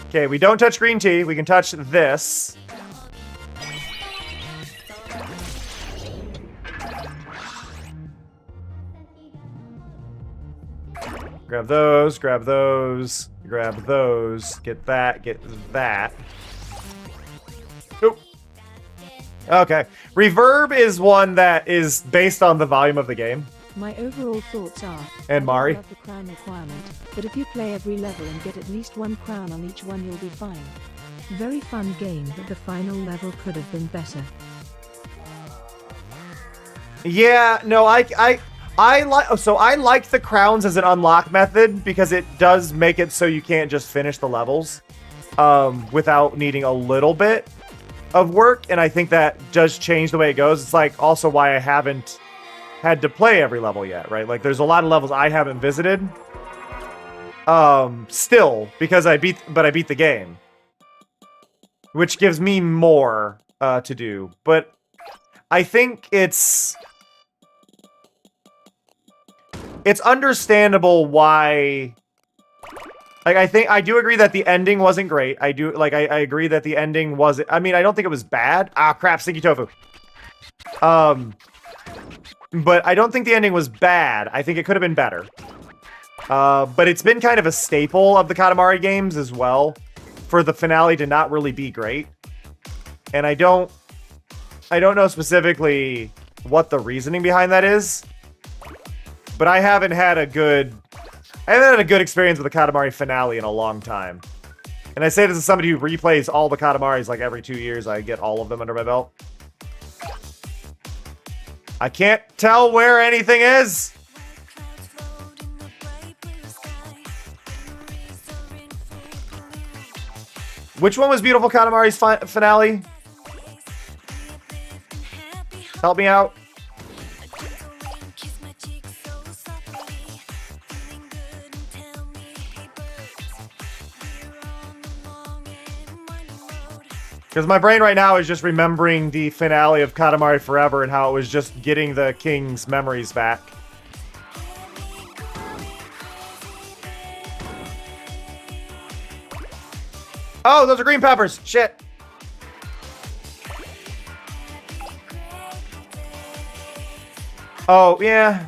Okay, we don't touch green tea. We can touch this. Grab those, grab those, grab those. Get that, get that. Nope. Okay. Reverb is one that is based on the volume of the game. My overall thoughts are, And I Mari? love the crown requirement, but if you play every level and get at least 1 crown on each one, you'll be fine. Very fun game, but the final level could have been better. Yeah, no, I like the crowns as an unlock method because it does make it so you can't just finish the levels without needing a little bit of work, and I think that does change the way it goes. It's like also why I haven't had to play every level yet, right? Like there's a lot of levels I haven't visited still because I beat the game, which gives me more to do. But I think it's understandable why. Like, I do agree that the ending wasn't great. I agree that the ending wasn't. I mean, I don't think it was bad. Ah, crap, stinky tofu. But I don't think the ending was bad. I think it could have been better. But it's been kind of a staple of the Katamari games as well, for the finale to not really be great. And I don't know specifically what the reasoning behind that is. But I haven't had a good experience with the Katamari finale in a long time. And I say this as somebody who replays all the Katamaris like every 2 years. I get all of them under my belt. I can't tell where anything is. Which one was Beautiful Katamari's finale? Help me out. Because my brain right now is just remembering the finale of Katamari Forever and how it was just getting the king's memories back. Oh, those are green peppers. Shit. Oh, yeah.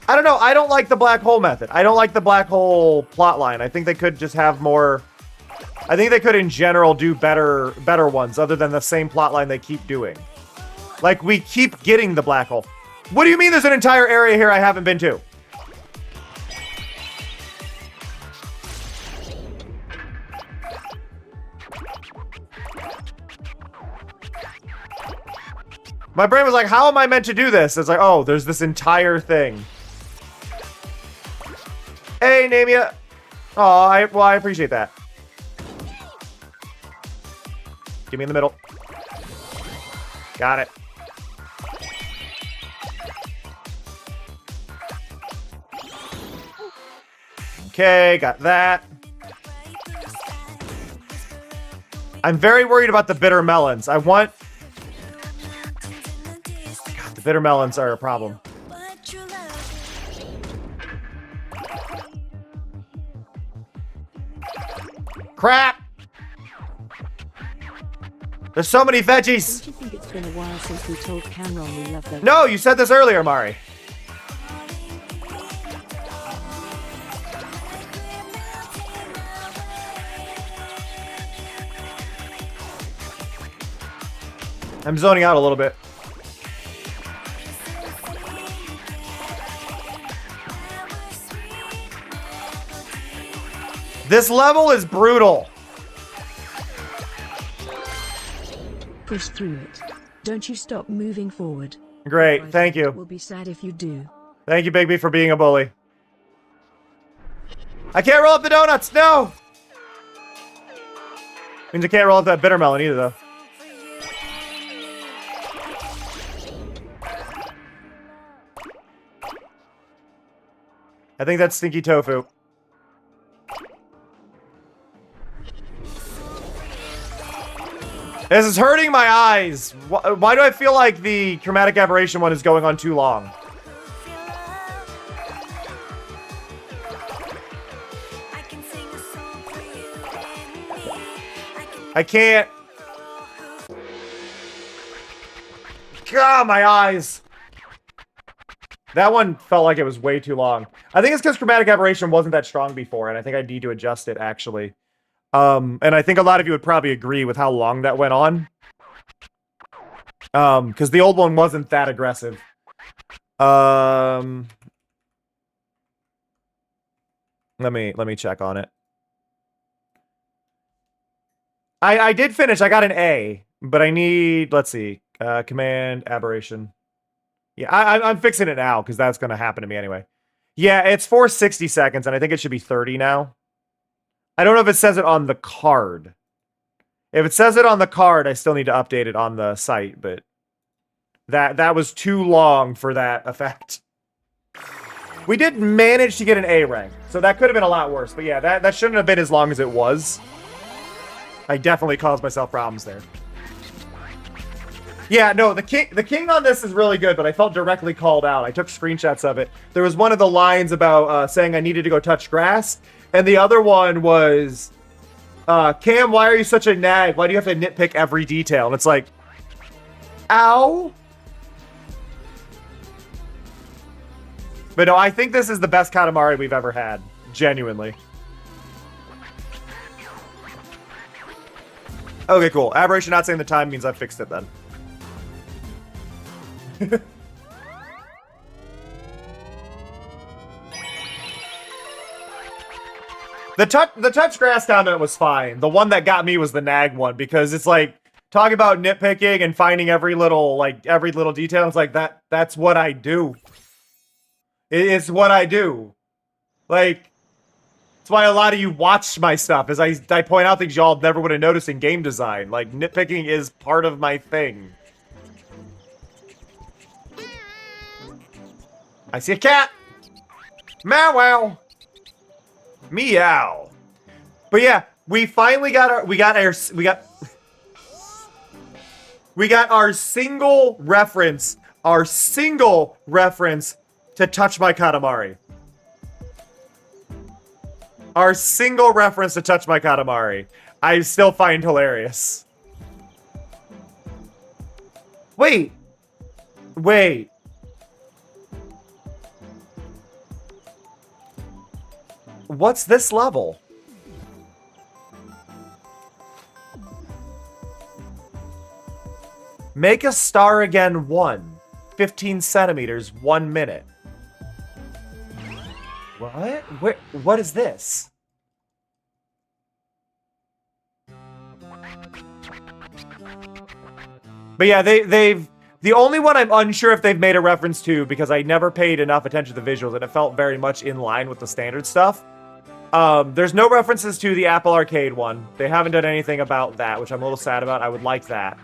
I don't know. I don't like the black hole method. I don't like the black hole plotline. I think they could just have more... I think they could, in general, do better ones, other than the same plotline they keep doing. Like, we keep getting the black hole. What do you mean there's an entire area here I haven't been to? My brain was like, how am I meant to do this? It's like, oh, there's this entire thing. Hey, Namia. Oh, I appreciate that. Give me in the middle. Got it. Okay, got that. I'm very worried about the bitter melons. God, the bitter melons are a problem. Crap! There's so many veggies! Don't you think it's been a while since we told Cameron we love them? No, you said this earlier, Mari. I'm zoning out a little bit. This level is brutal. Push through it. Don't you stop moving forward. Great, thank you. We'll be sad if you do. Thank you, Bigby, for being a bully. I can't roll up the donuts, no! Means I can't roll up that bitter melon either, though. I think that's stinky tofu. This is hurting my eyes. Why do I feel like the chromatic aberration one is going on too long? I can't. God, my eyes. That one felt like it was way too long. I think it's because chromatic aberration wasn't that strong before, and I think I need to adjust it, actually. And I think a lot of you would probably agree with how long that went on. Because the old one wasn't that aggressive. Let me check on it. I did finish. I got an A, but I need, let's see, command aberration. Yeah, I'm fixing it now because that's gonna happen to me anyway. Yeah, it's for 60 seconds, and I think it should be 30 now. I don't know if it says it on the card. If it says it on the card, I still need to update it on the site, but that was too long for that effect. We did manage to get an A rank, so that could have been a lot worse. But yeah, that shouldn't have been as long as it was. I definitely caused myself problems there. Yeah, no, the king on this is really good, but I felt directly called out. I took screenshots of it. There was one of the lines about saying I needed to go touch grass, and the other one was, Cam, why are you such a nag? Why do you have to nitpick every detail? And it's like, ow. But no, I think this is the best Katamari we've ever had. Genuinely. Okay, cool. Aberration not saying the time means I fixed it then. The touch grass comment was fine. The one that got me was the nag one, because it's like talking about nitpicking and finding every little detail. It's like that's what I do. It's what I do. Like, that's why a lot of you watch my stuff, is I point out things y'all never would have noticed in game design. Like, nitpicking is part of my thing. I see a cat! Meow wow! Meow. But yeah, we finally got our single reference to Touch My Katamari. Our single reference to Touch My Katamari. I still find hilarious. Wait. What's this level? Make a star again 1. 15 centimeters, 1 minute. What? What is this? But yeah, they've... The only one I'm unsure if they've made a reference to, because I never paid enough attention to the visuals and it felt very much in line with the standard stuff. There's no references to the Apple Arcade one. They haven't done anything about that, which I'm a little sad about. I would like that.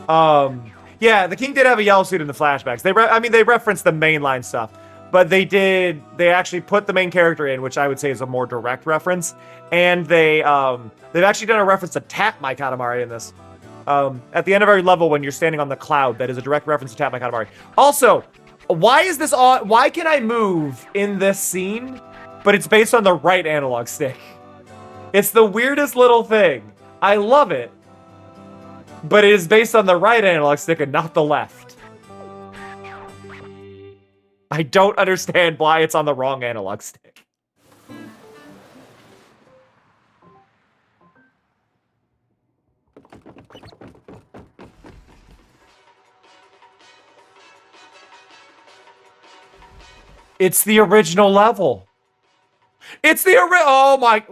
Yeah, the king did have a yellow suit in the flashbacks. They referenced the mainline stuff, but they actually put the main character in, which I would say is a more direct reference. And they've actually done a reference to Tap My Katamari in this. At the end of every level when you're standing on the cloud, that is a direct reference to Tap My Katamari. Also, why can I move in this scene, but it's based on the right analog stick? It's the weirdest little thing. I love it. But it is based on the right analog stick and not the left. I don't understand why it's on the wrong analog stick. It's the original level. It's the original. Oh my.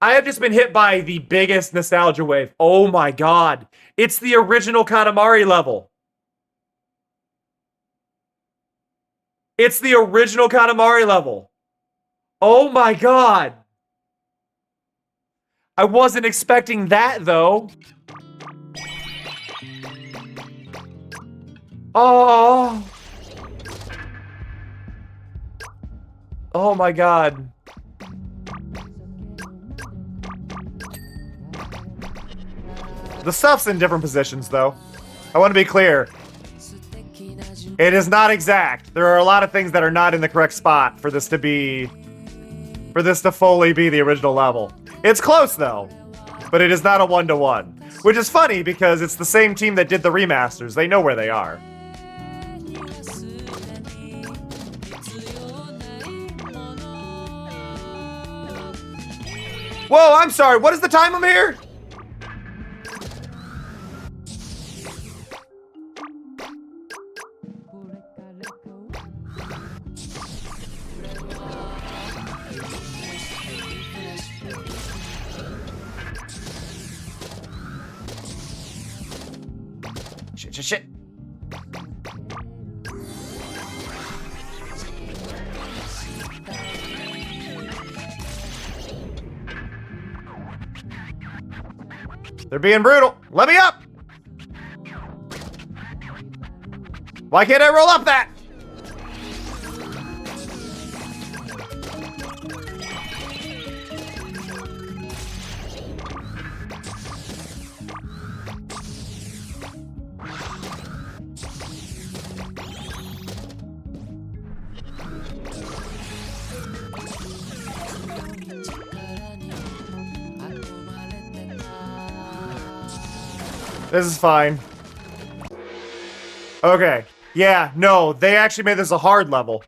I have just been hit by the biggest nostalgia wave. Oh my god. It's the original Katamari level. It's the original Katamari level. Oh my god. I wasn't expecting that though. Oh. Oh my god. The stuff's in different positions, though. I want to be clear. It is not exact. There are a lot of things that are not in the correct spot for this to fully be the original level. It's close, though. But it is not a 1-to-1. Which is funny, because it's the same team that did the remasters. They know where they are. Whoa, I'm sorry. What is the time I'm here? shit. They're being brutal. Let me up! Why can't I roll up that? This is fine. Okay. Yeah, no, they actually made this a hard level.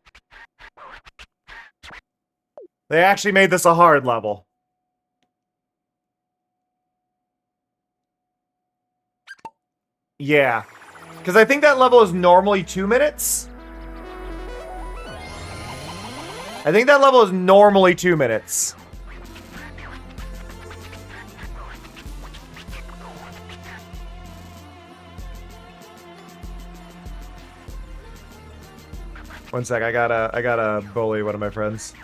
They actually made this a hard level. Yeah. Because I think that level is normally 2 minutes. I think that level is normally 2 minutes. One sec, I gotta bully one of my friends.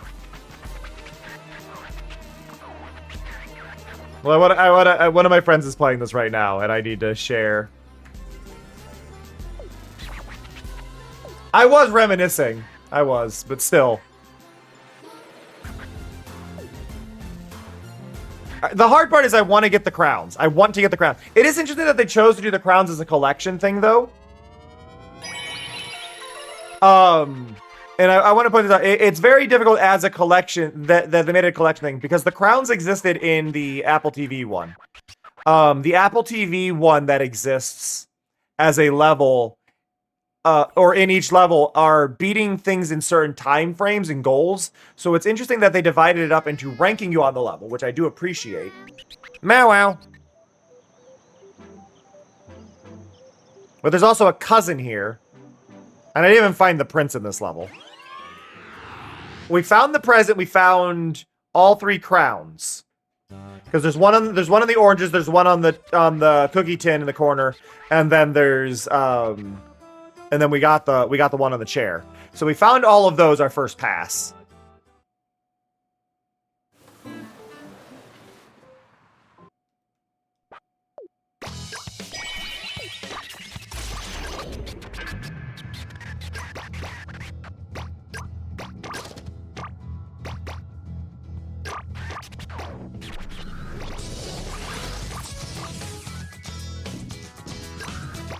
Well, one of my friends is playing this right now, and I need to share. I was reminiscing. I was, but still. The hard part is I want to get the crowns. I want to get the crowns. It is interesting that they chose to do the crowns as a collection thing, though. And I want to point this out. It's very difficult as a collection that they made a collection thing because the crowns existed in the Apple TV one. The Apple TV one that exists as a level, or in each level, are beating things in certain time frames and goals. So it's interesting that they divided it up into ranking you on the level, which I do appreciate. Meow wow. But there's also a cousin here. And I didn't even find the prince in this level. We found the present. We found all 3 crowns. Because there's one on the oranges. There's one on the cookie tin in the corner, and then there's and then we got the one on the chair. So we found all of those our first pass.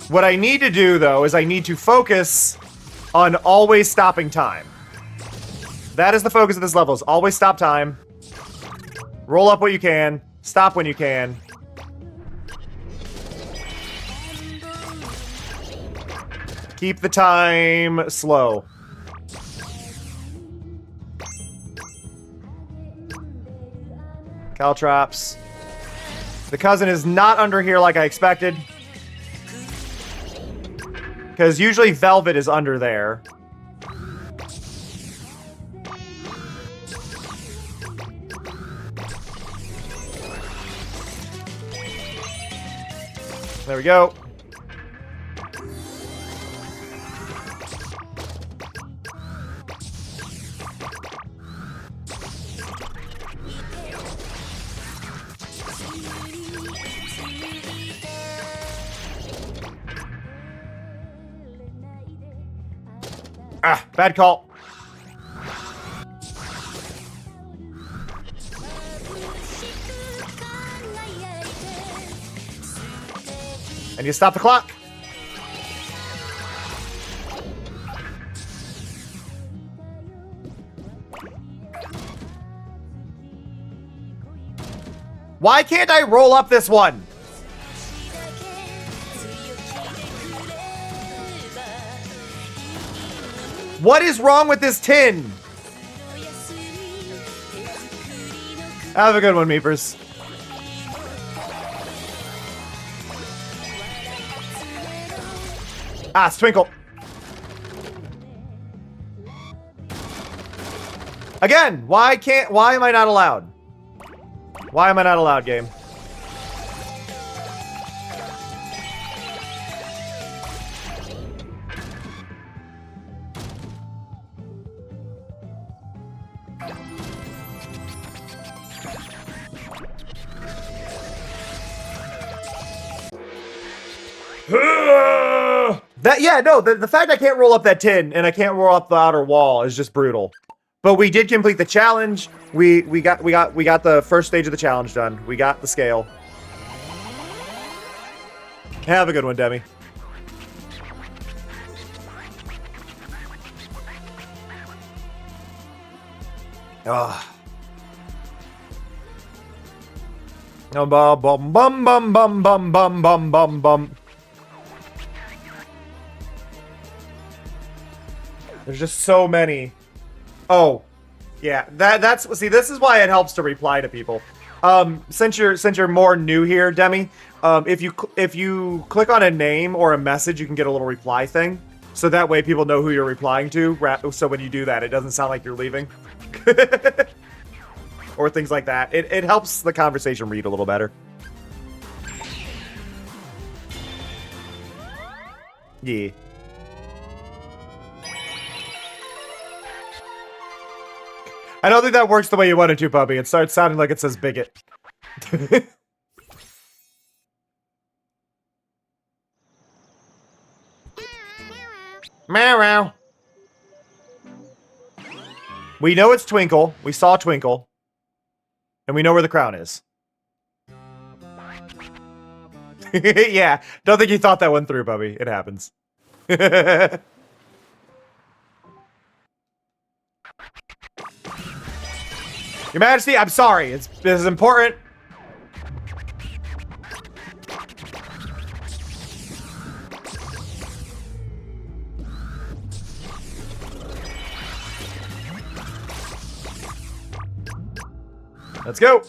What I need to do, though, is I need to focus on always stopping time. That is the focus of this level, is always stop time. Roll up what you can. Stop when you can. Keep the time slow. Caltrops. The cousin is not under here like I expected. Because usually Velvet is under there. There we go. Ah, bad call. And you stop the clock. Why can't I roll up this one? What is wrong with this tin? Have a good one, Meepers. Ah, it's Twinkle. Again, why am I not allowed? Why am I not allowed, game? The fact I can't roll up that tin and I can't roll up the outer wall is just brutal. But we did complete the challenge. We got the first stage of the challenge done. We got the scale. Have a good one, Demi. Ah. Bum bum bum bum bum bum bum bum bum bum. There's just so many. Oh, yeah. That's see. This is why it helps to reply to people. Since you're more new here, Demi, if you click on a name or a message, you can get a little reply thing. So that way people know who you're replying to. So when you do that, it doesn't sound like you're leaving. Or things like that. It helps the conversation read a little better. Yeah. I don't think that works the way you want it to, puppy. It starts sounding like it says bigot. Meow. We know it's Twinkle. We saw Twinkle. And we know where the crown is. Yeah. Don't think you thought that one through, Bubby. It happens. Your Majesty, I'm sorry. This is important. Let's go.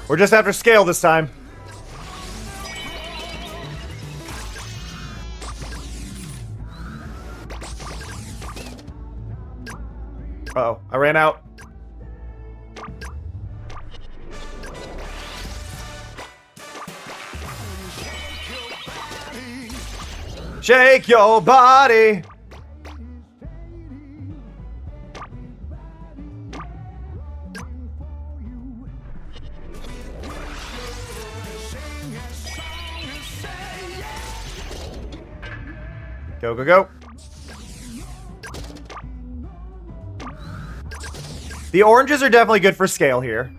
We're just after scale this time. Uh-oh, I ran out. Shake your body. Go, go, go. The oranges are definitely good for scale here.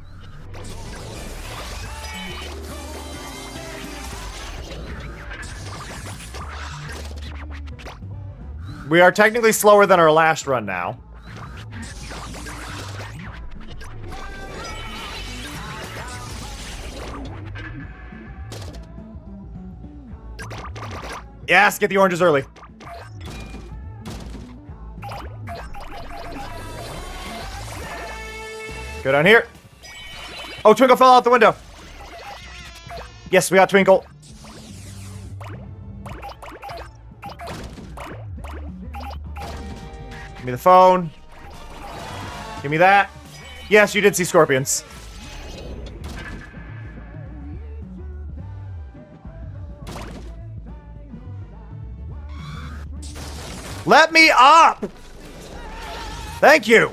We are technically slower than our last run now. Yes, get the oranges early. Go down here. Oh, Twinkle fell out the window. Yes, we got Twinkle. Give me the phone. Give me that. Yes, you did see scorpions. Let me up! Thank you.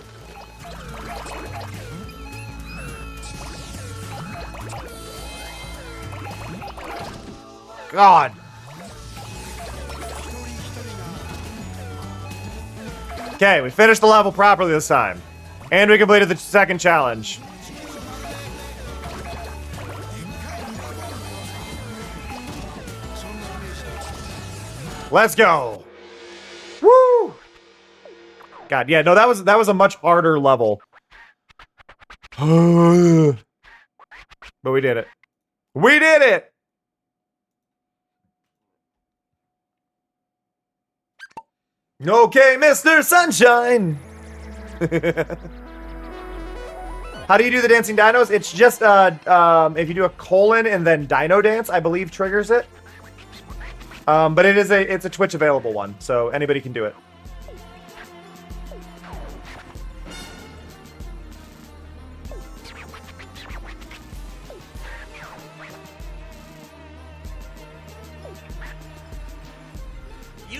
God. Okay, we finished the level properly this time. And we completed the second challenge. Let's go. Woo! God, yeah, no, that was a much harder level. But we did it. We did it! Okay, Mr. Sunshine! How do you do the dancing dinos? It's just, if you do a colon and then dino dance, I believe triggers it. But it's a Twitch available one, so anybody can do it.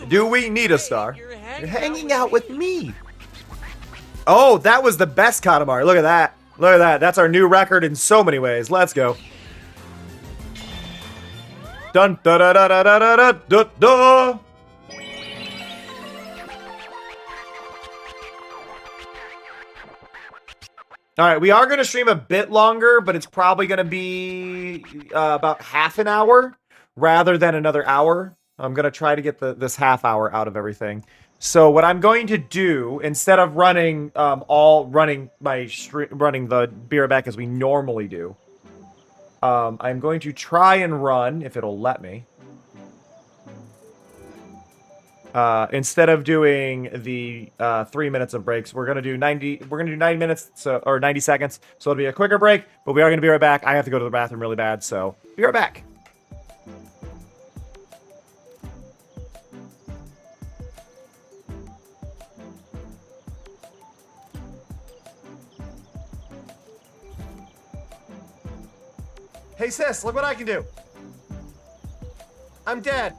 Do we need a star? You're hanging out with me. Oh, that was the best Katamari. Look at that. Look at that. That's our new record in so many ways. Let's go. Dun da da da da da da da da. All right, we are going to stream a bit longer, but it's probably going to be about half an hour rather than another hour. I'm going to try to get this half hour out of everything. So what I'm going to do, instead of running running the Be Right Back as we normally do, I'm going to try and run, if it'll let me. Instead of doing the 3 minutes of breaks, we're gonna do 90 minutes, or 90 seconds. So it'll be a quicker break, but we are gonna be right back. I have to go to the bathroom really bad, so be right back. Hey sis, look what I can do. I'm dead.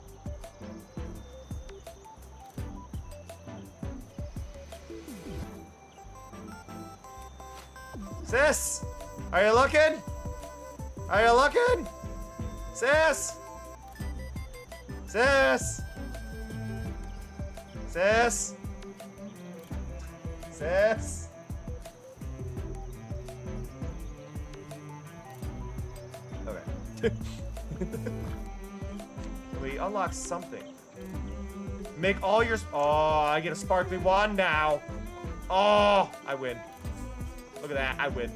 Sis, are you looking? Are you looking? Sis? Sis? Sis? Sis? Okay. We unlock something. Make all your... Oh, I get a sparkling wand now. Oh, I win. Look at that, I win.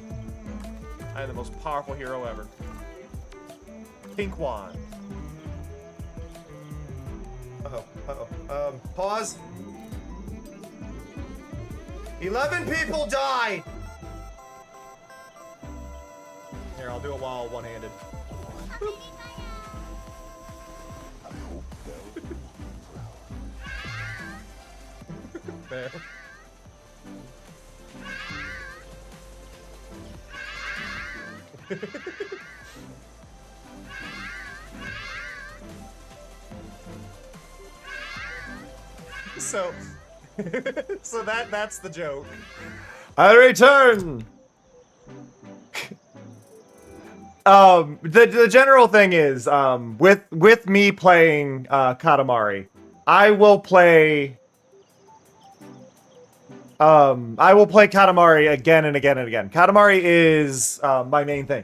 I am the most powerful hero ever. Pink wand. Pause. 11 people died! Here, I'll do it while one-handed. Fair. so that's the joke. I return. The general thing is with me playing Katamari, I will play Katamari again and again and again. Katamari is my main thing.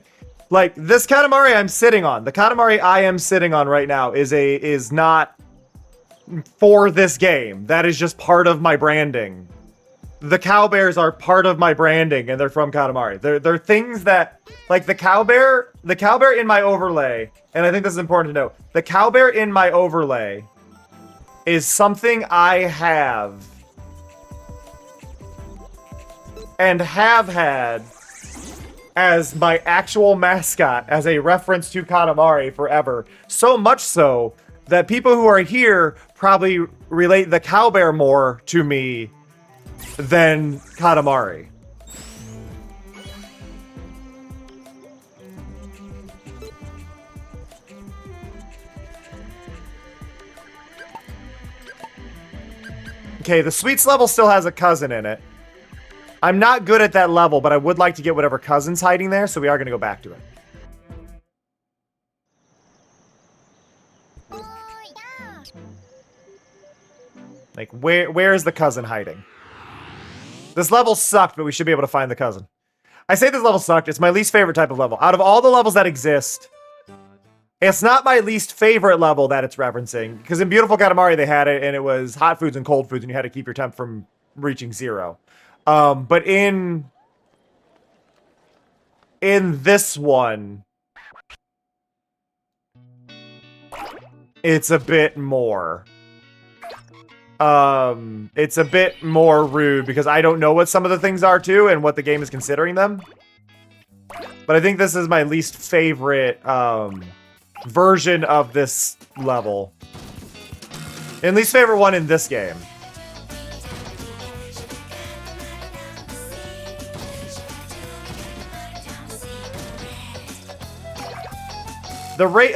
Like this Katamari I'm sitting on, the Katamari I am sitting on right now is not for this game. That is just part of my branding. The cowbears are part of my branding, and they're from Katamari. They're things that, like the cowbear in my overlay, and I think this is important to note. The cowbear in my overlay is something I have and have had as my actual mascot, as a reference to Katamari forever. So much so that people who are here probably relate the cowbear more to me than Katamari. Okay, the sweets level still has a cousin in it. I'm not good at that level, but I would like to get whatever cousin's hiding there, so we are going to go back to it. Like, where is the cousin hiding? This level sucked, but we should be able to find the cousin. I say this level sucked. It's my least favorite type of level. Out of all the levels that exist, it's not my least favorite level that it's referencing. Because in Beautiful Katamari, they had it, and it was hot foods and cold foods, and you had to keep your temp from reaching 0. But in this one, it's a bit more. It's a bit more rude because I don't know what some of the things are too and what the game is considering them. But I think this is my least favorite version of this level. And least favorite one in this game.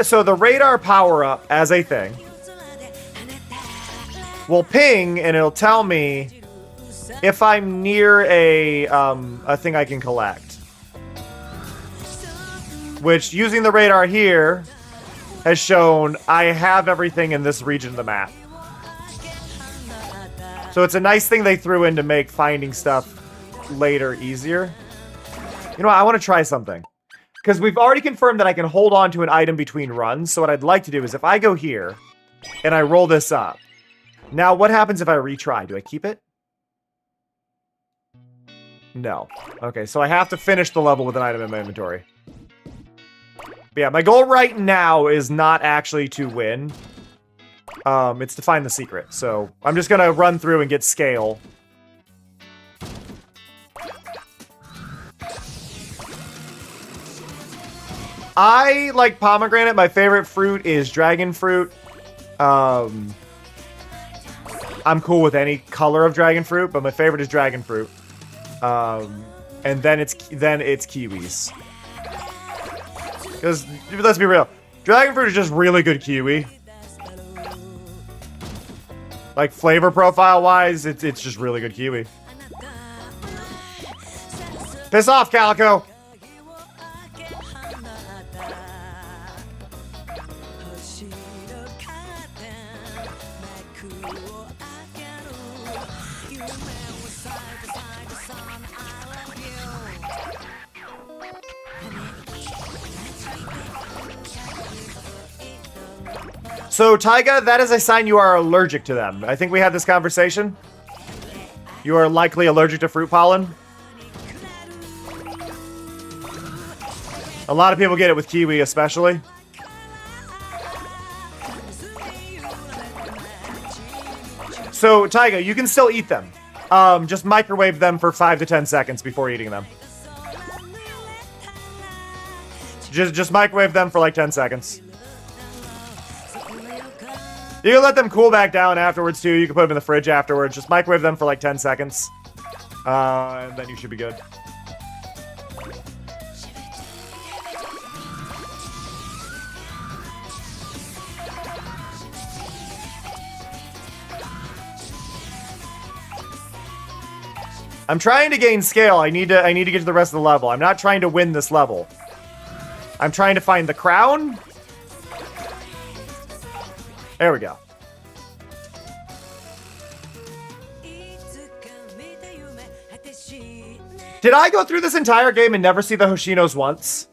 So the radar power-up as a thing will ping, and it'll tell me if I'm near a thing I can collect. which using the radar here has shown I have everything in this region of the map. So it's a nice thing they threw in to make finding stuff later easier. You know what? I want to try something. Because we've already confirmed that I can hold on to an item between runs. So what I'd like to do is if I go here and I roll this up. Now what happens if I retry? Do I keep it? No. Okay, so I have to finish the level with an item in my inventory. But yeah, my goal right now is not actually to win. It's to find the secret. So I'm just gonna run through and get scale. I like pomegranate. My favorite fruit is dragon fruit. I'm cool with any color of dragon fruit, but my favorite is dragon fruit. And then it's kiwis. Because let's be real, dragon fruit is just really good kiwi. Like flavor profile wise, it's just really good kiwi. Piss off, Calico. So, Taiga, that is a sign you are allergic to them. I think we had this conversation. You are likely allergic to fruit pollen. A lot of people get it with kiwi, especially. So, Taiga, you can still eat them. Just microwave them for 5 to 10 seconds before eating them. Just microwave them for like 10 seconds. You can let them cool back down afterwards, too. You can put them in the fridge afterwards. Just microwave them for like 10 seconds. And then you should be good. I'm trying to gain scale. I need to get to the rest of the level. I'm not trying to win this level. I'm trying to find the crown. There we go. Did I go through this entire game and never see the Hoshinos once?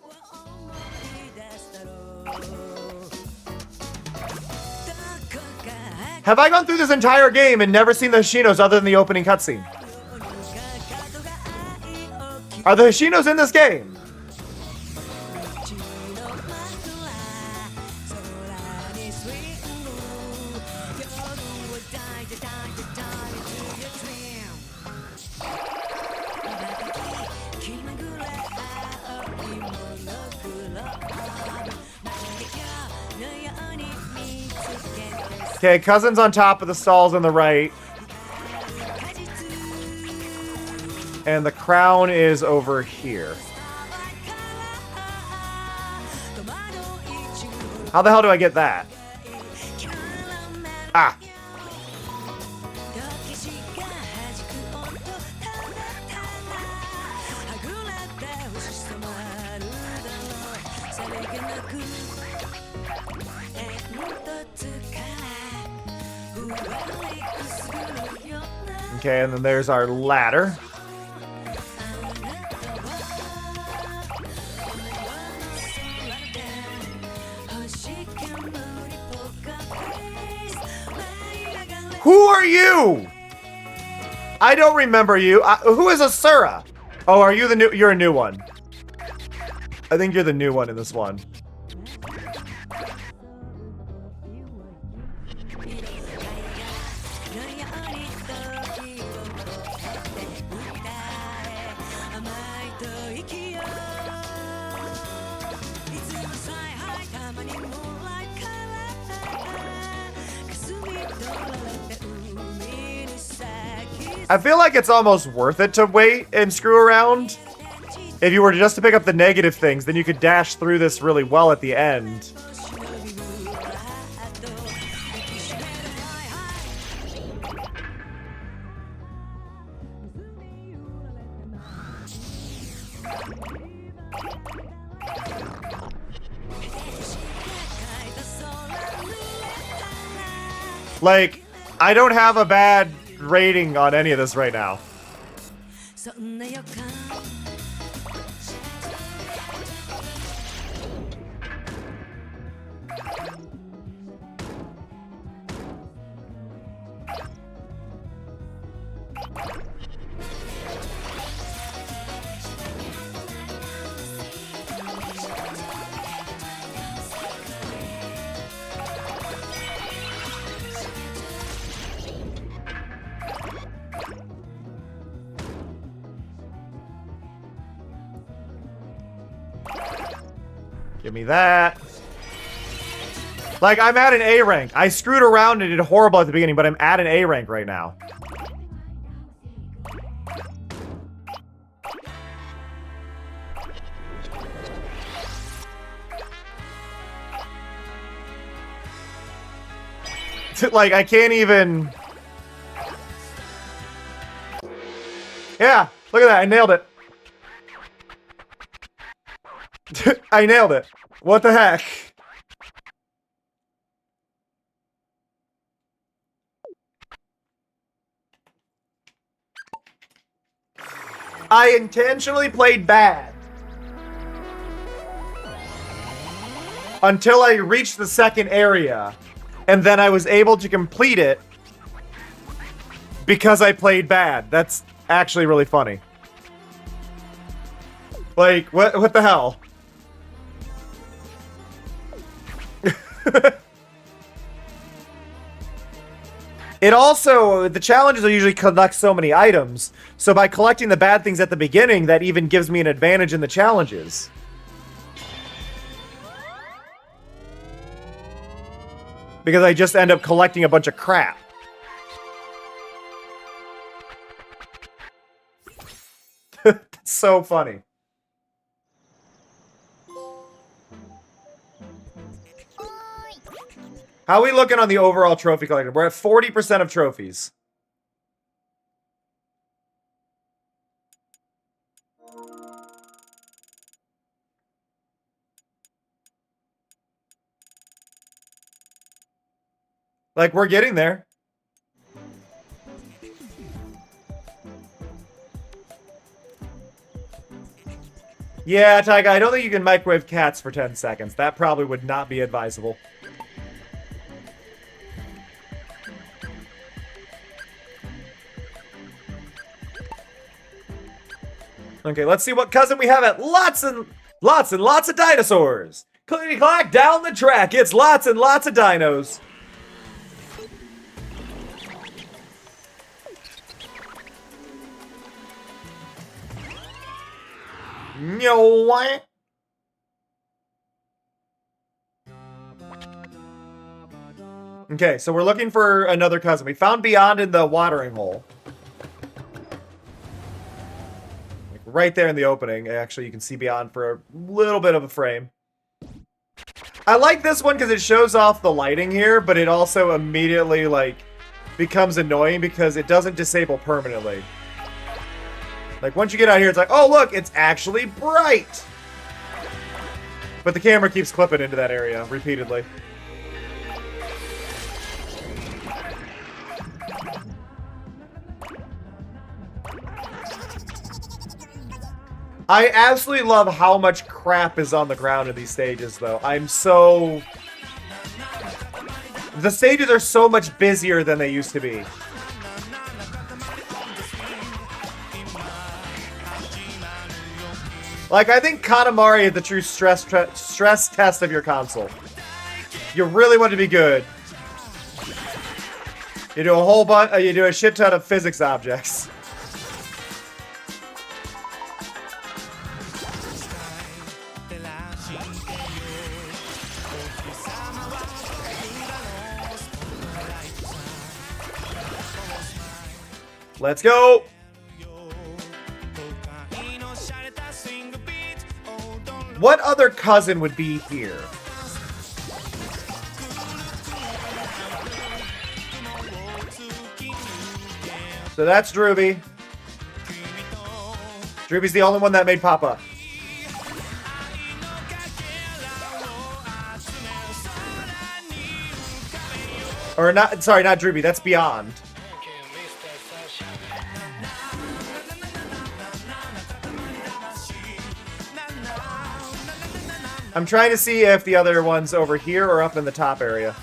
Have I gone through this entire game and never seen the Hoshinos other than the opening cutscene? Are the Hoshinos in this game? Okay, Cousin's on top of the stalls on the right. And the crown is over here. How the hell do I get that? Ah. Okay, and then there's our ladder. Who are you? I don't remember you. Who is Asura? Oh, are you the new? You're a new one. I think you're the new one in this one. I feel like it's almost worth it to wait and screw around. If you were just to pick up the negative things, then you could dash through this really well at the end. Like, I don't have a bad rating on any of this right now. Give me that. Like, I'm at an A rank. I screwed around and did horrible at the beginning, but I'm at an A rank right now. Like, I can't even... Yeah, look at that. I nailed it. I nailed it. What the heck? I intentionally played bad until I reached the second area, and then I was able to complete it because I played bad. That's actually really funny. Like, what the hell? It also, the challenges will usually collect so many items, so by collecting the bad things at the beginning, that even gives me an advantage in the challenges. Because I just end up collecting a bunch of crap. That's so funny. How are we looking on the overall trophy collection? We're at 40% of trophies. Like, we're getting there. Yeah, Tyga, I don't think you can microwave cats for 10 seconds. That probably would not be advisable. Okay, let's see what cousin we have at lots and lots of dinosaurs. Clickety clack down the track. It's lots and lots of dinos. What? Okay, so we're looking for another cousin. We found Beyond in the watering hole. Right there in the opening. Actually, you can see Beyond for a little bit of a frame. I like this one because it shows off the lighting here, but it also immediately, like, becomes annoying because it doesn't disable permanently. Like, once you get out here, it's like, oh, look, it's actually bright! But the camera keeps clipping into that area repeatedly. I absolutely love how much crap is on the ground in these stages, though. I'm so... The stages are so much busier than they used to be. Like, I think Katamari is the true stress test of your console. You really want to be good. You do a whole bunch, you do a shit ton of physics objects. Let's go! What other cousin would be here? So that's Drooby. Drooby's the only one that made Papa. Or not, sorry, not Droopy, that's Beyond. I'm trying to see if the other one's over here or up in the top area.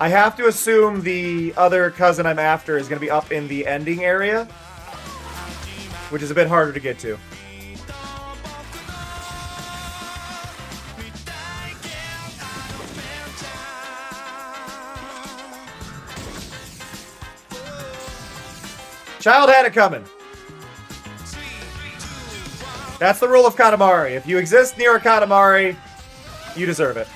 I have to assume the other cousin I'm after is going to be up in the ending area, which is a bit harder to get to. Child had it coming. That's the rule of Katamari. If you exist near a Katamari, you deserve it.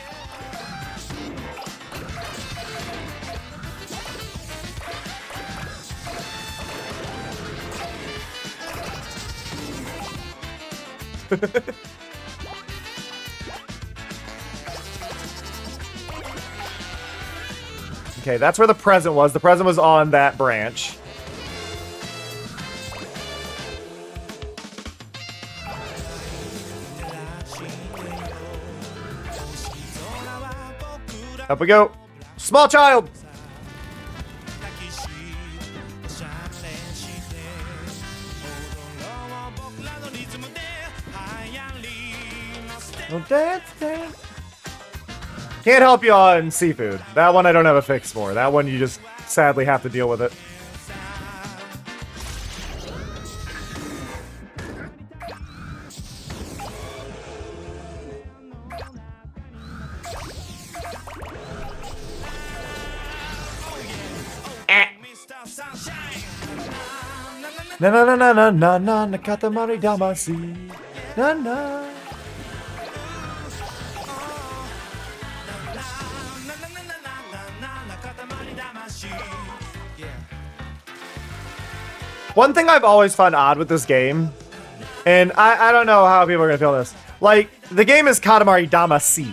Okay, that's where the present was. The present was on that branch. Up we go. Small child! Oh, dance, dance. Can't help you on seafood. That one I don't have a fix for. That one you just sadly have to deal with it. Na na na na na na na na Katamari Damacy. Na na. One thing I've always found odd with this game, and I don't know how people are gonna feel this. Like, the game is Katamari Damacy.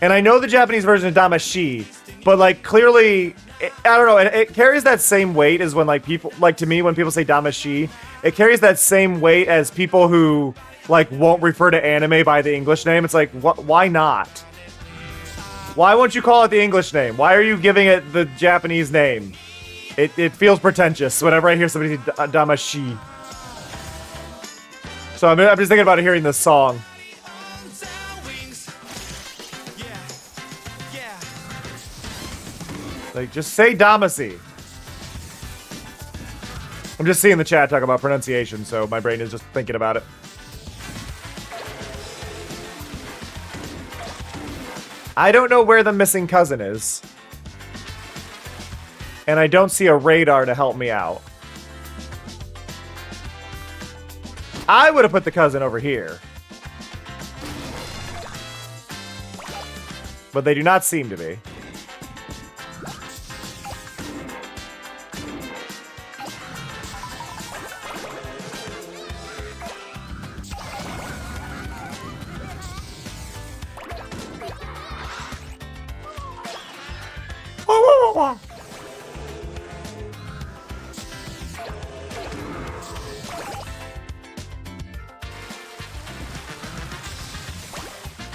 And I know the Japanese version is Damashi, but like clearly I don't know, it carries that same weight as when like people, like to me when people say Damashi, it carries that same weight as people who like won't refer to anime by the English name. It's like, why not? Why won't you call it the English name? Why are you giving it the Japanese name? It feels pretentious whenever I hear somebody say Damashi. So I'm just thinking about hearing this song. Like, just say Damacy. I'm just seeing the chat talk about pronunciation, so my brain is just thinking about it. I don't know where the missing cousin is. And I don't see a radar to help me out. I would have put the cousin over here. But they do not seem to be.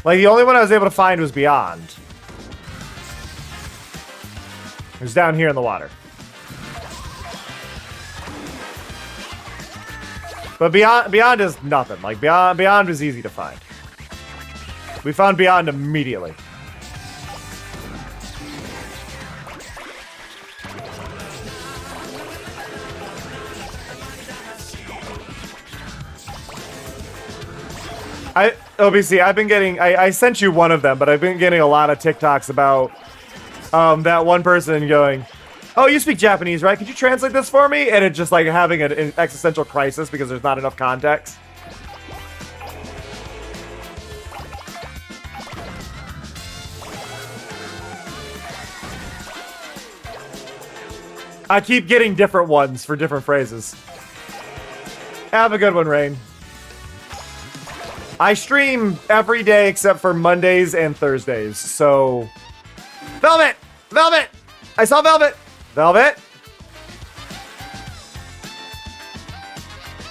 Like, the only one I was able to find was Beyond. It was down here in the water. But Beyond is nothing. Like, Beyond was easy to find. We found Beyond immediately. OBC, I've been getting, I sent you one of them, but I've been getting a lot of TikToks about that one person going, oh, you speak Japanese, right? Could you translate this for me? And it's just like having an existential crisis because there's not enough context. I keep getting different ones for different phrases. Have a good one, Rain. I stream every day except for Mondays and Thursdays, so... Velvet! Velvet! I saw Velvet! Velvet?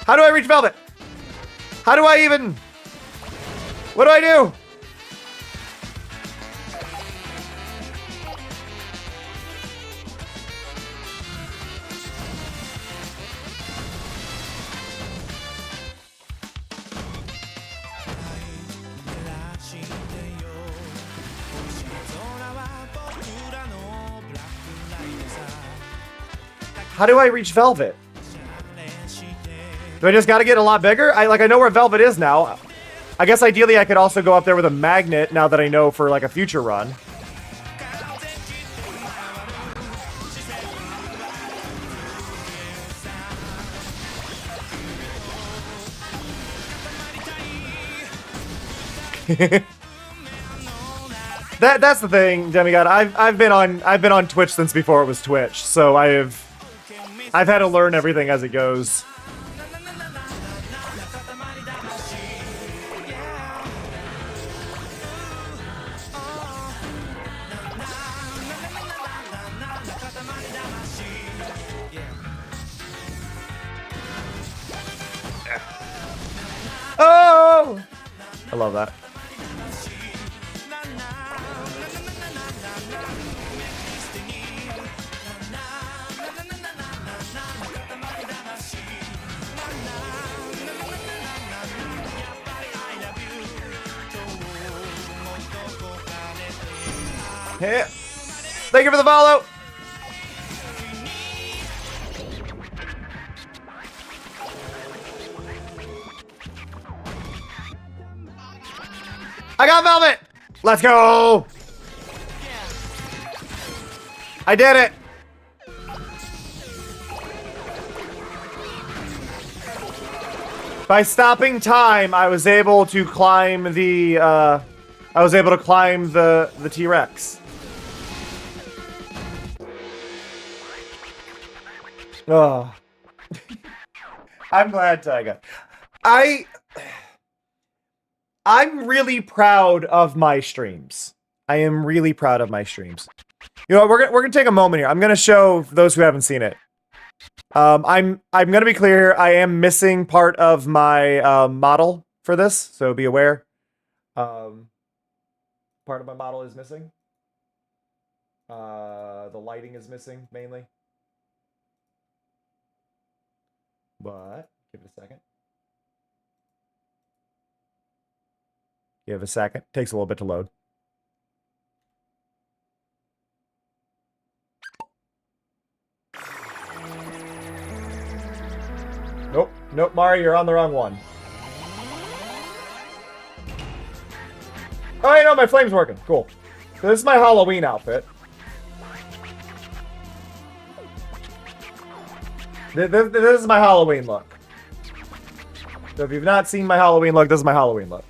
How do I reach Velvet? How do I even... What do I do? How do I reach Velvet? Do I just gotta get a lot bigger? I know where Velvet is now. I guess ideally I could also go up there with a magnet now that I know for like a future run. That's the thing, Demigod. I've been on Twitch since before it was Twitch, so I've had to learn everything as it goes. Oh! I love that. Hey. Thank you for the follow! I got Velvet! Let's go! I did it! By stopping time, I was able to climb the, the T-Rex. Oh. I'm glad, Tyga. I'm really proud of my streams. I am really proud of my streams. You know, we're gonna take a moment here. I'm gonna show those who haven't seen it. I'm gonna be clear here. I am missing part of my model for this, so be aware. Part of my model is missing. The lighting is missing mainly. But give it a second. Give it a second. Takes a little bit to load. Nope. Nope, Mari, you're on the wrong one. Oh, I know, my flame's working. Cool. So this is my Halloween outfit. This is my Halloween look. So if you've not seen my Halloween look, this is my Halloween look.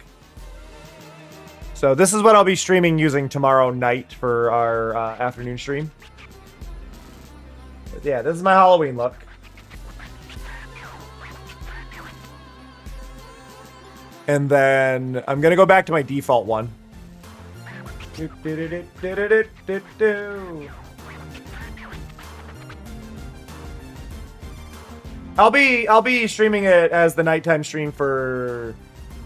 So this is what I'll be streaming using tomorrow night for our afternoon stream. But yeah, this is my Halloween look. And then I'm gonna go back to my default one. I'll be streaming it as the nighttime stream for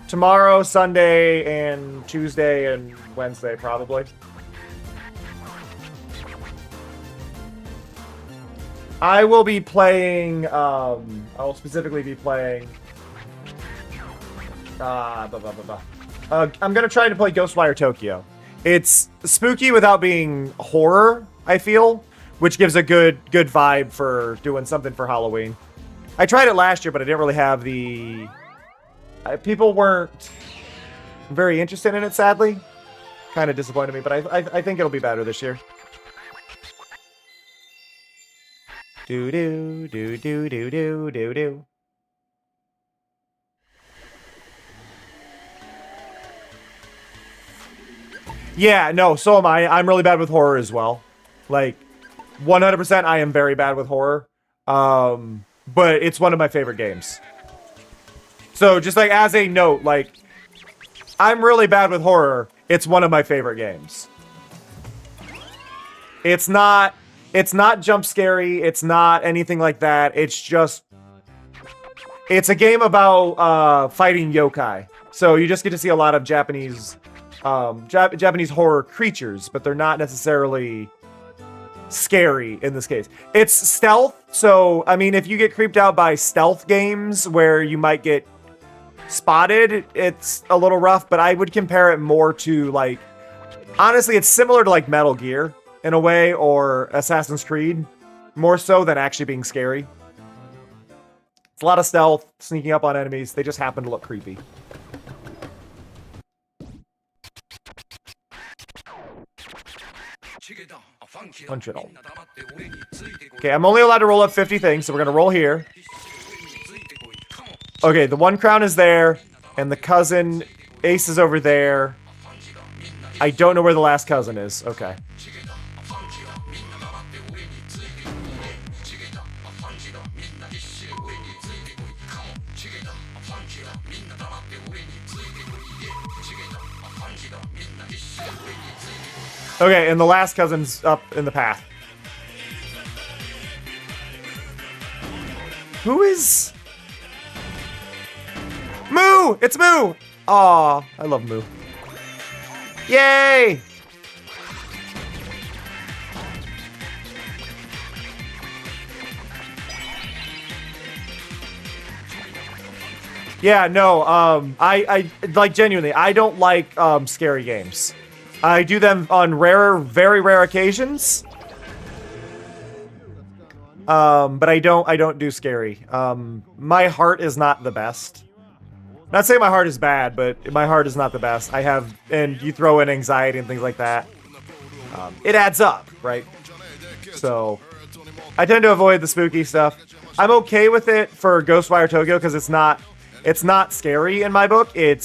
tomorrow, Sunday, and Tuesday and Wednesday, probably. I will be playing, I will specifically be playing, I'm gonna try to play Ghostwire Tokyo. It's spooky without being horror, I feel, which gives a good vibe for doing something for Halloween. I tried it last year, but I didn't really have the... people weren't very interested in it, sadly. Kind of disappointed me, but I think it'll be better this year. Do-do, do-do, do-do, do-do. Yeah, no, so am I. I'm really bad with horror as well. Like, 100% I am very bad with horror. But it's one of my favorite games. So, just like, as a note, like, I'm really bad with horror. It's one of my favorite games. It's not jump scary. It's not anything like that. It's just... It's a game about fighting yokai. So, you just get to see a lot of Japanese... Japanese horror creatures, but they're not necessarily scary in this case. It's stealth, so, I mean, if you get creeped out by stealth games where you might get spotted, it's a little rough, but I would compare it more to, like, honestly, it's similar to, like, Metal Gear, in a way, or Assassin's Creed. more so than actually being scary. It's a lot of stealth, sneaking up on enemies. They just happen to look creepy. Punch it all. Okay, I'm only allowed to roll up 50 things, so we're gonna roll here. Okay, the 1 crown is there, and the cousin Ace is over there. I don't know where the last cousin is. Okay. Okay, and the last cousin's up in the path. Who is... Moo! It's Moo! Aw, I love Moo. Yay! Yeah, no, I like, genuinely, I don't like, scary games. I do them on rarer, very rare occasions. But I don't do scary. My heart is not the best. Not saying my heart is bad, but my heart is not the best. I have, and you throw in anxiety and things like that. It adds up, right? So, I tend to avoid the spooky stuff. I'm okay with it for Ghostwire Tokyo because it's not scary in my book. I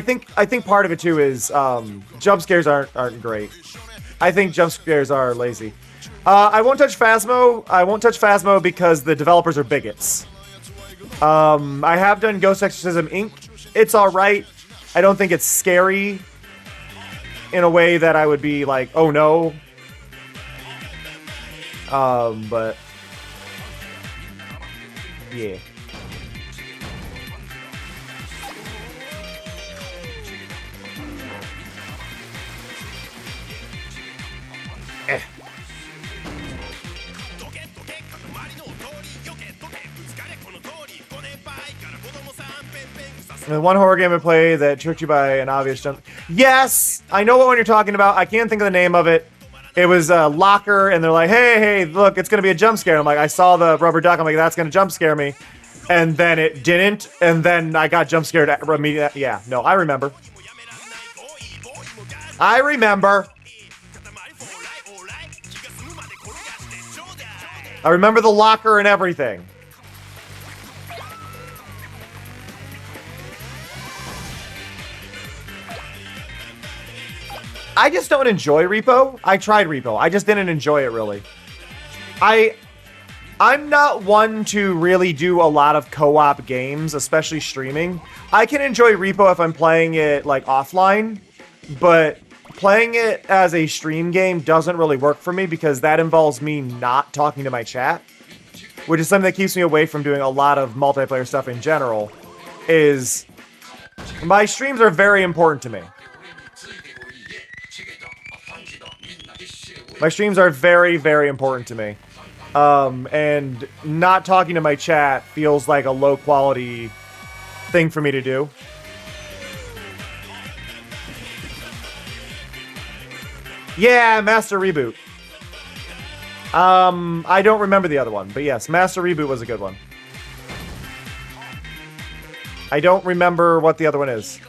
think part of it too is jump scares aren't great. I think jump scares are lazy. I won't touch Phasmo. I won't touch Phasmo because the developers are bigots. I have done Ghost Exorcism Inc. It's alright. I don't think it's scary in a way that I would be like, oh no. But yeah. Eh. And one horror game I play that tricked you by an obvious jump. Yes! I know what one you're talking about. I can't think of the name of it. It was a locker, and they're like, hey, look, it's going to be a jump scare. I'm like, I saw the rubber duck. I'm like, that's going to jump scare me. And then it didn't, and then I got jump scared immediately. Yeah, no, I remember. I remember the locker and everything. I just don't enjoy Repo. I tried Repo. I just didn't enjoy it, really. I'm not one to really do a lot of co-op games, especially streaming. I can enjoy Repo if I'm playing it, like, offline, but playing it as a stream game doesn't really work for me because that involves me not talking to my chat, which is something that keeps me away from doing a lot of multiplayer stuff in general, is my streams are very important to me. My streams are very, very important to me. And not talking to my chat feels like a low-quality thing for me to do. Yeah, Master Reboot. I don't remember the other one, but yes, Master Reboot was a good one. I don't remember what the other one is.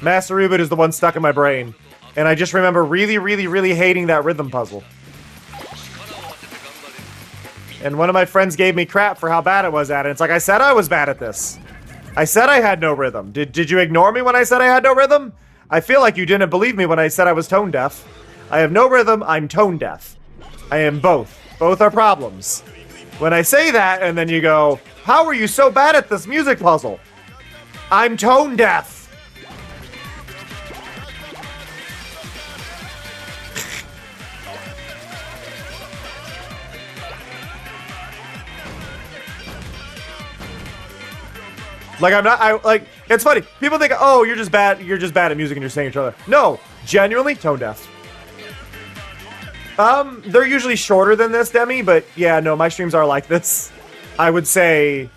Master Reboot is the one stuck in my brain. And I just remember really, really, really hating that rhythm puzzle. And one of my friends gave me crap for how bad I was at it. It's like, I said I was bad at this. I said I had no rhythm. Did you ignore me when I said I had no rhythm? I feel like you didn't believe me when I said I was tone deaf. I have no rhythm, I'm tone deaf. I am both. Both are problems. When I say that, and then you go, how are you so bad at this music puzzle? I'm tone deaf. Like, it's funny. People think, oh, you're just bad at music and you're saying each other. No, genuinely tone deaf. They're usually shorter than this, Demi, but yeah, no, my streams are like this. I would say,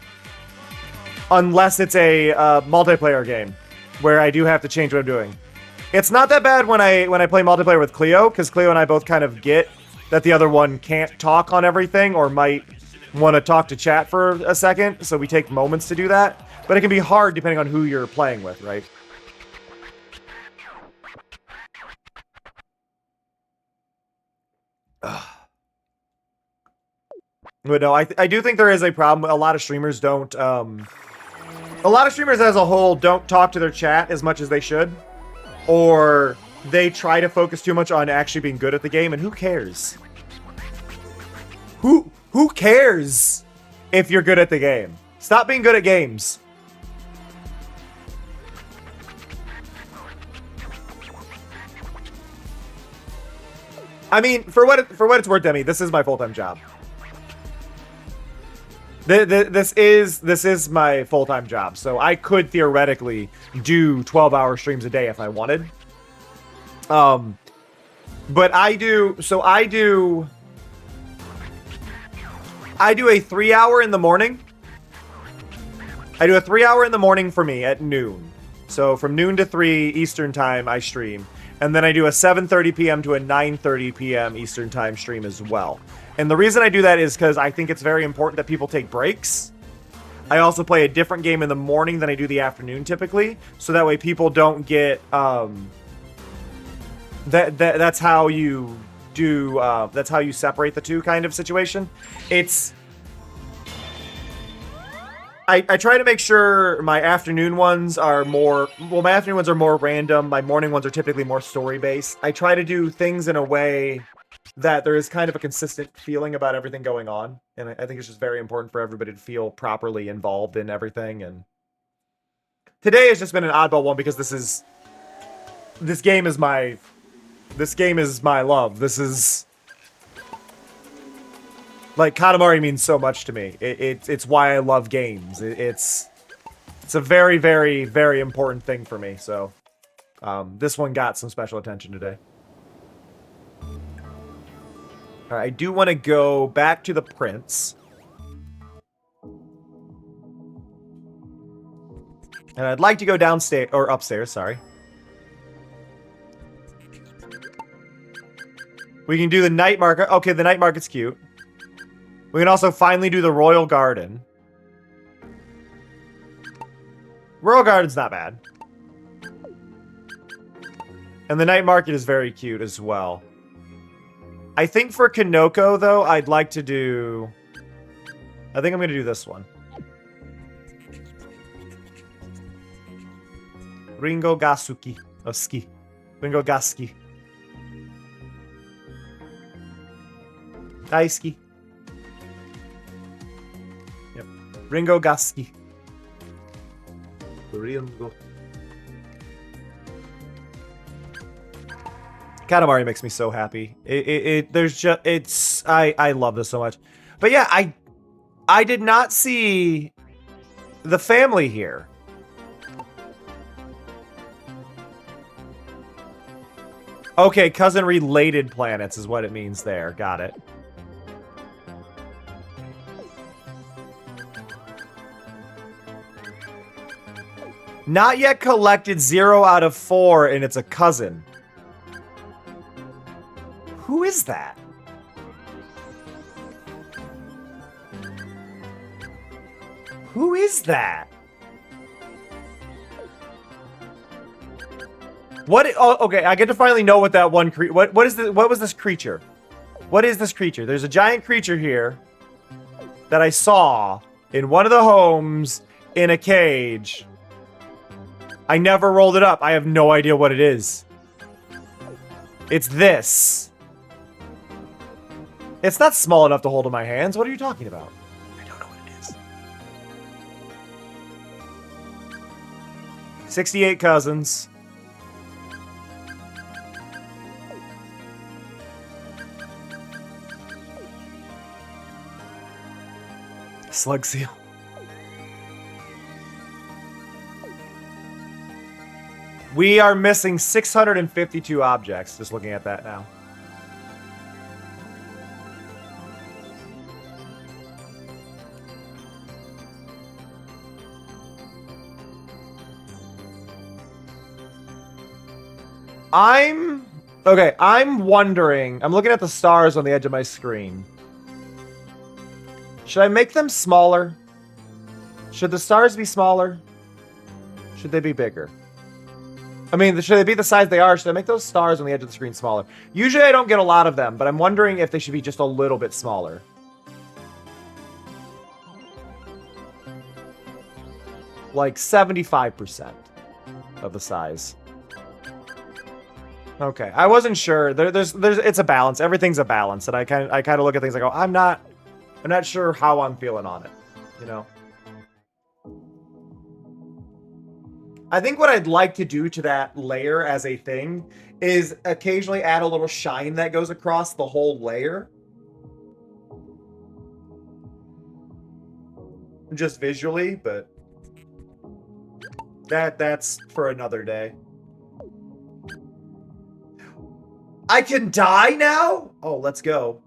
unless it's a multiplayer game, where I do have to change what I'm doing. It's not that bad when I play multiplayer with Cleo, because Cleo and I both kind of get that the other one can't talk on everything or might want to talk to chat for a second, so we take moments to do that. But it can be hard depending on who you're playing with, right? But no, I do think there is a problem. A lot of streamers don't, a lot of streamers as a whole don't talk to their chat as much as they should. Or they try to focus too much on actually being good at the game, and who cares? Who cares if you're good at the game? Stop being good at games. I mean, for what it's worth, Demi, this is my full-time job. This is my full-time job, so I could theoretically do 12-hour streams a day if I wanted. But I do a 3-hour in the morning. I do a 3-hour in the morning for me at noon. So from noon to 3 Eastern time, I stream. And then I do a 7:30 p.m. to a 9:30 p.m. Eastern time stream as well. And the reason I do that is because I think it's very important that people take breaks. I also play a different game in the morning than I do the afternoon typically, so that way people don't get that's how you do that's how you separate the two kind of situation. It's I try to make sure my afternoon ones are more, well, my afternoon ones are more random. My morning ones are typically more story-based. I try to do things in a way that there is kind of a consistent feeling about everything going on. And I think it's just very important for everybody to feel properly involved in everything. And today has just been an oddball one because this game is my love. This is... Like, Katamari means so much to me. It's why I love games. It's a very, very, very important thing for me. So, this one got some special attention today. Alright, I do want to go back to the prince. And I'd like to go downstairs, or upstairs, sorry. We can do the night market. Okay, the night market's cute. We can also finally do the Royal Garden. Royal Garden's not bad. And the night market is very cute as well. I think for Kanoko, though, I'd like to do... I think I'm going to do this one. Ringo Gasuki. Oski. Ringo Gaski. Daisuki. Yep. Ringo Gaski. Ringo. Katamari makes me so happy. There's just, I love this so much. But yeah, I did not see the family here. Okay, cousin-related planets is what it means there. Got it. Not yet collected 0 out of 4, and it's a cousin. Who is that? Who is that? What? Oh, okay. I get to finally know what that one what was this creature? What is this creature? There's a giant creature here that I saw in one of the homes in a cage. I never rolled it up. I have no idea what it is. It's this. It's not small enough to hold in my hands. What are you talking about? I don't know what it is. 68 cousins. Slug seal. We are missing 652 objects, just looking at that now. I'm wondering, I'm looking at the stars on the edge of my screen. Should I make them smaller? Should the stars be smaller? Should they be bigger? I mean, should they be the size they are? Should I make those stars on the edge of the screen smaller? Usually I don't get a lot of them, but I'm wondering if they should be just a little bit smaller. Like 75% of the size. Okay, I wasn't sure. It's a balance. Everything's a balance, and I kind of look at things like, oh, I'm not sure how I'm feeling on it, you know. I think what I'd like to do to that layer as a thing is occasionally add a little shine that goes across the whole layer. Just visually, but that's for another day. I can die now? Oh, let's go.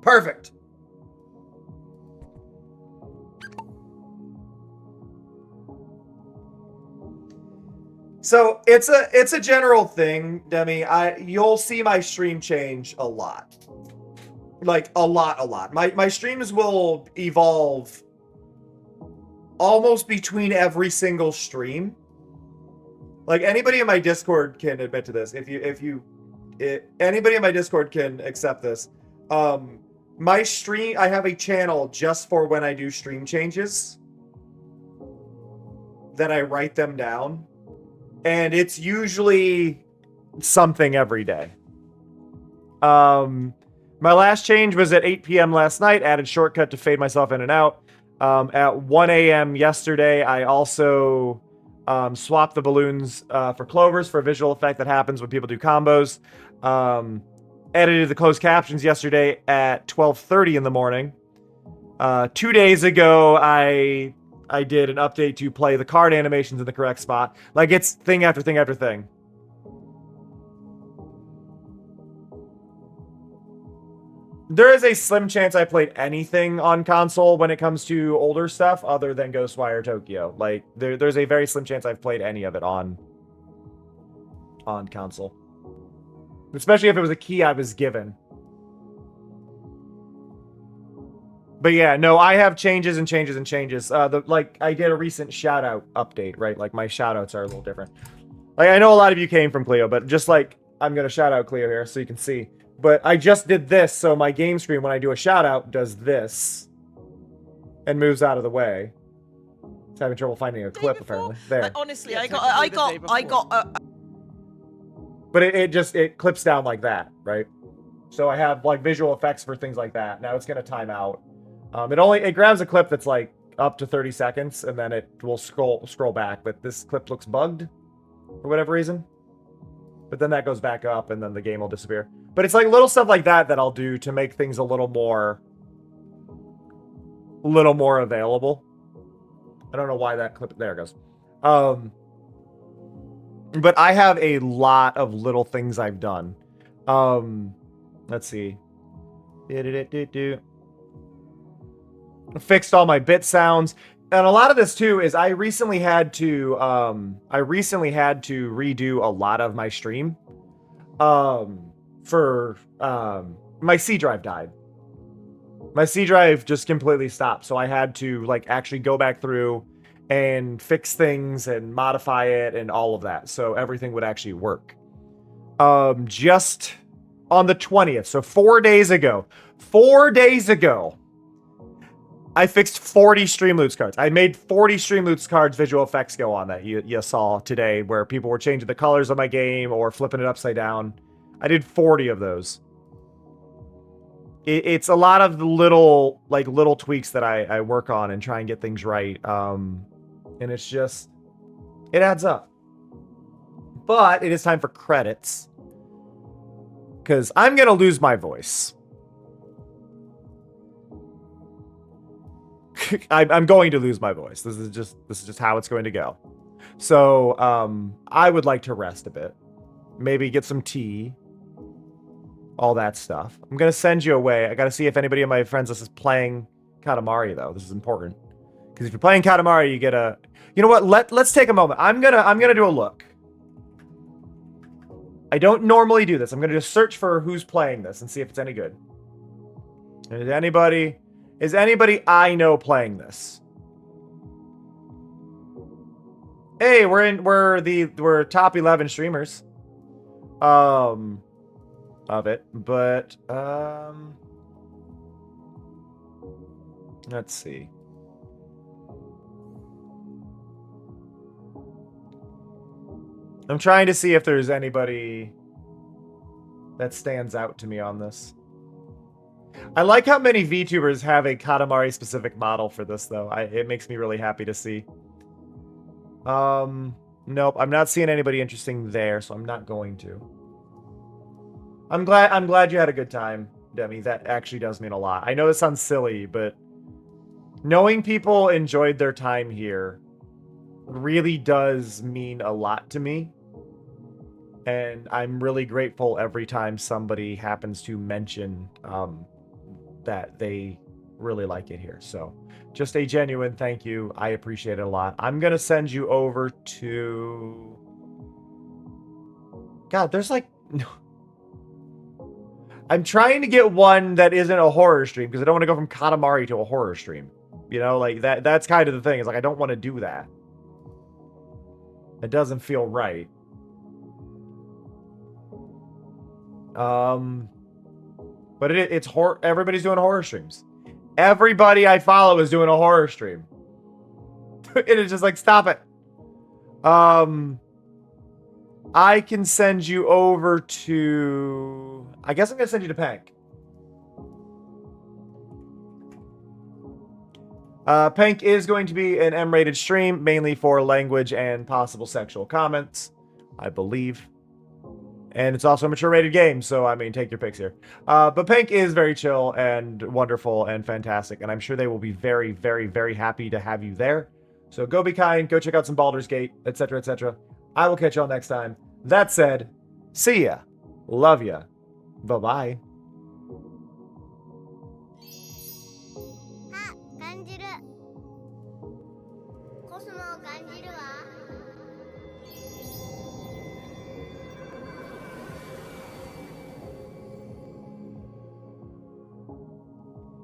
Perfect. So it's a general thing, Demi. You'll see my stream change a lot. Like a lot. My streams will evolve almost between every single stream. Like anybody in my Discord can admit to this. Anybody in my Discord can accept this. My stream, I have a channel just for when I do stream changes. Then I write them down. And it's usually something every day. My last change was at 8 p.m. last night. Added shortcut to fade myself in and out. At 1 a.m. yesterday, I also swapped the balloons for clovers for a visual effect that happens when people do combos. Edited the closed captions yesterday at 12:30 in the morning. 2 days ago, I did an update to play the card animations in the correct spot. Like, it's thing after thing after thing. There is a slim chance I played anything on console when it comes to older stuff other than Ghostwire Tokyo. Like, there's a very slim chance I've played any of it on console. Especially if it was a key I was given. But yeah, no, I have changes and changes and changes. Like, I did a recent shout-out update, right? Like, my shout-outs are a little different. Like, I know a lot of you came from Cleo, but just like, I'm going to shout-out Cleo here so you can see. But I just did this, so my game screen, when I do a shout-out, does this. And moves out of the way. It's having trouble finding a clip, apparently. There. Like, honestly, I got But it clips down like that, right? So I have, like, visual effects for things like that. Now it's going to time out. It grabs a clip that's like up to 30 seconds and then it will scroll back, but this clip looks bugged for whatever reason. But then that goes back up and then the game will disappear. But it's like little stuff like that I'll do to make things a little more available. I don't know why that clip, there it goes. But I have a lot of little things I've done. Let's see. Fixed all my bit sounds. And a lot of this too is I recently had to redo a lot of my stream. My C drive died. My C drive just completely stopped. So I had to like actually go back through and fix things and modify it and all of that. So everything would actually work. Just on the 20th. So 4 days ago, I fixed 40 Streamloots cards. I made 40 Streamloots cards visual effects go on that you saw today where people were changing the colors of my game or flipping it upside down. I did 40 of those. It's a lot of the little tweaks that I work on and try and get things right. And it's just, it adds up. But it is time for credits. Because I'm going to lose my voice. I'm going to lose my voice. This is just how it's going to go. So I would like to rest a bit. Maybe get some tea. all that stuff. I'm gonna send you away. I gotta see if anybody on my friends list is playing Katamari though. This is important. Because if you're playing Katamari, you get a... You know what? Let's take a moment. I'm gonna do a look. I don't normally do this. I'm gonna just search for who's playing this and see if it's any good. Is anybody I know playing this? Hey, we're top 11 streamers. Of it, but let's see. I'm trying to see if there's anybody that stands out to me on this. I like how many VTubers have a Katamari specific model for this though. It makes me really happy to see. Nope, I'm not seeing anybody interesting there, so I'm not going to. I'm glad you had a good time, Demi. That actually does mean a lot. I know this sounds silly, but knowing people enjoyed their time here really does mean a lot to me. And I'm really grateful every time somebody happens to mention that they really like it here. So just a genuine thank you. I appreciate it a lot. I'm going to send you over to... God, there's like... I'm trying to get one that isn't a horror stream because I don't want to go from Katamari to a horror stream. You know, like that's kind of the thing. It's like I don't want to do that. It doesn't feel right. But it's horror. Everybody's doing horror streams. Everybody I follow is doing a horror stream. It is just like, stop it. I can send you over to... I guess I'm going to send you to Pank. Pank is going to be an M-rated stream, mainly for language and possible sexual comments, I believe. And it's also a mature-rated game, so, I mean, take your picks here. But Pank is very chill and wonderful and fantastic, and I'm sure they will be very, very, very happy to have you there. So go be kind, go check out some Baldur's Gate, etc., etc. I will catch y'all next time. That said, see ya. Love ya. Bye-bye. あ、感じる。コスモを感じるわ。